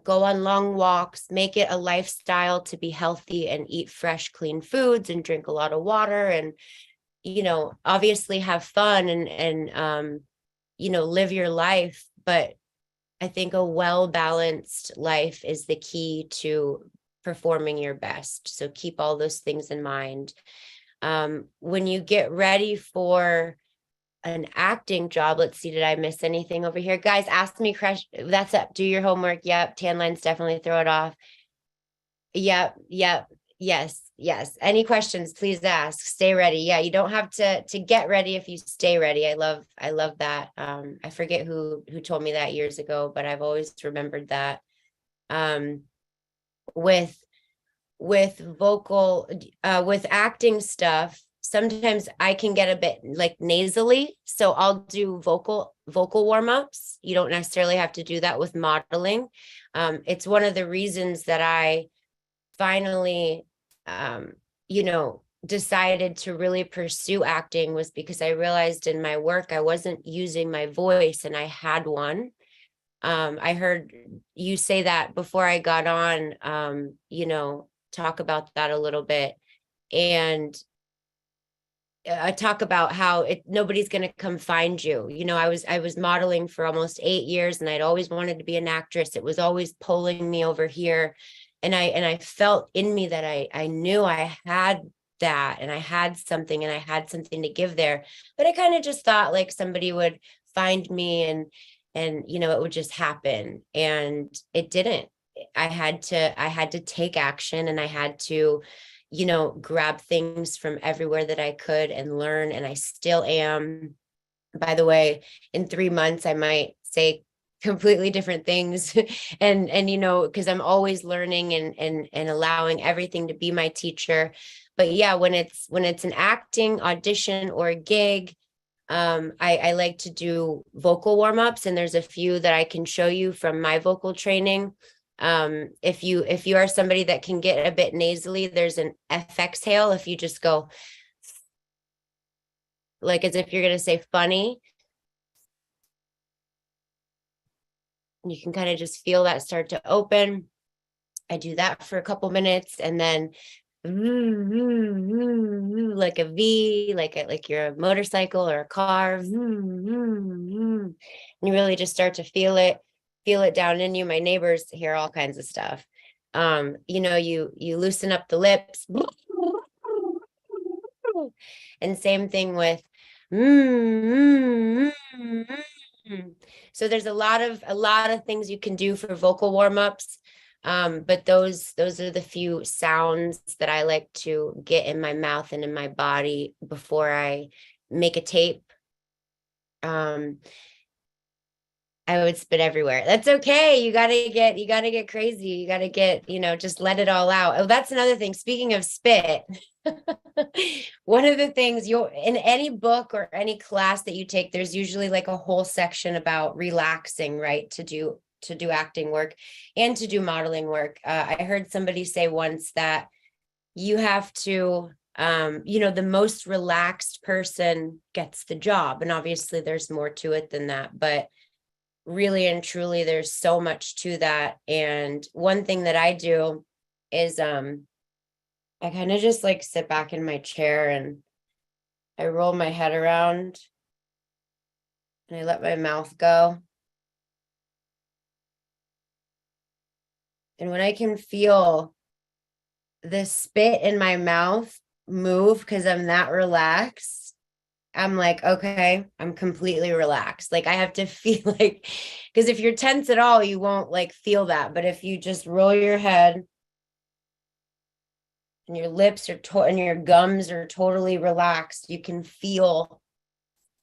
Go on long walks, make it a lifestyle to be healthy and eat fresh, clean foods and drink a lot of water, and, obviously have fun and live your life. But I think a well-balanced life is the key to performing your best. So keep all those things in mind. When you get ready for an acting job, let's see, did I miss anything over here? Guys, ask me questions. That's up. Do your homework. Yep. Tan lines, definitely throw it off. Yep. Yes. Any questions, please ask. Stay ready. Yeah, you don't have to get ready if you stay ready. I love that. I forget who told me that years ago, but I've always remembered that. With acting stuff, sometimes I can get a bit like nasally. So I'll do vocal warm-ups. You don't necessarily have to do that with modeling. It's one of the reasons that I finally, decided to really pursue acting, was because I realized in my work, I wasn't using my voice, and I had one. I heard you say that before I got on, talk about that a little bit. And I talk about how nobody's going to come find you. I was modeling for almost 8 years, and I'd always wanted to be an actress. It was always pulling me over here. And I felt in me that I knew I had that, and I had something to give there. But I kind of just thought like somebody would find me and it would just happen. And it didn't. I had to take action, and I had to grab things from everywhere that I could and learn. And I still am. By the way, in 3 months, I might say completely different things. and because I'm always learning and allowing everything to be my teacher. But yeah, when it's an acting audition or a gig, I like to do vocal warm-ups, and there's a few that I can show you from my vocal training. If you are somebody that can get a bit nasally, there's an F exhale. If you just go like as if you're going to say funny, you can kind of just feel that start to open. I do that for a couple minutes, and then like a V, like you're a motorcycle or a car. And you really just start to feel it. feel it down in you. My neighbors hear all kinds of stuff. You know, you loosen up the lips. And same thing with so there's a lot of things you can do for vocal warm-ups. But those are the few sounds that I like to get in my mouth and in my body before I make a tape. I would spit everywhere. That's okay. You gotta get crazy. You gotta get, just let it all out. Oh, that's another thing. Speaking of spit, one of the things in any book or any class that you take, there's usually like a whole section about relaxing, right? To do acting work and to do modeling work. I heard somebody say once that you have to, the most relaxed person gets the job. And obviously there's more to it than that, but really and truly, there's so much to that. And one thing that I do is, I kind of just like sit back in my chair and I roll my head around and I let my mouth go. And when I can feel the spit in my mouth move because I'm that relaxed, I'm like, okay, I'm completely relaxed. Like I have to feel like, because if you're tense at all, you won't like feel that. But if you just roll your head and your lips are and your gums are totally relaxed, you can feel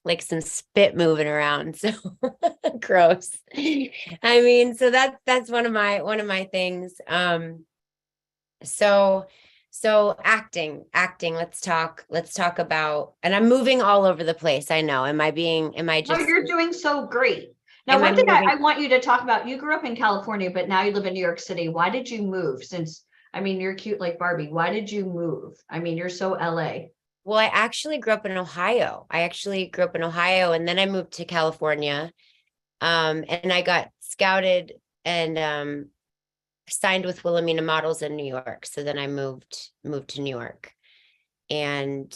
like some spit moving around. So gross. I mean, so that's one of my things. So acting, let's talk about, and I'm moving all over the place. I know. Am I just? No, you're doing so great. Now, one thing I want you to talk about, you grew up in California, but now you live in New York City. Why did you move? You're cute like Barbie. Why did you move? You're so LA. Well, I actually grew up in Ohio. And then I moved to California. And I got scouted and, signed with Wilhelmina Models in New York. So then I moved to New York, and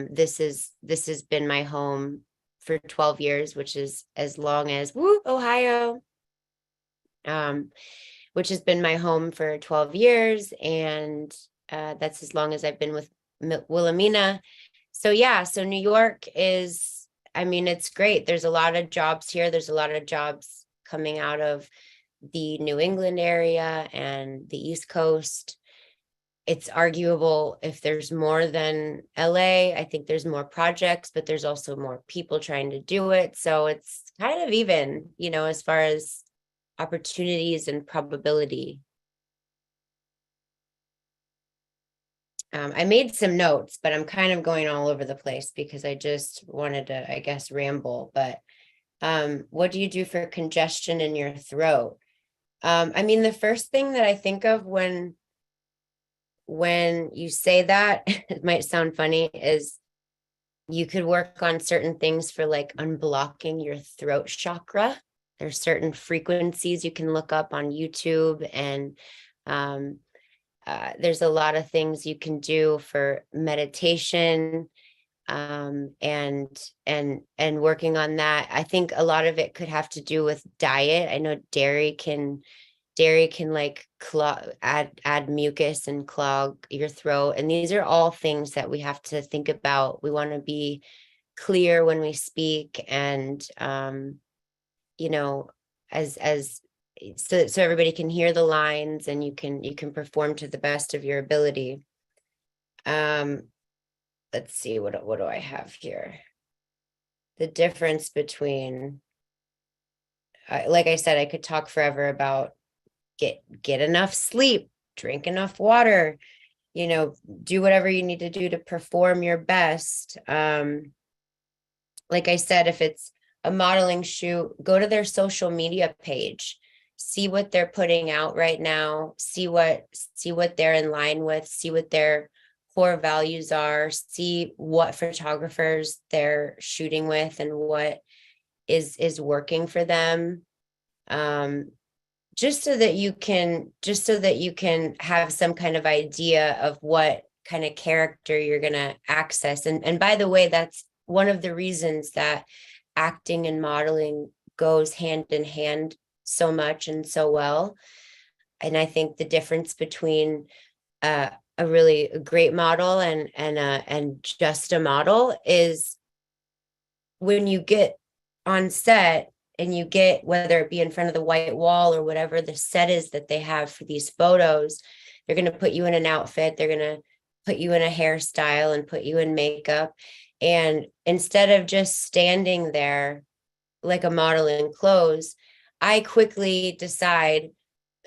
this has been my home for 12 years, which is as long as Ohio, which has been my home for 12 years, and that's as long as I've been with Wilhelmina. So yeah, so New York is, it's great. There's a lot of jobs here. There's a lot of jobs coming out of the New England area and the East Coast. It's arguable if there's more than LA. I think there's more projects, but there's also more people trying to do it. So it's kind of even, as far as opportunities and probability. I made some notes, but I'm kind of going all over the place because I just wanted to, I guess, ramble. But what do you do for congestion in your throat? The first thing that I think of when you say that, it might sound funny, is you could work on certain things for like unblocking your throat chakra. There's certain frequencies you can look up on YouTube, and there's a lot of things you can do for meditation, and working on that. I think a lot of it could have to do with diet. I know dairy can like add mucus and clog your throat. And these are all things that we have to think about. We want to be clear when we speak, and so everybody can hear the lines and you can perform to the best of your ability. Let's see, what do I have here? The difference between, like I said, I could talk forever about get enough sleep, drink enough water, do whatever you need to do to perform your best. Like I said, if it's a modeling shoot, go to their social media page, see what they're putting out right now, see what they're in line with, see what their core values are, see what photographers they're shooting with and what is working for them. Just so that you can have some kind of idea of what kind of character you're going to access. And by the way, that's one of the reasons that acting and modeling goes hand in hand so much and so well. And I think the difference between a really great model and just a model is when you get on set and you get, whether it be in front of the white wall or whatever the set is that they have for these photos, they're going to put you in an outfit, they're going to put you in a hairstyle and put you in makeup. And instead of just standing there like a model in clothes, I quickly decide,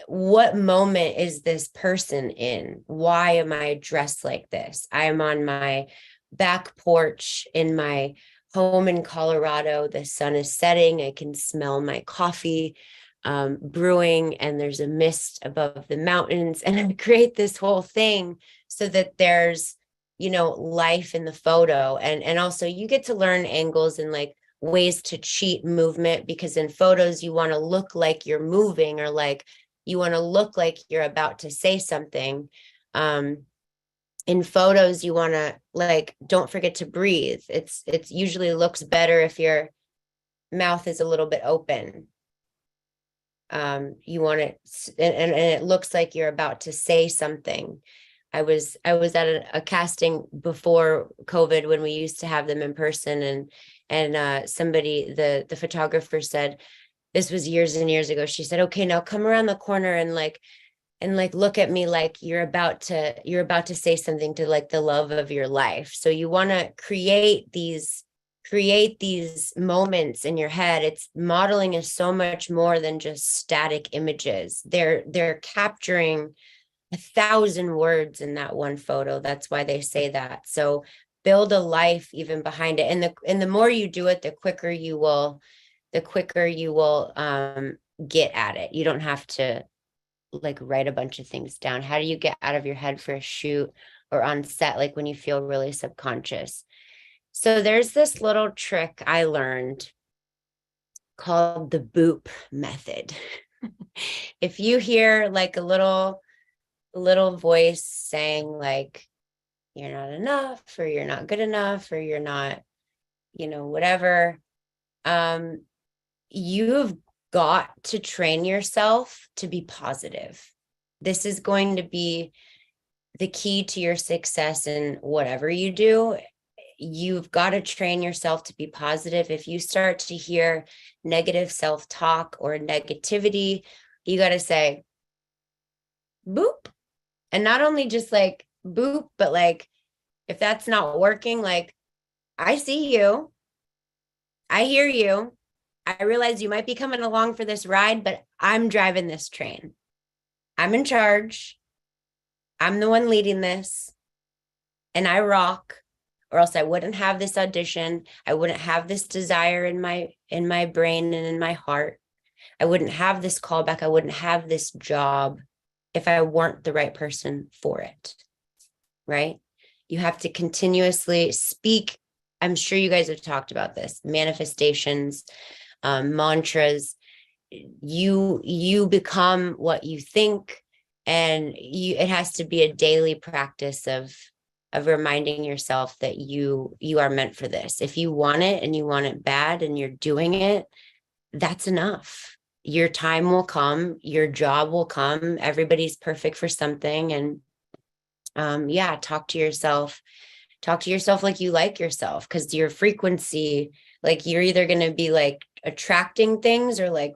what moment is this person in? Why am I dressed like this? I'm on my back porch in my home in Colorado. The sun is setting. I can smell my coffee brewing, and there's a mist above the mountains. And I create this whole thing so that there's, you know, life in the photo. And also you get to learn angles and like ways to cheat movement, because in photos you want to look like you're moving, or like you want to look like you're about to say something. In photos, you want to, like, don't forget to breathe. It's usually looks better if your mouth is a little bit open. You want it, and it looks like you're about to say something. I was at a casting before COVID when we used to have them in person, and somebody, the photographer said, this was years and years ago, she said, okay, now come around the corner and look at me like you're about to say something to like the love of your life. So you want to create these moments in your head. It's modeling is so much more than just static images. They're capturing 1,000 words in that one photo. That's why they say that. So build a life even behind it. And the more you do it, the quicker you will get at it. You don't have to like write a bunch of things down. How do you get out of your head for a shoot or on set, like when you feel really subconscious? So there's this little trick I learned called the BOOP method. If you hear like a little voice saying like, you're not enough, or you're not good enough, or you're not, you know, whatever, you've got to train yourself to be positive. This is going to be the key to your success in whatever you do. You've got to train yourself to be positive. If you start to hear negative self-talk or negativity, you got to say, boop. And not only just like boop, but like, if that's not working, like, I see you, I hear you, I realize you might be coming along for this ride, but I'm driving this train. I'm in charge. I'm the one leading this, and I rock, or else I wouldn't have this audition. I wouldn't have this desire in my brain and in my heart. I wouldn't have this callback. I wouldn't have this job if I weren't the right person for it, right? You have to continuously speak. I'm sure you guys have talked about this, manifestations, mantras. You become what you think, and it has to be a daily practice of reminding yourself that you are meant for this. If you want it and you want it bad and you're doing it, that's enough. Your time will come, your job will come. Everybody's perfect for something. And talk to yourself like you like yourself, because your frequency, like, you're either going to be like attracting things or like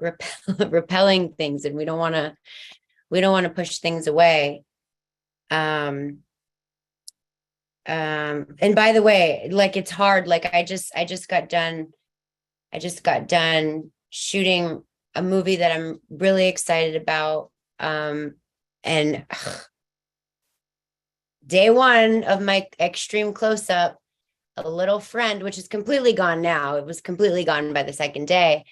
repelling things, and we don't want to push things away. And by the way, like, it's hard. Like, I just got done shooting a movie that I'm really excited about. And day one of my extreme close-up, a little friend, which is completely gone now, it was completely gone by the second day.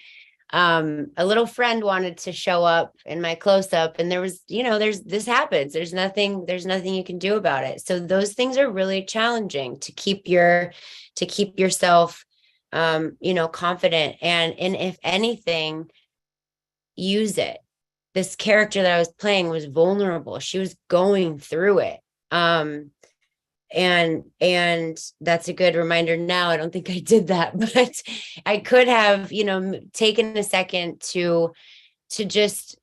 A little friend wanted to show up in my close-up, and there was, this happens. There's nothing you can do about it. So those things are really challenging to keep yourself, confident. And if anything, use it. This character that I was playing was vulnerable. She was going through it. And that's a good reminder now. I don't think I did that, but I could have, taken a second to to just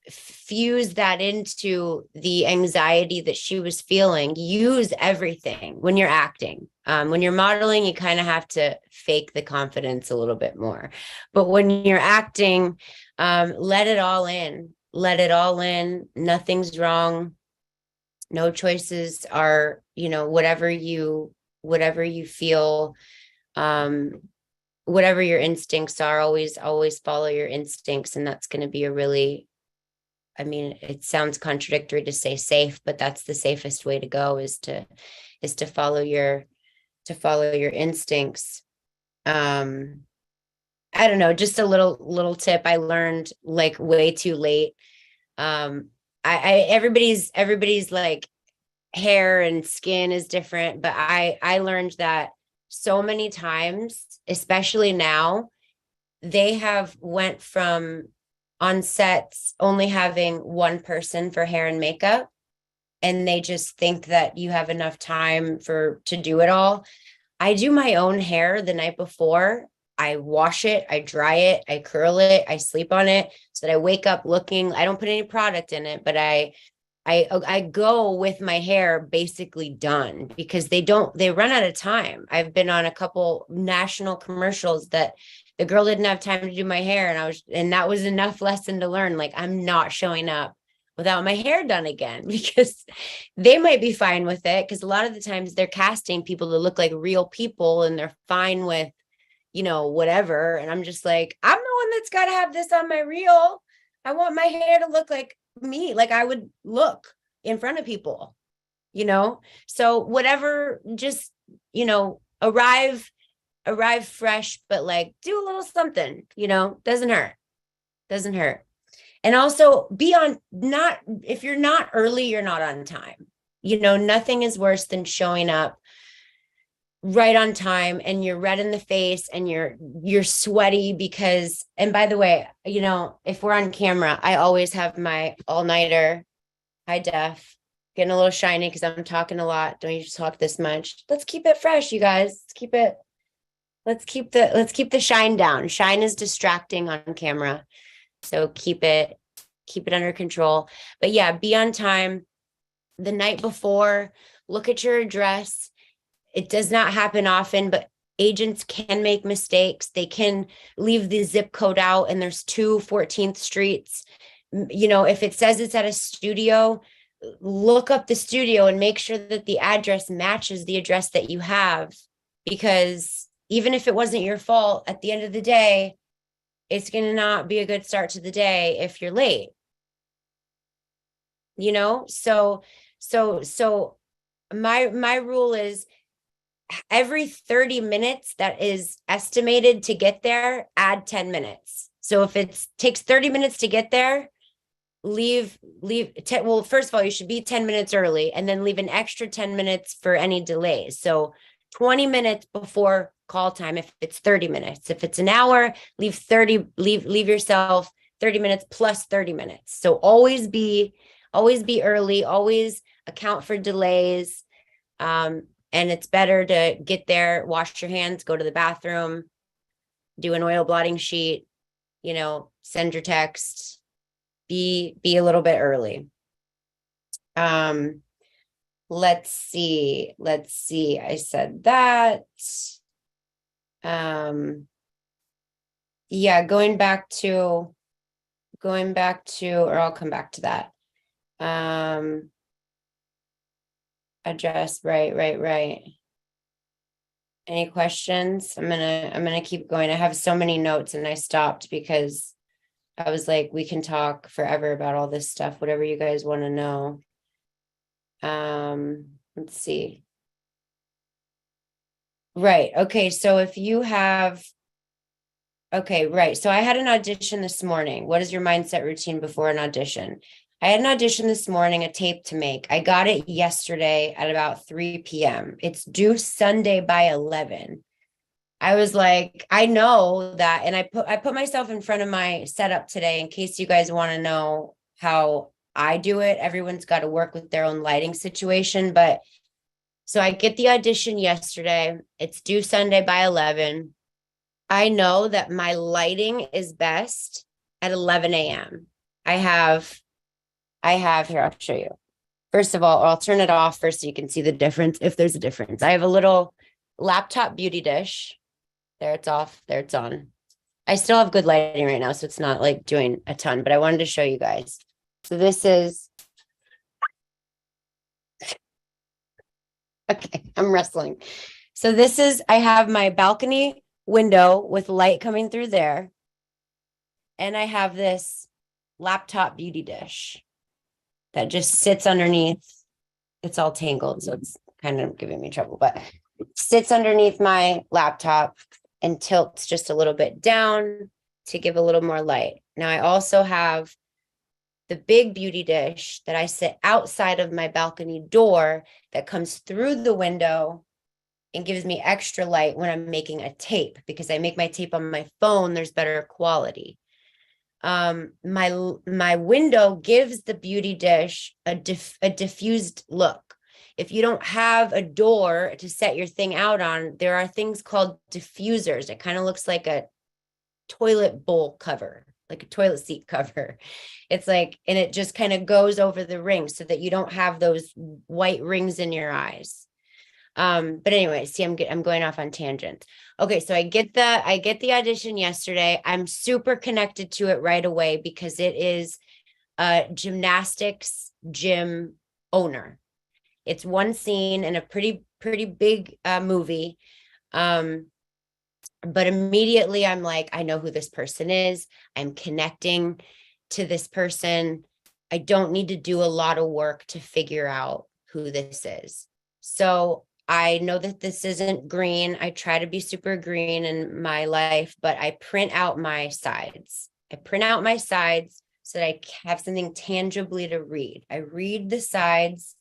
fuse that into the anxiety that she was feeling. Use everything when you're acting. When you're modeling, you kind of have to fake the confidence a little bit more. But when you're acting, let it all in. Let it all in. Nothing's wrong. No choices are, whatever you feel, whatever your instincts are, always follow your instincts. And that's going to be it sounds contradictory to say safe, but that's the safest way to go is to follow your instincts. I don't know, just a little tip I learned like way too late. Everybody's like hair and skin is different, but I learned that so many times, especially now, they have went from on sets only having one person for hair and makeup, and they just think that you have enough time to do it all. I do my own hair the night before. I wash it, I dry it, I curl it, I sleep on it so that I wake up looking, I don't put any product in it, but I go with my hair basically done because they run out of time. I've been on a couple national commercials that the girl didn't have time to do my hair, and that was enough lesson to learn. Like, I'm not showing up without my hair done again, because they might be fine with it. Because a lot of the times they're casting people to look like real people and they're fine with, whatever. And I'm just like, I'm the one that's got to have this on my reel. I want my hair to look like me, like I would look in front of people, so whatever, just, arrive fresh, but like do a little something, doesn't hurt. And also if you're not early, you're not on time. Nothing is worse than showing up right on time and you're red in the face and you're sweaty because, and by the way, if we're on camera, I always have my all-nighter high def, getting a little shiny because I'm talking a lot. Don't you just talk this much? Let's keep it fresh, you guys. Let's keep the shine down. Shine is distracting on camera. So keep it under control. But yeah, be on time the night before. Look at your address. It does not happen often, but agents can make mistakes. They can leave the zip code out and there's 2 14th streets. If it says it's at a studio, look up the studio and make sure that the address matches the address that you have, because even if it wasn't your fault, at the end of the day, it's going to not be a good start to the day if you're late. So my rule is every 30 minutes that is estimated to get there, add 10 minutes. So if it takes 30 minutes to get there, well, first of all, you should be 10 minutes early and then leave an extra 10 minutes for any delays. So 20 minutes before call time if it's 30 minutes. If it's an hour, leave yourself 30 minutes plus 30 minutes. So always be early, always account for delays. And it's better to get there, wash your hands, go to the bathroom, do an oil blotting sheet, send your text, be a little bit early. Let's see. I said that. Yeah, going back to, or I'll come back to that. Address, right. Any questions? I'm gonna keep going. I have so many notes and I stopped because I was like, we can talk forever about all this stuff, whatever you guys want to know. Let's see. Right. Okay. So if you have, okay, right. So I had an audition this morning. What is your mindset routine before an audition? I had an audition this morning, a tape to make. I got it yesterday at about 3 p.m. It's due Sunday by 11. I was like, I know that. And I put myself in front of my setup today in case you guys want to know how I do it. Everyone's got to work with their own lighting situation. But so I get the audition yesterday. It's due Sunday by 11. I know that my lighting is best at 11 a.m. I have here, I'll show you. First of all, I'll turn it off first so you can see the difference, if there's a difference. I have a little laptop beauty dish. There, it's off. There, it's on. I still have good lighting right now, so it's not like doing a ton, but I wanted to show you guys. So this is, okay, I'm wrestling. So this is, I have my balcony window with light coming through there. And I have this laptop beauty dish that just sits underneath. It's all tangled, so it's kind of giving me trouble, but it sits underneath my laptop and tilts just a little bit down to give a little more light. Now I also have the big beauty dish that I sit outside of my balcony door that comes through the window and gives me extra light when I'm making a tape, because I make my tape on my phone, there's better quality. My window gives the beauty dish a diffused look. If you don't have a door to set your thing out on, there are things called diffusers. It kind of looks like a toilet bowl cover, like a toilet seat cover. It's like, and it just kind of goes over the rings so that you don't have those white rings in your eyes. But anyway, see, I'm going off on tangent. Okay, so I get the audition yesterday. I'm super connected to it right away because it is a gymnastics gym owner. It's one scene in a pretty big movie. But immediately I'm like, I know who this person is. I'm connecting to this person. I don't need to do a lot of work to figure out who this is. So I know that this isn't green. I try to be super green in my life, but I print out my sides. I print out my sides so that I have something tangibly to read. I read the sides.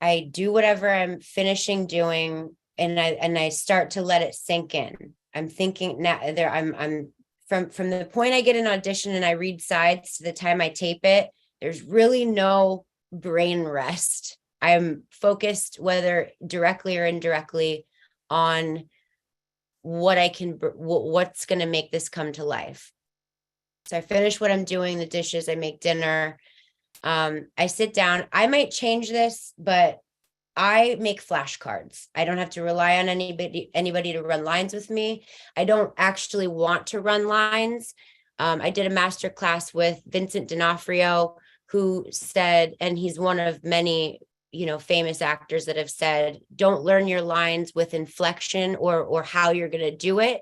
I do whatever I'm finishing doing, and I start to let it sink in. I'm thinking now there, I'm from the point I get an audition and I read sides to the time I tape it, there's really no brain rest. I'm focused, whether directly or indirectly, on what's going to make this come to life. So I finish what I'm doing, the dishes, I make dinner. I sit down. I might change this, but I make flashcards. I don't have to rely on anybody to run lines with me. I don't actually want to run lines. I did a master class with Vincent D'Onofrio, who said, and he's one of many, famous actors that have said, don't learn your lines with inflection or how you're going to do it.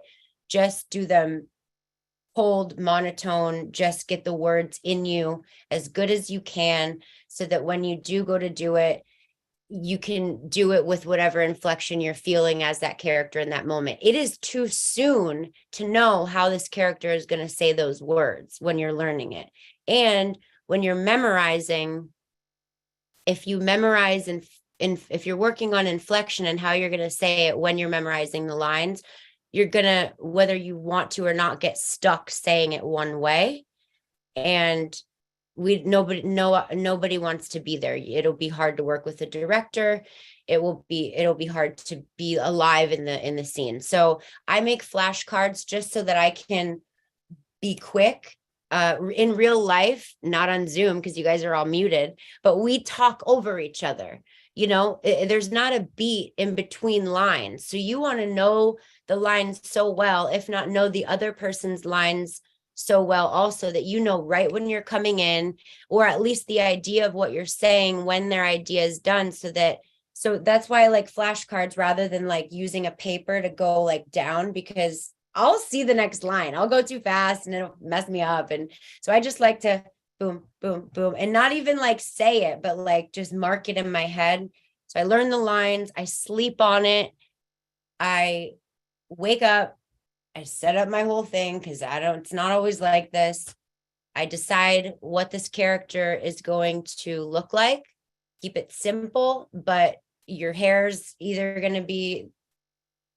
Just do them cold, monotone, just get the words in you as good as you can so that when you do go to do it, you can do it with whatever inflection you're feeling as that character in that moment. It is too soon to know how this character is going to say those words when you're learning it. And when you're memorizing, if you memorize and if you're working on inflection and how you're going to say it when you're memorizing the lines, you're going to, whether you want to or not, get stuck saying it one way. And nobody wants to be there. It'll be hard to work with the director. It'll be hard to be alive in the scene. So I make flashcards just so that I can be quick. In real life, not on Zoom because you guys are all muted, but we talk over each other. There's not a beat in between lines. So you want to know the lines so well, if not know the other person's lines so well also, that right when you're coming in, or at least the idea of what you're saying when their idea is done, so that's why I like flashcards rather than like using a paper to go like down, because I'll see the next line. I'll go too fast and it'll mess me up. And so I just like to boom, boom, boom, and not even like say it, but like just mark it in my head. So I learn the lines, I sleep on it. I wake up, I set up my whole thing because it's not always like this. I decide what this character is going to look like, keep it simple, but your hair's either going to be,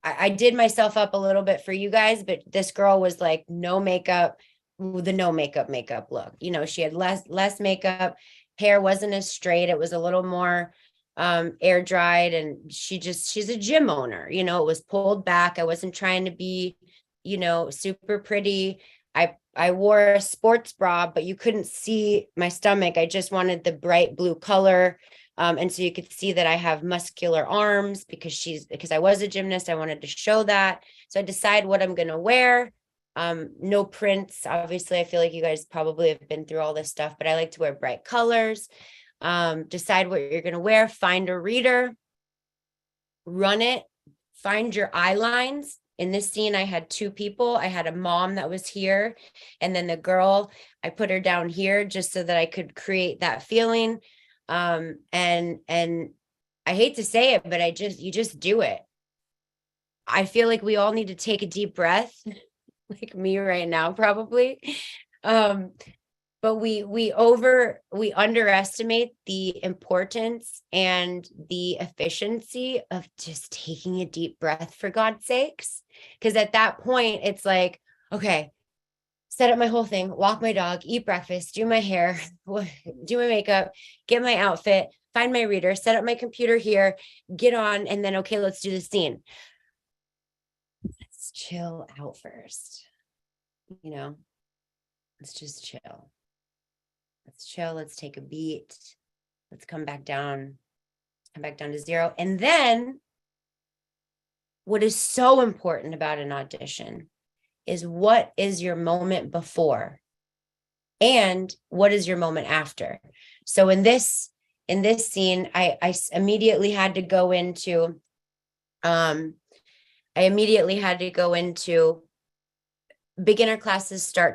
I did myself up a little bit for you guys, but this girl was like no makeup, the no makeup look. She had less makeup, hair wasn't as straight. It was a little more air dried, and she's a gym owner. It was pulled back. I wasn't trying to be, super pretty. I wore a sports bra, but you couldn't see my stomach. I just wanted the bright blue color. And so you could see that I have muscular arms because I was a gymnast. I wanted to show that. So I decide what I'm going to wear. No prints. Obviously, I feel like you guys probably have been through all this stuff, but I like to wear bright colors. Decide what you're going to wear, find a reader, run it, find your eye lines. In this scene, I had two people. I had a mom that was here, and then the girl, I put her down here just so that I could create that feeling. And I hate to say it, but you just do it. I feel like we all need to take a deep breath, like me right now, probably. But we underestimate the importance and the efficiency of just taking a deep breath, for God's sakes. Because at that point, it's like, okay, set up my whole thing, walk my dog, eat breakfast, do my hair, do my makeup, get my outfit, find my reader, set up my computer here, get on, and then, okay, let's do the scene. Let's chill out first. Let's just chill. Let's chill. Let's take a beat. Let's come back down to zero. And then what is so important about an audition is what is your moment before and what is your moment after. So in this scene, I immediately had to go into, beginner classes are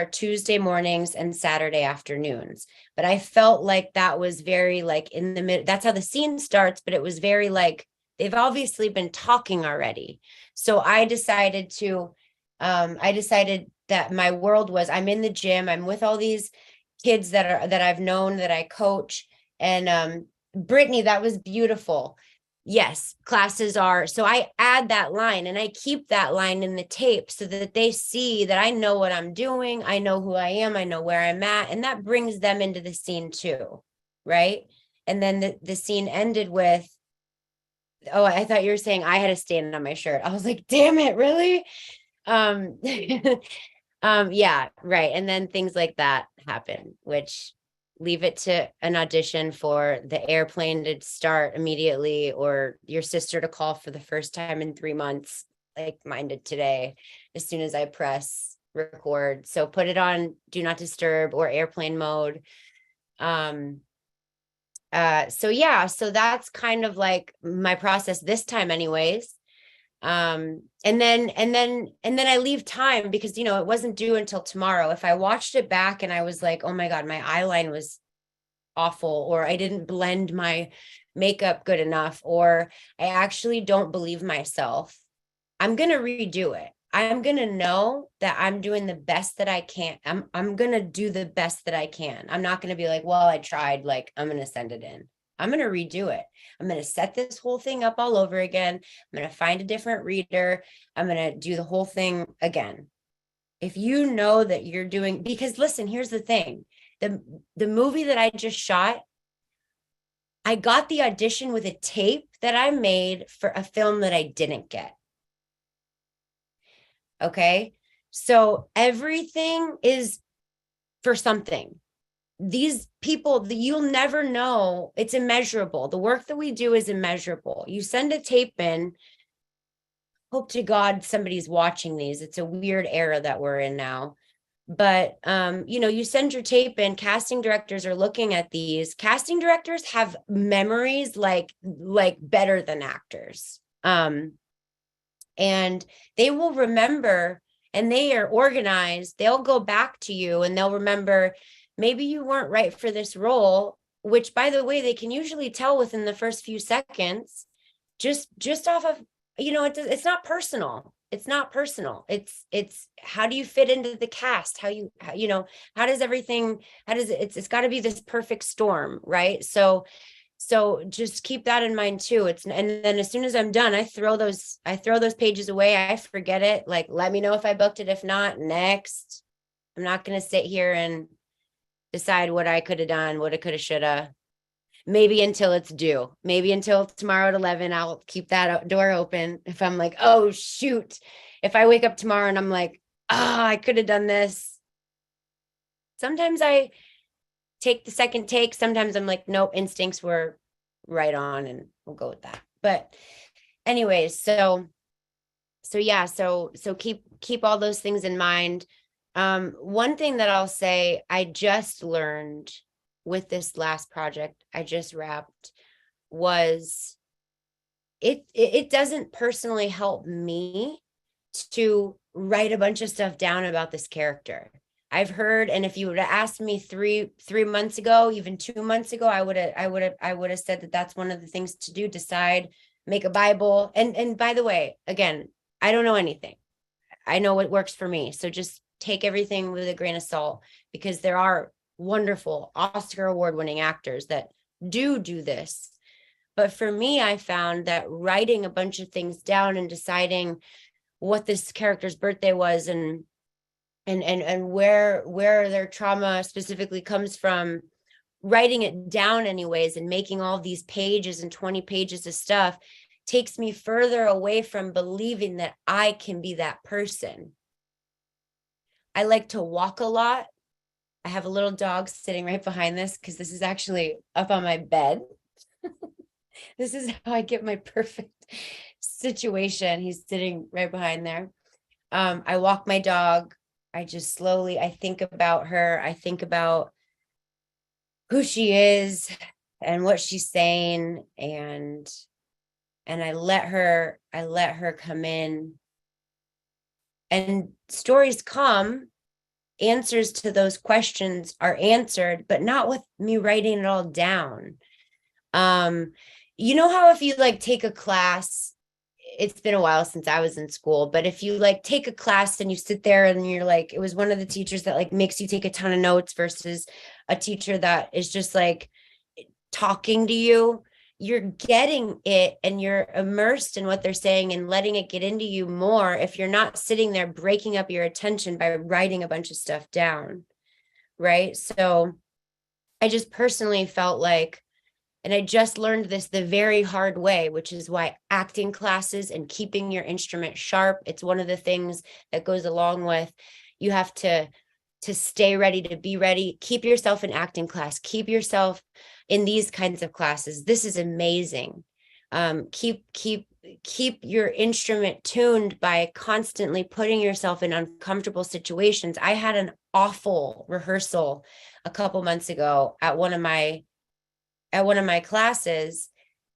Tuesday mornings and Saturday afternoons. But I felt like that was very like in the mid, that's how the scene starts, but it was very like, they've obviously been talking already. So I decided that my world was, I'm in the gym, I'm with all these kids that I've known, that I coach. And Brittany, that was beautiful. Yes, classes are. So I add that line and I keep that line in the tape so that they see that I know what I'm doing. I know who I am. I know where I'm at. And that brings them into the scene too. Right. And then the scene ended with, oh, I thought you were saying I had a stain on my shirt. I was like, damn it, really? Yeah, right. And then things like that happen, which leave it to an audition for the airplane to start immediately or your sister to call for the first time in 3 months, like mine did today, as soon as I press record. So put it on do not disturb or airplane mode. So yeah, so that's kind of like my process this time anyways. And then I leave time because, it wasn't due until tomorrow. If I watched it back and I was like, oh my God, my eyeline was awful, or I didn't blend my makeup good enough, or I actually don't believe myself, I'm going to redo it. I'm going to know that I'm doing the best that I can. I'm going to do the best that I can. I'm not going to be like, well, I tried, like, I'm going to send it in. I'm going to redo it. I'm going to set this whole thing up all over again. I'm going to find a different reader. I'm going to do the whole thing again. If you know that you're doing, because listen, here's the thing. The movie that I just shot, I got the audition with a tape that I made for a film that I didn't get. Okay. So everything is for something. These people, you'll never know. It's immeasurable. The work that we do is immeasurable. You send a tape in, hope to God somebody's watching these. It's a weird era that we're in now. But, you send your tape in, casting directors are looking at these. Casting directors have memories like better than actors. And they will remember, and they are organized. They'll go back to you and they'll remember, maybe you weren't right for this role, which, by the way, they can usually tell within the first few seconds, just off of, it's not personal. It's not personal. It's how do you fit into the cast? It's got to be this perfect storm, right? So just keep that in mind too. And then as soon as I'm done, I throw those pages away. I forget it. Like, let me know if I booked it. If not, next. I'm not going to sit here and decide what I could have done, what I could have, should have. Maybe until it's due. Maybe until tomorrow at 11, I'll keep that door open. If I'm like, oh, shoot. If I wake up tomorrow and I'm like, I could have done this. Sometimes I take the second take. Sometimes I'm like, nope, instincts were right on, and we'll go with that. But anyways, so yeah, so keep all those things in mind. One thing that I'll say, I just learned with this last project I just wrapped was it doesn't personally help me to write a bunch of stuff down about this character. I've heard, and if you would have asked me three months ago, even 2 months ago, I would have said that that's one of the things to do. Decide, make a Bible. And by the way, again, I don't know anything. I know what works for me. So just take everything with a grain of salt, because there are wonderful Oscar award-winning actors that do this. But for me, I found that writing a bunch of things down and deciding what this character's birthday was and where their trauma specifically comes from, writing it down anyways and making all these pages and 20 pages of stuff takes me further away from believing that I can be that person. I like to walk a lot. I have a little dog sitting right behind this because this is actually up on my bed. This is how I get my perfect situation. He's sitting right behind there. I walk my dog. I just slowly, I think about her. I think about who she is and what she's saying. And I let her come in. And stories come, answers to those questions are answered, but not with me writing it all down. You know how if you like take a class, it's been a while since I was in school, but if you like take a class and you sit there and you're like, it was one of the teachers that like makes you take a ton of notes versus a teacher that is just like talking to you, you're getting it and you're immersed in what they're saying and letting it get into you more if you're not sitting there breaking up your attention by writing a bunch of stuff down, right? So I just personally felt like, and I just learned this the very hard way, which is why acting classes and keeping your instrument sharp, it's one of the things that goes along with, you have to stay ready, to be ready, keep yourself in acting class, keep yourself in these kinds of classes. This is amazing. Keep your instrument tuned by constantly putting yourself in uncomfortable situations. I had an awful rehearsal a couple months ago at one of my classes.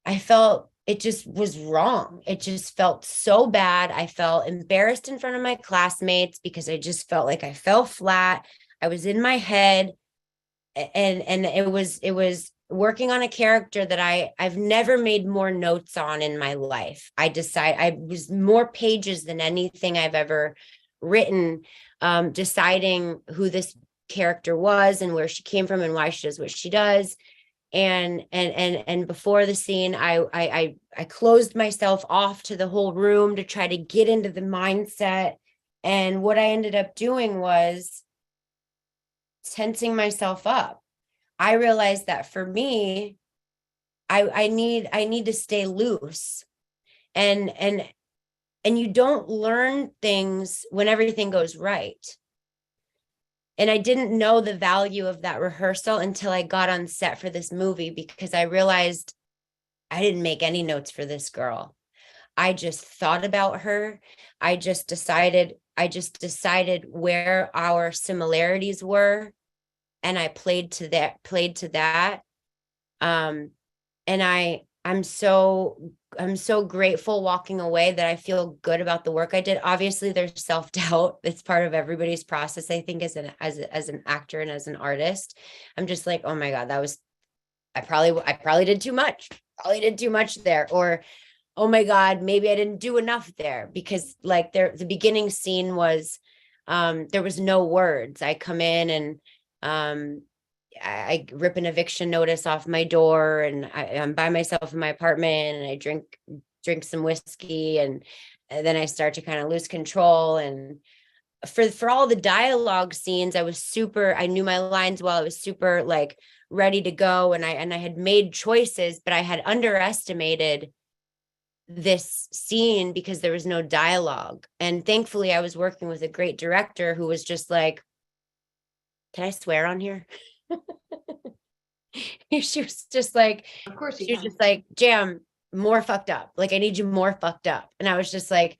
I felt it just was wrong. It just felt so bad. I felt embarrassed in front of my classmates because I just felt like I fell flat. I was in my head, and it was working on a character that I've never made more notes on in my life. I was more pages than anything I've ever written, deciding who this character was and where she came from and why she does what she does. And before the scene, I closed myself off to the whole room to try to get into the mindset. And what I ended up doing was tensing myself up. I realized that for me, I need to stay loose, and you don't learn things when everything goes right. And I didn't know the value of that rehearsal until I got on set for this movie, because I realized I didn't make any notes for this girl. I just thought about her. I just decided where our similarities were, and I played to that. And I'm so grateful walking away that I feel good about the work I did. Obviously, there's self-doubt. It's part of everybody's process, I think, as an actor and as an artist. I'm just like, oh my God, I probably did too much. Probably did too much there. Or, oh my God, maybe I didn't do enough there, because like the beginning scene was, there was no words. I come in and I rip an eviction notice off my door, and I'm by myself in my apartment, and I drink some whiskey, and then I start to kind of lose control. And for all the dialogue scenes, I knew my lines well. I was super like ready to go, and I had made choices, but I had underestimated this scene because there was no dialogue. And thankfully I was working with a great director who was just like, can I swear on here? She was just like, Of course you she was can. just like, Jam, more fucked up. Like, I need you more fucked up. And I was just like,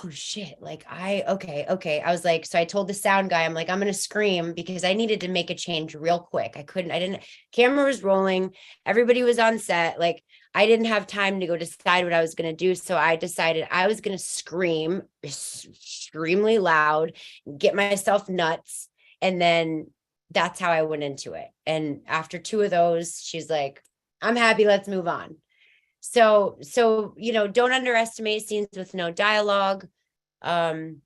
oh shit. Like, okay. I was like, so I told the sound guy, I'm like, I'm going to scream because I needed to make a change real quick. Camera was rolling. Everybody was on set. Like, I didn't have time to go decide what I was going to do. So I decided I was going to scream extremely loud, get myself nuts. And then that's how I went into it. And after 2 of those, she's like, I'm happy, let's move on. So, don't underestimate scenes with no dialogue. That's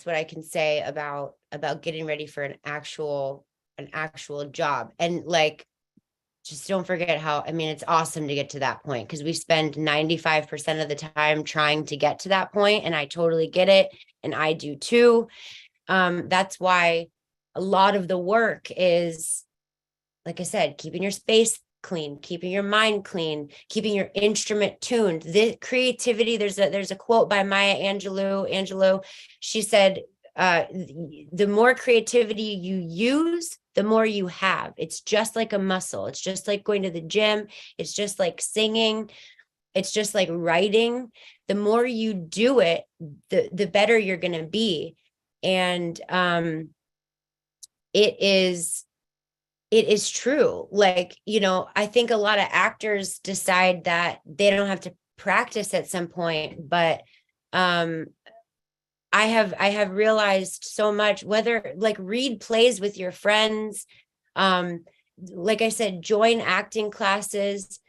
what I can say about getting ready for an actual job. And like, just don't forget how, I mean, it's awesome to get to that point because we spend 95% of the time trying to get to that point, and I totally get it. And I do too. That's why a lot of the work is, like I said, keeping your space clean, keeping your mind clean, keeping your instrument tuned. The creativity, there's a quote by Maya Angelou. She said, the more creativity you use, the more you have. It's just like a muscle. It's just like going to the gym. It's just like singing. It's just like writing. The more you do it, the better you're going to be. And it is true. Like, I think a lot of actors decide that they don't have to practice at some point, but I have realized so much, whether like read plays with your friends, like I said, join acting classes,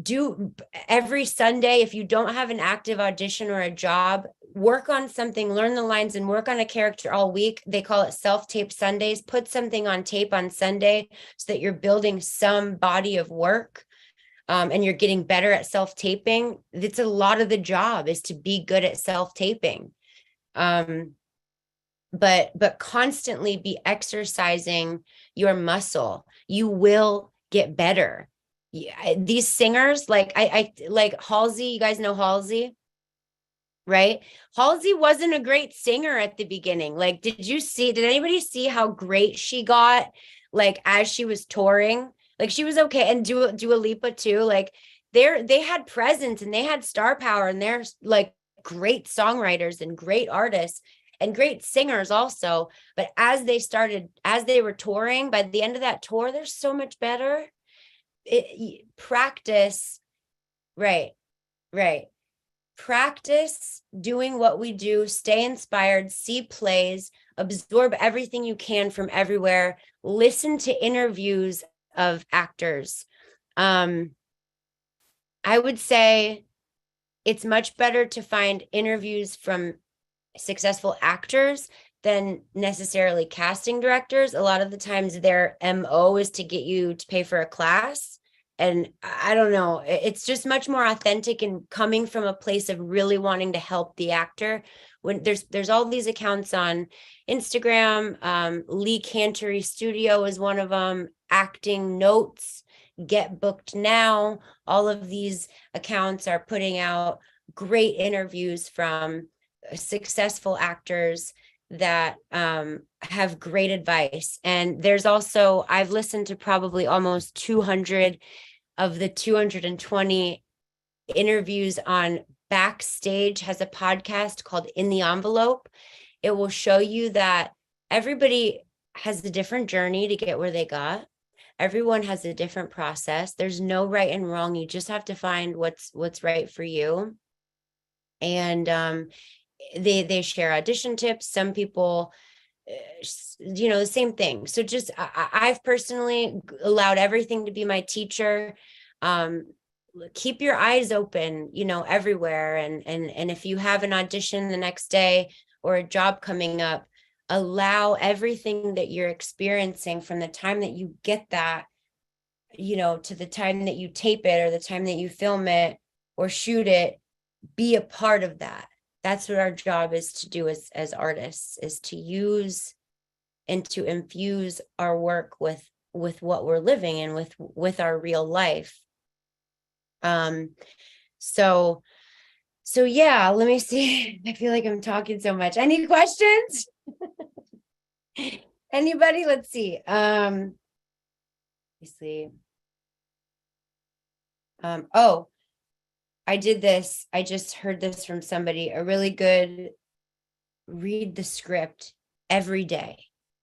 do every Sunday. If you don't have an active audition or a job, work on something, learn the lines and work on a character all week. They call it self-tape Sundays. Put something on tape on Sunday so that you're building some body of work. And you're getting better at self-taping. It's a lot of the job is to be good at self-taping. But constantly be exercising your muscle. You will get better. These singers, like I like Halsey, you guys know Halsey, right? Halsey wasn't a great singer at the beginning. Like, did anybody see how great she got? Like, as she was touring, like she was okay. And Dua Lipa too. Like they had presence and they had star power, and they're like great songwriters and great artists and great singers also. But as they were touring, by the end of that tour, they're so much better. Practice, right. Practice doing what we do, stay inspired, see plays, absorb everything you can from everywhere, listen to interviews of actors. I would say it's much better to find interviews from successful actors than necessarily casting directors. A lot of the times their MO is to get you to pay for a class. And I don't know, it's just much more authentic and coming from a place of really wanting to help the actor. When there's all these accounts on Instagram, Lee Cantory Studio is one of them, Acting Notes, Get Booked Now. All of these accounts are putting out great interviews from successful actors that have great advice. And there's also, I've listened to probably almost 200 of the 220 interviews on Backstage, has a podcast called In the Envelope. It will show you that everybody has a different journey to get where they got. Everyone has a different process. There's no right and wrong. You just have to find what's right for you. And they share audition tips. Some people, the same thing. So just, I've personally allowed everything to be my teacher. Keep your eyes open, everywhere. And if you have an audition the next day or a job coming up, allow everything that you're experiencing from the time that you get that, to the time that you tape it or the time that you film it or shoot it, be a part of that. That's what our job is to do as artists, is to use and to infuse our work with what we're living and with our real life. So yeah, let me see. I feel like I'm talking so much. Any questions? Anybody? Let's see. Let me see. Oh, I did this. I just heard this from somebody. A really good read the script every day,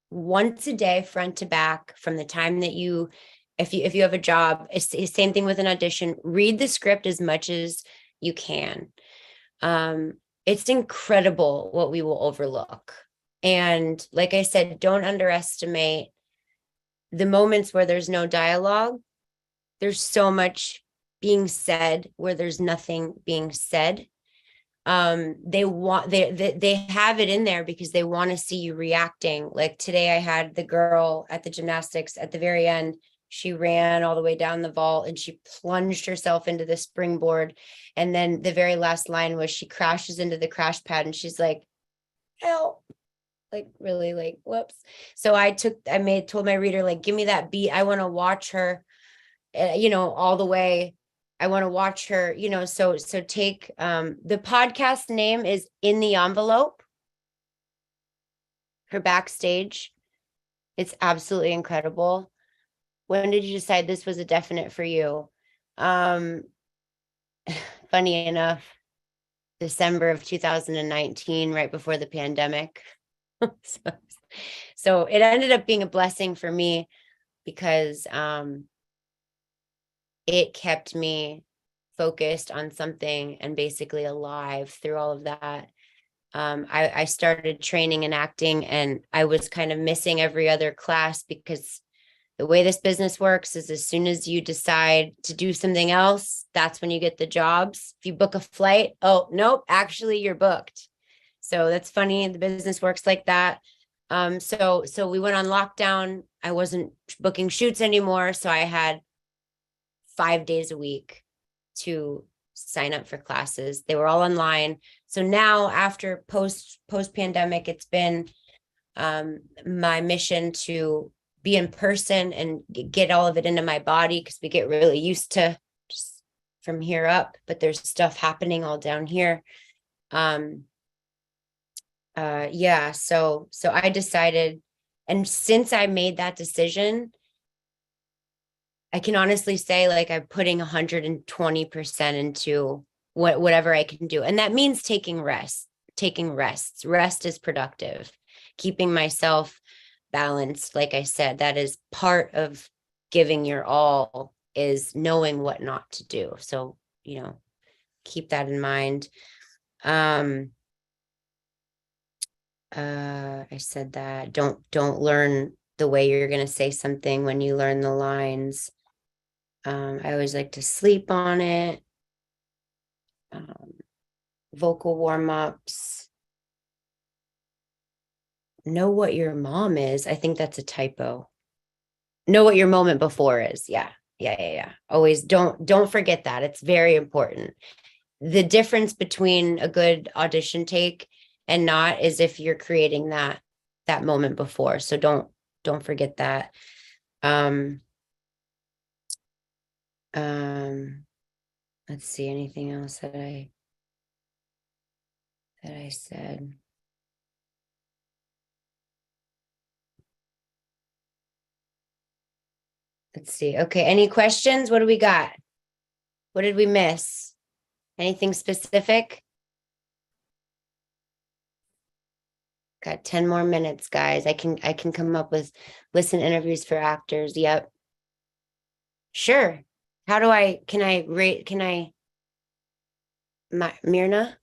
once a day, front to back, from the time that you, if you have a job, it's the same thing with an audition. Read the script as much as you can. It's incredible what we will overlook. And like I said, don't underestimate the moments where there's no dialogue. There's so much being said where there's nothing being said. They have it in there because they want to see you reacting. Like today I had the girl at the gymnastics at the very end. She ran all the way down the vault and she plunged herself into the springboard. And then the very last line was she crashes into the crash pad and she's like, help. Like really, like, whoops. So told my reader, like, give me that beat. I want to watch her, all the way. I want to watch her, so take, the podcast name is In the Envelope. Her backstage. It's absolutely incredible. When did you decide this was a definite for you? Funny enough, December of 2019, right before the pandemic. So it ended up being a blessing for me because it kept me focused on something and basically alive through all of that. I started training and acting, and I was kind of missing every other class because the way this business works is as soon as you decide to do something else, that's when you get the jobs. If you book a flight, oh, nope, actually you're booked. So that's funny. The business works like that. So we went on lockdown. I wasn't booking shoots anymore. So I had 5 days a week to sign up for classes. They were all online. So now after post pandemic, it's been my mission to be in person and get all of it into my body, because we get really used to just from here up, but there's stuff happening all down here. Yeah, so I decided, and since I made that decision, I can honestly say, like, I'm putting 120% into whatever I can do. And that means taking rests. Rest is productive. Keeping myself balanced, like I said, that is part of giving your all, is knowing what not to do. So, keep that in mind. I said that don't learn the way you're going to say something when you learn the lines. I always like to sleep on it. Vocal warm-ups. Know what your mom is. I think that's a typo. Know what your moment before is. Yeah. Always don't forget that. It's very important. The difference between a good audition take and not is if you're creating that moment before. So don't forget that. Let's see, anything else that I said. Let's see. Okay, any questions? What do we got? What did we miss? Anything specific? Got 10 more minutes, guys. I can come up with listen interviews for actors. Yep. Sure. How do Myrna?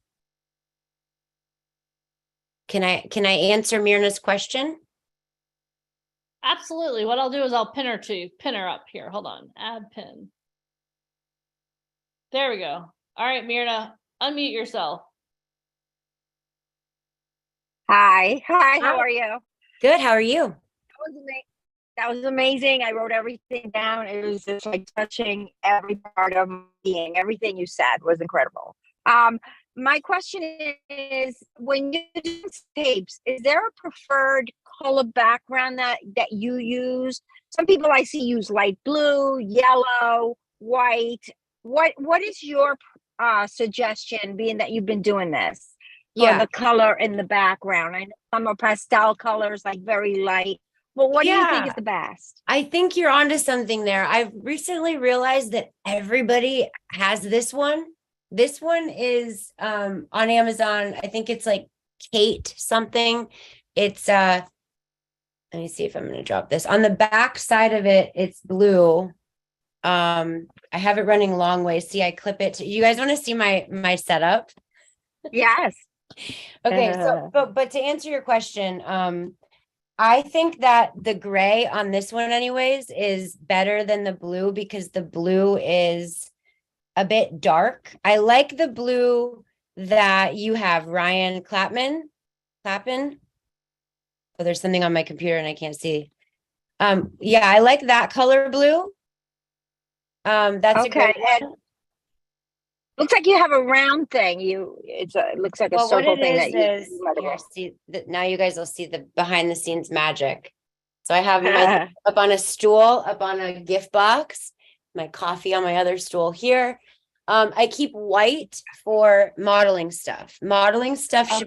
Can I answer Myrna's question? Absolutely. What I'll do is I'll pin her up here. Hold on. Add pin. There we go. All right, Myrna, unmute yourself. Hi, how are you? Good, how are you? That was amazing. I wrote everything down. It was just like touching every part of my being. Everything you said was incredible. My question is, when you do tapes, is there a preferred color background that you use? Some people I see use light blue, yellow, white. what is your suggestion, being that you've been doing this? For Yeah. the color in the background. I know some are pastel colors, like very light. But what do you think Yeah. is the best? I think you're onto something there. I've recently realized that everybody has this one. This one is on Amazon. I think it's like Kate something. It's let me see if I'm going to drop this. On the back side of it, it's blue. I have it running long way. See, I clip it. You guys want to see my setup? Yes. Okay, so but to answer your question, I think that the gray on this one anyways is better than the blue because the blue is a bit dark. I like the blue that you have, Ryan Clappin. Oh, there's something on my computer and I can't see. Yeah, I like that color blue. That's a great one. Looks like you have a round thing. It looks like a Well, what circle it thing that is you might have here, wrote. see, now you guys will see the behind the scenes magic. So I have my up on a stool, up on a gift box, my coffee on my other stool here. I keep white for modeling stuff. Modeling stuff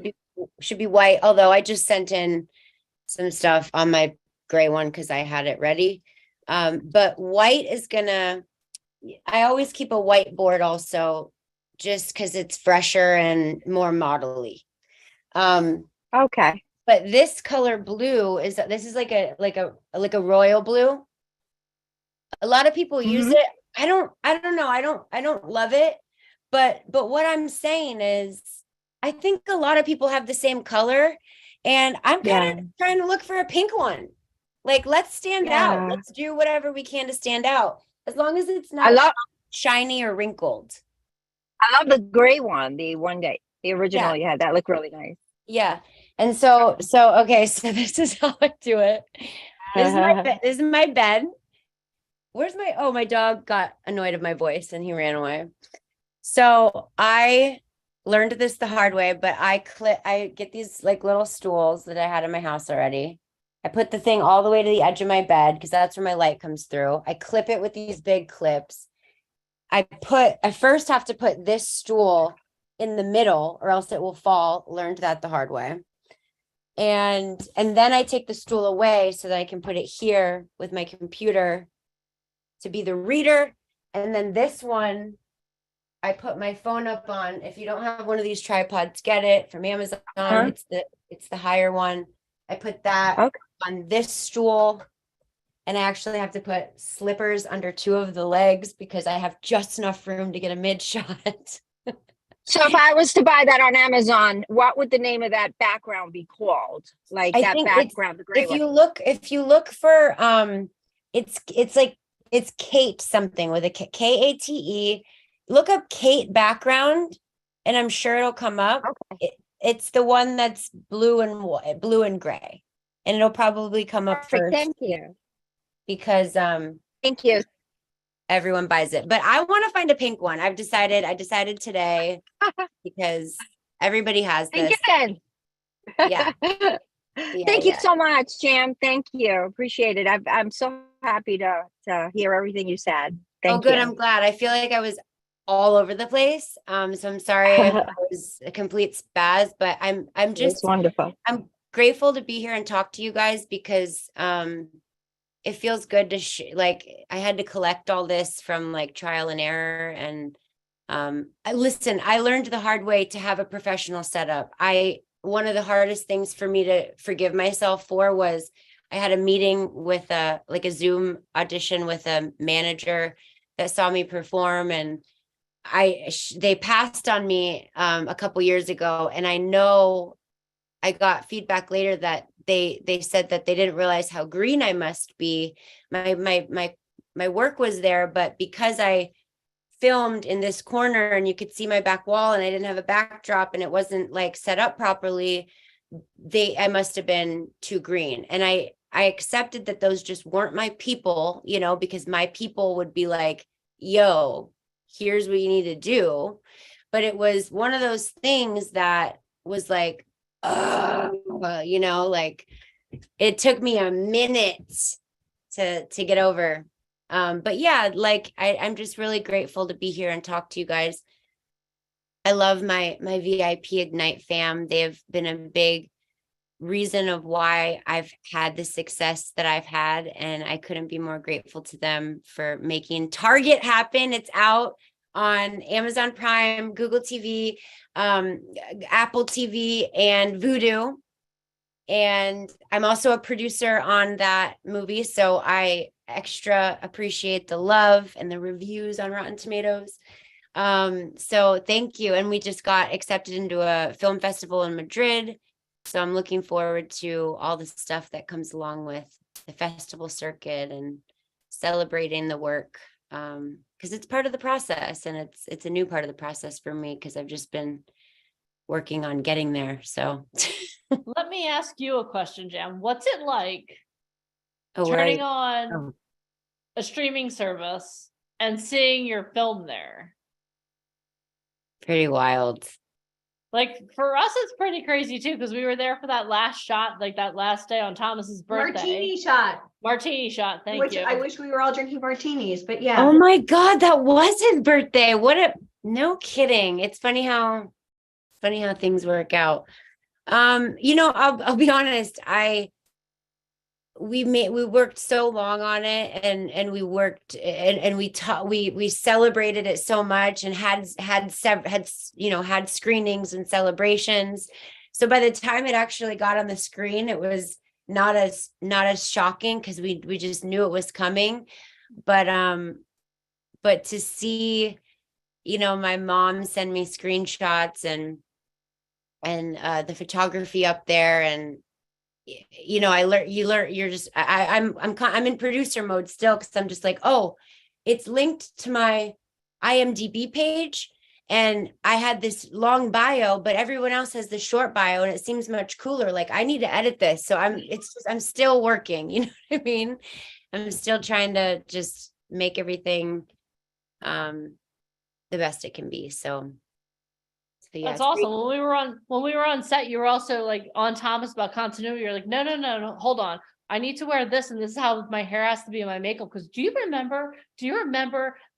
should be white, although I just sent in some stuff on my gray one because I had it ready. But white is gonna, I always keep a whiteboard also, just because it's fresher and more modelly. Okay. But this color blue is this is like a royal blue. A lot of people use it. I don't know. I don't love it. But what I'm saying is I think a lot of people have the same color and I'm kind of trying to look for a pink one. Like, let's stand out. Let's do whatever we can to stand out. As long as it's not shiny or wrinkled. I love the gray one, the original you had. That looked really nice. Yeah. And so okay, so this is how I do it. This is my bed. Where's my dog got annoyed at my voice and he ran away. So I learned this the hard way, but I get these like little stools that I had in my house already. I put the thing all the way to the edge of my bed because that's where my light comes through. I clip it with these big clips. I first have to put this stool in the middle or else it will fall. Learned that the hard way. And then I take the stool away so that I can put it here with my computer to be the reader. And then this one, I put my phone up on. If you don't have one of these tripods, get it from Amazon. It's the higher one. I put that on this stool. And I actually have to put slippers under two of the legs because I have just enough room to get a mid shot. So if I was to buy that on Amazon, what would the name of that background be called? Like I that think background, the gray if one. you look for it's Kate something with a Kate. Look up Kate background and I'm sure it'll come up. Okay. It's the one that's blue and gray. And it'll probably come up first. Thank you. Because thank you. Everyone buys it. But I want to find a pink one. I decided today because everybody has this. Again. Yeah. Thank you so much, Jam. Thank you. Appreciate it. I'm so happy to hear everything you said. Thank you. Good. I'm glad. I feel like I was all over the place. So I'm sorry if I was a complete spaz, but I'm just It's wonderful. I'm grateful to be here and talk to you guys because it feels good to like I had to collect all this from like trial and error and I learned the hard way to have a professional setup. One of the hardest things for me to forgive myself for was I had a meeting with a Zoom audition with a manager that saw me perform and they passed on me a couple years ago and I know I got feedback later that they said that they didn't realize how green I must be. My work was there, but because I filmed in this corner and you could see my back wall and I didn't have a backdrop and it wasn't like set up properly, I must have been too green. And I accepted that those just weren't my people, because my people would be like, yo, here's what you need to do. But it was one of those things that was like, like it took me a minute to get over But yeah, like I'm just really grateful to be here and talk to you guys. I love my VIP Ignite fam. They've been a big reason of why I've had the success that I've had, and I couldn't be more grateful to them for making Target happen. It's out on Amazon Prime, Google TV, Apple TV, and Vudu. And I'm also a producer on that movie, so I extra appreciate the love and the reviews on Rotten Tomatoes. So thank you. And we just got accepted into a film festival in Madrid. So I'm looking forward to all the stuff that comes along with the festival circuit and celebrating the work. Because it's part of the process, and it's a new part of the process for me because I've just been working on getting there. So Let me ask you a question, Jam. What's it like Oh, turning right. on a streaming service and seeing your film there? Pretty wild. Like for us, it's pretty crazy too, because we were there for that last shot, like that last day on Thomas's birthday. Martini shot. Martini shot. Thank Which you. I wish we were all drinking martinis, but yeah. Oh my God, that was his birthday. No kidding. It's funny how things work out. I'll be honest. We worked so long on it, and we worked and we celebrated it so much, and had screenings and celebrations. So by the time it actually got on the screen, it was not as shocking because we just knew it was coming. But to see, my mom send me screenshots and the photography up there, and I'm in producer mode still, because I'm just like, oh, it's linked to my IMDb page, and I had this long bio, but everyone else has the short bio, and it seems much cooler. Like, I need to edit this. So I'm still working, you know what I mean? I'm still trying to just make everything the best it can be. So yeah, That's it's pretty awesome. cool. When we were on set, you were also like on Thomas about continuity. You're like, no, hold on. I need to wear this, and this is how my hair has to be in my makeup. Because do you remember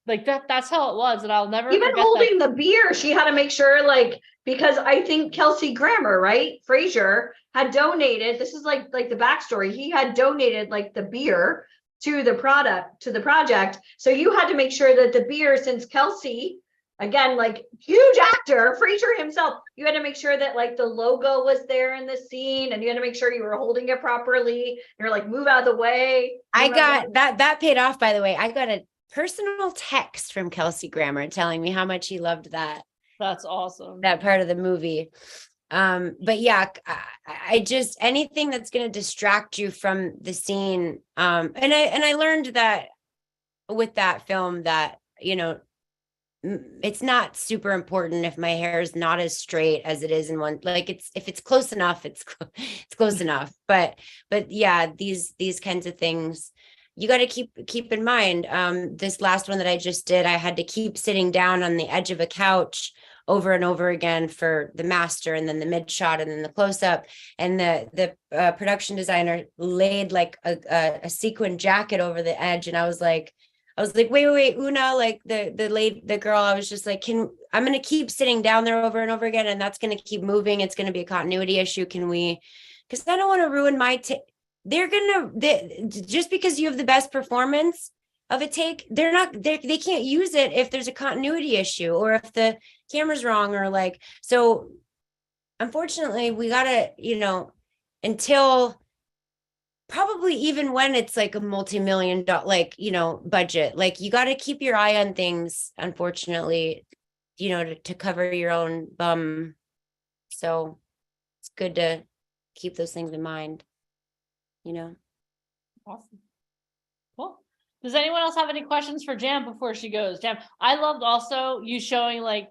like that's how it was, and I'll never Even forget holding that. the beer, she had to make sure, like, because I think Kelsey Grammer, right? Frazier had donated. This is like the backstory. He had donated like the beer to the project. So you had to make sure that the beer, since Kelsey, again, like huge actor, Frazier himself, you had to make sure that like the logo was there in the scene, and you had to make sure you were holding it properly. You're like, move out of the way. I got that paid off, by the way. I got a personal text from Kelsey Grammer telling me how much he loved that That's awesome. part of the movie. But yeah, I just, anything that's going to distract you from the scene. And I learned that with that film that, it's not super important if my hair is not as straight as it is in one, like if it's close enough, it's close enough. But yeah, these kinds of things you got to keep in mind. This last one that I just did, I had to keep sitting down on the edge of a couch over and over again for the master, and then the mid shot, and then the close up. And the production designer laid like a sequin jacket over the edge, and I was like, wait, Una, like the girl, I was just like, I'm going to keep sitting down there over and over again, and that's going to keep moving. It's going to be a continuity issue. Because I don't want to ruin my just because you have the best performance of a take, they can't use it if there's a continuity issue, or if the camera's wrong, or like, so unfortunately we gotta, until probably even when it's like a multi-million-dollar, like, budget, like you got to keep your eye on things, unfortunately, to cover your own bum. So it's good to keep those things in mind, Awesome. Cool. Does anyone else have any questions for Jam before she goes? Jam, I loved also you showing like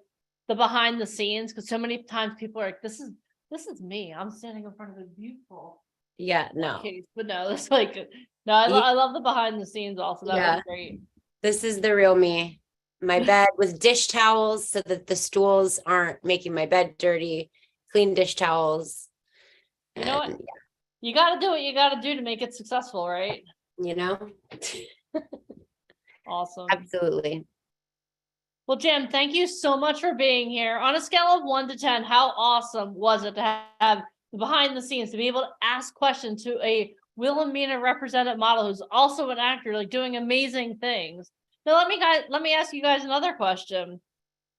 the behind the scenes, because so many times people are like, this is me. I'm standing in front of a beautiful case. But no, it's like, no, I love the behind the scenes also. That was great. This is the real me. My bed with dish towels so that the stools aren't making my bed dirty. Clean dish towels. You know what? You got to do what you got to do to make it successful, right? Awesome. Absolutely. Well, Jam, thank you so much for being here. On a scale of 1 to 10, how awesome was it to have behind the scenes, to be able to ask questions to a Wilhelmina represented model who's also an actor, like doing amazing things. Now, let me ask you guys another question.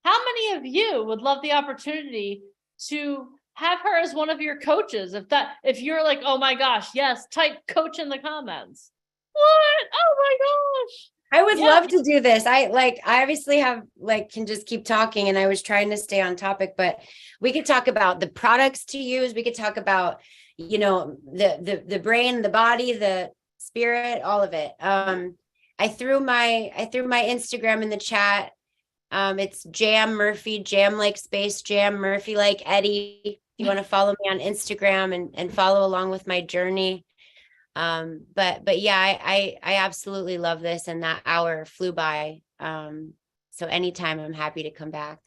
How many of you would love the opportunity to have her as one of your coaches? If you're like, oh my gosh, yes, type coach in the comments. What? Oh my gosh. I would Yeah. love to do this. I obviously can just keep talking, and I was trying to stay on topic, but we could talk about the products to use. We could talk about, the brain, the body, the spirit, all of it. I threw my Instagram in the chat. It's Jam Murphy, Jam like space, Jam Murphy like Eddie. If you want to follow me on Instagram and follow along with my journey. But yeah, I absolutely love this, and that hour flew by. So anytime, I'm happy to come back.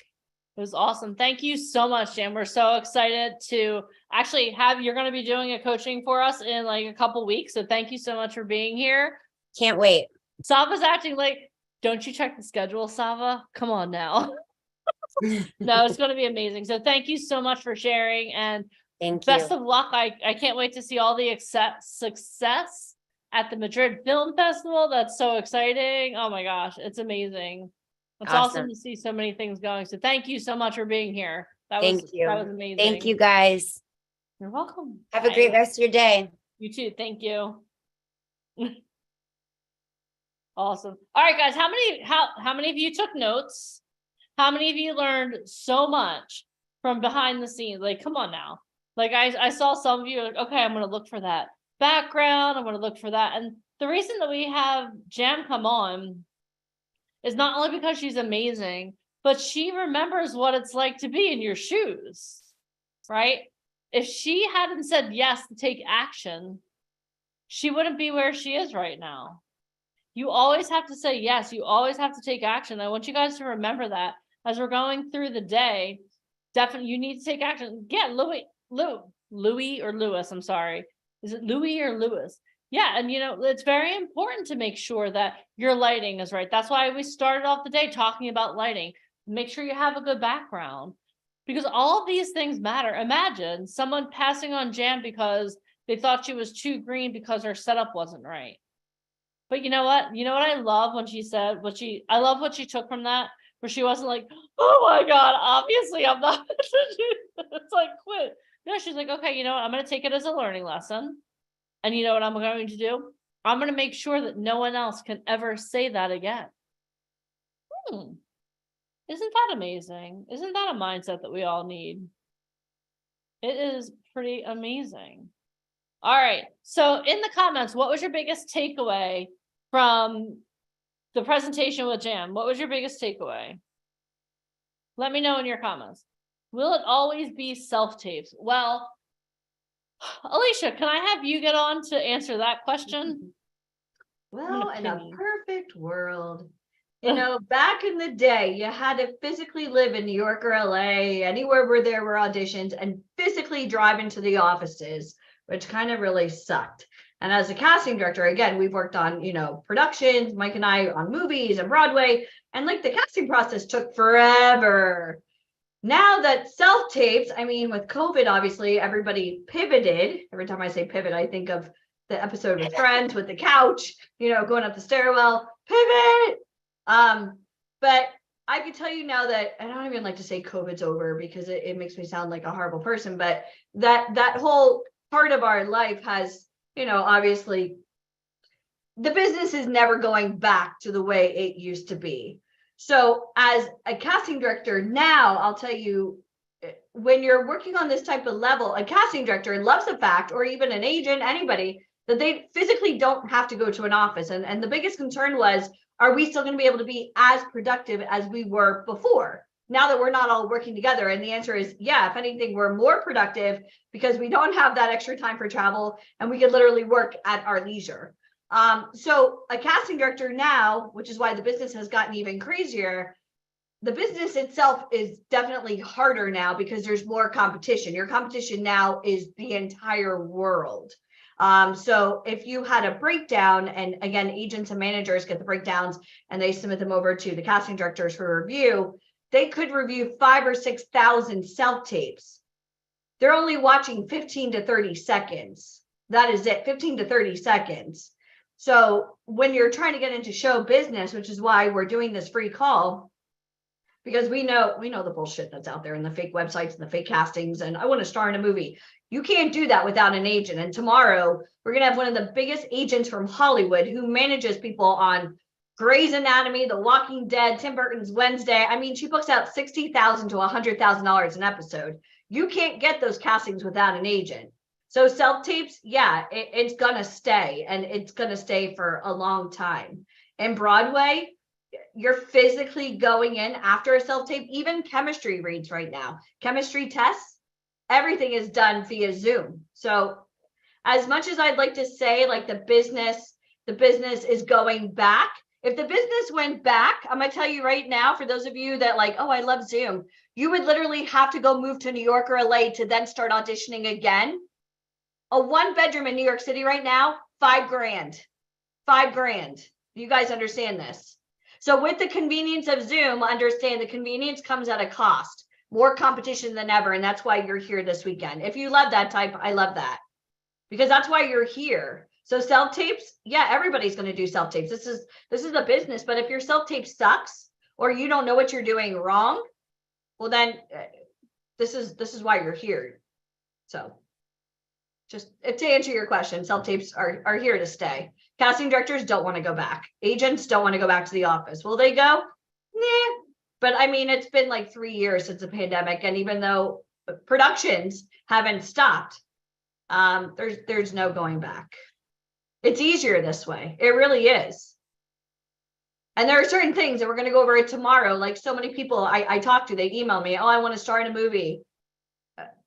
It was awesome. Thank you so much, Jam. We're so excited to actually you're going to be doing a coaching for us in like a couple weeks. So thank you so much for being here. Can't wait. Sava's acting like, don't you check the schedule, Sava? Come on now. No, it's going to be amazing. So thank you so much for sharing, and best of luck. I can't wait to see all the success at the Madrid Film Festival. That's so exciting. Oh my gosh, it's amazing. It's awesome to see so many things going. So thank you so much for being here. Thank you. That was amazing. Thank you, guys. You're welcome. Have a great rest of your day. You too. Thank you. Awesome. All right, guys. How many of you took notes? How many of you learned so much from behind the scenes? Like, come on now. Like I saw some of you like, okay, I'm going to look for that background. I'm going to look for that. And the reason that we have Jam come on is not only because she's amazing, but she remembers what it's like to be in your shoes, right? If she hadn't said yes to take action, she wouldn't be where she is right now. You always have to say yes. You always have to take action. I want you guys to remember that as we're going through the day. Definitely, you need to take action. Yeah, Louis or Lewis, I'm sorry. Is it Louis or Lewis? Yeah, and it's very important to make sure that your lighting is right. That's why we started off the day talking about lighting. Make sure you have a good background, because all of these things matter. Imagine someone passing on Jam because they thought she was too green because her setup wasn't right. But you know what? You know what I love when she said I love what she took from that, where she wasn't like, oh my God, obviously I'm not. It's like, quit. No, she's like, okay, you know what? I'm going to take it as a learning lesson. And you know what I'm going to do? I'm going to make sure that no one else can ever say that again. Isn't that amazing? Isn't that a mindset that we all need? It is pretty amazing. All right. So in the comments, what was your biggest takeaway from the presentation with Jam? What was your biggest takeaway? Let me know in your comments. Will it always be self-tapes? Well, Alicia, can I have you get on to answer that question? Well, in a perfect world, back in the day, you had to physically live in New York or LA, anywhere where there were auditions, and physically drive into the offices, which kind of really sucked. And as a casting director, again, we've worked on, productions, Mike and I on movies and Broadway, and like the casting process took forever. Now that self-tapes, with COVID, obviously, everybody pivoted. Every time I say pivot, I think of the episode with Friends with the couch, going up the stairwell, pivot. But I can tell you now that I don't even like to say COVID's over, because it makes me sound like a horrible person, but that whole part of our life has, obviously the business is never going back to the way it used to be. So as a casting director now, I'll tell you, when you're working on this type of level, a casting director loves the fact, or even an agent, anybody, that they physically don't have to go to an office. And the biggest concern was, are we still going to be able to be as productive as we were before, now that we're not all working together? And the answer is, yeah, if anything, we're more productive because we don't have that extra time for travel, and we can literally work at our leisure. So a casting director now, which is why the business has gotten even crazier, the business itself is definitely harder now because there's more competition. Your competition now is the entire world. So if you had a breakdown, and again, agents and managers get the breakdowns and they submit them over to the casting directors for review, they could review 5,000 or 6,000 self-tapes. They're only watching 15 to 30 seconds. That is it, 15 to 30 seconds. So when you're trying to get into show business, which is why we're doing this free call, because we know the bullshit that's out there and the fake websites and the fake castings, and I want to star in a movie. You can't do that without an agent. And tomorrow we're going to have one of the biggest agents from Hollywood who manages people on Grey's Anatomy, The Walking Dead, Tim Burton's Wednesday. I mean, she books out $60,000 to $100,000 an episode. You can't get those castings without an agent. So self-tapes, yeah, it's going to stay, and it's going to stay for a long time. And Broadway, you're physically going in after a self-tape, even chemistry reads right now, chemistry tests, everything is done via Zoom. So as much as I'd like to say like the business is going back, if the business went back, I'm going to tell you right now, for those of you that like, oh, I love Zoom, you would literally have to go move to New York or LA to then start auditioning again. A 1-bedroom in New York City right now, $5,000, $5,000. You guys understand this? So with the convenience of Zoom, understand the convenience comes at a cost, more competition than ever. And that's why you're here this weekend. If you love that type, I love that, because that's why you're here. So self-tapes, yeah, everybody's going to do self-tapes. This is a business, but if your self-tape sucks or you don't know what you're doing wrong, well then this is why you're here. So just to answer your question, self-tapes are here to stay. Casting directors don't want to go back. Agents don't want to go back to the office. Will they go? Nah. But I mean, it's been like 3 years since the pandemic. And even though productions haven't stopped, there's no going back. It's easier this way. It really is. And there are certain things that we're going to go over it tomorrow. Like so many people I talk to, they email me, oh, I want to star in a movie.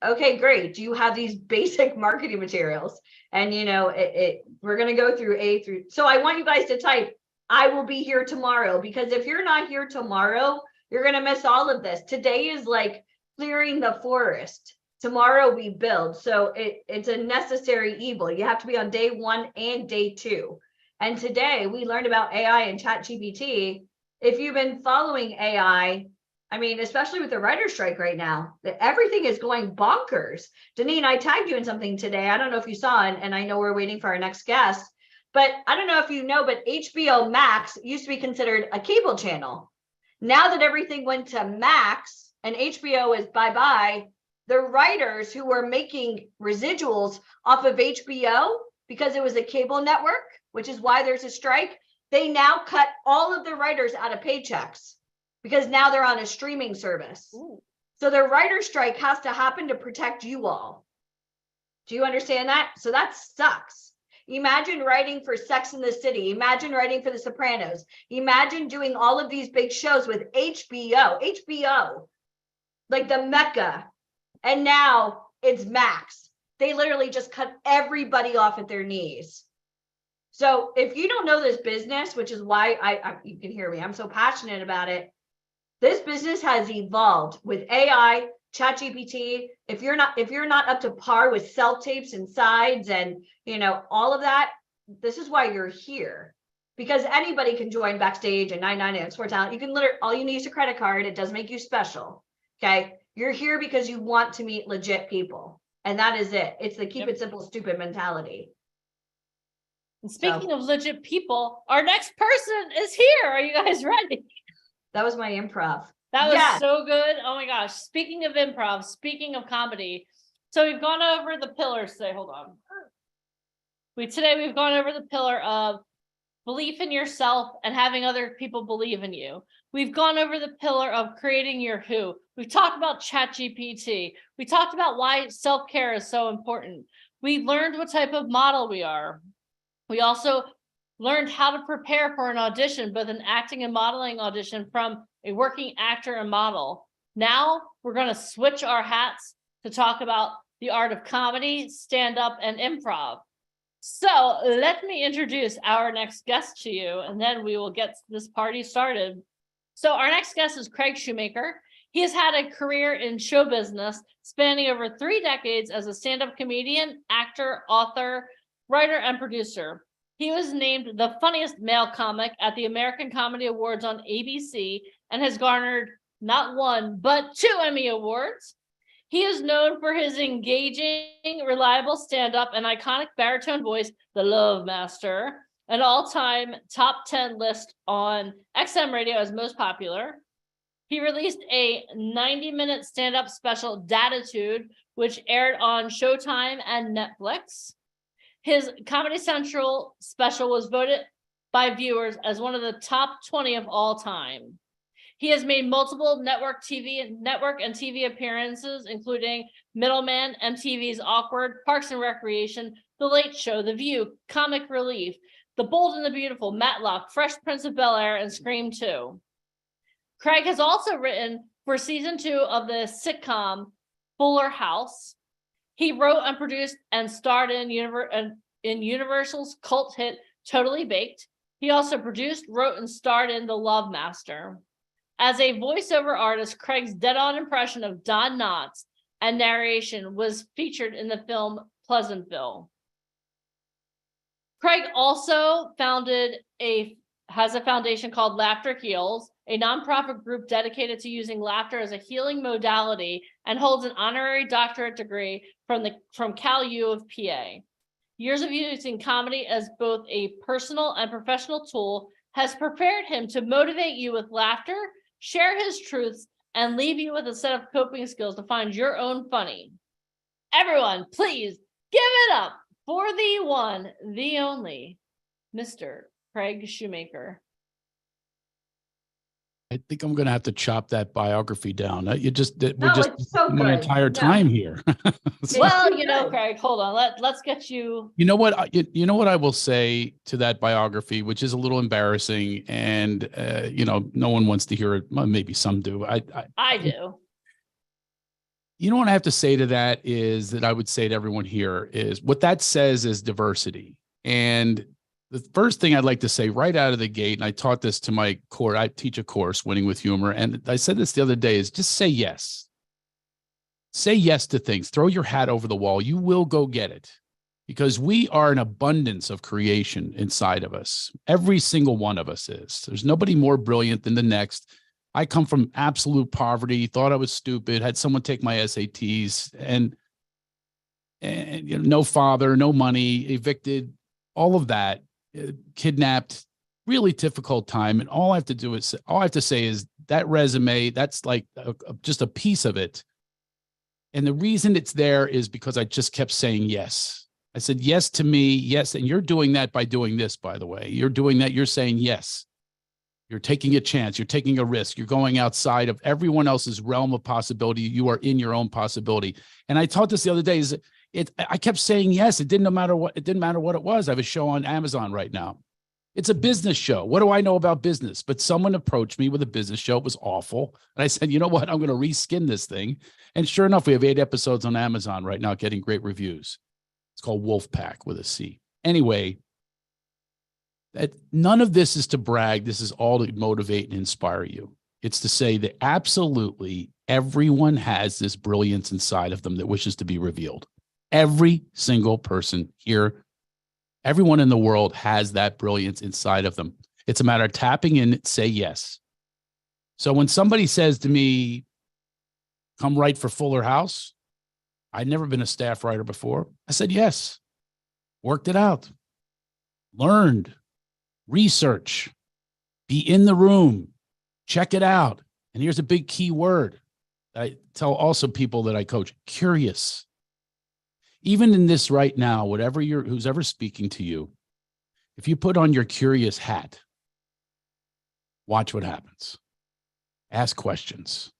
Okay, great. Do you have these basic marketing materials? And we're going to go through A through. So I want you guys to type, I will be here tomorrow, because if you're not here tomorrow, you're going to miss all of this. Today is like clearing the forest. Tomorrow we build. So it's a necessary evil. You have to be on day 1 and day 2. And today we learned about AI and ChatGPT. If you've been following AI, I mean, especially with the writer's strike right now, that everything is going bonkers. Deneen, I tagged you in something today. I don't know if you saw it, and I know we're waiting for our next guest, but I don't know if you know, but HBO Max used to be considered a cable channel. Now that everything went to Max and HBO is bye-bye, the writers who were making residuals off of HBO, because it was a cable network, which is why there's a strike, they now cut all of the writers out of paychecks, because now they're on a streaming service. Ooh. So the writer's strike has to happen to protect you all. Do you understand that? So that sucks. Imagine writing for Sex and the City. Imagine writing for The Sopranos. Imagine doing all of these big shows with HBO, like the Mecca. And now it's Max. They literally just cut everybody off at their knees. So if you don't know this business, which is why you can hear me, I'm so passionate about it. This business has evolved with AI, ChatGPT. If you're not up to par with self-tapes and sides and all of that, this is why you're here. Because anybody can join Backstage and 999 Sports Talent. You can all you need is a credit card. It does make you special. Okay. You're here because you want to meet legit people. And that is it. It's the keep it simple, stupid mentality. And speaking of legit people, our next person is here. Are you guys ready? That was my improv. That was so good. Oh my gosh. Speaking of improv, speaking of comedy. So we've gone over the pillars today. Hold on. Today we've gone over the pillar of belief in yourself and having other people believe in you. We've gone over the pillar of creating your who. We've talked about ChatGPT. We talked about why self-care is so important. We learned what type of model we are. We also learned how to prepare for an audition, both an acting and modeling audition from a working actor and model. Now we're going to switch our hats to talk about the art of comedy, stand-up, and improv. So let me introduce our next guest to you, and then we will get this party started. So our next guest is Craig Shoemaker. He has had a career in show business spanning over 3 decades as a stand-up comedian, actor, author, writer, and producer. He was named the funniest male comic at the American Comedy Awards on ABC and has garnered not one, but 2 Emmy Awards. He is known for his engaging, reliable stand-up and iconic baritone voice, the Love Master, an all-time top 10 list on XM radio as most popular. He released a 90-minute stand-up special, Datitude, which aired on Showtime and Netflix. His Comedy Central special was voted by viewers as one of the top 20 of all time. He has made multiple network and TV appearances, including Middleman, MTV's Awkward, Parks and Recreation, The Late Show, The View, Comic Relief, The Bold and the Beautiful, Matlock, Fresh Prince of Bel-Air, and Scream 2. Craig has also written for season 2 of the sitcom Fuller House. He wrote and produced and starred in Universal's cult hit Totally Baked. He also produced, wrote, and starred in The Love Master. As a voiceover artist, Craig's dead-on impression of Don Knotts and narration was featured in the film Pleasantville. Craig also has a foundation called Laughter Heals, a nonprofit group dedicated to using laughter as a healing modality, and holds an honorary doctorate degree from Cal U of PA. Years of using comedy as both a personal and professional tool has prepared him to motivate you with laughter, share his truths, and leave you with a set of coping skills to find your own funny. Everyone, please give it up for the one, the only, Mr. Craig Shoemaker. I think I'm going to have to chop that biography down. We're just it's so my good. entire time here. Well, Craig, hold on. Let's get you. You know what? You know what I will say to that biography, which is a little embarrassing, and no one wants to hear it. Well, maybe some do. I do. You know what I have to say to that is that I would say to everyone here is what that says is diversity. And the first thing I'd like to say right out of the gate, and I taught this to my course, I teach a course, Winning with Humor, and I said this the other day, is just say yes. Say yes to things. Throw your hat over the wall. You will go get it, because we are an abundance of creation inside of us. Every single one of us is. There's nobody more brilliant than the next. I come from absolute poverty, thought I was stupid, had someone take my SATs, and no father, no money, evicted, all of that. Kidnapped, really difficult time. And all I have to say is that resume, that's like just a piece of it. And the reason it's there is because I just kept saying yes. I said yes to me, yes. And you're doing that by doing this, by the way. You're doing that. You're saying yes. You're taking a chance. You're taking a risk. You're going outside of everyone else's realm of possibility. You are in your own possibility. And I taught this the other day, I kept saying yes. It didn't matter what it was. I have a show on Amazon right now. It's a business show. What do I know about business? But someone approached me with a business show. It was awful. And I said, you know what? I'm going to reskin this thing. And sure enough, we have 8 episodes on Amazon right now getting great reviews. It's called Wolfpack with a C. Anyway, none of this is to brag. This is all to motivate and inspire you. It's to say that absolutely everyone has this brilliance inside of them that wishes to be revealed. Every single person here, everyone in the world has that brilliance inside of them. It's a matter of tapping in, say yes. So when somebody says to me, come write for Fuller House, I'd never been a staff writer before. I said yes, worked it out, learned, research, be in the room, check it out. And here's a big key word. I tell also people that I coach, curious. Even in this right now, who's ever speaking to you, if you put on your curious hat, watch what happens. Ask questions.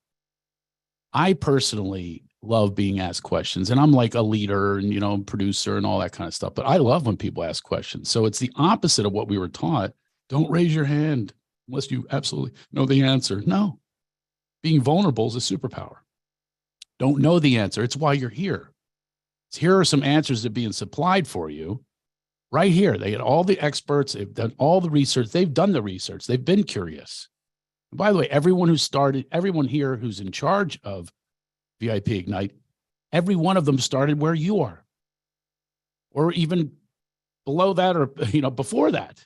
I personally love being asked questions, and I'm like a leader and, producer and all that kind of stuff, but I love when people ask questions. So it's the opposite of what we were taught. Don't raise your hand unless you absolutely know the answer. No, being vulnerable is a superpower. Don't know the answer. It's why you're here. Here are some answers that are being supplied for you right here. They get all the experts. They've done all the research. They've done the research. They've been curious. And by the way, everyone here who's in charge of VIP Ignite, every one of them started where you are, or even below that or, before that.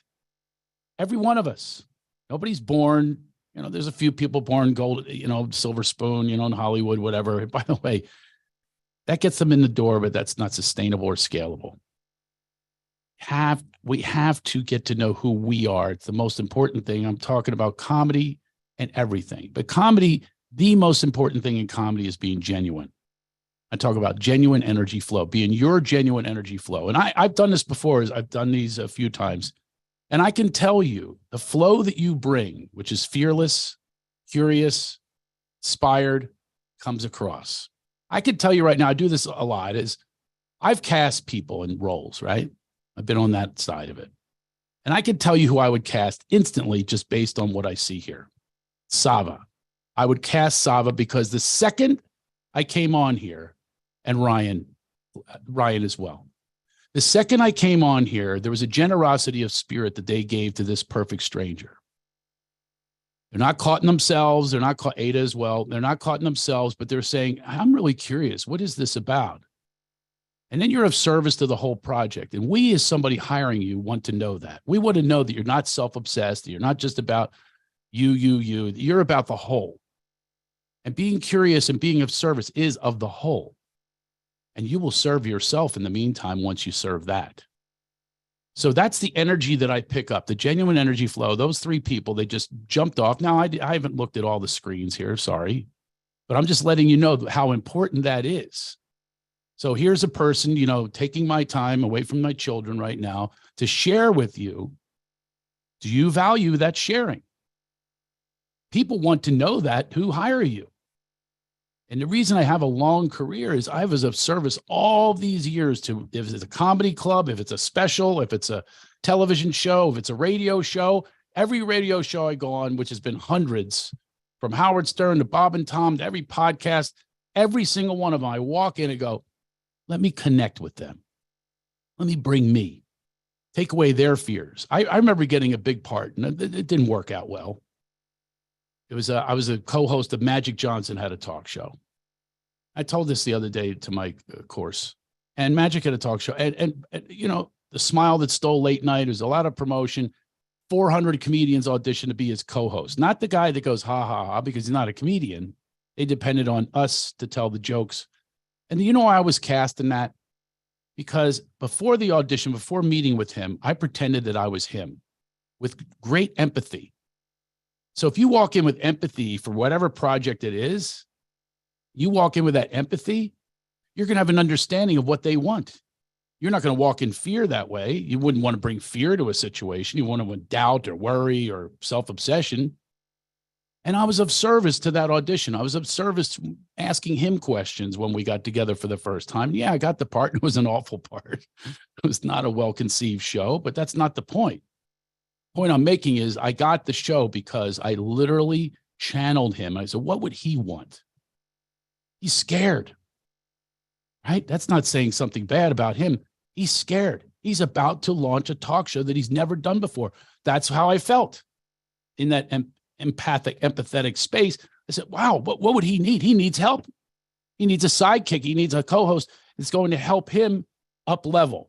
Every one of us. Nobody's born, there's a few people born gold, silver spoon, in Hollywood, whatever. By the way, that gets them in the door, but that's not sustainable or scalable. We have to get to know who we are. It's the most important thing. I'm talking about comedy and everything. But comedy, the most important thing in comedy is being genuine. I talk about genuine energy flow, being your genuine energy flow. And I've done this before. I've done these a few times. And I can tell you the flow that you bring, which is fearless, curious, inspired, comes across. I can tell you right now, I do this a lot, is I've cast people in roles, right? I've been on that side of it. And I can tell you who I would cast instantly just based on what I see here. Sava. I would cast Sava because the second I came on here, and Ryan as well. The second I came on here, there was a generosity of spirit that they gave to this perfect stranger. They're not caught in themselves. They're not caught, Ada as well. They're not caught in themselves, but they're saying, I'm really curious. What is this about? And then you're of service to the whole project. And we, as somebody hiring you, want to know that. We want to know that you're not self-obsessed, that you're not just about you. You're about the whole. And being curious and being of service is of the whole. And you will serve yourself in the meantime once you serve that. So that's the energy that I pick up, the genuine energy flow. Those three people, they just jumped off. Now, I haven't looked at all the screens here, sorry. But I'm just letting you know how important that is. So here's a person, taking my time away from my children right now to share with you. Do you value that sharing? People want to know that who hire you. And the reason I have a long career is I was of service all these years to, if it's a comedy club, if it's a special, if it's a television show, if it's a radio show, every radio show I go on, which has been hundreds, from Howard Stern to Bob and Tom to every podcast, every single one of them, I walk in and go, let me connect with them. Let me bring me, take away their fears. I remember getting a big part and it didn't work out well. I was a co-host of Magic Johnson had a talk show. I told this the other day to my course, and Magic had a talk show, and the smile that stole late night. There's a lot of promotion. 400 comedians auditioned to be his co-host, not the guy that goes ha ha ha because he's not a comedian. They depended on us to tell the jokes, and I was cast in that because before the audition, before meeting with him, I pretended that I was him with great empathy. So if you walk in with empathy for whatever project it is, you walk in with that empathy, you're going to have an understanding of what they want. You're not going to walk in fear that way. You wouldn't want to bring fear to a situation. You want to doubt or worry or self-obsession. And I was of service to that audition. I was of service asking him questions when we got together for the first time. Yeah, I got the part. It was an awful part. It was not a well-conceived show, but that's not the point. Point I'm making is I got the show because I literally channeled him. I said, what would he want? He's scared, right? That's not saying something bad about him. He's scared. He's about to launch a talk show that he's never done before. That's how I felt in that empathetic space. I said, wow, what would he need? He needs help. He needs a sidekick. He needs a co-host that's going to help him up level.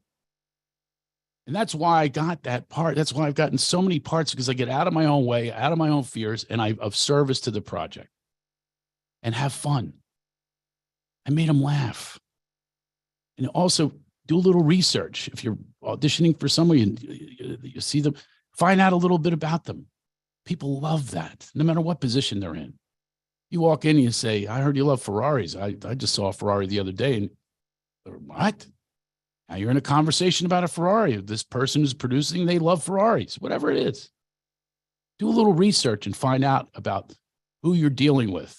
And that's why I got that part. That's why I've gotten so many parts, because I get out of my own way, out of my own fears, and I'm of service to the project and have fun. I made them laugh. And also do a little research. If you're auditioning for someone, you see them, find out a little bit about them. People love that, no matter what position they're in. You walk in and you say, I heard you love Ferraris. I just saw a Ferrari the other day. And what? Now you're in a conversation about a Ferrari. This person is producing, they love Ferraris, whatever it is. Do a little research and find out about who you're dealing with.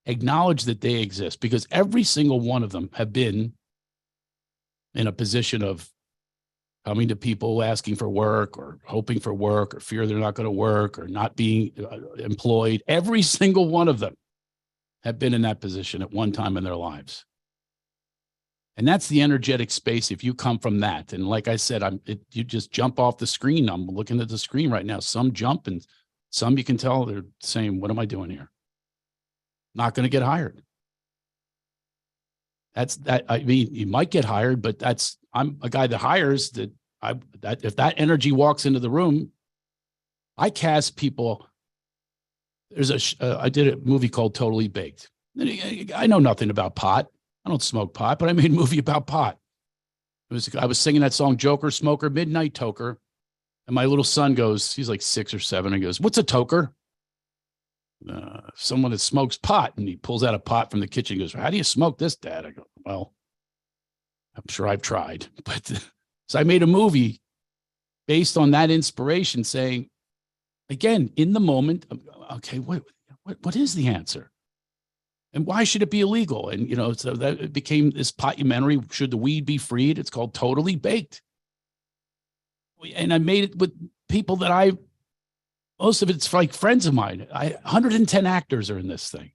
Acknowledge that they exist, because every single one of them have been in a position of coming to people asking for work or hoping for work or fear they're not going to work or not being employed. Every single one of them have been in that position at one time in their lives. And that's the energetic space if you come from that. And like I said, you just jump off the screen. I'm looking at the screen right now. Some jump and some you can tell they're saying, what am I doing here? Not going to get hired. That's that. I mean, you might get hired, but I'm a guy that hires, that if that energy walks into the room, I cast people. I did a movie called Totally Baked. I know nothing about pot. I don't smoke pot, but I made a movie about pot. I was singing that song, Joker, Smoker, Midnight Toker. And my little son goes, he's like 6 or 7, and goes, "What's a toker?" Someone that smokes pot. And he pulls out a pot from the kitchen and goes, "How do you smoke this, Dad?" I go, "Well, I'm sure I've tried." But so I made a movie based on that inspiration, saying, again, in the moment, okay, what is the answer? And why should it be illegal? And, you know, so that it became this potumentary, should the weed be freed? It's called Totally Baked. And I made it with people that most of it's like friends of mine. 110 actors are in this thing.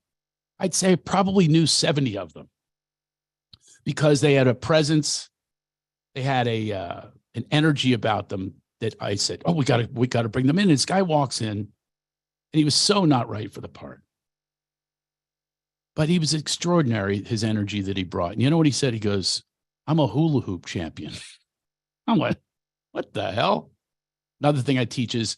I'd say I probably knew 70 of them because they had a presence. They had an energy about them that I said, "Oh, we got to bring them in." And this guy walks in and he was so not right for the part. But he was extraordinary, his energy that he brought. And you know what he said? He goes, "I'm a hula hoop champion." I'm like, what the hell? Another thing I teach is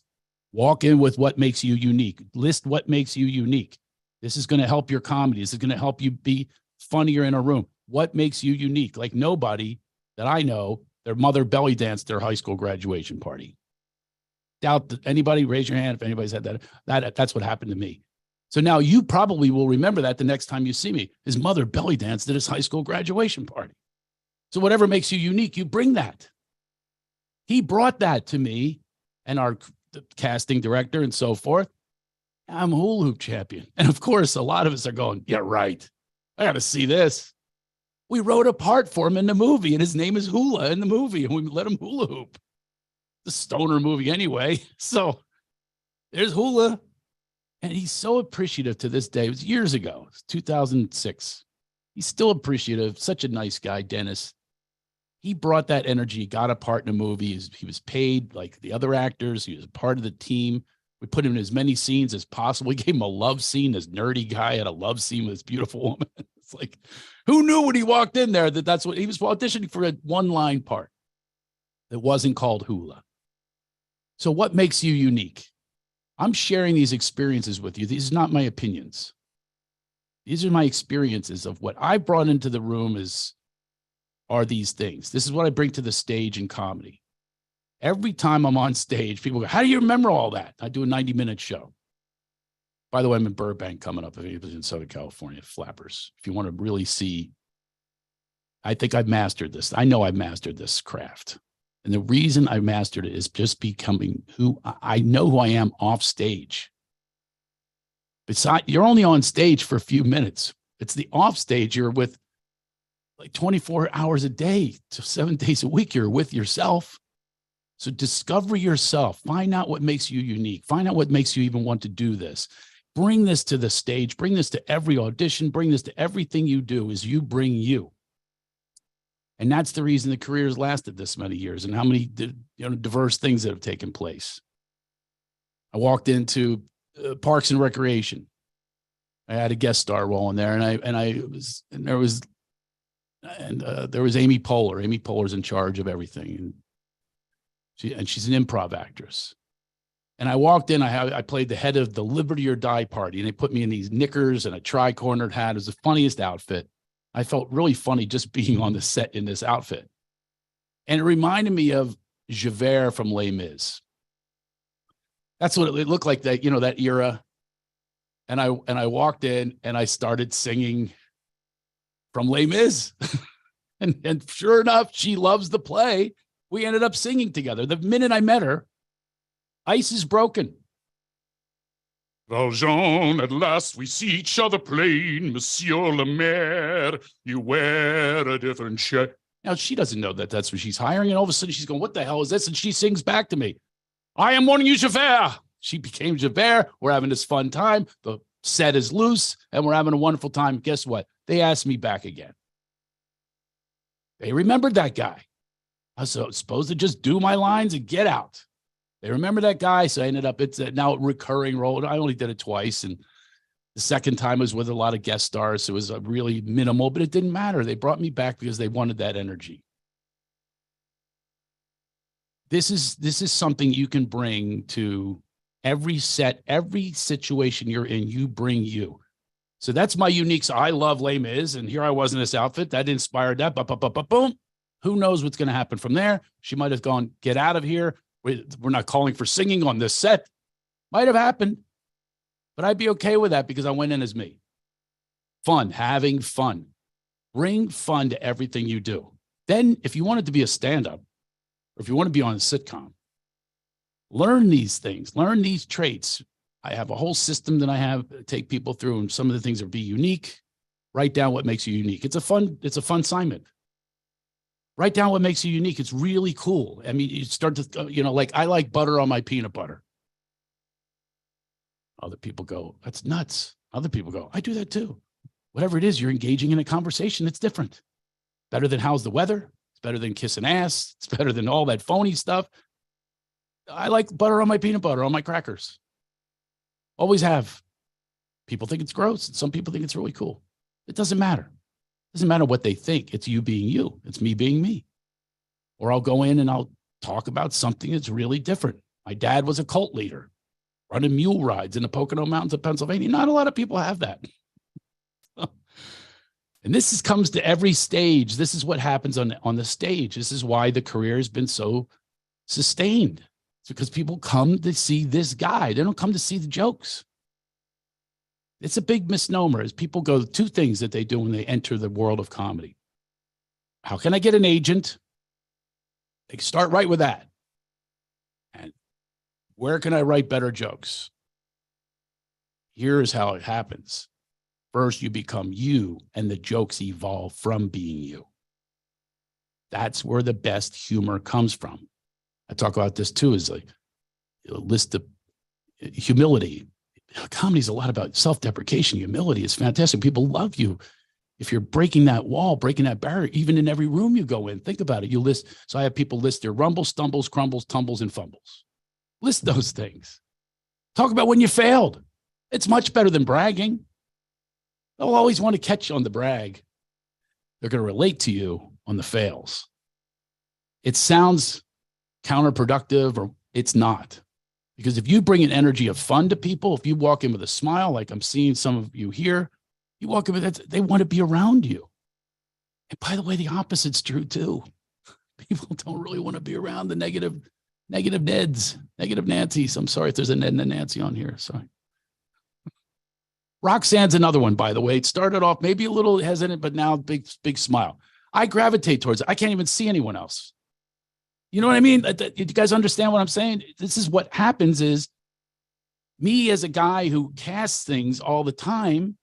walk in with what makes you unique. List what makes you unique. This is going to help your comedy. This is going to help you be funnier in a room. What makes you unique? Like nobody that I know, their mother belly danced their high school graduation party. Doubt that anybody, raise your hand if anybody's had that. That's what happened to me. So now you probably will remember that the next time you see me. His mother belly danced at his high school graduation party. So whatever makes you unique, you bring that. He brought that to me and our casting director and so forth. I'm a hula hoop champion. And of course, a lot of us are going, "Yeah, right. I got to see this." We wrote a part for him in the movie, and his name is Hula in the movie, and we let him hula hoop. The stoner movie anyway. So there's Hula. And he's so appreciative to this day. It was years ago. It was 2006. He's still appreciative. Such a nice guy, Dennis. He brought that energy, got a part in the movie. He was paid like the other actors. He was a part of the team. We put him in as many scenes as possible. We gave him a love scene. This nerdy guy had a love scene with this beautiful woman. It's like, who knew when he walked in there that that's what he was auditioning for, a one-line part that wasn't called Hula. So what makes you unique? I'm sharing these experiences with you. These are not my opinions. These are my experiences of what I brought into the room are these things. This is what I bring to the stage in comedy. Every time I'm on stage, people go, "How do you remember all that?" I do a 90-minute show. By the way, I'm in Burbank coming up. If anybody's in Southern California, Flappers. If you want to really see, I think I've mastered this. I know I've mastered this craft. And the reason I mastered it is just becoming who I know who I am off stage. Besides, you're only on stage for a few minutes. It's the off stage you're with like 24 hours a day to 7 days a week. You're with yourself. So discover yourself. Find out what makes you unique. Find out what makes you even want to do this. Bring this to the stage. Bring this to every audition. Bring this to everything you do. Is you bring you. And that's the reason the career has lasted this many years and how many diverse things that have taken place. I walked into Parks and Recreation. I had a guest star role in there, there was Amy Poehler. Amy Poehler's in charge of everything, and she's an improv actress. And I walked in. I played the head of the Liberty or Die party, and they put me in these knickers and a tri-cornered hat. It was the funniest outfit. I felt really funny just being on the set in this outfit. And it reminded me of Javert from Les Mis. That's what it looked like, that era. And I walked in and I started singing from Les Mis. and sure enough, she loves the play. We ended up singing together. The minute I met her, ice is broken. Valjean, at last we see each other plain. Monsieur le Maire, you wear a different shirt. Now, she doesn't know that that's what she's hiring. And all of a sudden she's going, "What the hell is this?" And she sings back to me, "I am warning you, Javert." She became Javert. We're having this fun time. The set is loose and we're having a wonderful time. Guess what? They asked me back again. They remembered that guy. I was supposed to just do my lines and get out. They remember that guy, so I ended up, it's now a recurring role. I only did it twice, and the second time was with a lot of guest stars, so it was really minimal, but it didn't matter. They brought me back because they wanted that energy. this is something you can bring to every set, every situation you're in, you bring you. So that's my unique. So I love Les Mis, and here I was in this outfit that inspired that. Boom. Who knows what's going to happen from there? She might have gone, get out of here. We're not calling for singing on this set. Might have happened, but I'd be okay with that because I went in as me. Fun, having fun. Bring fun to everything you do. Then if you want it to be a stand-up, or if you want to be on a sitcom, learn these things, learn these traits. I have a whole system that I have take people through, and some of the things are be unique. Write down what makes you unique. It's a fun assignment. Write down what makes you unique. It's really cool. I mean, you start to, like I like butter on my peanut butter. Other people go, that's nuts. Other people go, I do that too. Whatever it is, you're engaging in a conversation that's different. Better than how's the weather? It's better than kissing ass. It's better than all that phony stuff. I like butter on my peanut butter, on my crackers. Always have. People think it's gross, and some people think it's really cool. It doesn't matter. It doesn't matter what they think. It's you being you. It's me being me. Or I'll go in and I'll talk about something that's really different. My dad was a cult leader, running mule rides in the Pocono Mountains of Pennsylvania. Not a lot of people have that. And this comes to every stage. This is what happens on the stage. This is why the career has been so sustained. It's because people come to see this guy. They don't come to see the jokes. It's a big misnomer as people go, two things that they do when they enter the world of comedy. How can I get an agent? They start right with that. And where can I write better jokes? Here's how it happens. First, you become you, and the jokes evolve from being you. That's where the best humor comes from. I talk about this too, is like a list of humility. Comedy is a lot about self-deprecation. Humility is fantastic. People love you. If you're breaking that wall, breaking that barrier, even in every room you go in, think about it. You list, so I have people list their rumbles, stumbles, crumbles, tumbles, and fumbles. List those things. Talk about when you failed. It's much better than bragging. They'll always want to catch you on the brag. They're going to relate to you on the fails. It sounds counterproductive, or it's not. Because if you bring an energy of fun to people, if you walk in with a smile, like I'm seeing some of you here, you walk in with that, they want to be around you. And by the way, the opposite's true too. People don't really want to be around the negative Neds, negative Nancys. I'm sorry if there's a Ned and a Nancy on here. Sorry. Roxanne's another one, by the way. It started off maybe a little hesitant, but now big smile. I gravitate towards it. I can't even see anyone else. You know what I mean? You guys understand what I'm saying? This is what happens is me as a guy who casts things all the time,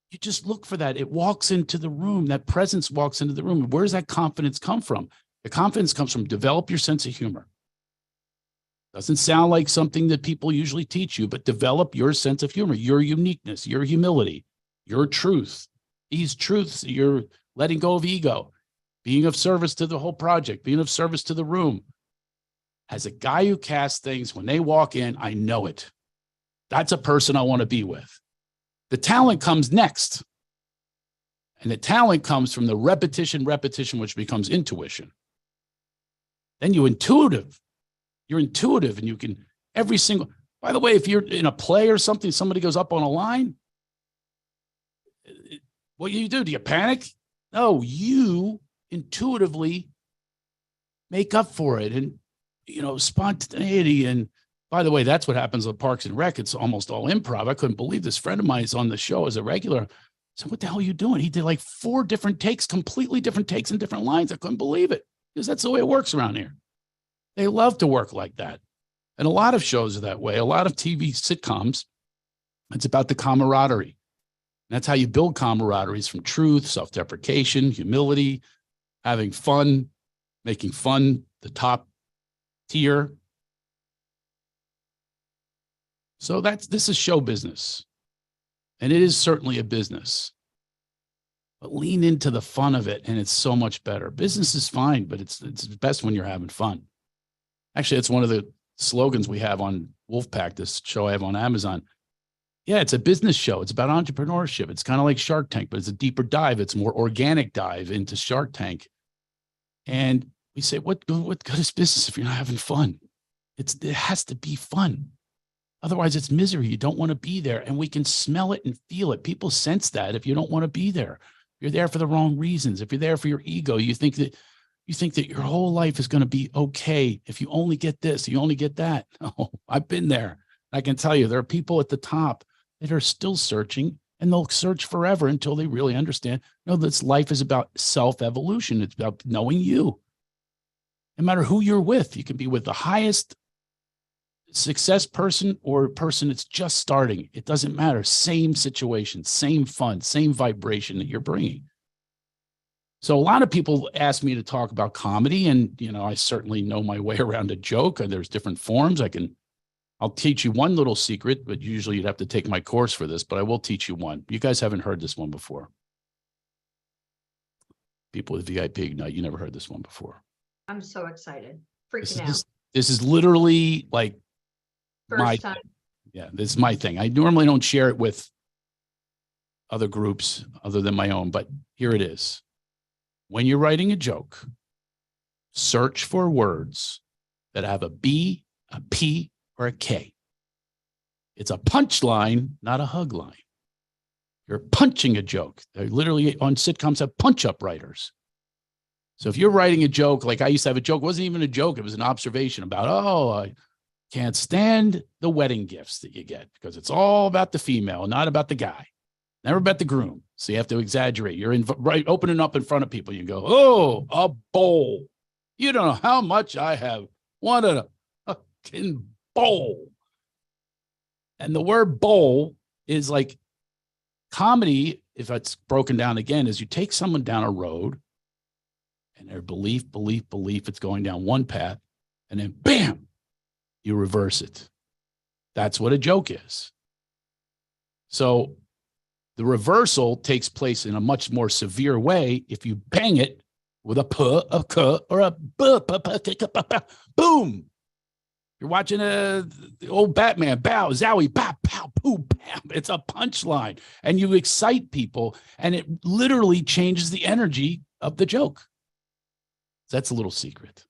you just look for that. It walks into the room. That presence walks into the room. Where does that confidence come from? The confidence comes from develop your sense of humor. Doesn't sound like something that people usually teach you, but develop your sense of humor, your uniqueness, your humility, your truth. These truths, you're letting go of ego, being of service to the whole project, being of service to the room. As a guy who casts things, when they walk in, I know it. That's a person I want to be with. The talent comes next. And the talent comes from the repetition, which becomes intuition. Then you're intuitive and you can by the way, if you're in a play or something, somebody goes up on a line, what do? Do you panic? No, you intuitively make up for it. And, spontaneity. And by the way, that's what happens at Parks and Rec. It's almost all improv. I couldn't believe this friend of mine is on the show as a regular. So what the hell are you doing? He did like 4 different takes, completely different takes and different lines. I couldn't believe it because that's the way it works around here. They love to work like that. And a lot of shows are that way. A lot of TV sitcoms, it's about the camaraderie. And that's how you build camaraderie, is from truth, self-deprecation, humility, having fun, making fun the top tier. So this is show business. And it is certainly a business. But lean into the fun of it, and it's so much better. Business is fine, but it's best when you're having fun. Actually, it's one of the slogans we have on Wolfpack, this show I have on Amazon. Yeah, it's a business show. It's about entrepreneurship. It's kind of like Shark Tank, but it's a deeper dive. It's a more organic dive into Shark Tank. And We say, what good is business if you're not having fun? It has to be fun. Otherwise, it's misery. You don't want to be there. And we can smell it and feel it. People sense that if you don't want to be there. You're there for the wrong reasons. If you're there for your ego, you think that your whole life is going to be okay if you only get this, you only get that. No, I've been there. I can tell you there are people at the top that are still searching, and they'll search forever until they really understand. No, this life is about self-evolution. It's about knowing you. No matter who you're with, you can be with the highest success person or a person that's just starting. It doesn't matter. Same situation, same fun, same vibration that you're bringing. So a lot of people ask me to talk about comedy, and I certainly know my way around a joke. And there's different forms. I'll teach you one little secret, but usually you'd have to take my course for this, but I will teach you one. You guys haven't heard this one before. People with VIP Ignite, you never heard this one before. I'm so excited. Freaking out. This is literally like First time. Yeah, this is my thing. I normally don't share it with other groups other than my own, but here it is. When you're writing a joke, search for words that have a B, a P, or a K. It's a punchline, not a hug line. You're punching a joke. They literally on sitcoms have punch-up writers. So if you're writing a joke, like I used to have a joke, it wasn't even a joke. It was an observation about, I can't stand the wedding gifts that you get because it's all about the female, not about the guy, never about the groom. So you have to exaggerate. You're opening up in front of people. You go, oh, a bowl. You don't know how much I have wanted a fucking bowl. And the word bowl is like comedy, if it's broken down again, is you take someone down a road and their belief, it's going down one path, and then bam, you reverse it. That's what a joke is. So the reversal takes place in a much more severe way if you bang it with a p, a k, or a b, boom. You're watching the old Batman, bow, zowie, pow, pow, boom, bam. It's a punchline, and you excite people, and it literally changes the energy of the joke. That's a little secret.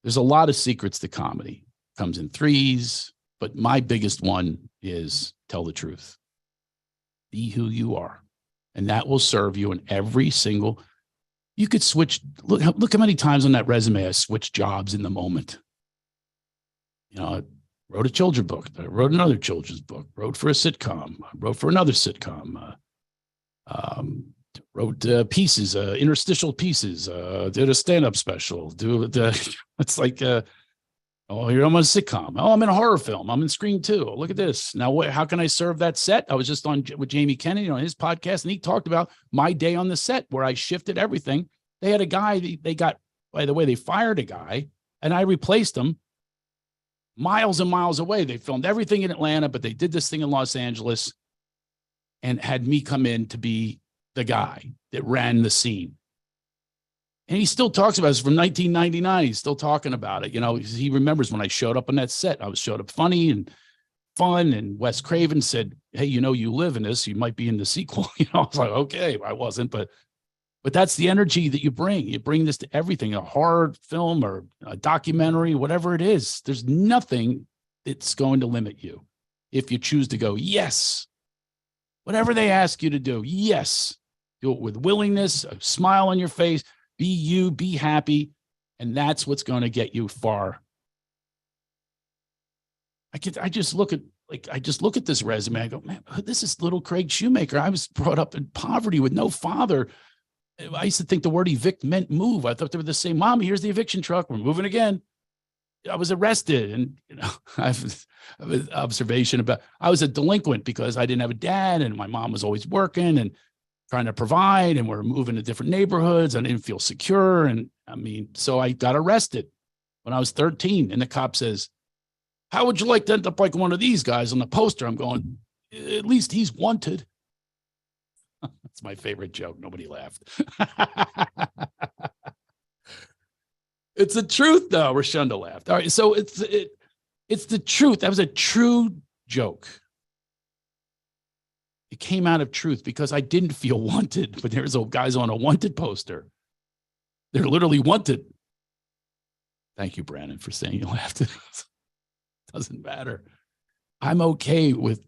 There's a lot of secrets to comedy. Comes in threes, but my biggest one is tell the truth. Be who you are, and that will serve you in every single. You could switch. Look how many times on that resume I switched jobs in the moment. I wrote a children's book. I wrote another children's book. Wrote for a sitcom. Wrote for another sitcom. Wrote pieces, interstitial pieces. Did a stand-up special. It's like, here I'm on a sitcom. Oh, I'm in a horror film. I'm in Scream 2. Look at this. Now, how can I serve that set? I was just on with Jamie Kennedy on his podcast, and he talked about my day on the set where I shifted everything. They had a guy, they got, by the way, they fired a guy, and I replaced him miles and miles away. They filmed everything in Atlanta, but they did this thing in Los Angeles and had me come in to be the guy that ran the scene. And he still talks about it. It's from 1999. He's still talking about it. He remembers when I showed up on that set. I showed up funny and fun. And Wes Craven said, hey, you live in this. You might be in the sequel. I was like, okay, I wasn't. But that's the energy that you bring. You bring this to everything, a horror film or a documentary, whatever it is. There's nothing that's going to limit you if you choose to go, yes. Whatever they ask you to do, yes. Do it with willingness, a smile on your face. Be you, be happy, and that's what's going to get you far. I just look at this resume. I go, man, this is little Craig Shoemaker. I was brought up in poverty with no father. I used to think the word evict meant move. I thought they were the same. Mom, here's the eviction truck. We're moving again. I was arrested, and I have an observation about. I was a delinquent because I didn't have a dad, and my mom was always working and trying to provide, and we're moving to different neighborhoods. I didn't feel secure. And so I got arrested when I was 13. And the cop says, how would you like to end up like one of these guys on the poster? I'm going, at least he's wanted. That's my favorite joke. Nobody laughed. It's the truth though. Rashonda laughed. All right. So it's the truth. That was a true joke. It came out of truth because I didn't feel wanted, but there's guys on a wanted poster. They're literally wanted. Thank you, Brandon, for saying you laughed. Doesn't matter. I'm okay with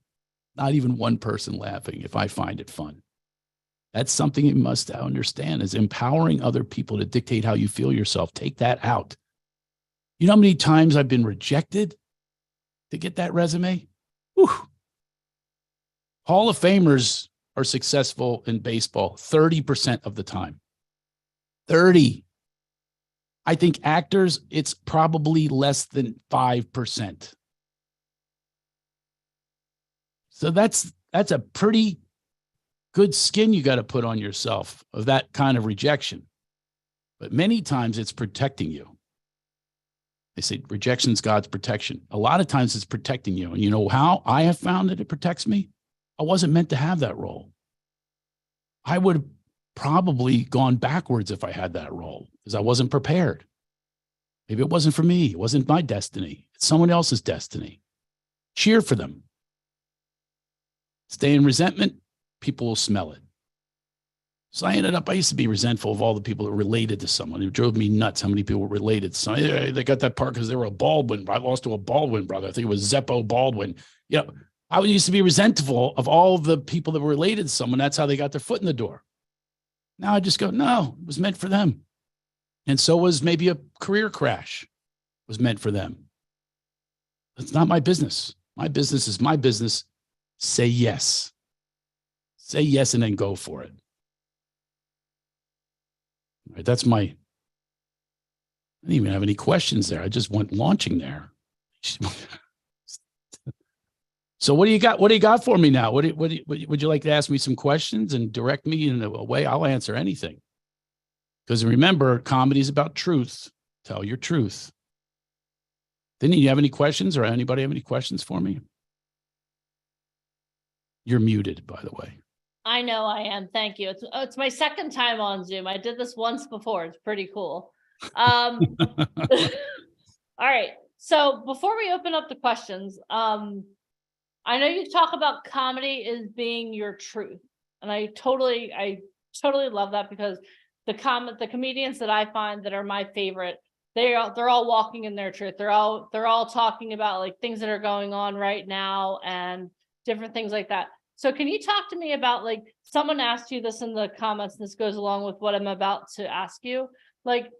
not even one person laughing if I find it fun. That's something you must understand, is empowering other people to dictate how you feel yourself. Take that out. You know how many times I've been rejected to get that resume? Whew. Hall of Famers are successful in baseball 30% of the time. 30. I think actors, it's probably less than 5%. So that's a pretty good skin you got to put on yourself of that kind of rejection. But many times it's protecting you. They say rejection's God's protection. A lot of times it's protecting you. And you know how I have found that it protects me? I wasn't meant to have that role. I would have probably gone backwards if I had that role because I wasn't prepared. Maybe it wasn't for me. It wasn't my destiny. It's someone else's destiny. Cheer for them. Stay in resentment, people will smell it. So I used to be resentful of all the people that were related to someone. It drove me nuts how many people were related to someone. They got that part because they were a Baldwin. I lost to a Baldwin brother. I think it was Zeppo Baldwin. You know, I used to be resentful of all the people that were related to someone. That's how they got their foot in the door. Now I just go, no, it was meant for them. And so was maybe a career crash was meant for them. It's not my business. My business is my business. Say yes. Say yes and then go for it. All right, that's my, I didn't even have any questions there. I just went launching there. So what do you got? What do you got for me now? Would you like to ask me some questions and direct me in a way? I'll answer anything. Because remember, comedy is about truth. Tell your truth. Didn't you have any questions or anybody have any questions for me? You're muted, by the way. I know I am. Thank you. It's my second time on Zoom. I did this once before. It's pretty cool. All right. So before we open up the questions, I know you talk about comedy as being your truth. And I totally love that because the comedians that I find that are my favorite, they're all walking in their truth. They're all talking about like things that are going on right now and different things like that. So can you talk to me about, like, someone asked you this in the comments, and this goes along with what I'm about to ask you. Like,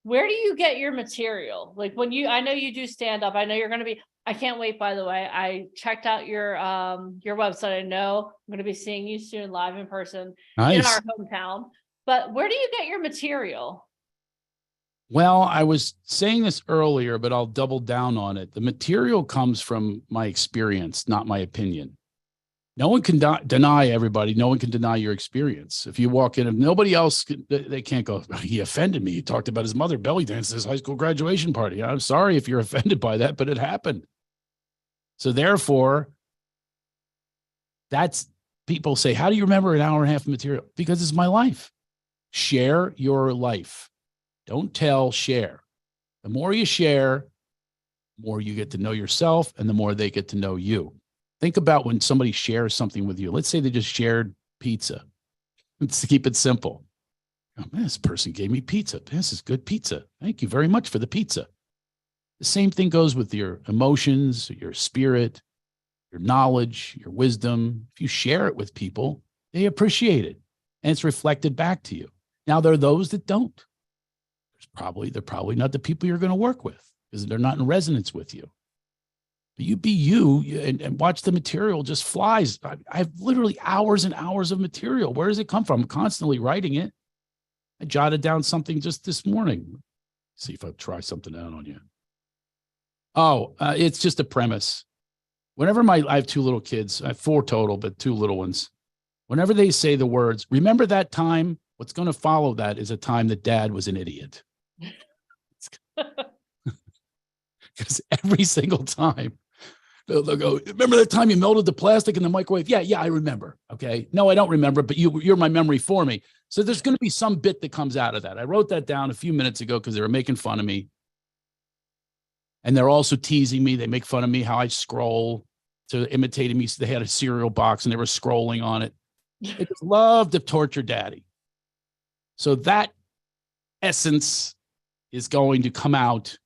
where do you get your material? Like I know you do stand up. I know you're going to be, I can't wait, by the way. I checked out your website. I know I'm going to be seeing you soon live in person in our hometown. But where do you get your material? Well, I was saying this earlier, but I'll double down on it. The material comes from my experience, not my opinion. No one can deny everybody. No one can deny your experience. If you walk in, if nobody else, they can't go, he offended me. He talked about his mother belly dancing at his high school graduation party. I'm sorry if you're offended by that, but it happened. So therefore, that's, people say, how do you remember an hour and a half of material? Because it's my life. Share your life. Don't tell, share. The more you share, the more you get to know yourself and the more they get to know you. Think about when somebody shares something with you. Let's say they just shared pizza. Let's keep it simple. Oh, man, this person gave me pizza. This is good pizza. Thank you very much for the pizza. The same thing goes with your emotions, your spirit, your knowledge, your wisdom. If you share it with people, they appreciate it and it's reflected back to you. Now, there are those that don't. They're probably not the people you're going to work with because they're not in resonance with you. But you be you and watch the material just flies. I have literally hours and hours of material. Where does it come from? I'm constantly writing it. I jotted down something just this morning. See if I try something out on you. Oh, it's just a premise. Whenever I have two little kids, I have 4 total, but 2 little ones. Whenever they say the words, remember that time, what's going to follow that is a time that dad was an idiot. Because every single time they'll go, remember that time you melted the plastic in the microwave? Yeah, I remember. Okay. No, I don't remember, but you're my memory for me. So there's going to be some bit that comes out of that. I wrote that down a few minutes ago because they were making fun of me. And they're also teasing me. They make fun of me, how I scroll to imitating me. So they had a cereal box and they were scrolling on it. They just love to torture daddy. So that essence is going to come out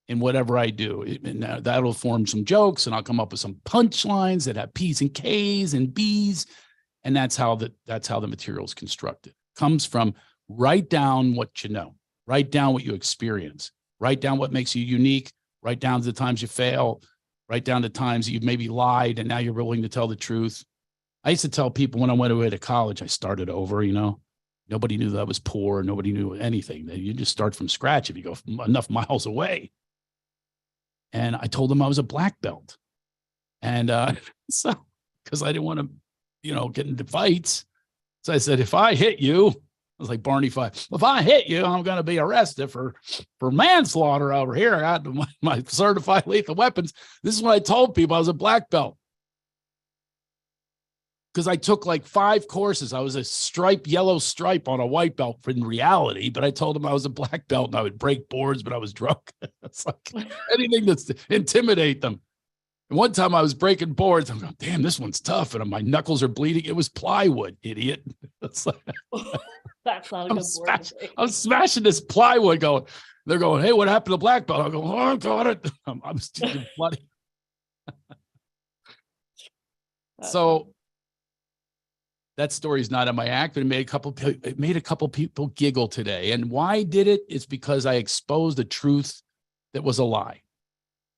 in whatever I do. And that'll form some jokes, and I'll come up with some punchlines that have P's and K's and B's. And that's how the material is constructed. Comes from write down what you know, write down what you experience, write down what makes you unique, write down the times you fail, write down the times you've maybe lied and now you're willing to tell the truth. I used to tell people when I went away to college, I started over, you know. Nobody knew that I was poor. Nobody knew anything. You just start from scratch if you go enough miles away. And I told them I was a black belt. And so, because I didn't want to, you know, get into fights. So I said, if I hit you, I was like Barney Fife, if I hit you, I'm going to be arrested for manslaughter over here. I got my certified lethal weapons. This is what I told people. I was a black belt. Because I took like 5 courses. I was a yellow stripe on a white belt in reality, but I told them I was a black belt and I would break boards, but I was drunk. It's like anything to intimidate them. And one time I was breaking boards. I'm going, damn, this one's tough. And my knuckles are bleeding. It was plywood, idiot. It's like, That's not a good board. I'm smashing this plywood going. They're going, hey, what happened to black belt? I go, oh, I got it. I'm still bloody. So that story is not in my act, but it made a couple people giggle today. And why did it? It's because I exposed a truth that was a lie.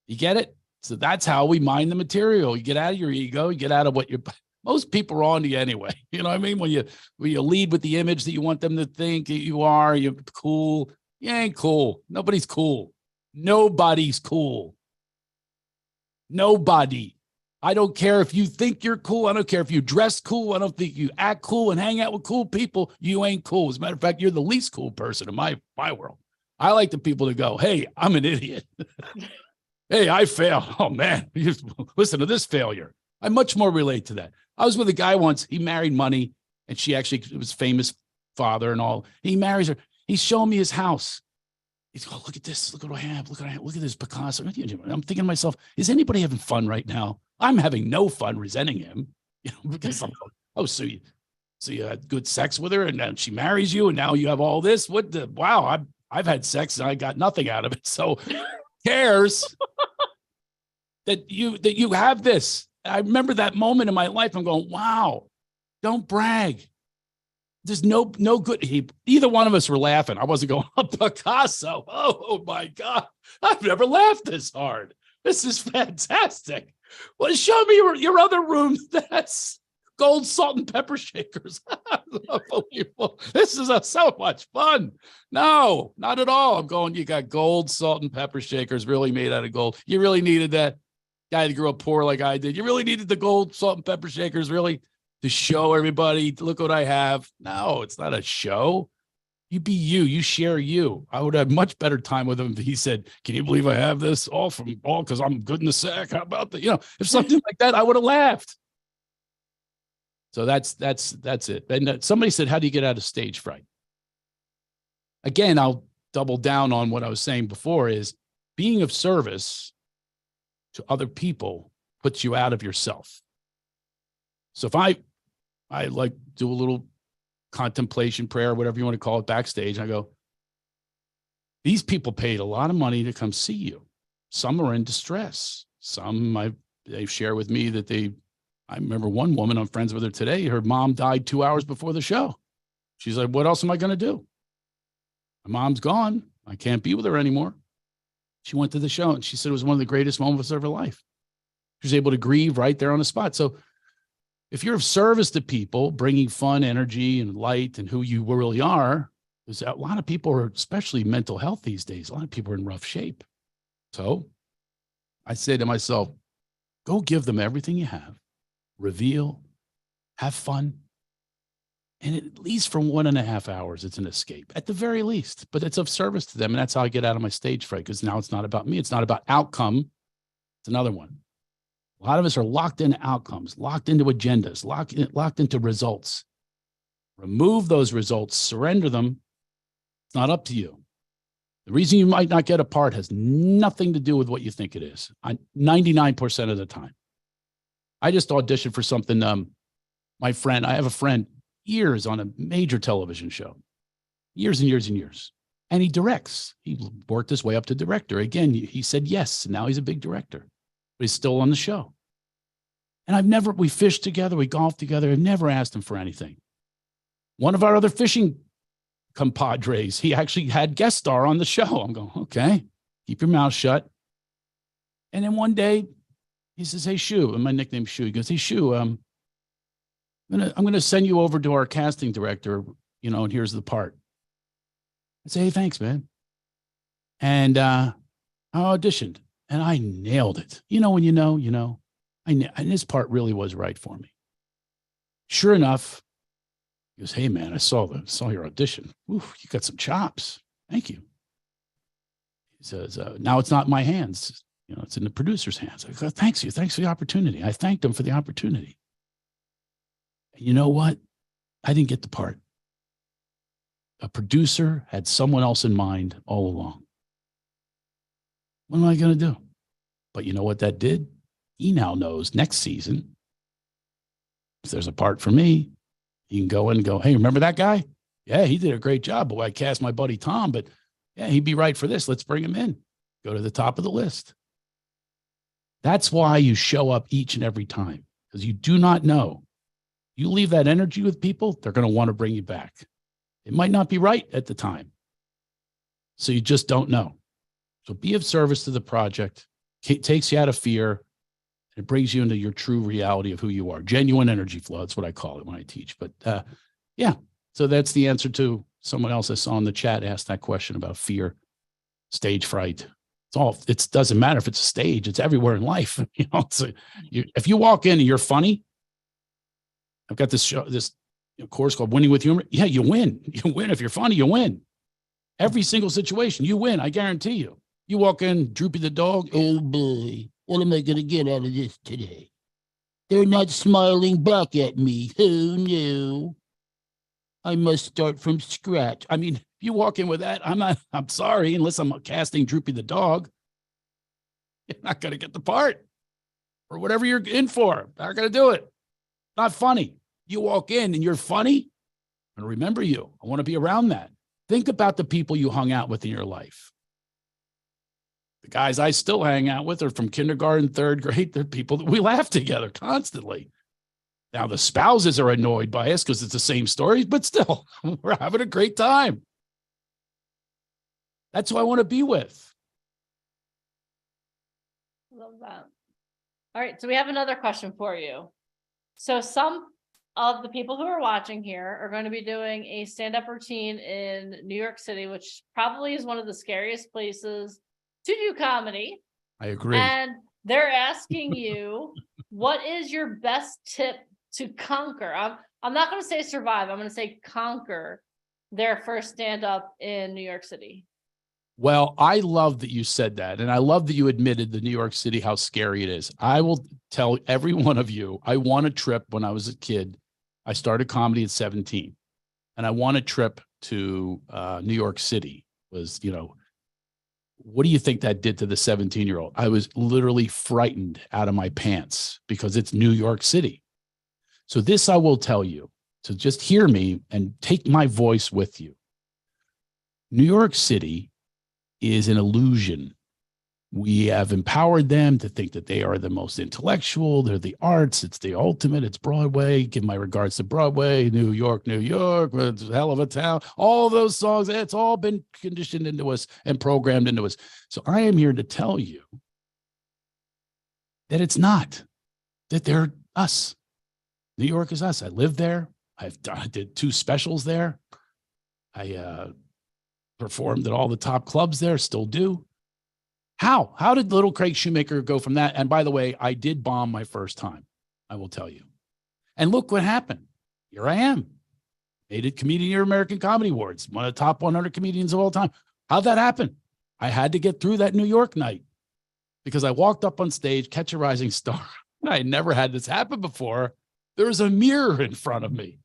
You get it? So that's how we mine the material. You get out of your ego, you get out of what most people are on to you anyway. You know what I mean? When you lead with the image that you want them to think you are, you're cool. You ain't cool. Nobody's cool. Nobody's cool. Nobody. I don't care if you think you're cool. I don't care if you dress cool. I don't think you act cool and hang out with cool people. You ain't cool. As a matter of fact, you're the least cool person in my world. I like the people to go, hey, I'm an idiot. Hey, I failed. Oh, man, listen to this failure. I much more relate to that. I was with a guy once. He married money, and she actually was famous father and all. He marries her. He's showing me his house. He's going, look at this. Look what I have. Look at this Picasso. I'm thinking to myself, is anybody having fun right now? I'm having no fun resenting him, you know, because I'm going, oh, so you had good sex with her, and then she marries you, and now you have all this. Wow, I've had sex and I got nothing out of it. So who cares that you have this? I remember that moment in my life. I'm going, wow, don't brag. There's no good. Either one of us were laughing. I wasn't going, oh, Picasso. Oh my God. I've never laughed this hard. This is fantastic. Well, show me your other room. That's gold, salt, and pepper shakers. Unbelievable. This is so much fun. No, not at all. I'm going, you got gold, salt, and pepper shakers really made out of gold. You really needed that. Guy that grew up poor like I did. You really needed the gold, salt, and pepper shakers, really, to show everybody, look what I have. No, it's not a show. You be you. You share you. I would have much better time with him if he said, can you believe I have this? All because I'm good in the sack. How about that? You know, if something like that, I would have laughed. So that's it. And somebody said, how do you get out of stage fright? Again, I'll double down on what I was saying before is being of service to other people puts you out of yourself. So if I like do a little contemplation prayer, whatever you want to call it, backstage, I go, these people paid a lot of money to come see you. Some are in distress. Some they share with me that I remember one woman, I'm friends with her today, her mom died 2 hours before the show. She's like, what else am I going to do? My mom's gone. I can't be with her anymore. She went to the show and she said it was one of the greatest moments of her life. She was able to grieve right there on the spot. So if you're of service to people, bringing fun, energy, and light and who you really are, there's a lot of people are, especially mental health these days, a lot of people are in rough shape. So I say to myself, go give them everything you have, reveal, have fun. And at least for 1.5 hours, it's an escape at the very least, but it's of service to them. And that's how I get out of my stage fright, because now it's not about me. It's not about outcome. It's another one. A lot of us are locked into outcomes, locked into agendas, locked into results. Remove those results, surrender them. It's not up to you. The reason you might not get a part has nothing to do with what you think it is. 99% of the time. I just auditioned for something. I have a friend, years on a major television show, years and years and years. And he directs. He worked his way up to director. Again, he said yes. And now he's a big director, but he's still on the show. And we fished together, we golfed together. I've never asked him for anything. One of our other fishing compadres, he actually had guest star on the show. I'm going, okay, keep your mouth shut. And then one day he says, hey, Shu, and my nickname's Shu. He goes, hey, Shu, I'm going to send you over to our casting director, and here's the part. I say, hey, thanks, man. And I auditioned and I nailed it. When you know, and this part really was right for me. Sure enough, he goes, hey, man, I saw your audition. Oof, you got some chops. Thank you. He says, now it's not in my hands. It's in the producer's hands. I go, thanks for the opportunity. I thanked him for the opportunity. And you know what? I didn't get the part. A producer had someone else in mind all along. What am I going to do? But you know what that did? He now knows next season, if there's a part for me, he can go in and go, hey, remember that guy? Yeah, he did a great job. But I cast my buddy Tom, but yeah, he'd be right for this. Let's bring him in. Go to the top of the list. That's why you show up each and every time, because you do not know. You leave that energy with people, they're going to want to bring you back. It might not be right at the time. So you just don't know. So be of service to the project. It takes you out of fear. It brings you into your true reality of who you are. Genuine energy flow. That's what I call it when I teach. But yeah, so that's the answer to someone else I saw in the chat asked that question about fear, stage fright. It doesn't matter if it's a stage. It's everywhere in life. If you walk in and you're funny, I've got this course called Winning with Humor. Yeah, you win. You win. If you're funny, you win. Every single situation, you win. I guarantee you. You walk in, Droopy the dog. Oh boy, what am I going to get out of this today? They're not smiling back at me. Oh no. I must start from scratch. I mean, if you walk in with that, I'm sorry, unless I'm casting Droopy the dog, you're not going to get the part or whatever you're in for. Not going to do it. Not funny. You walk in and you're funny, and remember you. I want to be around that. Think about the people you hung out with in your life. The guys I still hang out with are from kindergarten, third grade. They're people that we laugh together constantly. Now, the spouses are annoyed by us because it's the same stories, but still, we're having a great time. That's who I want to be with. Love that. All right, so we have another question for you. So some of the people who are watching here are going to be doing a stand-up routine in New York City, which probably is one of the scariest places to do comedy. I agree. And they're asking you, what is your best tip to conquer? I'm not going to say survive. I'm going to say conquer their first stand-up in New York City. Well, I love that you said that. And I love that you admitted the New York City, how scary it is. I will tell every one of you, I won a trip when I was a kid. I started comedy at 17 and I won a trip to New York City. What do you think that did to the 17-year-old? I was literally frightened out of my pants because it's New York City. So this I will tell you, so just hear me and take my voice with you. New York City is an illusion. We have empowered them to think that they are the most intellectual. They're the arts. It's the ultimate. It's Broadway. Give my regards to Broadway. New York, New York. It's a hell of a town. All those songs, it's all been conditioned into us and programmed into us. So I am here to tell you that it's not, that they're us. New York is us. I lived there. I did 2 specials there. I performed at all the top clubs there, still do. How did little Craig Shoemaker go from that? And by the way, I did bomb my first time, I will tell you. And look what happened. Here I am. Made it Comedian of the Year American Comedy Awards, one of the top 100 comedians of all time. How'd that happen? I had to get through that New York night because I walked up on stage, Catch a Rising Star. I had never had this happen before. There was a mirror in front of me.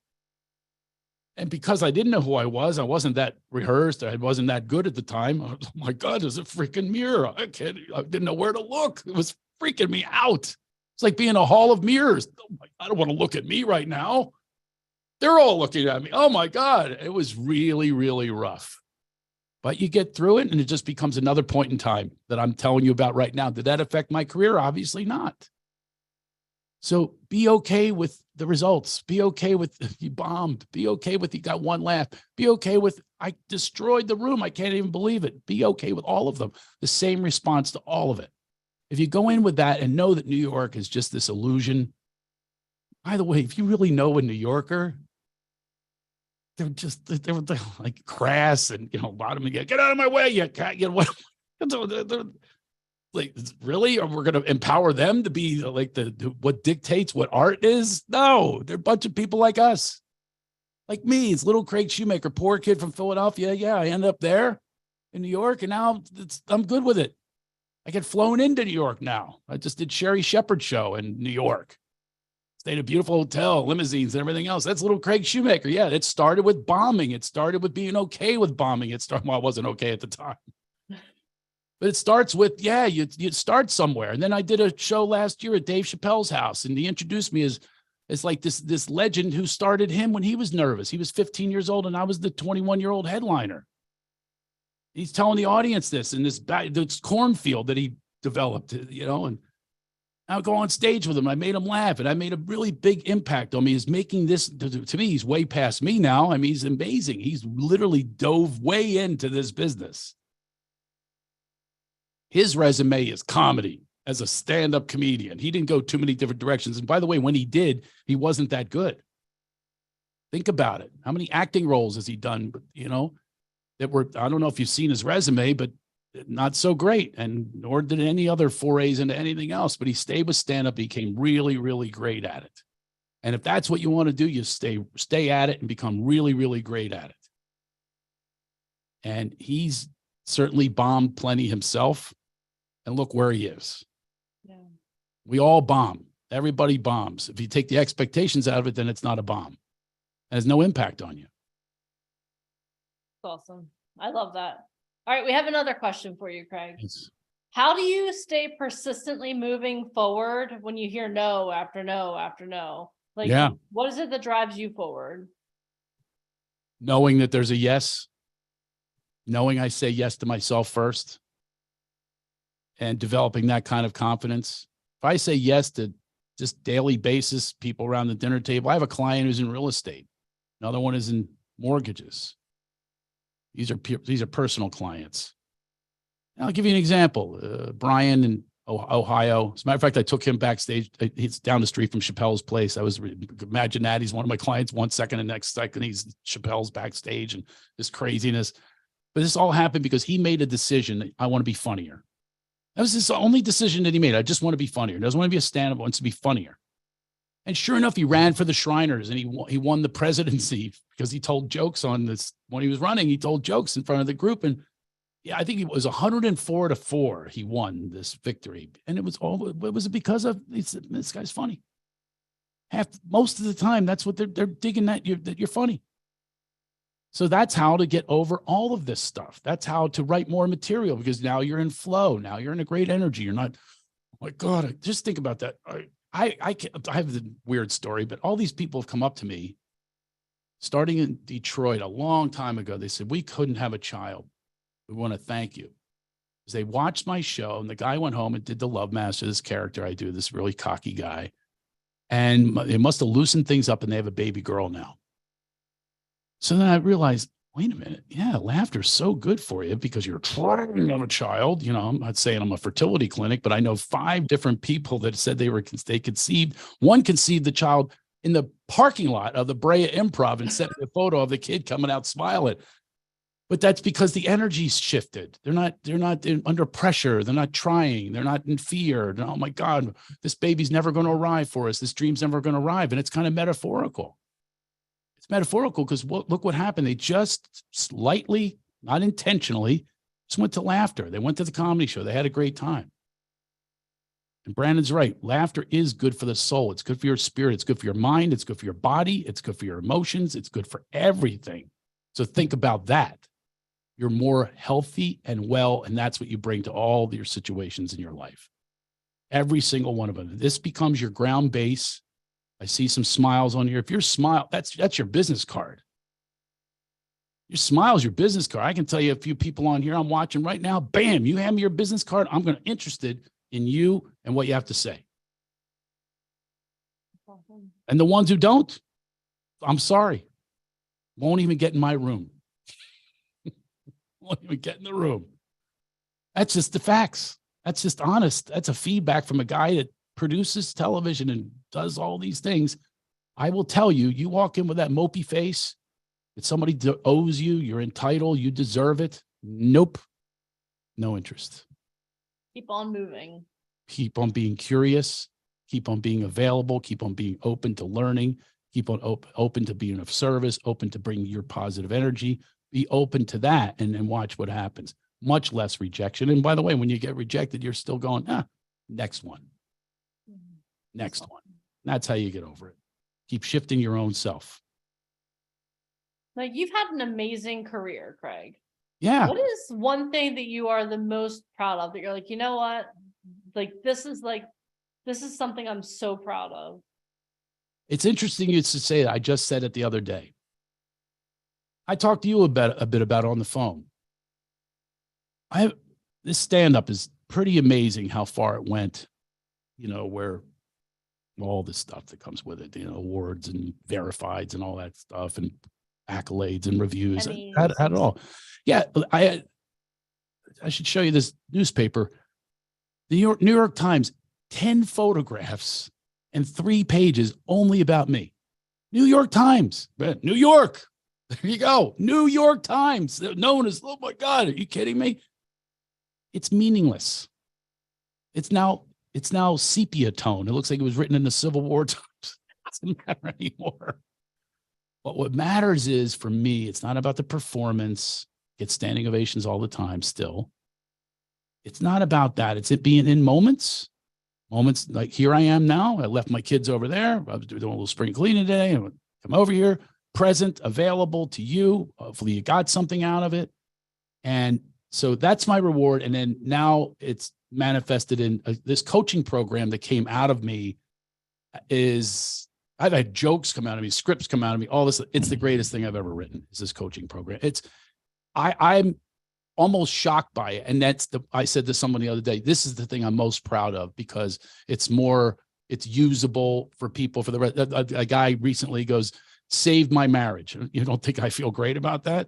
And because I didn't know who I wasn't that rehearsed. I wasn't that good at the time. Oh my God, there's a freaking mirror. I didn't know where to look. It was freaking me out. It's like being in a hall of mirrors. Oh I don't want to look at me right now. They're all looking at me. Oh my God. It was really, really rough. but you get through it and it just becomes another point in time that I'm telling you about right now. Did that affect my career? Obviously not. So be okay with the results. Be okay with you bombed. Be okay with you got one laugh. Be okay with I destroyed the room. I can't even believe it. Be okay with all of them. The same response to all of it. If you go in with that and know that New York is just this illusion. By the way, if you really know a New Yorker, they're like crass and, a lot of them get out of my way. You can't get what. Like, really? Or we're going to empower them to be like what dictates what art is? No, they're a bunch of people like us. Like me, it's little Craig Shoemaker, poor kid from Philadelphia. Yeah, I ended up there in New York, and now I'm good with it. I get flown into New York now. I just did Sherry Shepherd's show in New York. Stayed at a beautiful hotel, limousines, and everything else. That's little Craig Shoemaker. Yeah, it started with bombing. It started with being okay with bombing. Well, I wasn't okay at the time. But it starts with, you start somewhere. And then I did a show last year at Dave Chappelle's house, and he introduced me as like this legend who started him when he was nervous. He was 15 years old, and I was the 21-year-old headliner. He's telling the audience this in this cornfield that he developed, and I'll go on stage with him. I made him laugh, and I made a really big impact on me. He's making this, to me, he's way past me now. I mean, he's amazing. He's literally dove way into this business. His resume is comedy as a stand-up comedian. He didn't go too many different directions. And by the way, when he did, he wasn't that good. Think about it. How many acting roles has he done, that were, I don't know if you've seen his resume, but not so great. And nor did any other forays into anything else, but he stayed with stand-up, became really, really great at it. And if that's what you want to do, you stay at it and become really, really great at it. And he's certainly bombed plenty himself. And look where he is. Yeah. We all bomb. Everybody bombs. If you take the expectations out of it, then it's not a bomb. It has no impact on you. That's awesome. I love that. All right, we have another question for you, Craig. Yes. How do you stay persistently moving forward when you hear no after no after no? Like, what is it that drives you forward? Knowing that there's a yes. Knowing I say yes to myself first. And developing that kind of confidence. If I say yes to just daily basis, people around the dinner table, I have a client who's in real estate. Another one is in mortgages. These are personal clients. And I'll give you an example. Brian in Ohio. As a matter of fact, I took him backstage. He's down the street from Chappelle's place. Imagine that. He's one of my clients 1 second, and next second he's Chappelle's backstage and this craziness. But this all happened because he made a decision that I want to be funnier. That was his only decision that he made. I just want to be funnier. He doesn't want to be a stand-up, wants to be funnier. And sure enough, he ran for the Shriners and he won the presidency because he told jokes on this. When he was running, he told jokes in front of the group. And I think it was 104-4. He won this victory. And it was because of, this guy's funny. Most of the time, that's what they're digging that you're funny. So that's how to get over all of this stuff. That's how to write more material, because now you're in flow. Now you're in a great energy. You're not, oh my God, just think about that. I have the weird story, but all these people have come up to me starting in Detroit a long time ago. They said, we couldn't have a child. We want to thank you. Because they watched my show, and the guy went home and did the Love Master, this character I do, this really cocky guy. And it must have loosened things up, and they have a baby girl now. So then I realized, wait a minute. Yeah, laughter's so good for you because you're trying to have a child. I'm not saying I'm a fertility clinic, but I know 5 different people that said they conceived. One conceived the child in the parking lot of the Brea Improv and sent me a photo of the kid coming out smiling. But that's because the energy's shifted. They're not under pressure. They're not trying. They're not in fear. Oh my God, this baby's never going to arrive for us. This dream's never going to arrive. And it's kind of metaphorical. It's metaphorical because look what happened. They just slightly, not intentionally, just went to laughter. They went to the comedy show. They had a great time. And Brandon's right. Laughter is good for the soul. It's good for your spirit. It's good for your mind. It's good for your body. It's good for your emotions. It's good for everything. So think about that. You're more healthy and well, and that's what you bring to all your situations in your life. Every single one of them. This becomes your ground base. I see some smiles on here. If you're smile, that's your business card. Your smile's your business card. I can tell you a few people on here I'm watching right now. Bam, you hand me your business card. I'm going to interested in you and what you have to say. And the ones who don't, I'm sorry, won't even get in my room. Won't even get in the room. That's just the facts. That's just honest. That's a feedback from a guy that produces television and does all these things. I will tell you, you walk in with that mopey face, that somebody owes you, you're entitled, you deserve it. Nope. No interest. Keep on moving. Keep on being curious. Keep on being available. Keep on being open to learning. Keep on open to being of service, open to bring your positive energy. Be open to that and then watch what happens. Much less rejection. And by the way, when you get rejected, you're still going, next one. Next one. That's how you get over it. Keep shifting your own self. Like, you've had an amazing career, Craig. Yeah. What is one thing that you are the most proud of that you're like, you know what? This is something I'm so proud of. It's interesting you to say that. I just said it the other day. I talked to you a bit about it on the phone. This stand-up is pretty amazing how far it went, where all this stuff that comes with it, awards and verifieds and all that stuff and accolades and reviews. Had it all. Yeah, I should show you this newspaper. The New York Times, 10 photographs and 3 pages only about me. New York Times, New York. There you go. New York Times, known as, oh my God, are you kidding me? It's meaningless. It's now sepia tone. It looks like it was written in the Civil War times. It doesn't matter anymore. But what matters is, for me, it's not about the performance. Get standing ovations all the time still. It's not about that. It's it being in moments like here I am now. I left my kids over there. I was doing a little spring cleaning today. I would come over here, present, available to you. Hopefully you got something out of it. And so that's my reward. And then now it's manifested in this coaching program that came out of me. I've had jokes come out of me, scripts come out of me, all this. It's the greatest thing I've ever written, is this coaching program. I'm almost shocked by it. And I said to someone the other day, this is the thing I'm most proud of, because it's usable for people for the rest. A guy recently goes, saved my marriage. You don't think I feel great about that?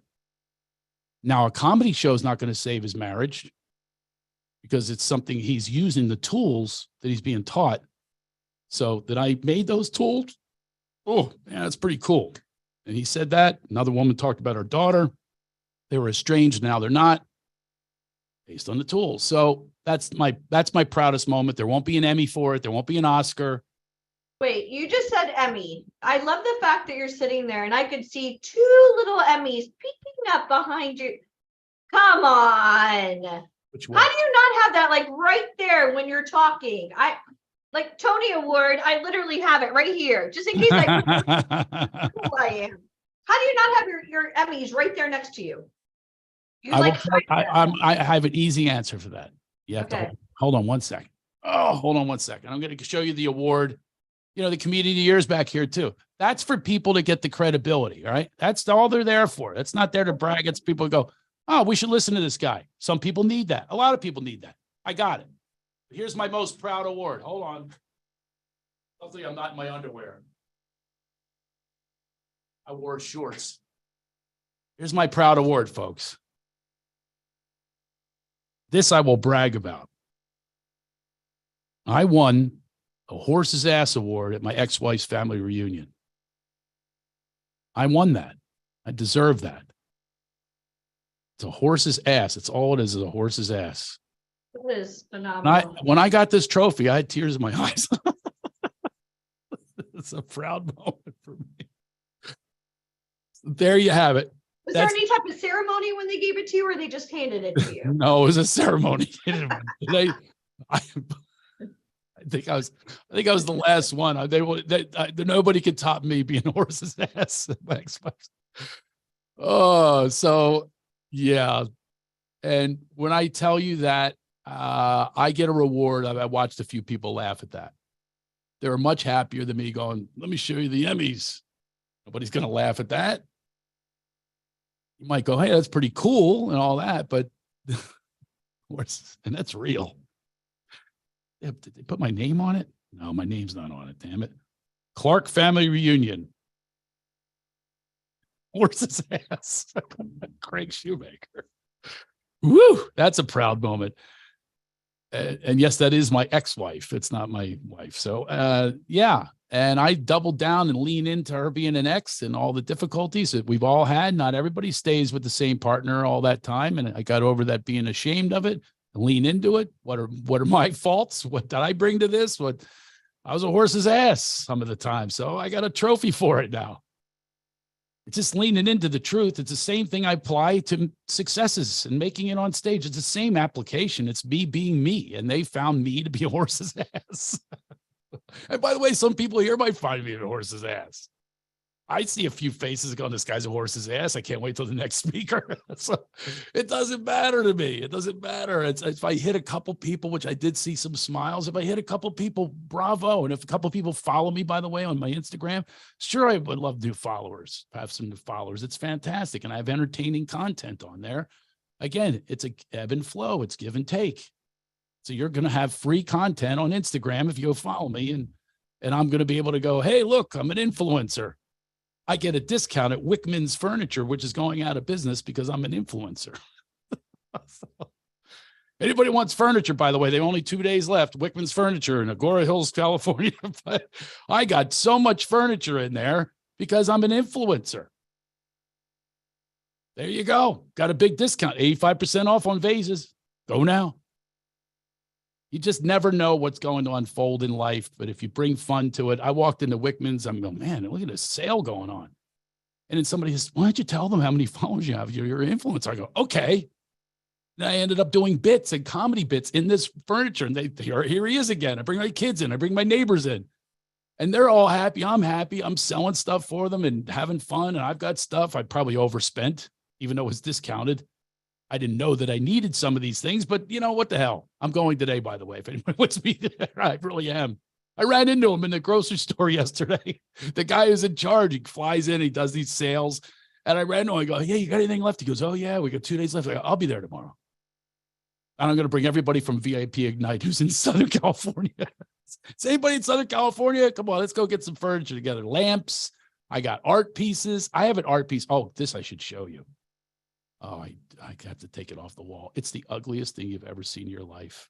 Now, a comedy show is not going to save his marriage, because it's something he's using the tools that he's being taught. So that I made those tools. Oh, yeah, that's pretty cool. And he said that. Another woman talked about her daughter. They were estranged. Now they're not, based on the tools. So that's my proudest moment. There won't be an Emmy for it. There won't be an Oscar. Wait, you just said Emmy. I love the fact that you're sitting there and I could see 2 little Emmys peeking up behind you. Come on. Which one? How do you not have that right there when you're talking? Like Tony Award, I literally have it right here, just in case I who I am. How do you not have your Emmys right there next to you? I have an easy answer for that. You have to hold on one second. Oh, hold on one second. I'm going to show you the award. The Community of the Year's back here too. That's for people to get the credibility. All right. That's all they're there for. It's not there to brag. It's people who go, oh, we should listen to this guy. Some people need that. A lot of people need that. I got it. Here's my most proud award. Hold on. Hopefully I'm not in my underwear. I wore shorts. Here's my proud award, folks. This I will brag about. I won a horse's ass award at my ex-wife's family reunion. I won that. I deserve that. It's a horse's ass. It's all it is a horse's ass. It is phenomenal. When I got this trophy, I had tears in my eyes. It's a proud moment for me. So there you have it. Was there any type of ceremony when they gave it to you, or they just handed it to you? No, it was a ceremony. I think I was the last one. Nobody could top me being a horse's ass. Oh, so yeah. And when I tell you that I get a reward, I watched a few people laugh at that. They were much happier than me going, let me show you the Emmys. Nobody's going to laugh at that. You might go, hey, that's pretty cool and all that, but and that's real. Did they put my name on it? No, my name's not on it, damn it. Clark Family Reunion. Horse's ass. Craig Shoemaker. Woo, that's a proud moment. And yes, that is my ex-wife. It's not my wife. So yeah. And I doubled down and lean into her being an ex and all the difficulties that we've all had. Not everybody stays with the same partner all that time. And I got over that being ashamed of it and lean into it. What are my faults? What did I bring to this? I was a horse's ass some of the time. So I got a trophy for it now. It's just leaning into the truth. It's the same thing I apply to successes and making it on stage. It's the same application. It's me being me. And they found me to be a horse's ass. And by the way, some people here might find me a horse's ass. I see a few faces going, this guy's a horse's ass. I can't wait till the next speaker. So it doesn't matter to me. It doesn't matter. It's if I hit a couple people, which I did see some smiles. If I hit a couple people, bravo. And if a couple people follow me, by the way, on my Instagram, sure, I would love new followers, have some new followers. It's fantastic. And I have entertaining content on there. Again, it's a ebb and flow. It's give and take. So you're going to have free content on Instagram if you follow me, and I'm going to be able to go, hey, look, I'm an influencer. I get a discount at Wickman's Furniture, which is going out of business because I'm an influencer. So, anybody wants furniture, by the way, they have only 2 days left. Wickman's Furniture in Agora Hills, California. But I got so much furniture in there because I'm an influencer. There you go. Got a big discount, 85% off on vases. Go now. You just never know what's going to unfold in life. But if you bring fun to it, I walked into Wickman's, I'm going, man, look at this sale going on. And then somebody says, why don't you tell them how many followers you have? You're an influencer. I go, okay. And I ended up doing bits and comedy bits in this furniture. And here he is again. I bring my kids in. I bring my neighbors in. And they're all happy. I'm happy. I'm selling stuff for them and having fun. And I've got stuff I probably overspent, even though it was discounted. I didn't know that I needed some of these things, but you know, what the hell? I'm going today, by the way, if anyone wants me there, I really am. I ran into him in the grocery store yesterday. The guy who's in charge, he flies in, he does these sales. And I ran into him, I go, yeah, you got anything left? He goes, oh yeah, we got 2 days left. I go, I'll be there tomorrow. And I'm going to bring everybody from VIP Ignite who's in Southern California. Is anybody in Southern California? Come on, let's go get some furniture together. Lamps. I got art pieces. I have an art piece. Oh, this I should show you. Oh, I have to take it off the wall. It's the ugliest thing you've ever seen in your life.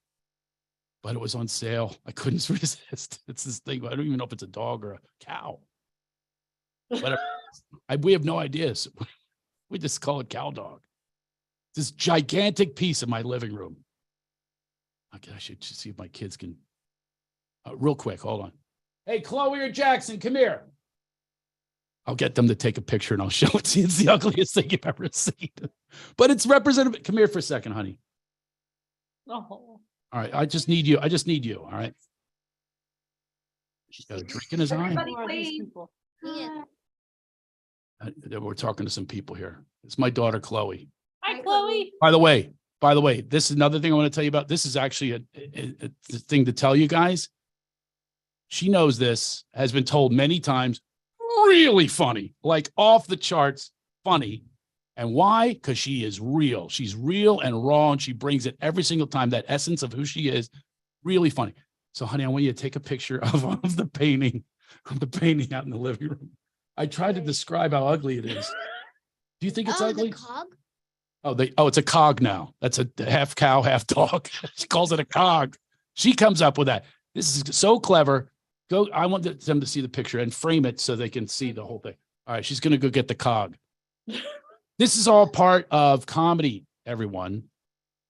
But it was on sale. I couldn't resist. It's this thing. I don't even know if it's a dog or a cow. Whatever. We have no ideas. We just call it cow dog. This gigantic piece of my living room. Okay, I should just see if my kids can. Real quick, hold on. Hey, Chloe or Jackson, come here. I'll get them to take a picture and I'll show it to you. It's the ugliest thing you've ever seen. But it's representative. Come here for a second, honey. Oh. All right. I just need you. All right. She's got a drink in his eye. We're talking to some people here. It's my daughter, Chloe. Hi, Chloe. By the way, this is another thing I want to tell you about. This is actually a thing to tell you guys. She knows this, has been told many times. Really funny, like off the charts funny. And why? Because she is real. She's real and raw, and she brings it every single time. That essence of who she is, really funny. So, honey, I want you to take a picture of the painting out in the living room. I tried to describe how ugly it is. Do you think it's ugly? Cog? It's a cog now. That's a half cow, half dog. She calls it a cog. She comes up with that. This is so clever. I want them to see the picture and frame it so they can see the whole thing. All right, she's going to go get the cog. This is all part of comedy, everyone.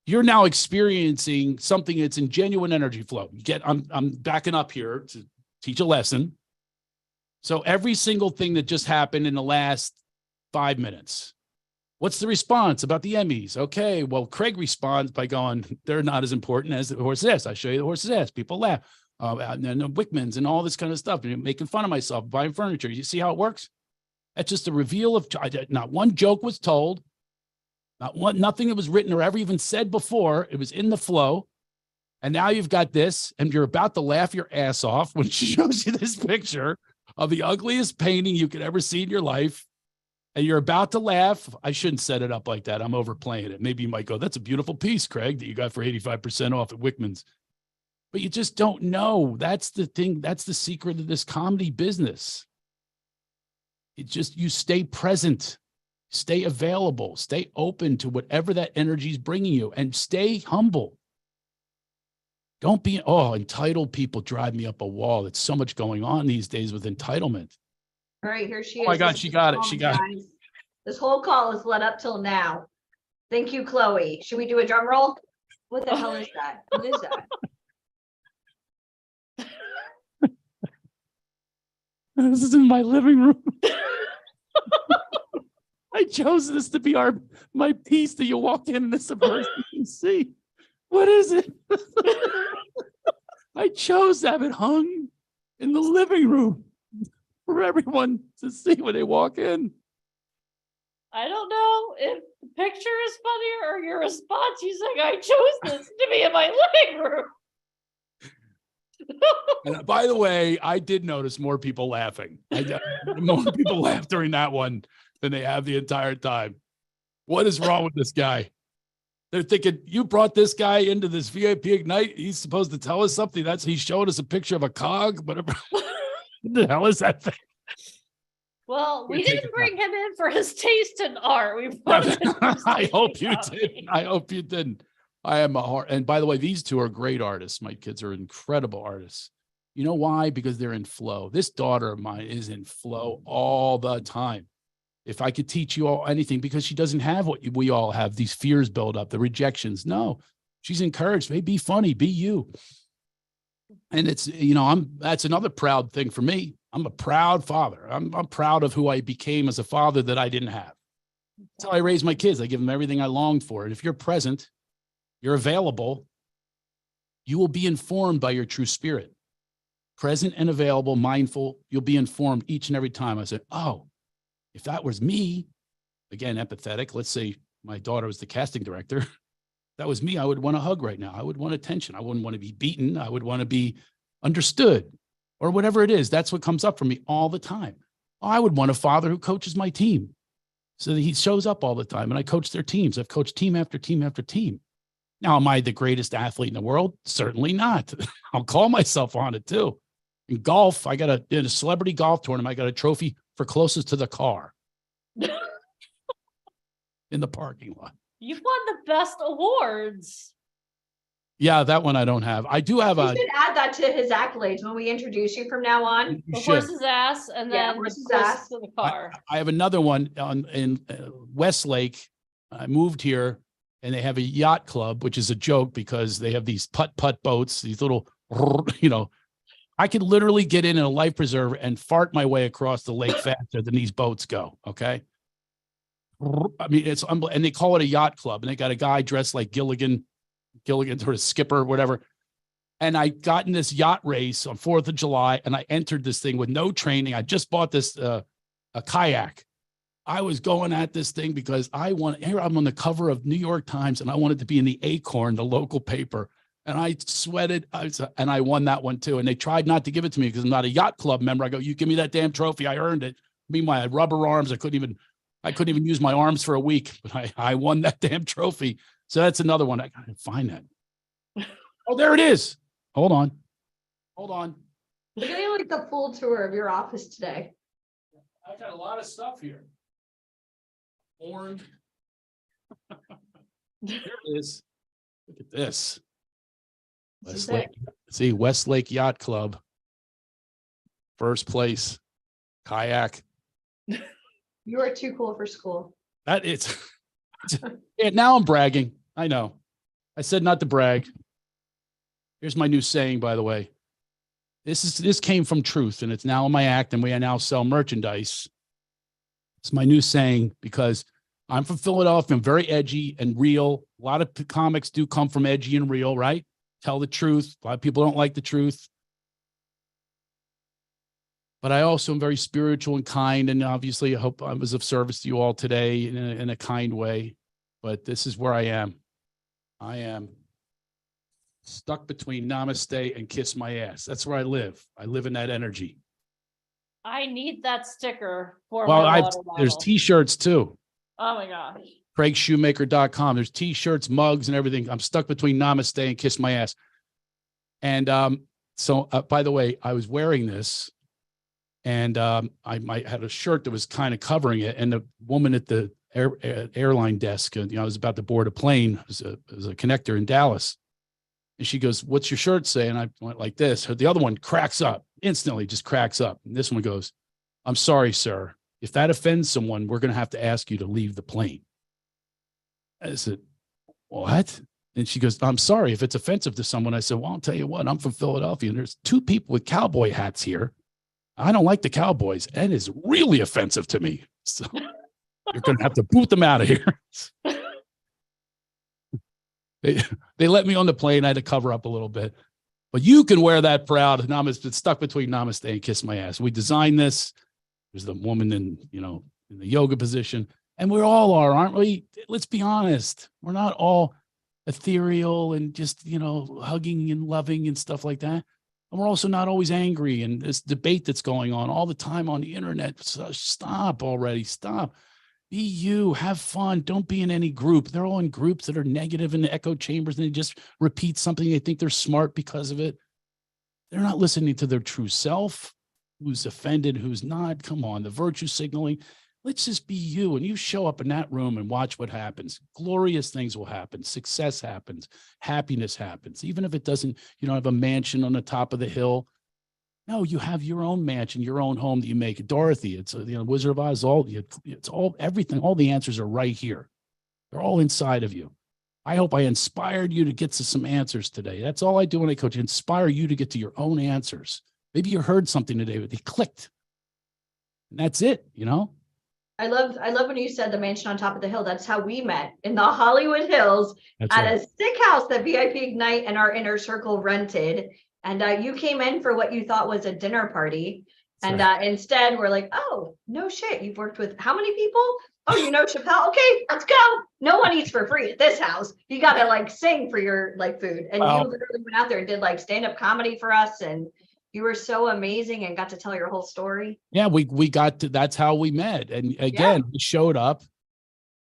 You're now experiencing something that's in genuine energy flow. I'm backing up here to teach a lesson. So every single thing that just happened in the last 5 minutes, what's the response about the Emmys? Okay, well, Craig responds by going, they're not as important as the horse's ass. I show you the horse's ass. People laugh. And Wickman's and all this kind of stuff, and making fun of myself, buying furniture. You see how it works? That's just a reveal of not one joke was told, nothing that was written or ever even said before. It was in the flow. And now you've got this, and you're about to laugh your ass off when she shows you this picture of the ugliest painting you could ever see in your life. and you're about to laugh. I shouldn't set it up like that. I'm overplaying it. Maybe you might go, that's a beautiful piece, Craig, that you got for 85% off at Wickman's. But you just don't know. That's the thing. That's the secret of this comedy business. You stay present, stay available, stay open to whatever that energy is bringing you, and stay humble. Don't be, entitled people drive me up a wall. There's so much going on these days with entitlement. All right, here she is. Oh my God, This she is got it. the She call, got it. guys. This whole call is led up till now. Thank you, Chloe. Should we do a drum roll? What the hell is that? What is that? This is in my living room. I chose this to be my piece that you walk in and it's the person you can see. What is it? I chose to have it hung in the living room for everyone to see when they walk in. I don't know if the picture is funnier or your response. You saying I chose this to be in my living room. And by the way, I did notice more people laughing. More people laughed during that one than they have the entire time. What is wrong with this guy? They're thinking, you brought this guy into this VIP Ignite. He's supposed to tell us something. He's showing us a picture of a cog. Whatever. What the hell is that thing? Well, we We're taking didn't bring him in for his taste in art. We brought him in for I hope you comedy. didn't. I hope you didn't. I am and by the way, these two are great artists. My kids are incredible artists. You know why? Because they're in flow. This daughter of mine is in flow all the time. If I could teach you all anything, because she doesn't have what we all have, these fears build up, the rejections. No, she's encouraged. Hey, be funny, be you. And it's, that's another proud thing for me. I'm a proud father. I'm proud of who I became as a father that I didn't have. That's how I raise my kids. I give them everything I longed for. And if you're present, you're available, you will be informed by your true spirit. Present and available, mindful, you'll be informed each and every time. I said, oh, if that was me, again, empathetic, let's say my daughter was the casting director. If that was me, I would want a hug right now. I would want attention. I wouldn't want to be beaten. I would want to be understood or whatever it is. That's what comes up for me all the time. I would want a father who coaches my team so that he shows up all the time. And I coach their teams. I've coached team after team after team. Now, am I the greatest athlete in the world? Certainly not. I'll call myself on it too. In golf, in a celebrity golf tournament, I got a trophy for closest to the car in the parking lot. You've won the best awards. Yeah, that one I don't have. I do have You should add that to his accolades when we introduce you from now on. The should. horse's ass and Yeah, then horse's the closest ass. to the car. I have another one in Westlake. I moved here and they have a yacht club, which is a joke because they have these putt-putt boats, these little, I could literally get in a life preserver and fart my way across the lake faster than these boats go. Okay. I mean, it's unbelievable. And they call it a yacht club and they got a guy dressed like Gilligan sort of skipper, whatever. And I got in this yacht race on 4th of July and I entered this thing with no training. I just bought this, a kayak. I was going at this thing because I'm on the cover of New York Times and I wanted to be in the Acorn, the local paper. And I sweated and I won that one too. And they tried not to give it to me because I'm not a yacht club member. I go, you give me that damn trophy. I earned it. Meanwhile, I had rubber arms. I couldn't even use my arms for a week, but I won that damn trophy. So that's another one. I gotta find that. Oh, there it is. Hold on. We're getting like the full tour of your office today. I got a lot of stuff here. Horn. There it is. Look at this. Westlake Yacht Club. First place. Kayak. You are too cool for school. That it's yeah, now I'm bragging. I know. I said not to brag. Here's my new saying, by the way. This came from truth, and it's now in my act, and we now sell merchandise. It's my new saying because I'm from Philadelphia. I'm very edgy and real. A lot of comics do come from edgy and real, right? Tell the truth. A lot of people don't like the truth. But I also am very spiritual and kind. And obviously, I hope I was of service to you all today in a kind way. But this is where I am. I am stuck between namaste and kiss my ass. That's where I live. I live in that energy. I need that sticker for Well, my water there's bottle. t-shirts too. Oh my gosh. CraigShoemaker.com. There's t-shirts, mugs, and everything. I'm stuck between Namaste and Kiss My Ass. And by the way, I was wearing this, and I had a shirt that was kind of covering it. And the woman at the airline desk, I was about to board a plane. It was a connector in Dallas. And she goes, "What's your shirt say?" And I went like this. The other one cracks up instantly, just cracks up. And this one goes, "I'm sorry, sir. If that offends someone, we're going to have to ask you to leave the plane." I said, "What?" And she goes, "I'm sorry if it's offensive to someone." I said, "Well, I'll tell you what, I'm from Philadelphia and there's two people with cowboy hats here. I don't like the Cowboys. And it's really offensive to me. So you're going to have to boot them out of here." They let me on the plane. I had to cover up a little bit, but you can wear that proud. Namaste, stuck between Namaste and Kiss My Ass. We designed this. There's the woman in the yoga position, and we all are, aren't we? Let's be honest. We're not all ethereal and just, hugging and loving and stuff like that. And we're also not always angry. And this debate that's going on all the time on the internet. So stop already. Stop. Be you, have fun. Don't be in any group. They're all in groups that are negative in the echo chambers, and they just repeat something. They think they're smart because of it. They're not listening to their true self. Who's offended, who's not. Come on, the virtue signaling. Let's just be you. And you show up in that room and watch what happens. Glorious things will happen. Success happens. Happiness happens. Even if it doesn't, you don't have a mansion on the top of the hill. No, you have your own mansion, your own home that you make. Dorothy, it's Wizard of Oz. It's all everything. All the answers are right here. They're all inside of you. I hope I inspired you to get to some answers today. That's all I do when I coach. Inspire you to get to your own answers. Maybe you heard something today, but they clicked. And that's it, I love when you said the mansion on top of the hill. That's how we met in the Hollywood Hills at a stick house that VIP Ignite and our inner circle rented. And you came in for what you thought was a dinner party. And instead we're like, "Oh, no shit. You've worked with how many people? Oh, Chappelle. Okay, let's go." No one eats for free at this house. You got to sing for your food. And you literally went out there and did stand-up comedy for us. And you were so amazing and got to tell your whole story. Yeah, we got to, that's how we met. And again, we showed up.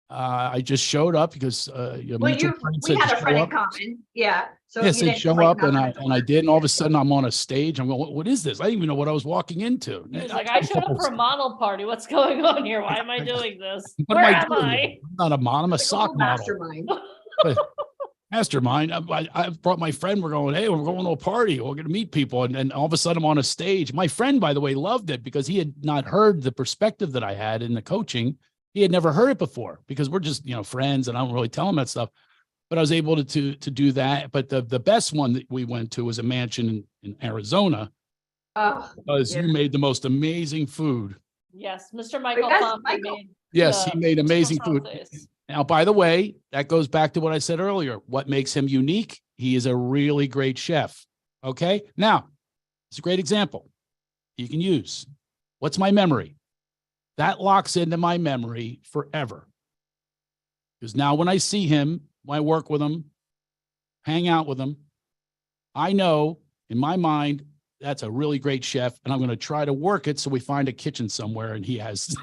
I just showed up because we had a friend in common. Yeah. So yes, they show up and I did, and all of a sudden I'm on a stage. I'm going, "What is this?" I didn't even know what I was walking into. He's like, "I showed up for a model party. What's going on here? Why am I doing this? What Where am am I?" I'm not a model. I'm a sock model. Mastermind. I brought my friend. We're going, "Hey, we're going to a party. We're going to meet people." And all of a sudden I'm on a stage. My friend, by the way, loved it because he had not heard the perspective that I had in the coaching. He had never heard it before because we're just, friends, and I don't really tell him that stuff. But I was able to do that. But the best one that we went to was a mansion in Arizona. Because you made the most amazing food. Yes, Mr. Michael Thompson made. Yes, he made amazing food. Now, by the way, that goes back to what I said earlier. What makes him unique? He is a really great chef. Okay. Now, it's a great example you can use. What's my memory? That locks into my memory forever. Because now when I see him, when I work with him, hang out with him, I know in my mind, that's a really great chef. And I'm going to try to work it so we find a kitchen somewhere and he has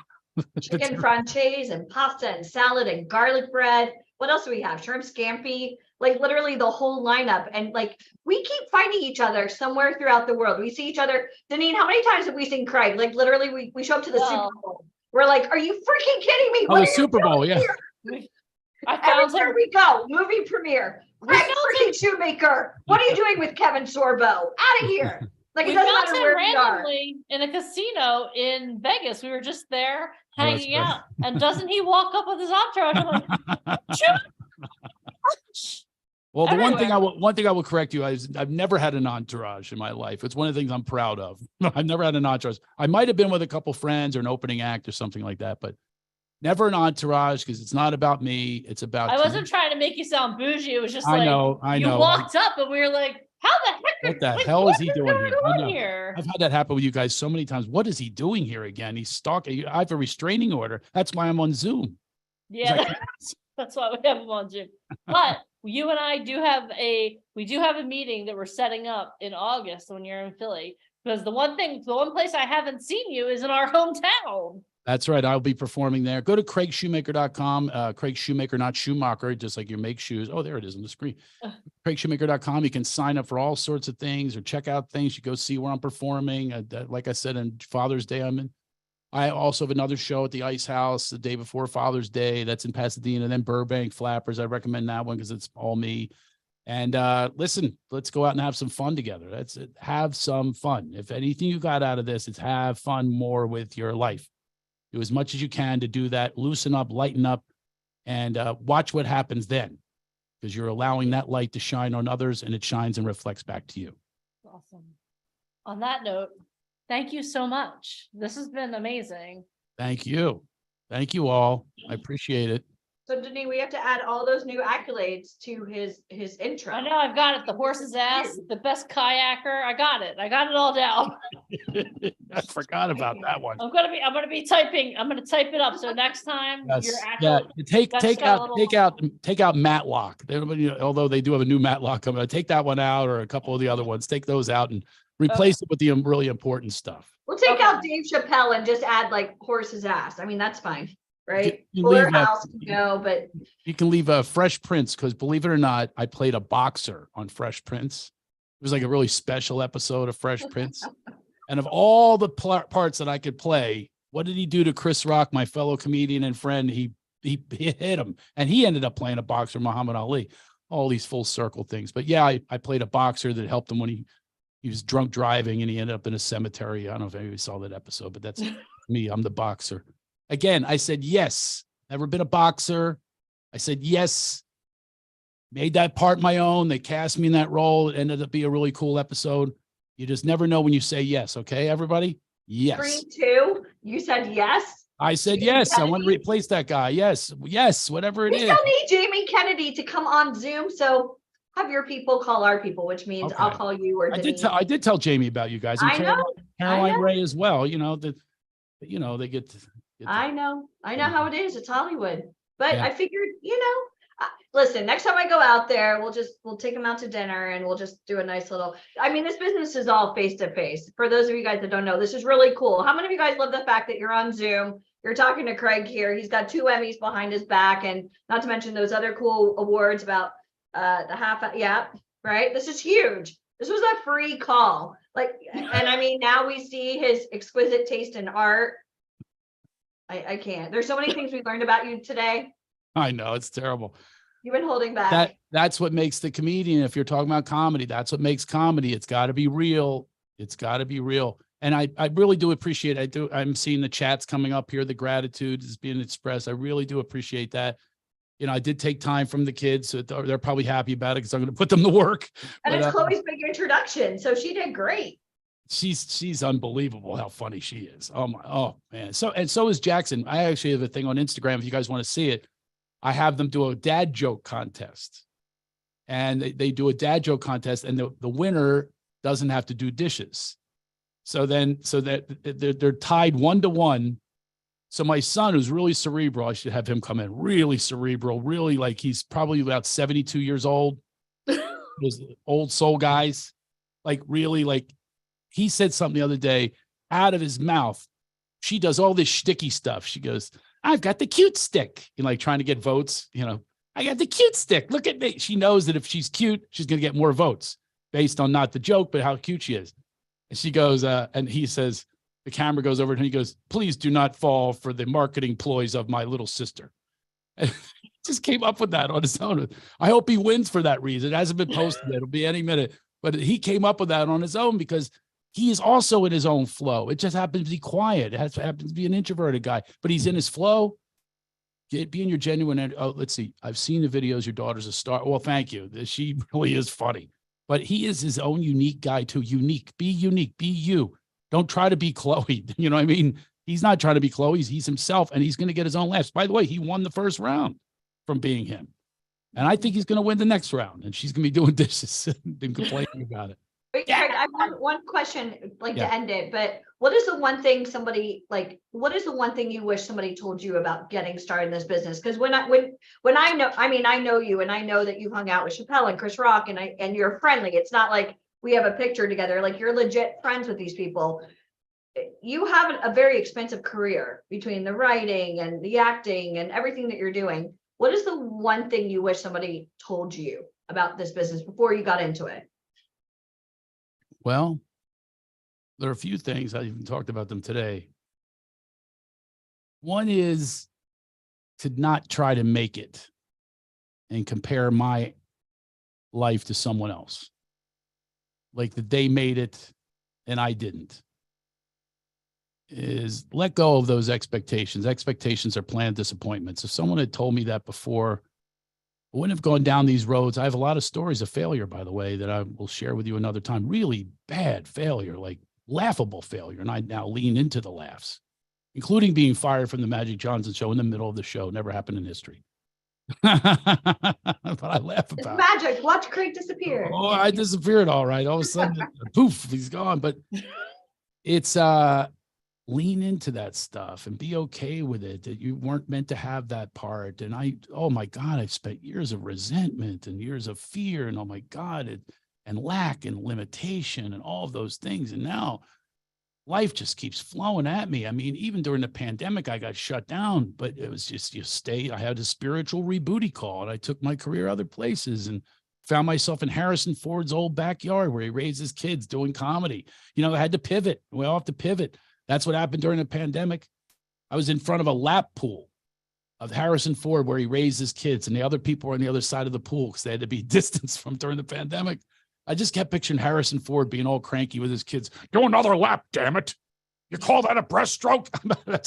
chicken franchise and pasta and salad and garlic bread. What else do we have? Shrimp scampi, literally the whole lineup. And we keep finding each other somewhere throughout the world. We see each other. Deneen, how many times have we seen Craig? Literally we show up to the Super Bowl. We're like, "Are you freaking kidding me?" Oh, the Super Bowl, yeah. Everywhere we go, movie premiere. Craig freaking Shoemaker. What are you doing with Kevin Sorbo? Out of here. It doesn't matter where we are. Randomly in a casino in Vegas. We were just there hanging out. And doesn't he walk up with his entourage? I'm like, well, the one thing I will correct you is I've never had an entourage in my life. It's one of the things I'm proud of. I've never had an entourage. I might have been with a couple friends or an opening act or something like that, but never an entourage because it's not about me. It's about I wasn't trying to make you sound bougie. It was just I know. You walked up and we were like, "How the heck? What the hell is he doing here? Here?" I've had that happen with you guys so many times. What is he doing here again? He's stalking. I have a restraining order. That's why I'm on Zoom. Yeah, that's why we have him on Zoom. But you and I do have a meeting that we're setting up in August when you're in Philly Because the one place I haven't seen you is in our hometown. That's right. I'll be performing there. Go to CraigShoemaker.com. Craig Shoemaker, not Schumacher, just like you make shoes. Oh, there it is on the screen. CraigShoemaker.com. You can sign up for all sorts of things or check out things. You go see where I'm performing. Like I said, on Father's Day, I also have another show at the Ice House the day before Father's Day. That's in Pasadena. Then Burbank Flappers. I recommend that one because it's all me. And listen, let's go out and have some fun together. That's it. Have some fun. If anything you got out of this, it's have fun more with your life. Do as much as you can to do that. Loosen up, lighten up, and watch what happens then, because you're allowing that light to shine on others, and it shines and reflects back to you. Awesome. On that note, thank you so much. This has been amazing. Thank you. Thank you all. I appreciate it. So Denise, we have to add all those new accolades to his intro. I know I've got it. The horse's ass, the best kayaker. I got it. I got it all down. I forgot about that one. I'm gonna be typing. I'm gonna type it up. So next time Yes. you're actually Take out Matlock. Everybody, although they do have a new Matlock coming out, take that one out or a couple of the other ones. Take those out and replace it with the really important stuff. We'll take out Dave Chappelle and just add like horse's ass. I mean, that's fine, right? You Fuller leave House, but You can leave a Fresh Prince, because believe it or not, I played a boxer on Fresh Prince. It was like a really special episode of Fresh Prince. And of all the parts that I could play, what did he do to Chris Rock, my fellow comedian and friend? He hit him, and he ended up playing a boxer, Muhammad Ali. All these full circle things. But yeah, I played a boxer that helped him when he was drunk driving and he ended up in a cemetery. I don't know if anybody saw that episode, but that's me. I'm the boxer. Again, I said yes. Never been a boxer. I said yes. Made that part my own. They cast me in that role. It ended up being a really cool episode. You just never know when you say yes. Okay, everybody? Yes. 3, 2, you said yes. I said yes. I want to replace that guy. Yes. Yes. Whatever it We is. still need Jamie Kennedy to come on Zoom. So have your people call our people, which means Okay. I'll call you or Denise. I did tell Jamie about you guys. And I know. Caroline I know. Ray as well. You know, they get to, I know how it is. It's Hollywood. But Yeah. I figured, listen, next time I go out there, we'll take them out to dinner and we'll just do a nice little, I mean, this business is all face to face. For those of you guys that don't know, this is really cool. How many of you guys love the fact that you're on Zoom? You're talking to Craig here. He's got 2 Emmys behind his back, and not to mention those other cool awards about the half, right? This is huge. This was a free call. And I mean, now we see his exquisite taste in art. I can't. There's so many things we learned about you today. I know it's terrible. You've been holding back. That's what makes the comedian. If you're talking about comedy, that's what makes comedy. It's got to be real. It's got to be real. And I really do appreciate it. I'm seeing the chats coming up here. The gratitude is being expressed. I really do appreciate that. I did take time from the kids. So they're probably happy about it because I'm going to put them to work. And But, it's Chloe's big introduction. So she did great. she's unbelievable how funny she is. Oh man. So is Jackson. I actually have a thing on Instagram. If you guys want to see it, I have them do a dad joke contest, and they do a dad joke contest, and the winner doesn't have to do dishes. So that they're tied 1-1. So my son, who's really cerebral, I should have him come in, really cerebral, really like he's probably about 72 years old. Those old soul guys, he said something the other day out of his mouth. She does all this shticky stuff. She goes, I've got the cute stick, trying to get votes. I got the cute stick. Look at me. She knows that if she's cute, she's going to get more votes based on not the joke, but how cute she is. And she goes, and he says, the camera goes over and he goes, please do not fall for the marketing ploys of my little sister. And he just came up with that on his own. I hope he wins for that reason. It hasn't been posted yet. It'll be any minute. But he came up with that on his own because he is also in his own flow. It just happens to be quiet. It happens to be an introverted guy, but he's in his flow. Being your genuine. Oh, let's see. I've seen the videos. Your daughter's a star. Well, thank you. She really is funny. But he is his own unique guy too. Unique. Be unique. Be you. Don't try to be Chloe. You know what I mean? He's not trying to be Chloe. He's himself, and he's going to get his own laughs. By the way, he won the first round from being him. And I think he's going to win the next round. And she's going to be doing dishes and complaining about it. Wait, Craig, I have one question, Yeah. to end it, but what is the one thing you wish somebody told you about getting started in this business? Because when I know you, and I know that you hung out with Chappelle and Chris Rock, and you're friendly. It's not like we have a picture together, like you're legit friends with these people. You have a very expensive career between the writing and the acting and everything that you're doing. What is the one thing you wish somebody told you about this business before you got into it? Well, there are a few things. I even talked about them today. One is to not try to make it and compare my life to someone else. Like that they made it and I didn't. Is let go of those expectations. Expectations are planned disappointments. If someone had told me that before, I wouldn't have gone down these roads. I have a lot of stories of failure, by the way, that I will share with you another time. Really bad failure, like laughable failure. And I now lean into the laughs, including being fired from the Magic Johnson show in the middle of the show. Never happened in history. But I laugh It's about it. magic. Watch Craig disappear. Oh, I disappeared all right. All of a sudden, poof, he's gone. But it's lean into that stuff and be okay with it, that you weren't meant to have that part. And oh my God, I've spent years of resentment and years of fear and oh my God, and lack and limitation and all of those things. And now life just keeps flowing at me. I mean, even during the pandemic, I got shut down, but it was just, I had a spiritual rebooty call and I took my career other places and found myself in Harrison Ford's old backyard where he raised his kids doing comedy. You know, I had to pivot. We all have to pivot. That's what happened during the pandemic. I was in front of a lap pool of Harrison Ford where he raised his kids and the other people were on the other side of the pool because they had to be distanced from during the pandemic. I just kept picturing Harrison Ford being all cranky with his kids. Do another lap, damn it. You call that a breaststroke?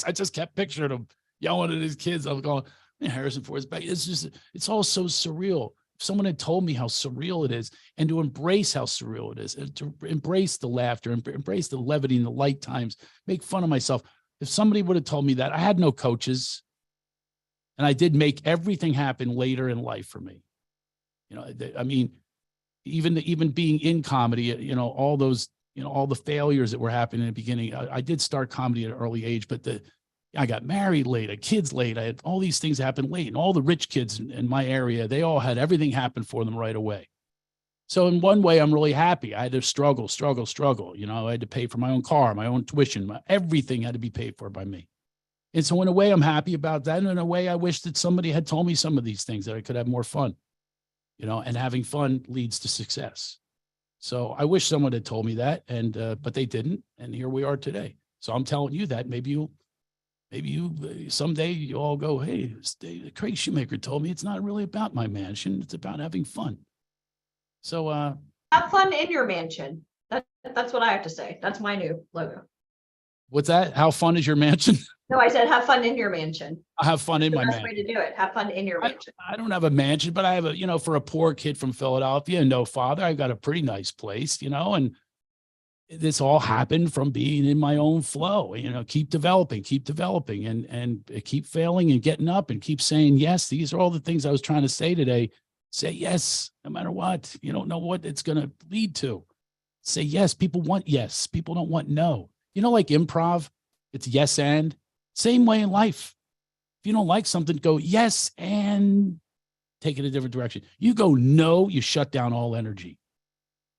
I just kept picturing him yelling at his kids. I was going, man, Harrison Ford's back. It's all so surreal. If someone had told me how surreal it is and to embrace how surreal it is and to embrace the laughter, embrace the levity and the light times, make fun of myself. If somebody would have told me that, I had no coaches and I did make everything happen later in life for me. You know, I mean, even being in comedy, you know, all those, you know, all the failures that were happening in the beginning. I did start comedy at an early age, but I got married late, I had kids late, I had all these things happen late, and all the rich kids in my area, they all had everything happen for them right away. So in one way, I'm really happy. I had to struggle. You know, I had to pay for my own car, my own tuition, everything had to be paid for by me. And so in a way, I'm happy about that. And in a way, I wish that somebody had told me some of these things, that I could have more fun, you know, and having fun leads to success. So I wish someone had told me that, and but they didn't. And here we are today. So I'm telling you that maybe you someday you all go, hey, Craig Shoemaker told me it's not really about my mansion. It's about having fun. So have fun in your mansion. That's what I have to say. That's my new logo. What's that? How fun is your mansion? No, I said have fun in your mansion. I have fun in my That's the mansion. best way to do it. Have fun in your mansion. I don't have a mansion, but I have a, you know, for a poor kid from Philadelphia and no father, I've got a pretty nice place, you know, and this all happened from being in my own flow, you know, keep developing and keep failing and getting up and keep saying, yes, these are all the things I was trying to say today. Say yes, no matter what. You don't know what it's going to lead to. Say yes. People want yes. People don't want no. You know, like improv, it's yes and. Same way in life. If you don't like something, go yes and take it a different direction. You go no, you shut down all energy.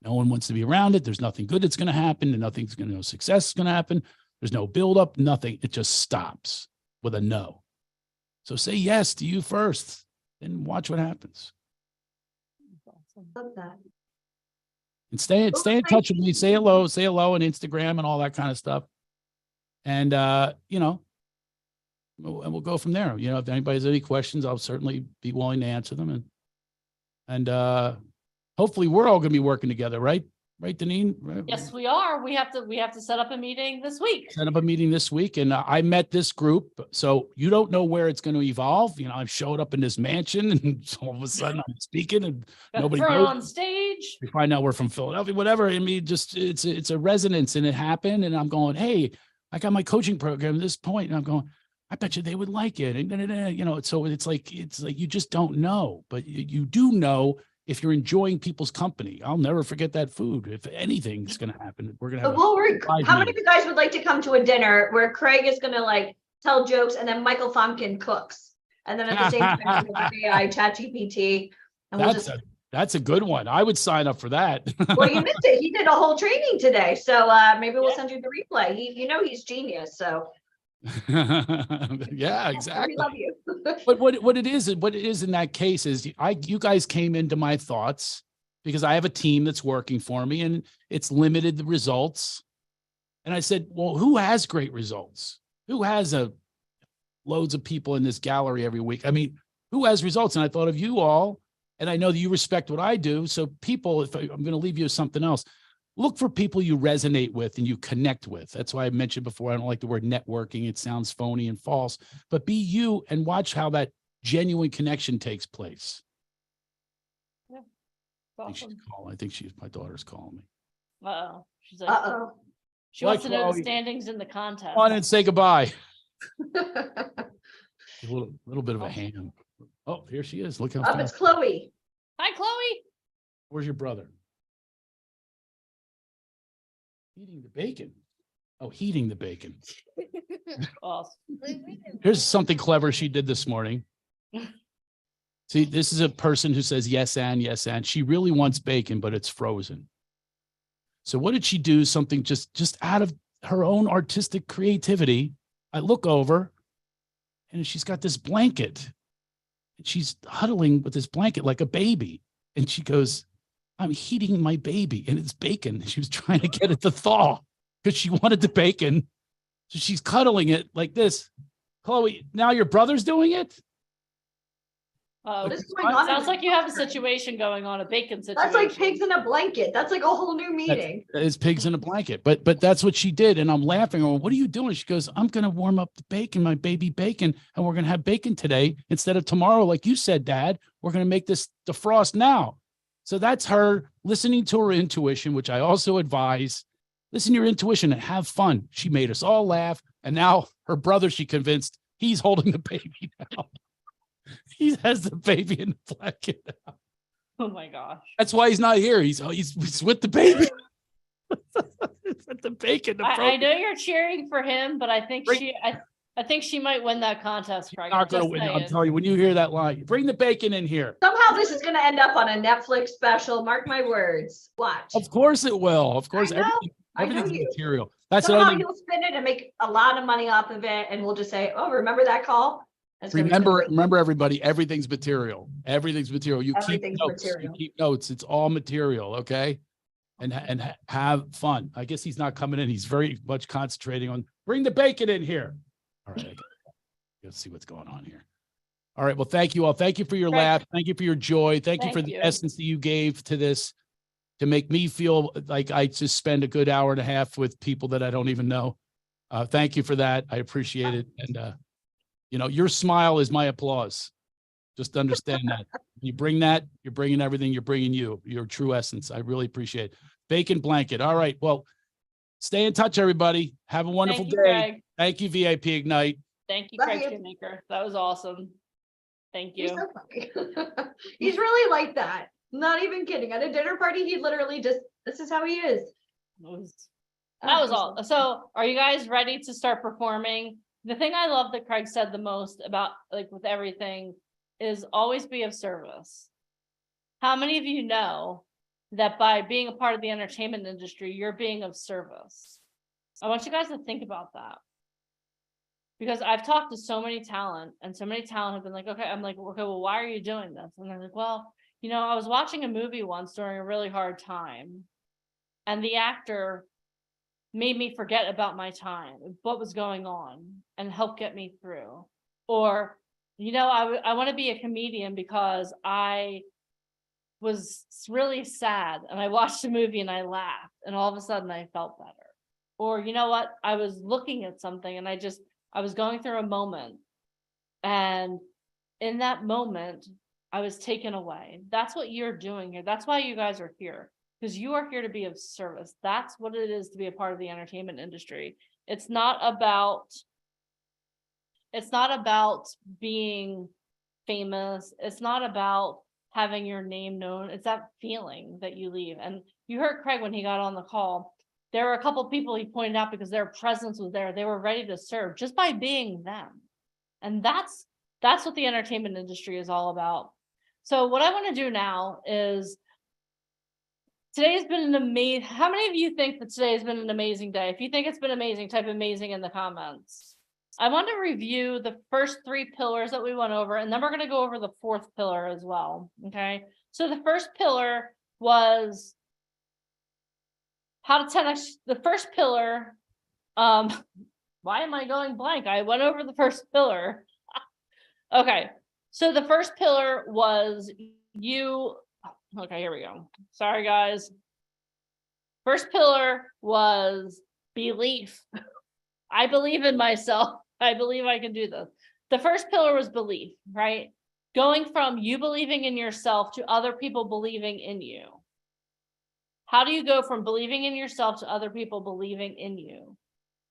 No one wants to be around it. There's nothing good that's going to happen, and nothing's going to, no success is going to happen. There's no buildup, nothing. It just stops with a no. So say yes to you first, and watch what happens. Love that. And stay in touch with me. Say hello on Instagram and all that kind of stuff. And you know, and we'll go from there. You know, if anybody has any questions, I'll certainly be willing to answer them. And hopefully we're all going to be working together, right? Right, Deneen? Right? Yes, we are. We have to set up a meeting this week. Set up a meeting this week. And I met this group. So you don't know where it's going to evolve. You know, I've showed up in this mansion and all of a sudden I'm speaking and nobody Thrown knows. on stage. We find out we're from Philadelphia, whatever. I mean, just it's a resonance, and it happened. And I'm going, hey, I got my coaching program at this point, and I'm going, I bet you they would like it. And you know, so it's like you just don't know, but you do know if you're enjoying people's company. I'll never forget that food. If anything's going to happen, we're going to have. How many of you guys would like to come to a dinner where Craig is going to like tell jokes and then Michael Famkin cooks, and then at the same time AI ChatGPT, and we'll just That's a good one. I would sign up for that. Well, you missed it. He did a whole training today. So maybe we'll send you the replay. He's genius. So Yeah, we exactly. love you. But what it is in that case is you guys came into my thoughts because I have a team that's working for me and it's limited the results. And I said, well, who has great results? Who has loads of people in this gallery every week? I mean, who has results? And I thought of you all, and I know that you respect what I do. So people, I'm going to leave you with something else. Look for people you resonate with and you connect with. That's why I mentioned before, I don't like the word networking. It sounds phony and false, but be you and watch how that genuine connection takes place. Yeah. I think she's calling. I think my daughter's calling me. Uh-oh. She's like, Uh-oh. she wants Like to know the Chloe. standings in the contest. Come on and say goodbye. A little bit of a ham. Oh, here she is. Look how It's fast. Chloe. Hi, Chloe. Where's your brother? Eating the bacon. Oh, heating the bacon. Awesome. Here's something clever she did this morning. See, this is a person who says yes and. She really wants bacon, but it's frozen. So what did she do? Something just out of her own artistic creativity. I look over and she's got this blanket. She's huddling with this blanket like a baby. And she goes, I'm heating my baby and it's bacon. She was trying to get it to thaw because she wanted the bacon. So she's cuddling it like this. Chloe, now your brother's doing it? What is going on? Sounds like you have a situation going on, a bacon situation. That's like pigs in a blanket. That's like a whole new meeting. It's pigs in a blanket, but that's what she did. And I'm laughing. Oh, what are you doing? She goes, I'm going to warm up the bacon, my baby bacon. And we're going to have bacon today instead of tomorrow. Like you said, Dad, we're going to make this defrost now. So that's her listening to her intuition, which I also advise. Listen to your intuition and have fun. She made us all laugh. And now her brother, she convinced he's holding the baby now. He has the baby in the blanket now. Oh my gosh. That's why he's not here. He's with the baby. With the bacon. I know you're cheering for him, but I think I think she might win that contest, Craig. Not going to win. I'm telling you, when you hear that line, bring the bacon in here. Somehow this is going to end up on a Netflix special. Mark my words. Watch. Of course it will. Of course, I know everything's you. material. That's Somehow another thing. you'll spin it and make a lot of money off of it, and we'll just say, "Oh, remember that call?" That's gonna be so great. Remember, everybody. Everything's material. Everything's material. You Everything's keep notes. material. You keep notes. It's all material. Okay, and have fun. I guess he's not coming in. He's very much concentrating on bring the bacon in here. All right. Let's see what's going on here. All right. Well, thank you all. Thank you for your laugh. Thank you for your joy. Thank you for the essence that you gave to this to make me feel like I just spend a good hour and a half with people that I don't even know. Thank you for that. I appreciate it. And, your smile is my applause. Just understand that. You bring that, you're bringing everything, you're bringing your true essence. I really appreciate it. Bacon blanket. All right. Well, stay in touch, everybody. Have a wonderful Thank you, day. Greg. Thank you, VIP Ignite. Thank you, Love Craig you. Shoemaker. That was awesome. Thank you. You're so funny. He's really like that. Not even kidding. At a dinner party, he literally this is how he is. That was all. So are you guys ready to start performing? The thing I love that Craig said the most about, like, with everything is always be of service. How many of you know that by being a part of the entertainment industry, you're being of service? I want you guys to think about that. Because I've talked to so many talent, and so many talent have been like, okay, I'm like, okay, well, why are you doing this? And they're like, well, I was watching a movie once during a really hard time, and the actor made me forget about my time, what was going on, and helped get me through. Or, I want to be a comedian because I was really sad, and I watched a movie and I laughed, and all of a sudden I felt better. Or, you know what? I was looking at something and I was going through a moment, and in that moment, I was taken away. That's what you're doing here. That's why you guys are here, because you are here to be of service. That's what it is to be a part of the entertainment industry. It's not about being famous. It's not about having your name known. It's that feeling that you leave. And you heard Craig when he got on the call. There were a couple of people he pointed out because their presence was there. They were ready to serve just by being them. And that's what the entertainment industry is all about. So what I want to do now is today has been an amazing. How many of you think that today has been an amazing day? If you think it's been amazing, type amazing in the comments. I want to review the first 3 pillars that we went over, and then we're going to go over the 4th pillar as well. Okay. So the first pillar was how to 10x. The first pillar, why am I going blank? I went over the first pillar. Okay. So the first pillar was okay, here we go. Sorry, guys. First pillar was belief. I believe in myself. I believe I can do this. The first pillar was belief, right? Going from you believing in yourself to other people believing in you. How do you go from believing in yourself to other people believing in you?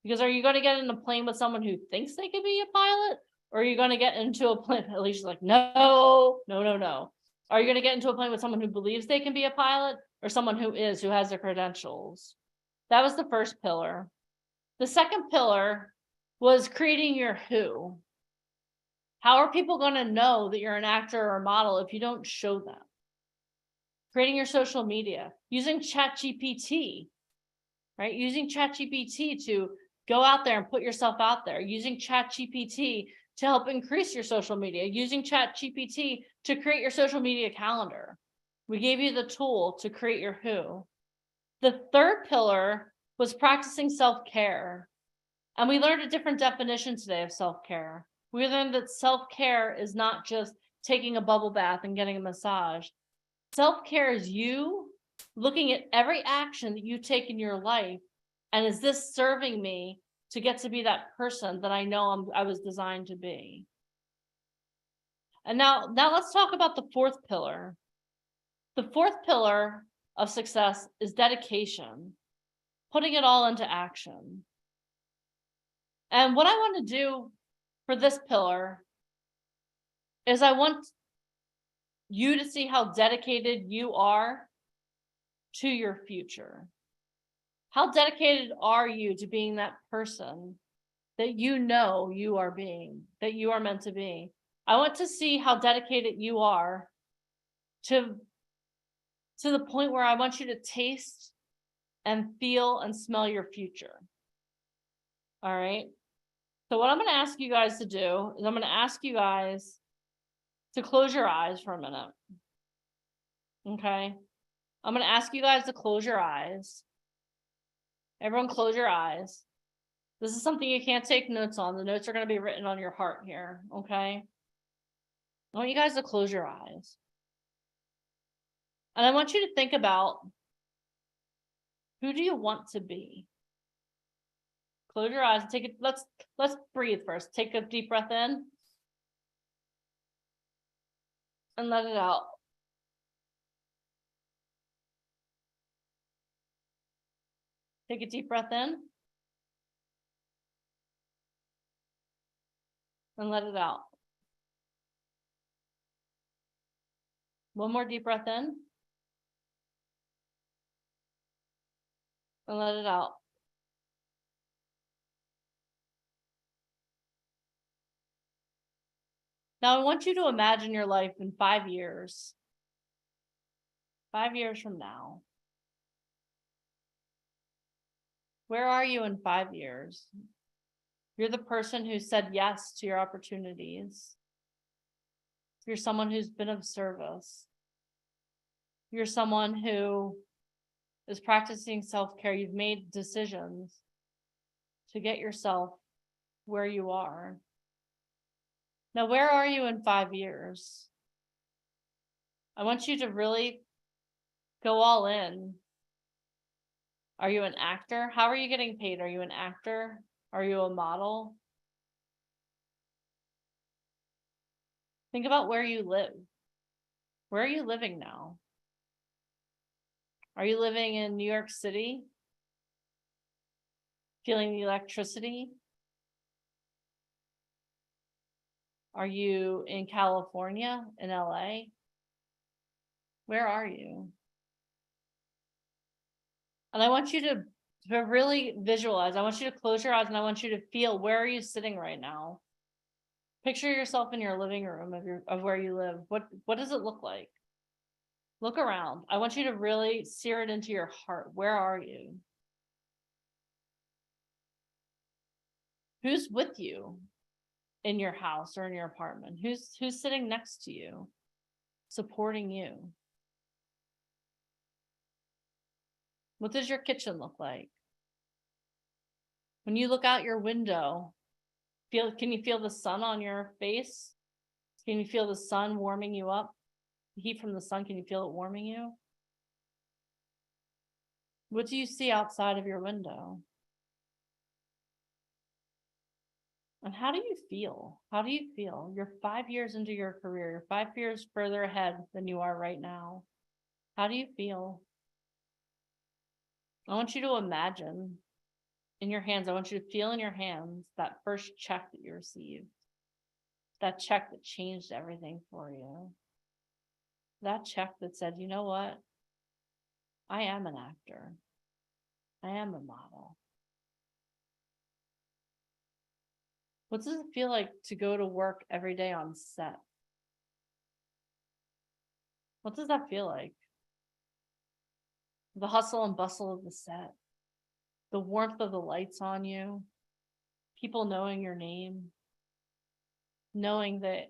Because are you going to get in a plane with someone who thinks they could be a pilot? Or are you going to get into a plane? Alicia's like, no. Are you going to get into a plane with someone who believes they can be a pilot or someone who has the credentials? That was the first pillar. The second pillar was creating your who. How are people going to know that you're an actor or a model if you don't show them? Creating your social media, using ChatGPT, right? Using ChatGPT to go out there and put yourself out there, using ChatGPT to help increase your social media, using ChatGPT to create your social media calendar. We gave you the tool to create your who. The third pillar was practicing self-care. And we learned a different definition today of self-care. We learned that self-care is not just taking a bubble bath and getting a massage. Self-care is you looking at every action that you take in your life. And is this serving me to get to be that person that I know I was designed to be? And now let's talk about the 4th pillar. The 4th pillar of success is dedication, putting it all into action. And what I want to do for this pillar is I want you to see how dedicated you are to your future. How dedicated are you to being that person that you know you are being, that you are meant to be? I want to see how dedicated you are to the point where I want you to taste and feel and smell your future. All right. So what I'm going to ask you guys to do is I'm going to ask you guys to close your eyes for a minute. Okay. I'm going to ask you guys to close your eyes. Everyone close your eyes. This is something you can't take notes on. The notes are going to be written on your heart here. Okay. I want you guys to close your eyes. And I want you to think about, who do you want to be? Close your eyes and take it. Let's breathe first. Take a deep breath in and let it out. Take a deep breath in and let it out. One more deep breath in and let it out. Now I want you to imagine your life in 5 years. 5 years from now. Where are you in 5 years? You're the person who said yes to your opportunities. You're someone who's been of service. You're someone who is practicing self-care. You've made decisions to get yourself where you are. Now, where are you in 5 years? I want you to really go all in. Are you an actor? How are you getting paid? Are you an actor? Are you a model? Think about where you live. Where are you living now? Are you living in New York City? Feeling the electricity? Are you in California, in LA? Where are you? And I want you to really visualize. I want you to close your eyes and I want you to feel, where are you sitting right now? Picture yourself in your living room of where you live. What does it look like? Look around. I want you to really sear it into your heart. Where are you? Who's with you in your house or in your apartment? Who's sitting next to you, supporting you? What does your kitchen look like? When you look out your window, can you feel the sun on your face? Can you feel the sun warming you up? The heat from the sun, can you feel it warming you? What do you see outside of your window? And how do you feel? How do you feel? You're 5 years into your career. You're 5 years further ahead than you are right now. How do you feel? I want you to imagine in your hands, I want you to feel in your hands that first check that you received. That check that changed everything for you. That check that said, you know what? I am an actor. I am a model. What does it feel like to go to work every day on set? What does that feel like? The hustle and bustle of the set, the warmth of the lights on you, people knowing your name, knowing that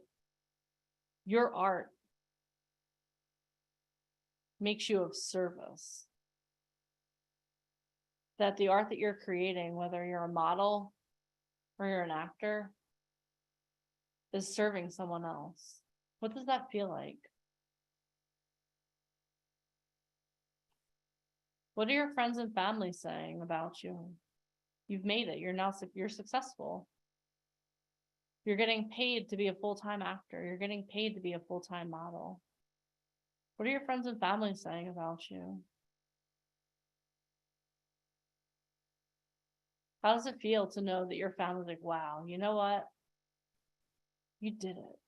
your art makes you of service. That the art that you're creating, whether you're a model or you're an actor, is serving someone else. What does that feel like? What are your friends and family saying about you? You've made it. You're successful. You're getting paid to be a full-time actor. You're getting paid to be a full-time model. What are your friends and family saying about you? How does it feel to know that your family's like, wow, you know what? You did it.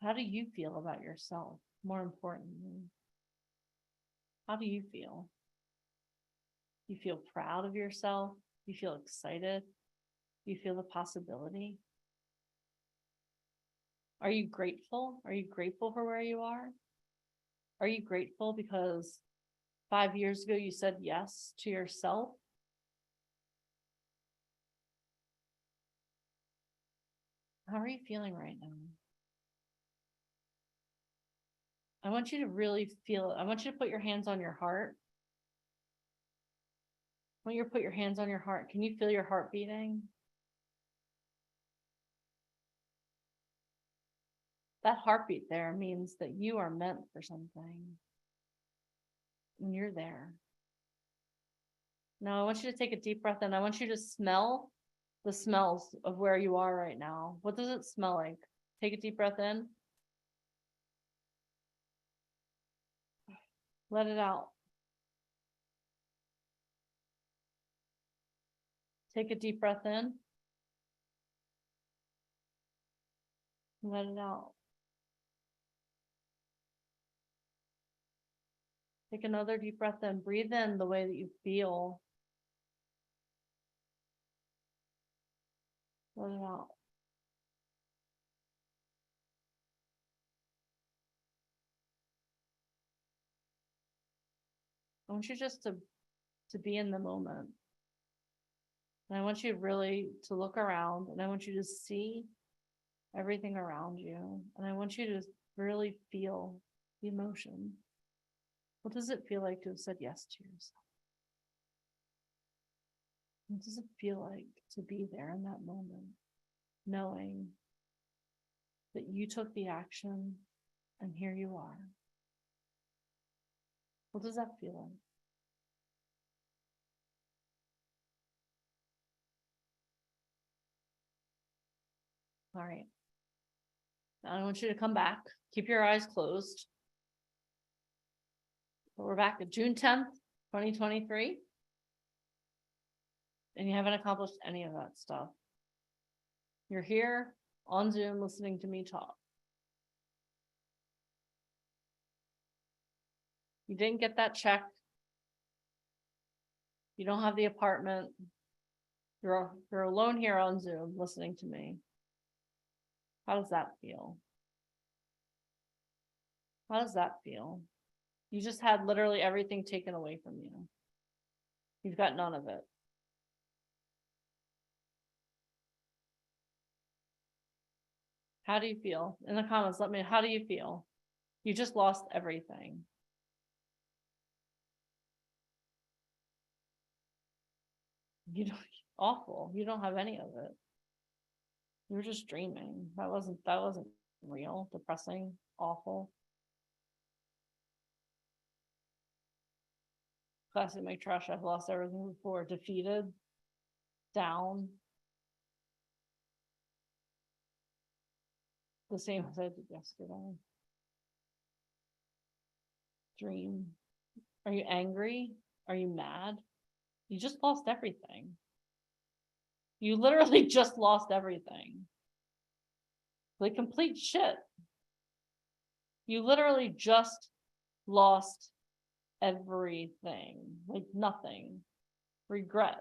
How do you feel about yourself? More importantly, how do you feel? You feel proud of yourself? You feel excited? You feel the possibility? Are you grateful? Are you grateful for where you are? Are you grateful because 5 years ago you said yes to yourself? How are you feeling right now? I want you to really feel it. I want you to put your hands on your heart. I want you to put your hands on your heart. Can you feel your heart beating? That heartbeat there means that you are meant for something. And you're there. Now I want you to take a deep breath in. I want you to smell the smells of where you are right now. What does it smell like? Take a deep breath in. Let it out. Take a deep breath in. Let it out. Take another deep breath in. Breathe in the way that you feel. Let it out. I want you just to be in the moment. And I want you really to look around, and I want you to see everything around you. And I want you to really feel the emotion. What does it feel like to have said yes to yourself? What does it feel like to be there in that moment, knowing that you took the action and here you are? What does that feel like? All right. Now I want you to come back. Keep your eyes closed. We're back at June 10th, 2023. And you haven't accomplished any of that stuff. You're here on Zoom listening to me talk. You didn't get that check. You don't have the apartment. You're alone here on Zoom listening to me. How does that feel? How does that feel? You just had literally everything taken away from you. You've got none of it. How do you feel? In the comments, let me know, how do you feel? You just lost everything. You don't, awful. You don't have any of it. You were just dreaming. That wasn't real, depressing, awful. Classic Mike Trash. I've lost everything before. Defeated, down. The same as I did yesterday. Dream. Are you angry? Are you mad? You just lost everything. You literally just lost everything. Like complete shit. You literally just lost everything. Like nothing. Regret.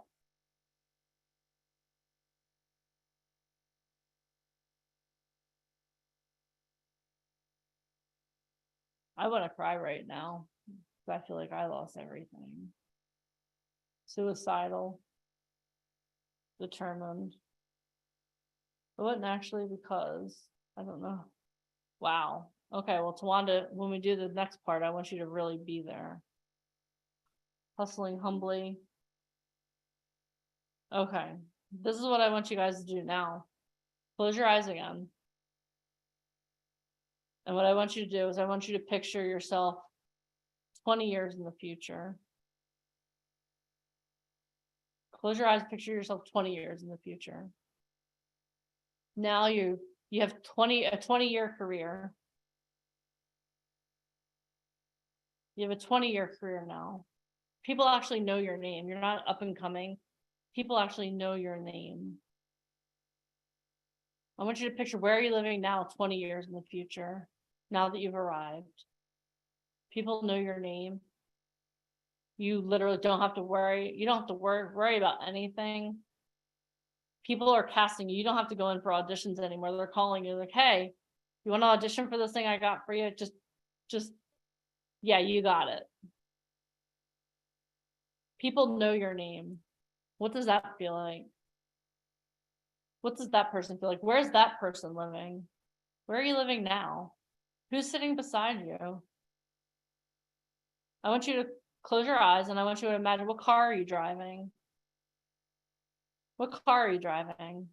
I want to cry right now. I feel like I lost everything. Suicidal. Determined. It wasn't actually because, I don't know. Wow. Okay, well, Tawanda, when we do the next part, I want you to really be there. Hustling humbly. Okay, this is what I want you guys to do now. Close your eyes again. And what I want you to do is I want you to picture yourself 20 years in the future. Close your eyes, picture yourself 20 years in the future. Now you have a 20-year career. You have a 20-year career now. People actually know your name. You're not up and coming. People actually know your name. I want you to picture, where are you living now 20 years in the future, now that you've arrived? People know your name. You literally don't have to worry. You don't have to worry about anything. People are casting you. You don't have to go in for auditions anymore. They're calling you like, hey, you want to audition for this thing I got for you? Just, yeah, you got it. People know your name. What does that feel like? What does that person feel like? Where's that person living? Where are you living now? Who's sitting beside you? I want you to close your eyes and I want you to imagine, what car are you driving? What car are you driving?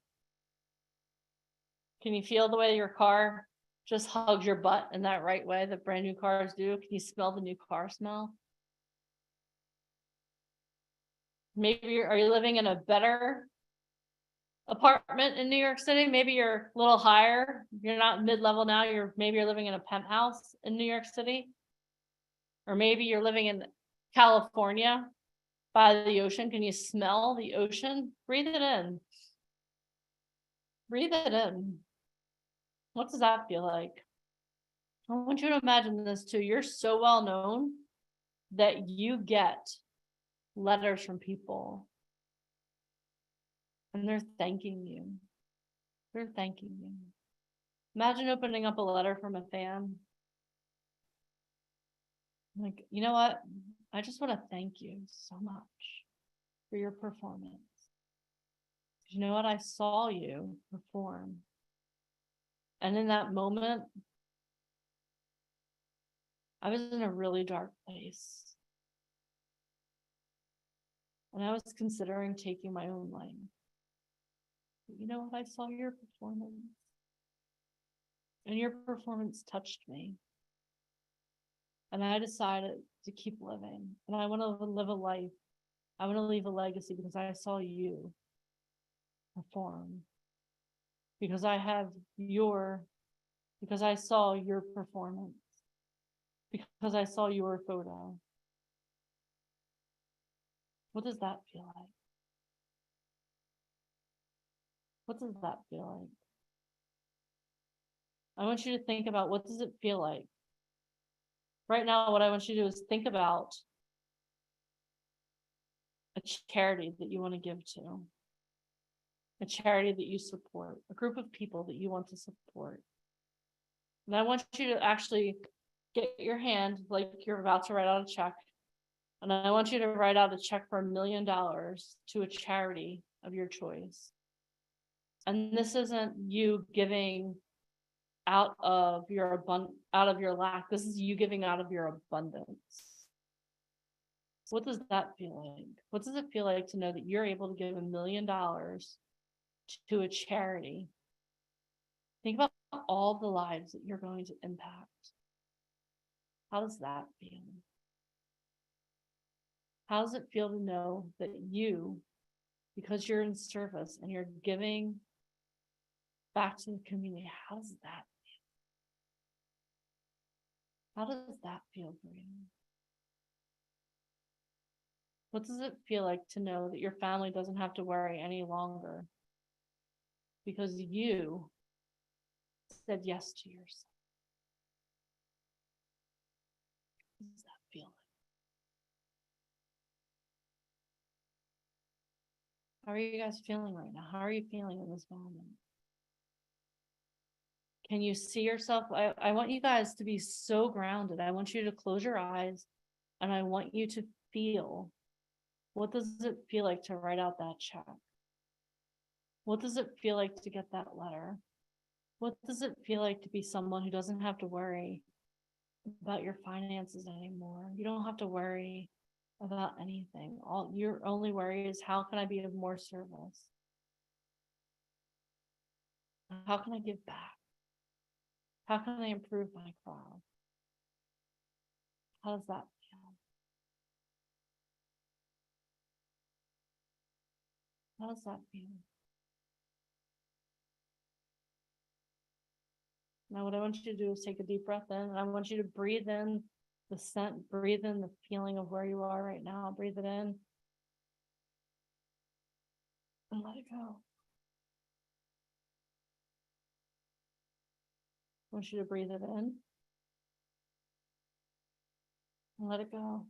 Can you feel the way your car just hugs your butt in that right way that brand new cars do? Can you smell the new car smell? Maybe are you living in a better apartment in New York City? Maybe you're a little higher. You're not mid-level now. Maybe you're living in a penthouse in New York City. Or maybe you're living in California by the ocean. Can you smell the ocean? Breathe it in. Breathe it in. What does that feel like? I want you to imagine this too. You're so well known that you get letters from people and they're thanking you. They're thanking you. Imagine opening up a letter from a fan. Like, you know what? I just want to thank you so much for your performance. You know what? I saw you perform. And in that moment, I was in a really dark place. And I was considering taking my own life. But you know what? I saw your performance. And your performance touched me. And I decided to keep living. And I want to live a life. I want to leave a legacy because I saw you perform. Because I saw your performance. Because I saw your photo. What does that feel like? What does that feel like? I want you to think about, what does it feel like? Right now, what I want you to do is think about a charity that you want to give to. a charity that you support, a group of people that you want to support. And I want you to actually get your hand like you're about to write out a check. And I want you to write out a check for $1 million to a charity of your choice. And this isn't you giving out of your lack. This is you giving out of your abundance. What does that feel like? What does it feel like to know that you're able to give $1 million to a charity? Think about all the lives that you're going to impact. How does that feel? How does it feel to know that you, because you're in service and you're giving back to the community, how does that feel? How does that feel for you? What does it feel like to know that your family doesn't have to worry any longer because you said yes to yourself? What does that feel like? How are you guys feeling right now? How are you feeling in this moment? Can you see yourself? I want you guys to be so grounded. I want you to close your eyes and I want you to feel. What does it feel like to write out that check? What does it feel like to get that letter? What does it feel like to be someone who doesn't have to worry about your finances anymore? You don't have to worry about anything. All your only worry is, how can I be of more service? How can I give back? How can I improve my crowd? How does that feel? How does that feel? Now what I want you to do is take a deep breath in, and I want you to breathe in the scent, breathe in the feeling of where you are right now. Breathe it in and let it go. I want you to breathe it in and let it go.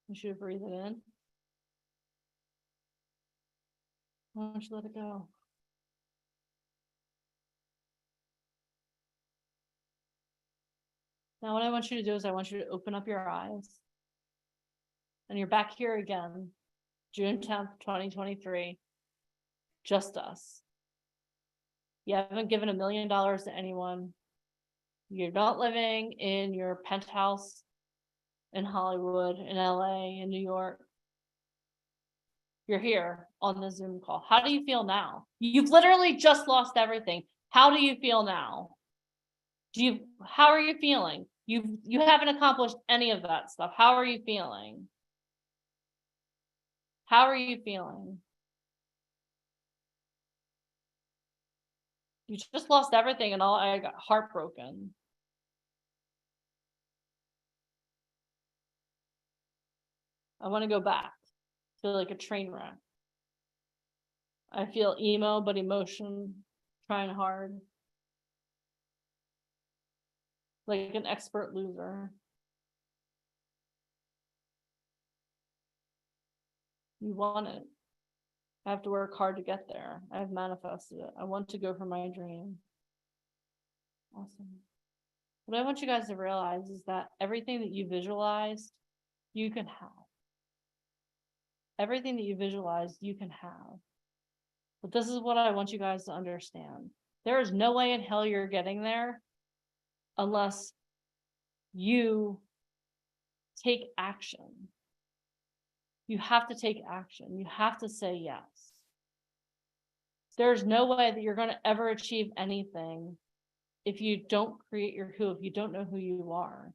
I want you to breathe it in. I want you to let it go. Now what I want you to do is I want you to open up your eyes. And you're back here again, June 10th, 2023. Just us. You haven't given $1 million to anyone. You're not living in your penthouse in Hollywood, in LA, in New York. You're here on the Zoom call. How do you feel now? You've literally just lost everything. How do you feel now? How are you feeling? You haven't accomplished any of that stuff. How are you feeling? How are you feeling? You just lost everything and I got heartbroken. I want to go back. I feel like a train wreck. I feel emo, but emotion, trying hard. Like an expert loser. You want it. I have to work hard to get there. I've manifested it. I want to go for my dream. Awesome. What I want you guys to realize is that everything that you visualized, you can have. Everything that you visualized, you can have. But this is what I want you guys to understand. There is no way in hell you're getting there unless you take action. You have to take action. You have to say yes. There's no way that you're going to ever achieve anything if you don't create your who, if you don't know who you are.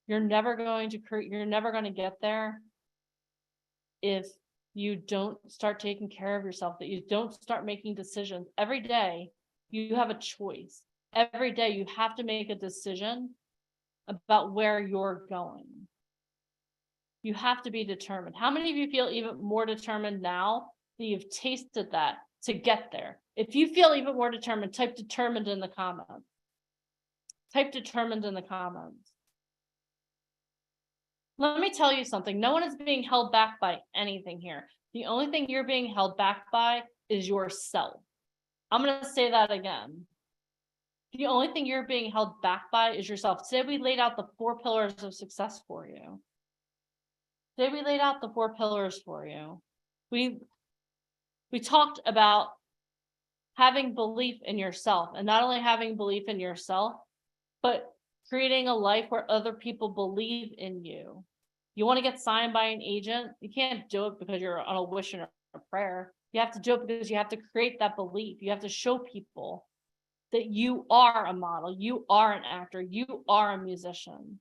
You're never going to get there if you don't start taking care of yourself, that you don't start making decisions. Every day you have a choice. Every day you have to make a decision about where you're going. You have to be determined. How many of you feel even more determined now that you've tasted that to get there? If you feel even more determined, type determined in the comments. Type determined in the comments. Let me tell you something. No one is being held back by anything here. The only thing you're being held back by is yourself. I'm going to say that again. The only thing you're being held back by is yourself. Today we laid out the 4 pillars of success for you. Today we laid out the 4 pillars for you. We talked about having belief in yourself, and not only having belief in yourself, but creating a life where other people believe in you. You want to get signed by an agent? You can't do it because you're on a wish and a prayer. You have to do it because you have to create that belief. You have to show people that you are a model, you are an actor, you are a musician.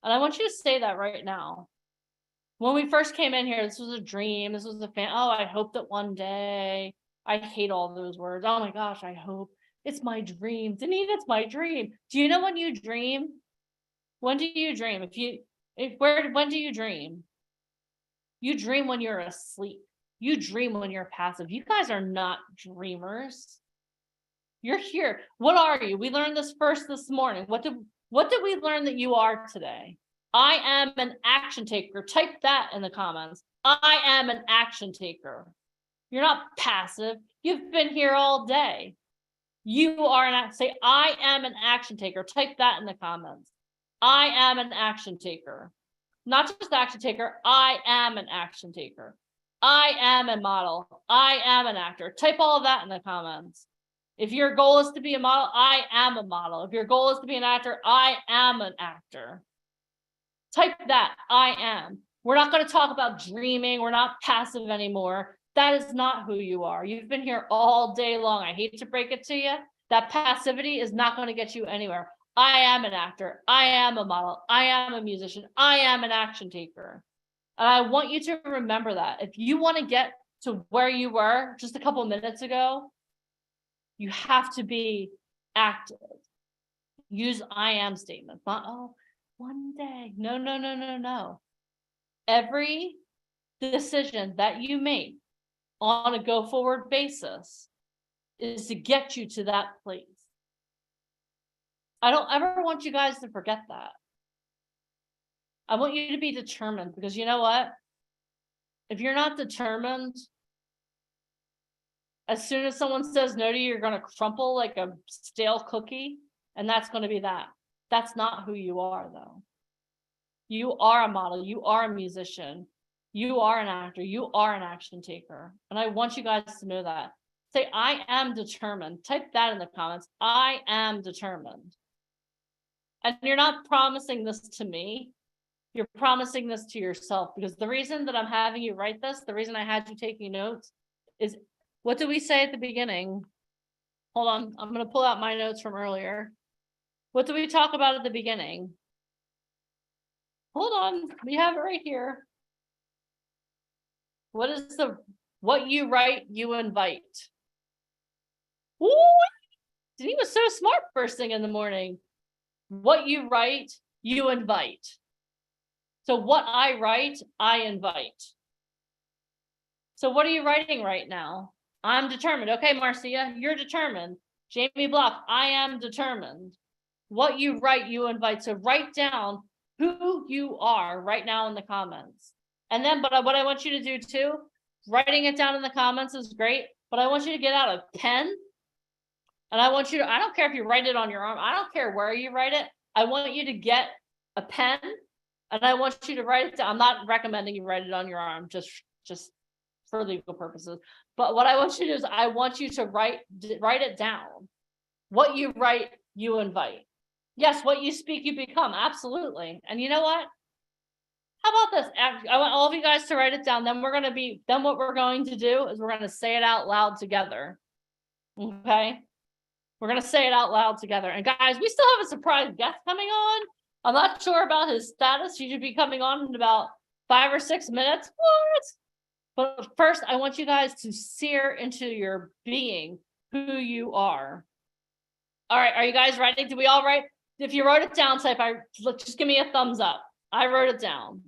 And I want you to say that right now. When we first came in here, this was a dream. This was a fan. Oh, I hope that one day. I hate all those words. Oh my gosh, I hope. It's my dream. Denise, it's my dream. Do you know when you dream? When do you dream? When do you dream? You dream when you're asleep. You dream when you're passive. You guys are not dreamers. You're here. What are you? We learned this first this morning. What did we learn that you are today? I am an action taker. Type that in the comments. I am an action taker. You're not passive. You've been here all day. You are say, I am an action taker. Type that in the comments. I am an action taker. Not just action taker. I am an action taker. I am a model. I am an actor. Type all of that in the comments. If your goal is to be a model, I am a model. If your goal is to be an actor, I am an actor. Type that, I am. We're not going to talk about dreaming. We're not passive anymore. That is not who you are. You've been here all day long. I hate to break it to you. That passivity is not going to get you anywhere. I am an actor. I am a model. I am a musician. I am an action taker. And I want you to remember that. If you want to get to where you were just a couple minutes ago, you have to be active. Use I am statements, not, oh, one day. No, no, no, no, no. Every decision that you make on a go forward basis is to get you to that place. I don't ever want you guys to forget that. I want you to be determined, because you know what? If you're not determined, as soon as someone says no to you, you're going to crumple like a stale cookie, and that's going to be that. That's not who you are, though. You are a model. You are a musician. You are an actor. You are an action taker. And I want you guys to know that. Say, I am determined. Type that in the comments. I am determined. And you're not promising this to me. You're promising this to yourself, because the reason that I'm having you write this, the reason I had you taking notes is, what did we say at the beginning? Hold on. I'm going to pull out my notes from earlier. What did we talk about at the beginning? Hold on. We have it right here. What you write, you invite. Ooh, he was so smart first thing in the morning. What you write, you invite. So what I write, I invite. So what are you writing right now? I'm determined. Okay, Marcia, you're determined. Jamie Block, I am determined. What you write, you invite. So write down who you are right now in the comments. And then, but what I want you to do too, writing it down in the comments is great, but I want you to get out a pen. And I want you to, I don't care if you write it on your arm. I don't care where you write it. I want you to get a pen and I want you to write it down. I'm not recommending you write it on your arm, just for legal purposes. But what I want you to do is I want you to write it down. What you write, you invite. Yes, what you speak, you become. Absolutely. And you know what? How about this? I want all of you guys to write it down. Then what we're going to do is we're going to say it out loud together. Okay? We're going to say it out loud together. And guys, we still have a surprise guest coming on. I'm not sure about his status. He should be coming on in about 5 or 6 minutes. What? But first, I want you guys to sear into your being who you are. All right, are you guys ready? Did we all write? If you wrote it down, just give me a thumbs up. I wrote it down.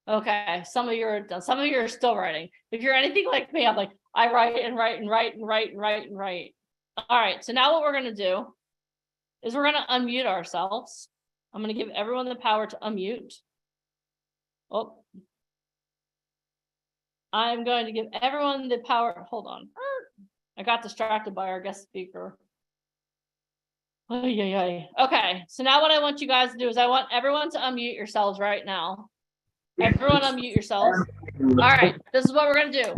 Okay, some of you are done. Some of you are still writing. If you're anything like me, I'm like, I write and write and write and write and write and write. All right, so now what we're going to do is we're going to unmute ourselves. I'm going to give everyone the power to unmute. Oh. I'm going to give everyone the power. Hold on. I got distracted by our guest speaker. Oh, yeah. Okay, so now what I want you guys to do is I want everyone to unmute yourselves right now. Everyone unmute yourselves. All right, this is what we're gonna do.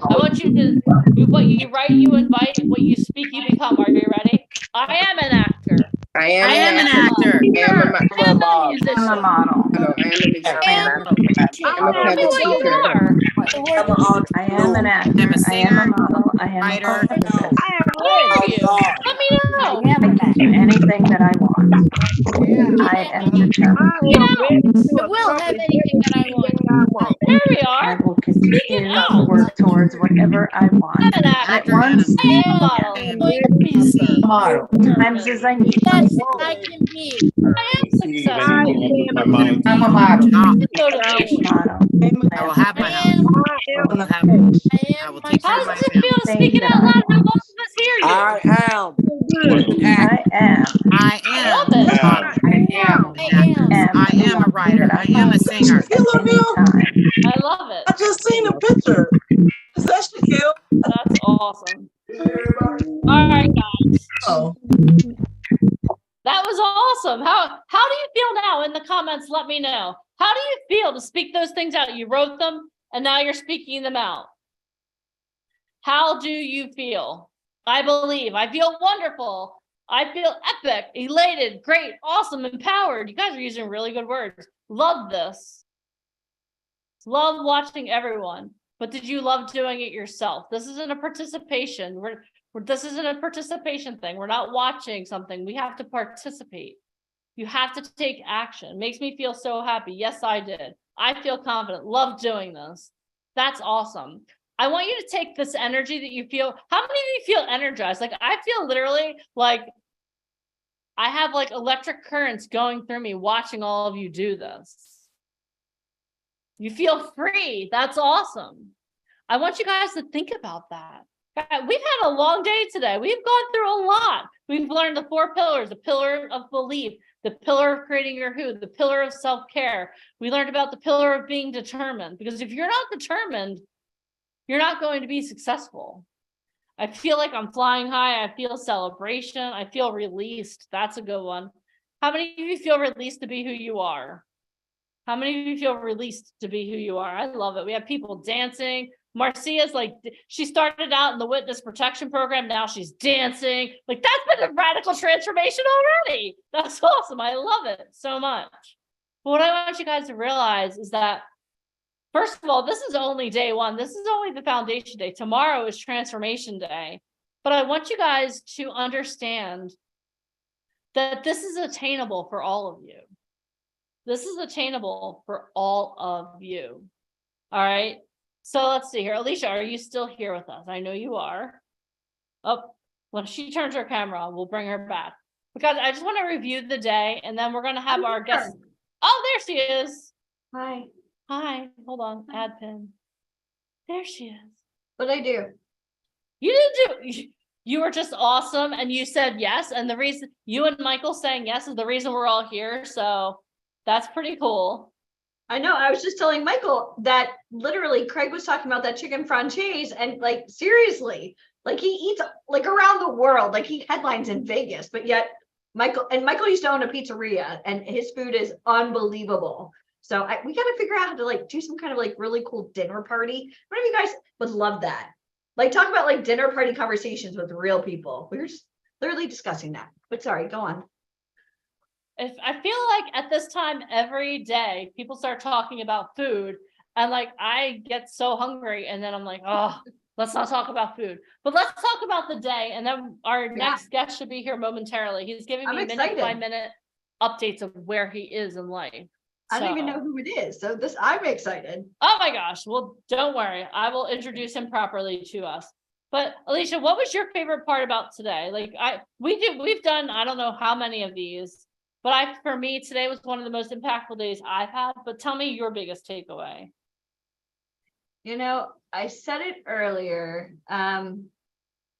I want you to, what you write, you invite, what you speak, you become. Are you ready? I am an actor. I am an actor. I am a musician. I'm a model. I am a musician. I'm a Tell me what you speaker. are. I am an actor. I'm a singer, I am a model. I am writer. a publicist. What are you? Let me know. I can do anything that I want. I am determined. I will have anything that I want. There we I are. will continue to work towards whatever I want. I'm an actor. At once, I am a model. I'm going to be seen. times as I need. Yes, I can be. I am successful. I'm a model. Motivation. I will have my house. I will have. I will take care How of my does it feel to Thing speak it that out I loud and want. most of us hear you? am. I am. I I am. love it. I am a writer. I am a singer. I love it. I just seen a picture. Is that Shaquille? That's awesome. All right, guys. Oh. That was awesome. How do you feel now? In the comments, let me know. How do you feel to speak those things out? You wrote them and now you're speaking them out. How do you feel? I believe. I feel wonderful. I feel epic, elated, great, awesome, empowered. You guys are using really good words. Love this. Love watching everyone. But did you love doing it yourself? This isn't a participation. This isn't a participation thing. We're not watching something. We have to participate. You have to take action. It makes me feel so happy. Yes, I did. I feel confident. Love doing this. That's awesome. I want you to take this energy that you feel. How many of you feel energized? Like I feel literally like I have like electric currents going through me watching all of you do this. You feel free. That's awesome. I want you guys to think about that. We've had a long day today. We've gone through a lot. We've learned the 4 pillars, the pillar of belief, the pillar of creating your who, the pillar of self-care. We learned about the pillar of being determined, because if you're not determined, you're not going to be successful. I feel like I'm flying high. I feel celebration. I feel released. That's a good one. How many of you feel released to be who you are? How many of you feel released to be who you are? I love it. We have people dancing. Marcia's like, she started out in the witness protection program. Now she's dancing. Like that's been a radical transformation already. That's awesome. I love it so much. But what I want you guys to realize is that, first of all, this is only day 1. This is only the foundation day. Tomorrow is transformation day. But I want you guys to understand that this is attainable for all of you. This is attainable for all of you. All right. So let's see here. Alicia, are you still here with us? I know you are. Oh, when she turns her camera on, we'll bring her back. Because I just want to review the day and then we're going to have our guest. Oh, there she is. Hi. Hi. Hold on. Add pin. There she is. What'd I do? You didn't do. You were just awesome and you said yes. And the reason you and Michael saying yes is the reason we're all here. So that's pretty cool. I know. I was just telling Michael that literally Craig was talking about that chicken franchise and like, seriously, like he eats like around the world, like he headlines in Vegas, but yet Michael used to own a pizzeria and his food is unbelievable. So we got to figure out how to like do some kind of like really cool dinner party. One of you guys would love that. Like talk about like dinner party conversations with real people. We were just literally discussing that, but sorry, go on. If I feel like at this time every day people start talking about food and like I get so hungry and then I'm like, oh, let's not talk about food, but let's talk about the day. And then our next guest should be here momentarily. He's giving me minute by minute updates of where he is in life. I don't even know who it is. So I'm excited. Oh my gosh. Well, don't worry. I will introduce him properly to us. But Alicia, what was your favorite part about today? Like we've done, I don't know how many of these. But for me, today was one of the most impactful days I've had. But tell me your biggest takeaway. You know, I said it earlier,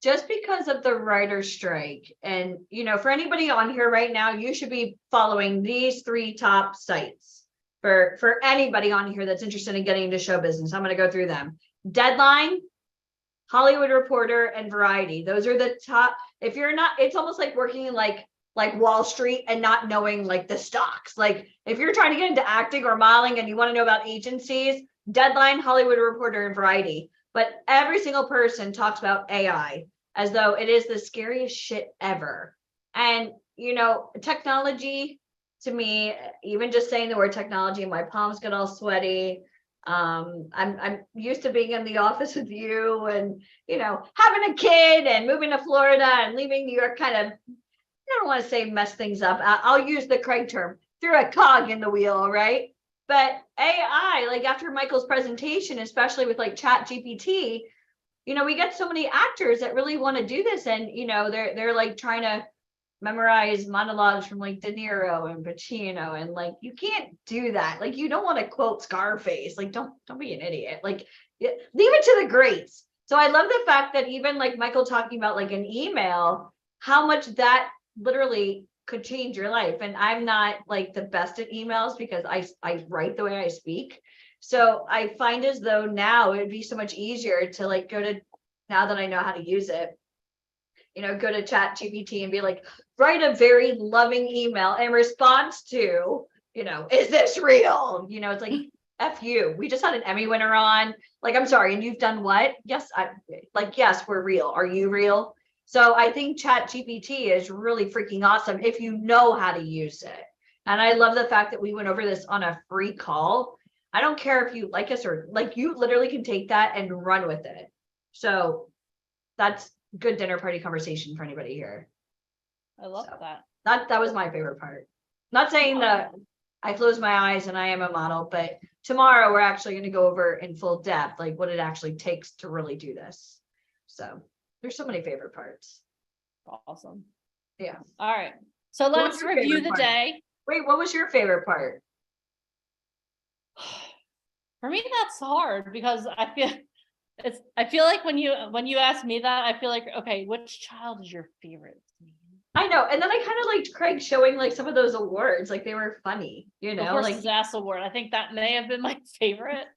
just because of the writer's strike. And, you know, for anybody on here right now, you should be following these 3 top sites. for anybody on here that's interested in getting into show business. I'm going to go through them. Deadline, Hollywood Reporter, and Variety. Those are the top. If you're not, it's almost like working in like Wall Street and not knowing like the stocks. Like if you're trying to get into acting or modeling and you want to know about agencies, Deadline, Hollywood Reporter, and Variety. But every single person talks about AI as though it is the scariest shit ever. And, you know, technology to me, even just saying the word technology, my palms get all sweaty. I'm used to being in the office with you and, you know, having a kid and moving to Florida and leaving New York kind of, I don't want to say mess things up. I'll use the Craig term, threw a cog in the wheel, right? But AI, like after Michael's presentation, especially with like Chat GPT, you know, we get so many actors that really want to do this, and you know, they're like trying to memorize monologues from like De Niro and Pacino, and like you can't do that. Like you don't want to quote Scarface. Like don't be an idiot. Like leave it to the greats. So I love the fact that even like Michael talking about like an email, how much that literally could change your life. And I'm not like the best at emails because I write the way I speak. So I find as though now it would be so much easier to like go to, now that I know how to use it, you know, go to Chat GPT and be like, write a very loving email in response to, you know, is this real? You know, it's like, F you. We just had an Emmy winner on. Like, I'm sorry, and you've done what? Yes, yes, we're real. Are you real? So I think Chat GPT is really freaking awesome if you know how to use it. And I love the fact that we went over this on a free call. I don't care if you like us or like, you literally can take that and run with it. So that's good dinner party conversation for anybody here. I love that. That was my favorite part. Not saying that I close my eyes and I am a model, but tomorrow we're actually going to go over in full depth, like what it actually takes to really do this. So there's so many favorite parts. Awesome. Yeah. All right. So What was let's your review favorite the part? day. Wait, what was your favorite part? For me, that's hard because I feel like when you ask me that, I feel like, okay, which child is your favorite? I know. And then I kind of liked Craig showing like some of those awards, like they were funny, you Of know, course, like his ass award. I think that may have been my favorite.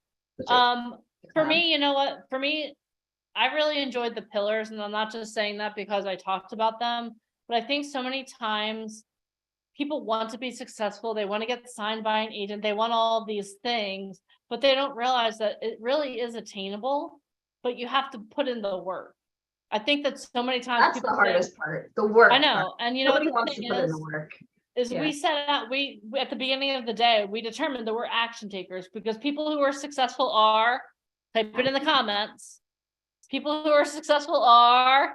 For me, you know what? For me, I really enjoyed the pillars, and I'm not just saying that because I talked about them, but I think so many times people want to be successful. They want to get signed by an agent. They want all these things, but they don't realize that it really is attainable, but you have to put in the work. I think that so many times that's the people hardest part, the work. I know. part. And you know Nobody what wants the to thing put in the work. is Yeah. we set out, we at the beginning of the day, we determined that we're action takers because people who are successful are, type it in the comments. People who are successful are,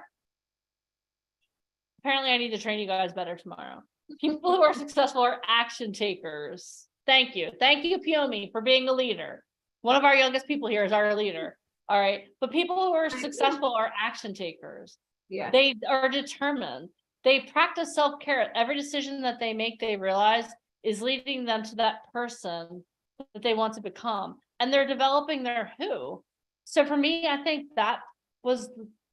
apparently I need to train you guys better tomorrow. People who are successful are action takers. Thank you. Thank you, Piomi, for being the leader. One of our youngest people here is our leader. All right. But people who are successful are action takers. Yeah. They are determined. They practice self-care. Every decision that they make, they realize is leading them to that person that they want to become. And they're developing their who. So for me, I think that was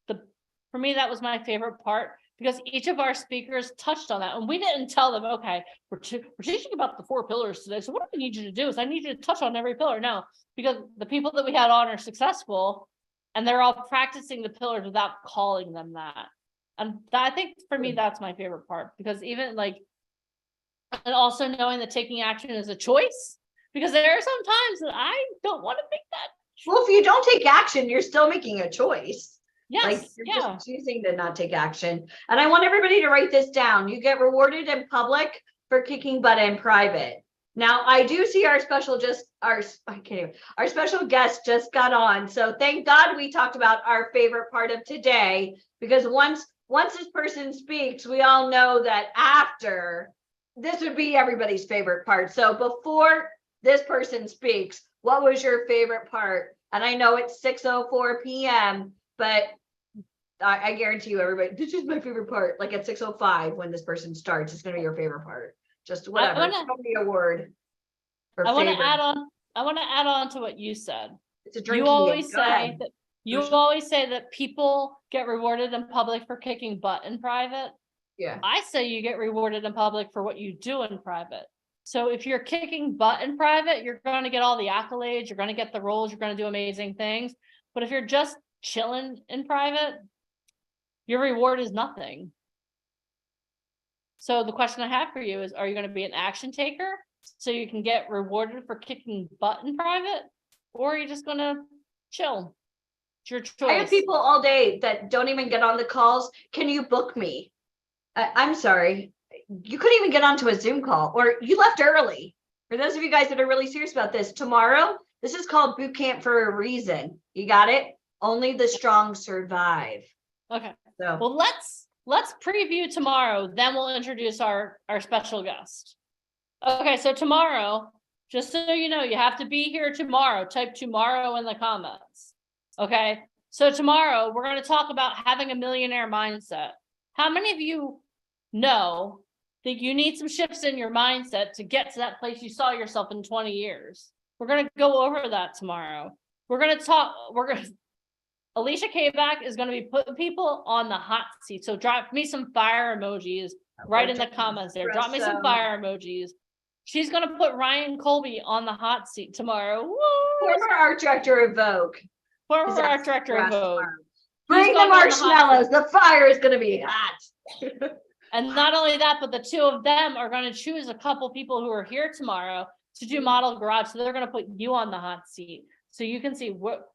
for me, that was my favorite part because each of our speakers touched on that. And we didn't tell them, okay, we're teaching about the 4 pillars today. So what I need you to do is I need you to touch on every pillar. No, because the people that we had on are successful and they're all practicing the pillars without calling them that. And I think for me, that's my favorite part because even like, and also knowing that taking action is a choice because there are some times that I don't want to make that. Well, if you don't take action, you're still making a choice. Yes, like you're just choosing to not take action. And I want everybody to write this down. You get rewarded in public for kicking butt in private. Now, I do see our special our special guest just got on. So thank God we talked about our favorite part of today, because once this person speaks, we all know that after this would be everybody's favorite part. So before this person speaks, what was your favorite part? And I know it's 6:04 p.m., but I guarantee you, everybody, this is my favorite part. Like at 6:05, when this person starts, it's going to be your favorite part. Just whatever. Somebody award. I want to add on to what you said. It's a drinking You always game. Go say ahead. that you always say that people get rewarded in public for kicking butt in private. Yeah. I say you get rewarded in public for what you do in private. So if you're kicking butt in private, you're going to get all the accolades, you're going to get the roles, you're going to do amazing things. But if you're just chilling in private, your reward is nothing. So the question I have for you is, are you going to be an action taker so you can get rewarded for kicking butt in private? Or are you just going to chill? It's your choice. I have people all day that don't even get on the calls. Can you book me? I'm sorry. You couldn't even get onto a Zoom call, or you left early. For those of you guys that are really serious about this, tomorrow, this is called boot camp for a reason. You got it? Only the strong survive. Okay. So well, let's preview tomorrow, then we'll introduce our special guest. Okay, so tomorrow, just so you know, you have to be here tomorrow. Type tomorrow in the comments. Okay, so tomorrow we're going to talk about having a millionaire mindset. How many of you know that you need some shifts in your mindset to get to that place you saw yourself in 20 years? We're going to go over that tomorrow. Alicia Kback is going to be putting people on the hot seat. So drop me some fire emojis right in the comments there. Drop me some fire emojis. She's going to put Ryan Colby on the hot seat tomorrow. Woo! former art director of Vogue. Former art director of Vogue. Bring the marshmallows. The fire is going to be hot. And not only that, but the two of them are going to choose a couple people who are here tomorrow to do Model Garage. So they're going to put you on the hot seat so you can see what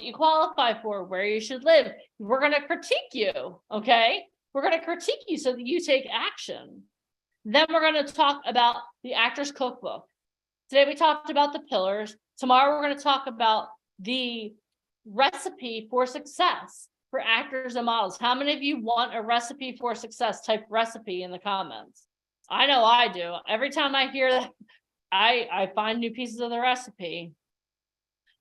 you qualify for, where you should live. We're going to critique you, okay? We're going to critique you so that you take action. Then we're going to talk about the Actors Cookbook. Today we talked about the pillars. Tomorrow we're going to talk about the recipe for success for actors and models. How many of you want a recipe for success? Type recipe in the comments. I know I do. Every time I hear that, I find new pieces of the recipe.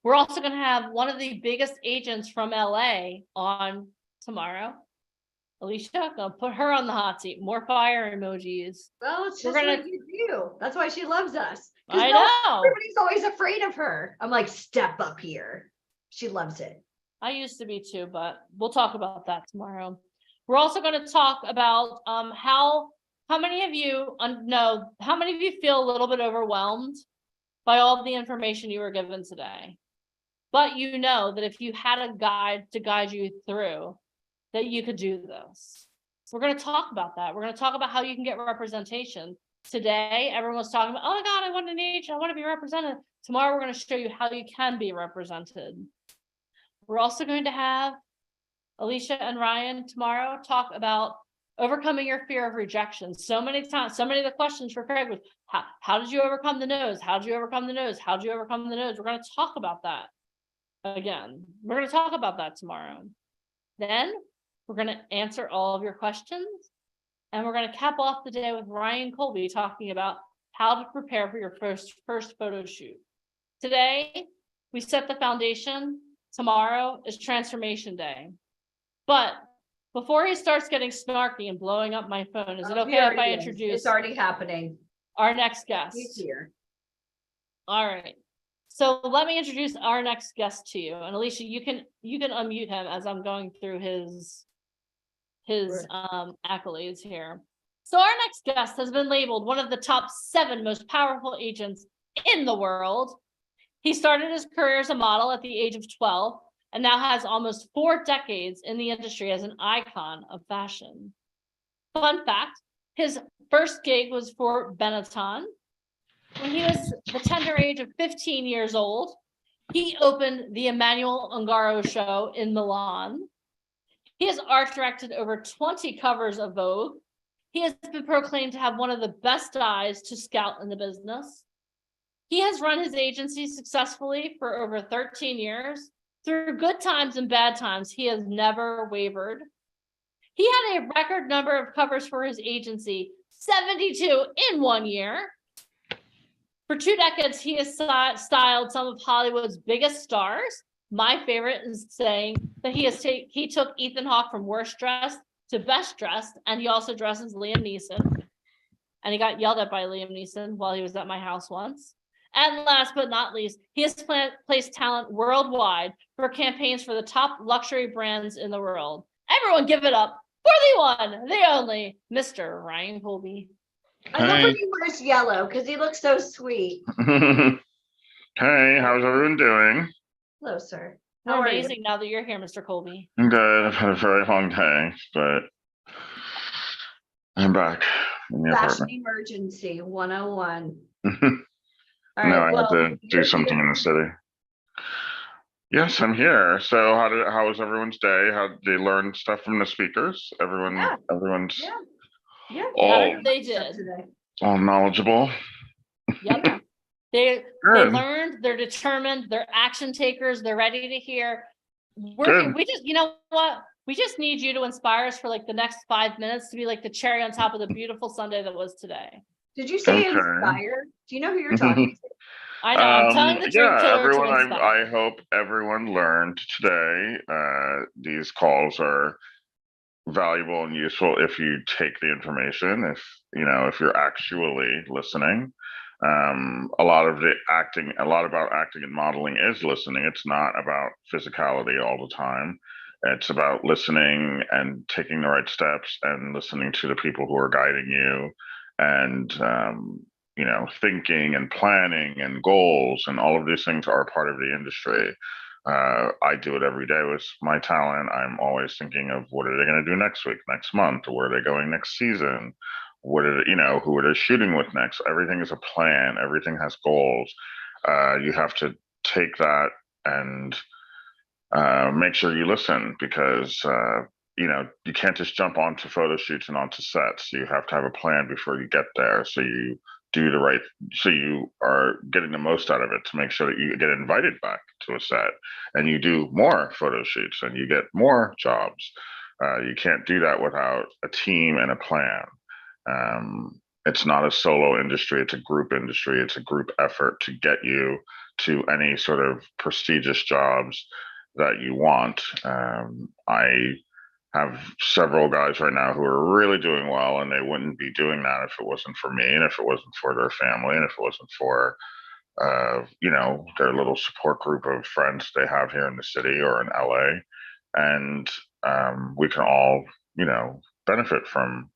We're also going to have one of the biggest agents from LA on tomorrow. Alicia, gonna put her on the hot seat. More fire emojis. Well, it's just what you do. That's why she loves us. I know. Everybody's always afraid of her. I'm like, step up here. She loves it. I used to be too, but we'll talk about that tomorrow. We're also going to talk about how many of you know, how many of you feel a little bit overwhelmed by all of the information you were given today? But you know that if you had a guide to guide you through, that you could do this. So we're going to talk about that. We're going to talk about how you can get representation. Today, everyone was talking about, oh my God, I want an agent, I want to be represented. Tomorrow, we're going to show you how you can be represented. We're also going to have Alicia and Ryan tomorrow talk about overcoming your fear of rejection. So many times, so many of the questions for Craig was, how did you overcome the no's? How did you overcome the no's? How did you overcome the no's? We're going to talk about that again. We're going to talk about that tomorrow. Then we're going to answer all of your questions. And we're going to cap off the day with Ryan Colby talking about how to prepare for your first photo shoot. Today, we set the foundation. Tomorrow is Transformation Day. But before he starts getting snarky and blowing up my phone, is it okay if I introduce? It's already happening. Our next guest. He's here. All right. So let me introduce our next guest to you. And Alicia, you can unmute him as I'm going through his accolades here. So our next guest has been labeled one of the top 7 most powerful agents in the world. He started his career as a model at the age of 12 and now has almost 4 decades in the industry as an icon of fashion. Fun fact, his first gig was for Benetton. When he was the tender age of 15 years old, he opened the Emmanuel Ungaro show in Milan. He has art directed over 20 covers of Vogue. He has been proclaimed to have one of the best eyes to scout in the business. He has run his agency successfully for over 13 years. Through good times and bad times, he has never wavered. He had a record number of covers for his agency, 72 in 1 year. For 2 decades, he has styled some of Hollywood's biggest stars. My favorite is saying that he took Ethan Hawke from worst dressed to best dressed, and he also dresses Liam Neeson. And he got yelled at by Liam Neeson while he was at my house once. And last but not least, he has placed talent worldwide for campaigns for the top luxury brands in the world. Everyone give it up for the one, the only, Mr. Ryan Colby. I love Hey. when he wears yellow because he looks so sweet. Hey, how's everyone doing? Hello, sir. We're How are you? amazing now that you're here, Mr. Colby. I'm good. I've had a very long day, but I'm back in the Fashion apartment. emergency 101. No, All right, I had well, to do you're something here. in the city. Yes, I'm here. So how was everyone's day? How did they learn stuff from the speakers? Everyone's Yeah. all, They did. all knowledgeable. Yep. They Good. learned, they're determined, they're action takers, they're ready to hear. Good. We just, you know what? We just need you to inspire us for like the next 5 minutes to be like the cherry on top of the beautiful Sunday that was today. Did you say Okay. inspire? Do you know who you're talking to? I know, I'm telling the dream Yeah, killer everyone, to inspire. I hope everyone learned today. These calls are valuable and useful if you take the information, if you're actually listening. A lot about acting and modeling is listening. It's not about physicality all the time. It's about listening and taking the right steps and listening to the people who are guiding you and, thinking and planning and goals, and all of these things are part of the industry. I do it every day with my talent. I'm always thinking of what are they going to do next week, next month, or where are they going next season? Who are they shooting with next? Everything is a plan. Everything has goals. You have to take that and make sure you listen, because you can't just jump onto photo shoots and onto sets. You have to have a plan before you get there, so you are getting the most out of it to make sure that you get invited back to a set and you do more photo shoots and you get more jobs. You can't do that without a team and a plan. It's not a solo industry, it's a group industry. It's a group effort to get you to any sort of prestigious jobs that you want. I have several guys right now who are really doing well, and they wouldn't be doing that if it wasn't for me, and if it wasn't for their family, and if it wasn't for their little support group of friends they have here in the city or in LA. And we can all benefit from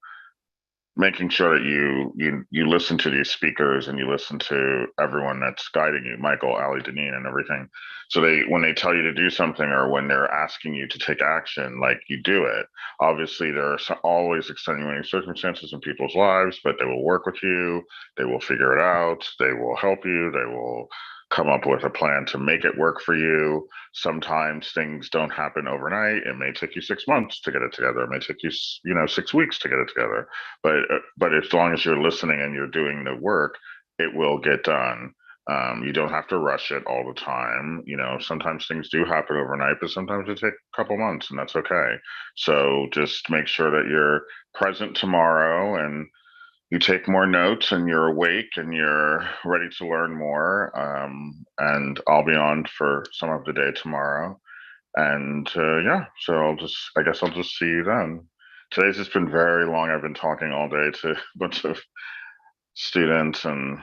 making sure that you listen to these speakers and you listen to everyone that's guiding you, Michael, Ali, Deneen, and everything. So when they tell you to do something, or when they're asking you to take action, like, you do it. Obviously, there are always extenuating circumstances in people's lives, but they will work with you. They will figure it out. They will help you. They will come up with a plan to make it work for you. Sometimes things don't happen overnight. It may take you 6 months to get it together. It may take you, 6 weeks to get it together. But as long as you're listening and you're doing the work, it will get done. You don't have to rush it all the time. Sometimes things do happen overnight, but sometimes it takes a couple months, and that's okay. So just make sure that you're present tomorrow, and you take more notes, and you're awake, and you're ready to learn more. And I'll be on for some of the day tomorrow. And so I guess I'll just see you then. Today's just been very long. I've been talking all day to a bunch of students and,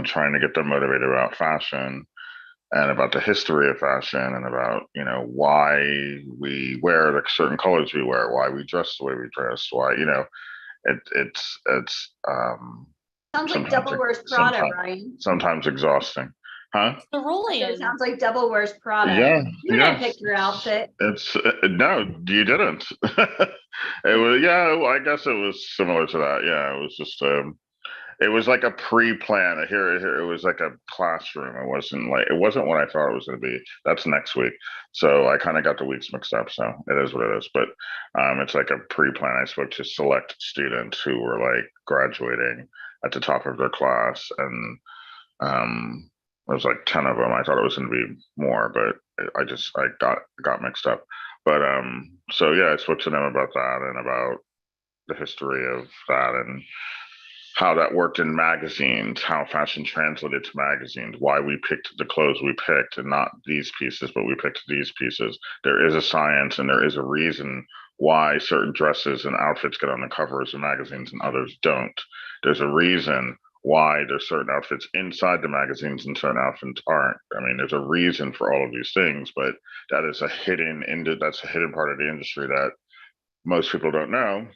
trying to get them motivated about fashion and about the history of fashion and about, why we wear the certain colors we wear, why we dress the way we dress, why, it's Sounds like Devil Wears Prada, Ryan. sometimes exhausting. Huh? It sounds like Devil Wears Prada. Yeah, You didn't pick your outfit. It's no, you didn't. It was, I guess it was similar to that. Yeah, it was just it was like a pre-plan. Here it was like a classroom. It wasn't what I thought it was going to be. That's next week. So I kind of got the weeks mixed up. So it is what it is. But it's like a pre-plan. I spoke to select students who were like graduating at the top of their class, and it was like 10 of them. I thought it was going to be more, but I got mixed up. But so yeah, I spoke to them about that and about the history of that and how that worked in magazines, how fashion translated to magazines, why we picked the clothes we picked and not these pieces, but we picked these pieces. There is a science and there is a reason why certain dresses and outfits get on the covers of magazines and others don't. There's a reason why there's certain outfits inside the magazines and certain outfits aren't. I mean, there's a reason for all of these things, but that's a hidden part of the industry that most people don't know.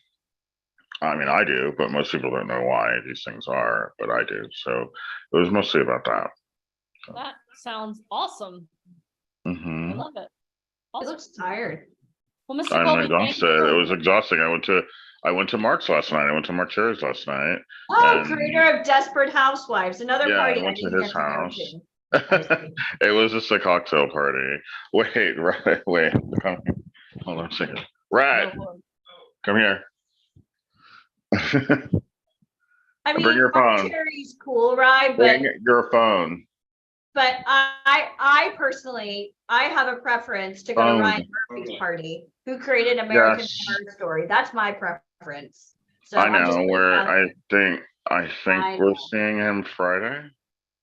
I mean, I do, but most people don't know why these things are, but I do. So it was mostly about that. That sounds awesome. I Mhm. love it. He Awesome. looks tired. Well, Mr. I'm Colby, thank you. exhausted. It was exhausting. I went to Mark's last night. I went to Mark Cherry's last night. Oh, and creator of Desperate Housewives, another yeah, party I I went to didn't his get to go house. to. It was just a cocktail party. Wait, wait. Come, hold on a second. Rat, come here. I mean, Bring your Mark phone. Cherry's cool, right? Bring But your phone. I personally, I have a preference to go to Phone. Ryan Murphy's party, who created American Yes. Horror Story. That's my preference. So I I'm just know putting where that out there. I think I we're know. seeing him Friday.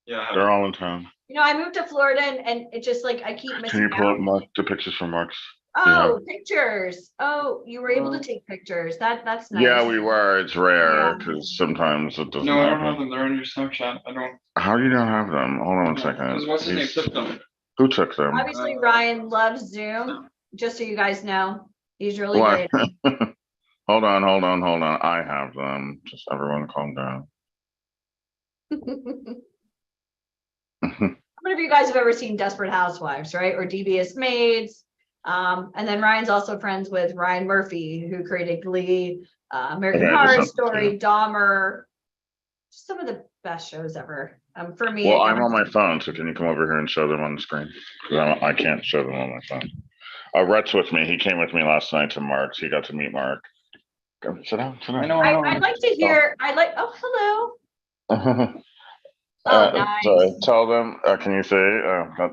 Yeah, they're all in town. You know, I moved to Florida and it just like I keep Can missing you pull out. up the pictures from Mark's? Oh, pictures. Oh, you were able to take pictures. That's nice. Yeah, we were. It's rare Yeah. because sometimes it doesn't No, I don't happen. have them. They're on your Snapchat. I don't. How do you not have them? Hold on a second. Because what's his name took them? Who took them? Obviously, Ryan loves Zoom, just so you guys know. He's really What? great. Hold on. I have them. Just everyone calm down. How many of you guys have ever seen Desperate Housewives, right? Or Devious Maids? And then Ryan's also friends with Ryan Murphy, who created Glee, American Okay, I Horror just sent it to Story, Dahmer, just some of the best shows ever. For me, Well, I'm on my phone, so can you come over here and show them on the screen? 'Cause I can't show them on my phone. Rhett's with me. He came with me last night to Mark's. He got to meet Mark. Go, sit down. I'd like to hear. Oh, hello. Nice. Sorry, tell them, can you say,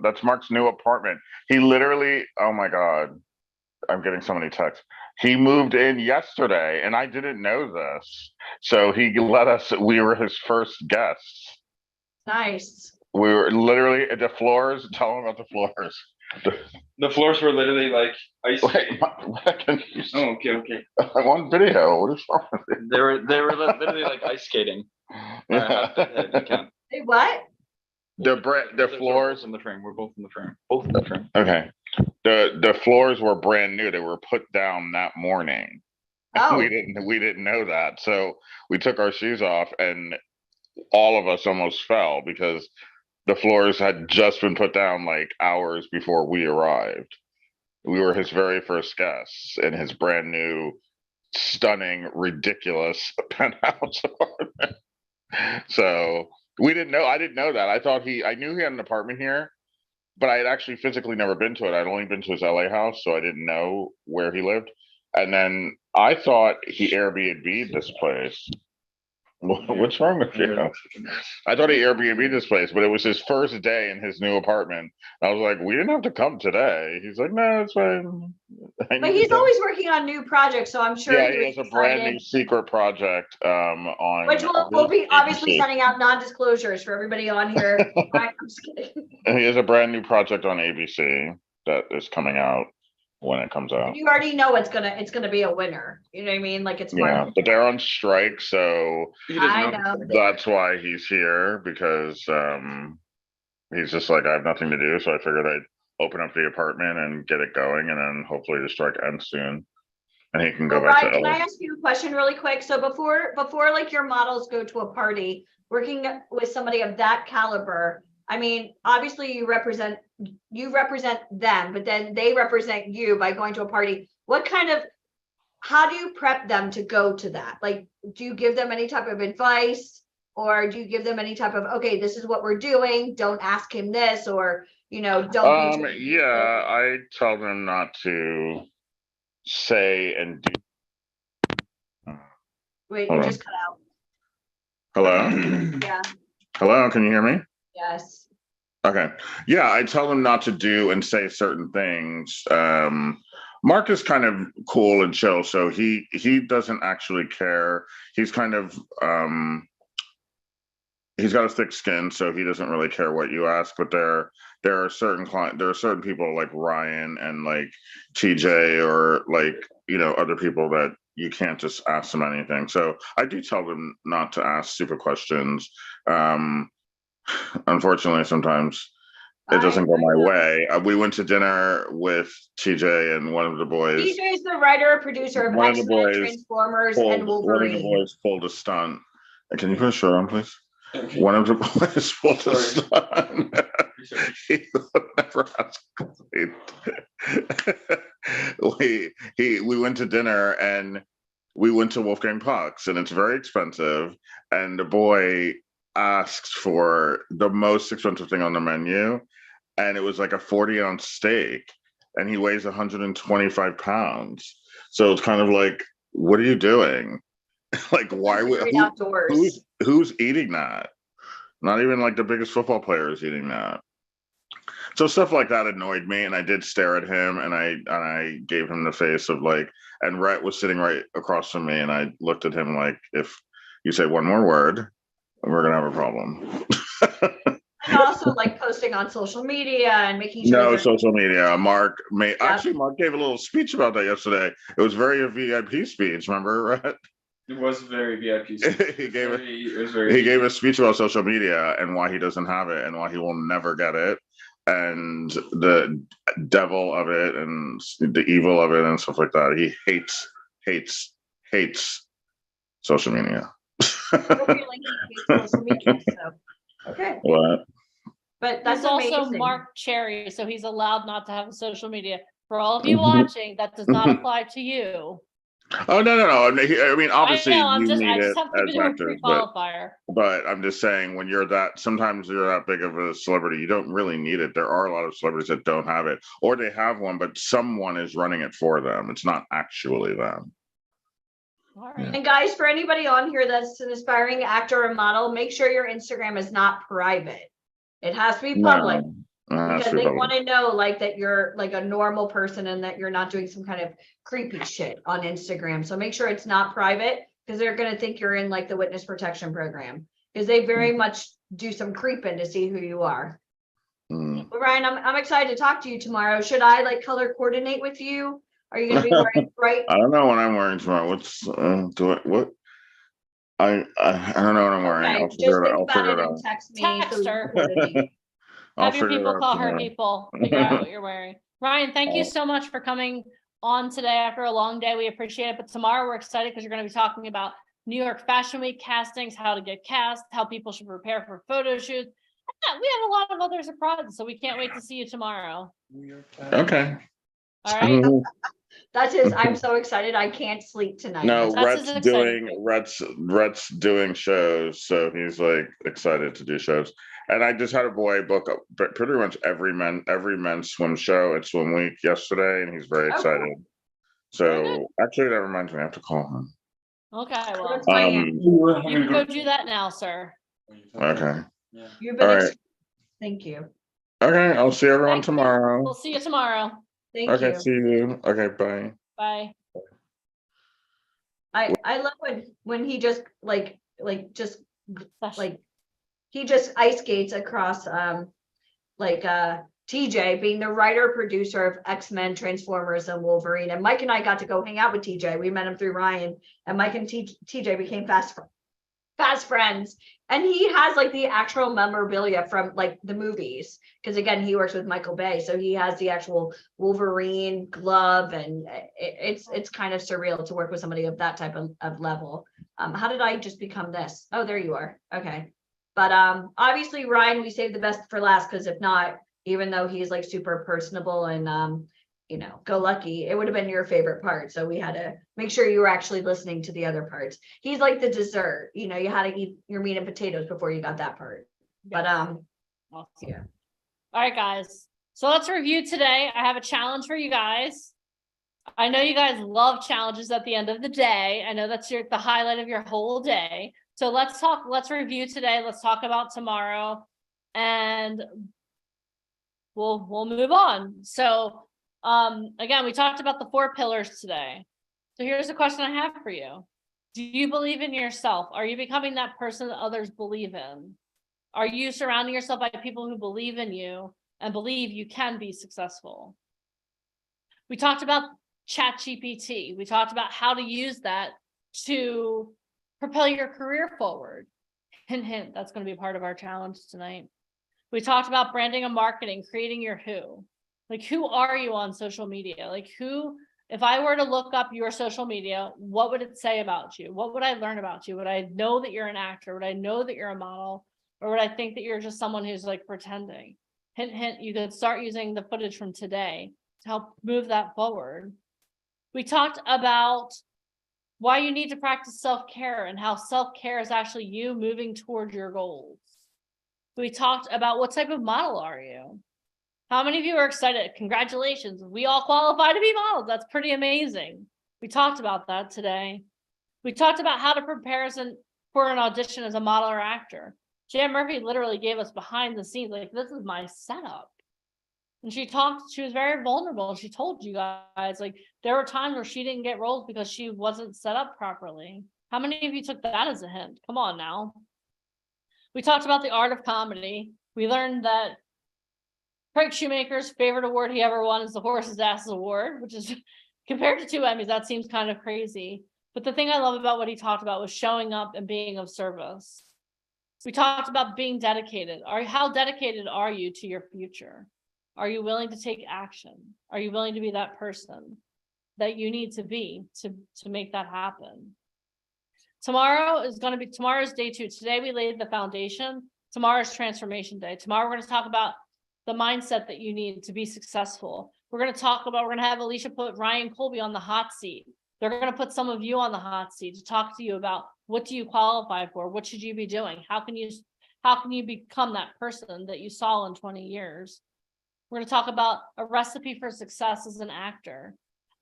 that's Mark's new apartment. He literally, oh my God, I'm getting so many texts. He moved in yesterday and I didn't know this. So he let us, we were his first guests. Nice. We were literally at the floors, tell him about the floors. The floors were literally like ice. Oh, okay. I'm on video. What is wrong with you? They were literally like ice skating. Hey, what? The floors in the frame. We're both in the frame. Both in the frame. Okay. The floors were brand new. They were put down that morning. Oh. We didn't know that. So we took our shoes off and all of us almost fell because the floors had just been put down like hours before we arrived. We were his very first guests in his brand new, stunning, ridiculous penthouse apartment. So we didn't know. I didn't know that. I knew he had an apartment here, but I had actually physically never been to it. I'd only been to his LA house, so I didn't know where he lived. And then I thought he Airbnb'd this place. What's wrong with you? I thought he Airbnb'd this place, but it was his first day in his new apartment. I was like, we didn't have to come today. He's like, no, it's fine. But he's always working on new projects, so I'm sure Yeah, he he was has a brand excited. new secret project on Which we'll be obviously ABC. sending out non-disclosures for everybody on here. I'm just kidding. He has a brand new project on ABC that is coming out when it comes out. You already know it's gonna be a winner. You know what I mean? Like it's part Yeah, of but they're on strike, so I know. that's why he's here because he's just like, I have nothing to do, so I figured I'd open up the apartment and get it going, and then hopefully the strike ends soon, and he can go Well, back Ryan, to can LA. I ask you a question really quick? So before like your models go to a party, working with somebody of that caliber, I mean, obviously you represent them, but then they represent you by going to a party. How do you prep them to go to that? Like, do you give them any type of advice, or do you give them any type of, okay, this is what we're doing, don't ask him this, or don't be Yeah, I tell them not to say and do. Wait, Hold you on. just cut out. Hello? Yeah. Hello, can you hear me? Yes. Okay. Yeah, I tell them not to do and say certain things. Mark is kind of cool and chill, so he doesn't actually care. He's kind of he's got a thick skin, so he doesn't really care what you ask. But there are certain people like Ryan and like TJ or like other people that you can't just ask them anything. So I do tell them not to ask stupid questions. Unfortunately, sometimes it doesn't go my way. We went to dinner with TJ and one of the boys. DJ is the writer, producer of One of the X-Men, boys Transformers, and One of the Wolverine. boys pulled a stunt. Can you put a shirt on, please? One of the boys pulled a stunt. He would never ask. We went to dinner and we went to Wolfgang Puck's, and it's very expensive. And the boy asked for the most expensive thing on the menu, and it was like a 40-ounce steak, and he weighs 125 pounds. So it's kind of like, what are you doing? Like, why would who's eating that? Not even like the biggest football player is eating that. So stuff like that annoyed me, and I did stare at him, and I gave him the face of like, and Rhett was sitting right across from me, and I looked at him like, if you say one more word, we're gonna have a problem. And also like posting on social media and making sure. No they're- social media. Mark actually Mark gave a little speech about that yesterday. It was very a VIP speech, remember, Rhett? It was very VIP. He gave a speech about social media and why he doesn't have it and why he will never get it, and the devil of it and the evil of it and stuff like that. He hates social media. Okay. What? But that's He's also amazing. Mark Cherry, so he's allowed not to have a social media. For all of you Mhm. watching, that does not apply to you. Oh no! I mean, obviously I know, you I need just it have to as do a actors, but pre-qualifier. I'm just saying when you're that, sometimes you're that big of a celebrity, you don't really need it. There are a lot of celebrities that don't have it, or they have one, but someone is running it for them. It's not actually them. And guys, for anybody on here that's an aspiring actor or model, make sure your Instagram is not private. It has to be public. Because they want to know like that you're like a normal person and that you're not doing some kind of creepy shit on Instagram. So make sure it's not private, because they're going to think you're in like the witness protection program, because they very much do some creeping to see who you are. But Ryan, I'm excited to talk to you tomorrow. Should I like color coordinate with you? Are you going to be wearing bright? I don't know what I'm wearing tomorrow. What's what? I don't know what I'm wearing. Okay, I'll just figure it think out. I'll about figure it it and out. text me. Text so her. we can coordinate. I'll Have your figure it people out call her tomorrow. people. Figure out what you're wearing. Ryan, thank you so much for coming on today after a long day. We appreciate it. But tomorrow we're excited because you're going to be talking about New York Fashion Week castings, how to get cast, how people should prepare for photo shoots. Yeah, we have a lot of other surprises, so we can't wait to see you tomorrow. Okay. All right. That's his. I'm so excited. I can't sleep tonight. No, That's Rhett's doing shows, so he's like excited to do shows. And I just had a boy book up pretty much every men's swim show at Swim Week yesterday, and he's very excited. So actually, that reminds me, I have to call him. Okay, well, Um, you can go do that now, sir. Okay. You've All been. right. Thank you. Okay, I'll see everyone tomorrow. We'll see you tomorrow. Thank Okay, you. see you. Okay, bye. Bye. I love when he just like he just ice skates across TJ being the writer producer of X-Men, Transformers, and Wolverine. And Mike and I got to go hang out with TJ. We met him through Ryan, and Mike and TJ became fast friends. And he has like the actual memorabilia from like the movies, because again, he works with Michael Bay, so he has the actual Wolverine glove, and it's kind of surreal to work with somebody of that type of level. How did I just become this? Oh, there you are. Okay. But obviously Ryan, we saved the best for last, because if not, even though he's like super personable and go lucky, it would have been your favorite part. So we had to make sure you were actually listening to the other parts. He's like the dessert, you had to eat your meat and potatoes before you got that part. But yeah. All right, guys. So let's review today. I have a challenge for you guys. I know you guys love challenges at the end of the day. I know that's the highlight of your whole day. So let's review today. Let's talk about tomorrow, and we'll move on. So again, we talked about the 4 pillars today. So here's a question I have for you. Do you believe in yourself? Are you becoming that person that others believe in? Are you surrounding yourself by people who believe in you and believe you can be successful? We talked about ChatGPT. We talked about how to use that to propel your career forward. Hint, hint, that's going to be part of our challenge tonight. We talked about branding and marketing, creating your who. Like, who are you on social media? Like, who, if I were to look up your social media, what would it say about you? What would I learn about you? Would I know that you're an actor? Would I know that you're a model? Or would I think that you're just someone who's like pretending? Hint, hint, you could start using the footage from today to help move that forward. We talked about why you need to practice self-care and how self-care is actually you moving toward your goals. We talked about what type of model are you? How many of you are excited? Congratulations, we all qualify to be models. That's pretty amazing. We talked about that today. We talked about how to prepare for an audition as a model or actor. Jan Murphy literally gave us behind the scenes, like, this is my setup. And she was very vulnerable. She told you guys, like, there were times where she didn't get roles because she wasn't set up properly. How many of you took that as a hint? Come on now. We talked about the art of comedy. We learned that Craig Shoemaker's favorite award he ever won is the Horse's Ass Award, which is compared to 2 Emmys, that seems kind of crazy. But the thing I love about what he talked about was showing up and being of service. We talked about being dedicated. How dedicated are you to your future? Are you willing to take action? Are you willing to be that person that you need to be to make that happen? Tomorrow's day 2. Today we laid the foundation. Tomorrow's transformation day. Tomorrow we're going to talk about the mindset that you need to be successful. We're going to have Alicia put Ryan Colby on the hot seat. They're going to put some of you on the hot seat to talk to you about, what do you qualify for? What should you be doing? How can you become that person that you saw in 20 years? We're going to talk about a recipe for success as an actor.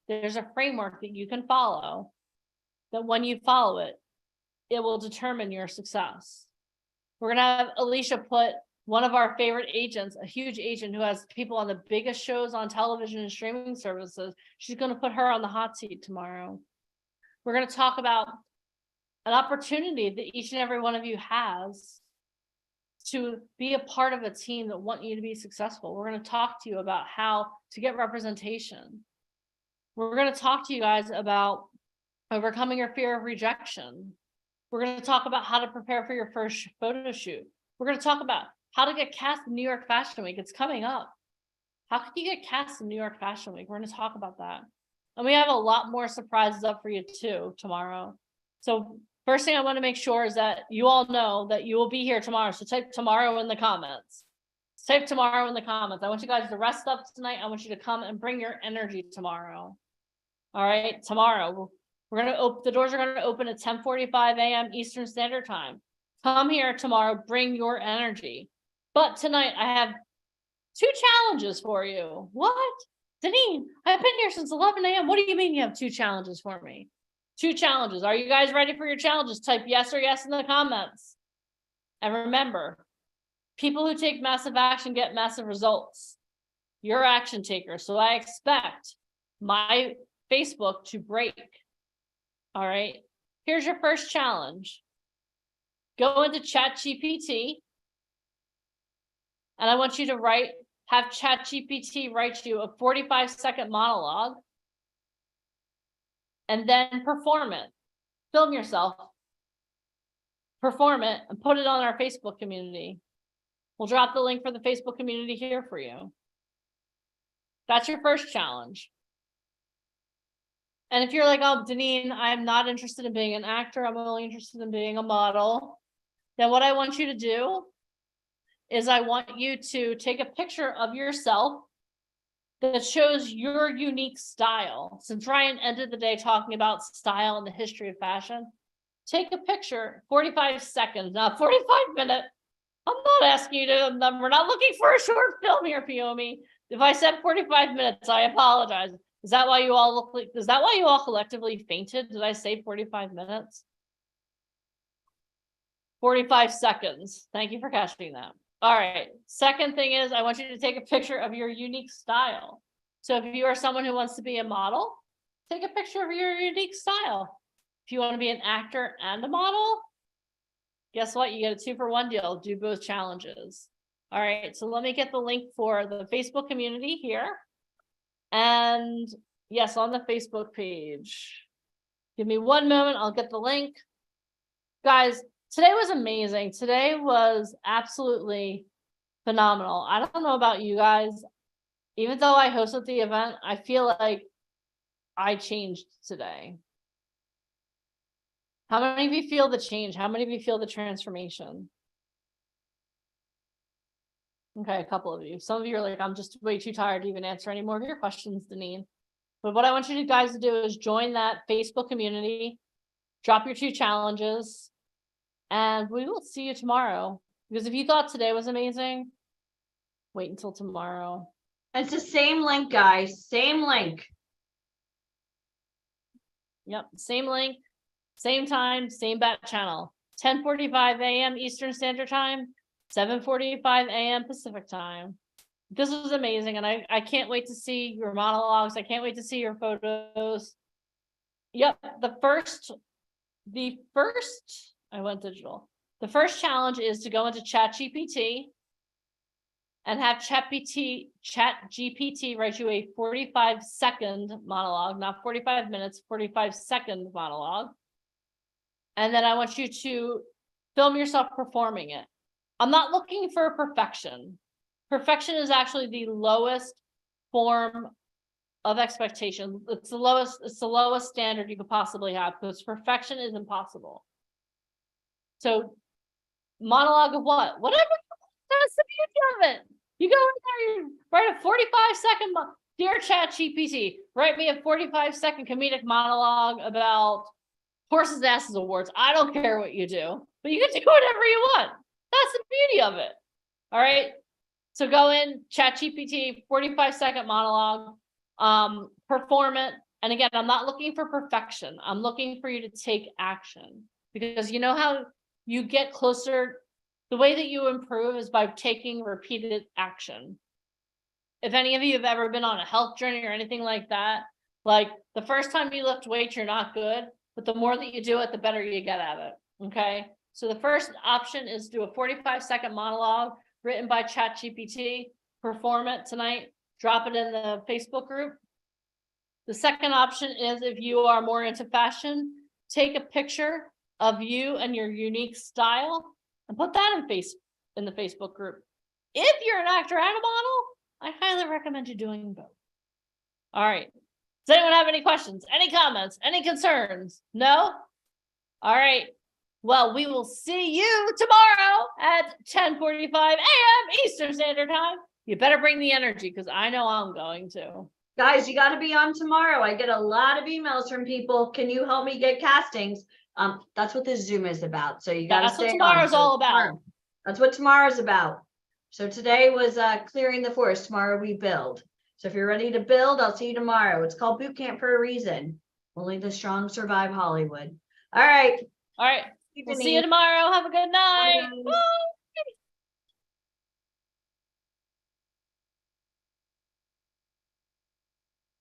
There's a framework that you can follow, that when you follow it, it will determine your success. We're going to have Alicia put one of our favorite agents, a huge agent who has people on the biggest shows on television and streaming services. She's going to put her on the hot seat tomorrow. We're going to talk about an opportunity that each and every one of you has to be a part of a team that want you to be successful. We're going to talk to you about how to get representation. We're going to talk to you guys about overcoming your fear of rejection. We're going to talk about how to prepare for your first photo shoot. We're going to talk about how to get cast in New York Fashion Week. It's coming up. How can you get cast in New York Fashion Week? We're going to talk about that. And we have a lot more surprises up for you too tomorrow. So first thing I want to make sure is that you all know that you will be here tomorrow. So type tomorrow in the comments. Type tomorrow in the comments. I want you guys to rest up tonight. I want you to come and bring your energy tomorrow. All right, tomorrow. We're going to open, the doors are going to open at 10:45 a.m. Eastern Standard Time. Come here tomorrow, bring your energy. But tonight I have 2 challenges for you. What? Deneen, I've been here since 11 a.m. What do you mean you have 2 challenges for me? 2 challenges. Are you guys ready for your challenges? Type yes or yes in the comments. And remember, people who take massive action get massive results. You're action takers. So I expect my Facebook to break. All right. Here's your first challenge. Go into ChatGPT. And I want you to have ChatGPT write you a 45-second monologue. And then perform it. Film yourself. Perform it and put it on our Facebook community. We'll drop the link for the Facebook community here for you. That's your first challenge. And if you're like, oh, Deneen, I'm not interested in being an actor, I'm only interested in being a model, then what I want you to do is I want you to take a picture of yourself that shows your unique style. Since Ryan ended the day talking about style and the history of fashion, take a picture, 45 seconds, not 45 minutes. I'm not asking you to, we're not looking for a short film here, Piomi. If I said 45 minutes, I apologize. Is that why you all look like, is that why you all collectively fainted? Did I say 45 minutes? 45 seconds. Thank you for catching that. All right. Second thing is I want you to take a picture of your unique style. So if you are someone who wants to be a model, take a picture of your unique style. If you want to be an actor and a model, guess what? You get a 2-for-1 deal. Do both challenges. All right. So let me get the link for the Facebook community here. And yes, on the Facebook page. Give me 1 moment. I'll get the link. Guys, today was amazing. Today was absolutely phenomenal. I don't know about you guys. Even though I hosted the event, I feel like I changed today. How many of you feel the change? How many of you feel the transformation? Okay, a couple of you. Some of you are like, I'm just way too tired to even answer any more of your questions, Deneen. But what I want you guys to do is join that Facebook community, drop your 2 challenges, and we will see you tomorrow. Because if you thought today was amazing, wait until tomorrow. It's the same link, guys. Same link. Yep, same link, same time, same bat channel. 10:45 a.m. Eastern Standard Time, 7:45 a.m. Pacific Time. This was amazing, and I can't wait to see your monologues. I can't wait to see your photos. Yep, the first, I went digital. The first challenge is to go into ChatGPT and have ChatGPT write you a 45-second monologue, not 45 minutes, 45-second monologue. And then I want you to film yourself performing it. I'm not looking for perfection. Perfection is actually the lowest form of expectation. It's the lowest standard you could possibly have, because perfection is impossible. So monologue of what? Whatever, that's the beauty of it. You go in there, you write a 45-second, dear ChatGPT, write me a 45-second comedic monologue about horses, asses, awards. I don't care what you do, but you can do whatever you want. That's the beauty of it. All right. So go in, ChatGPT, 45-second monologue, perform it. And again, I'm not looking for perfection. I'm looking for you to take action, because you know how you get closer. The way that you improve is by taking repeated action. If any of you have ever been on a health journey or anything like that, like the first time you lift weights, you're not good, but the more that you do it, the better you get at it. Okay. So the first option is do a 45-second monologue written by ChatGPT, perform it tonight, drop it in the Facebook group. The second option is, if you are more into fashion, take a picture of you and your unique style and put that in the Facebook group. If you're an actor and a model, I highly recommend you doing both. All right. Does anyone have any questions, any comments, any concerns? No? All right. Well, we will see you tomorrow at 10:45 a.m. Eastern Standard Time. You better bring the energy, because I know I'm going to. Guys, you got to be on tomorrow. I get a lot of emails from people. Can you help me get castings? That's what this Zoom is about. So you got to That's stay what on. tomorrow's So all about. tomorrow- That's what tomorrow's about. So today was clearing the forest. Tomorrow we build. So if you're ready to build, I'll see you tomorrow. It's called boot camp for a reason. Only the strong survive Hollywood. All right. All right. We'll see you tomorrow. Have a good night. Bye, guys.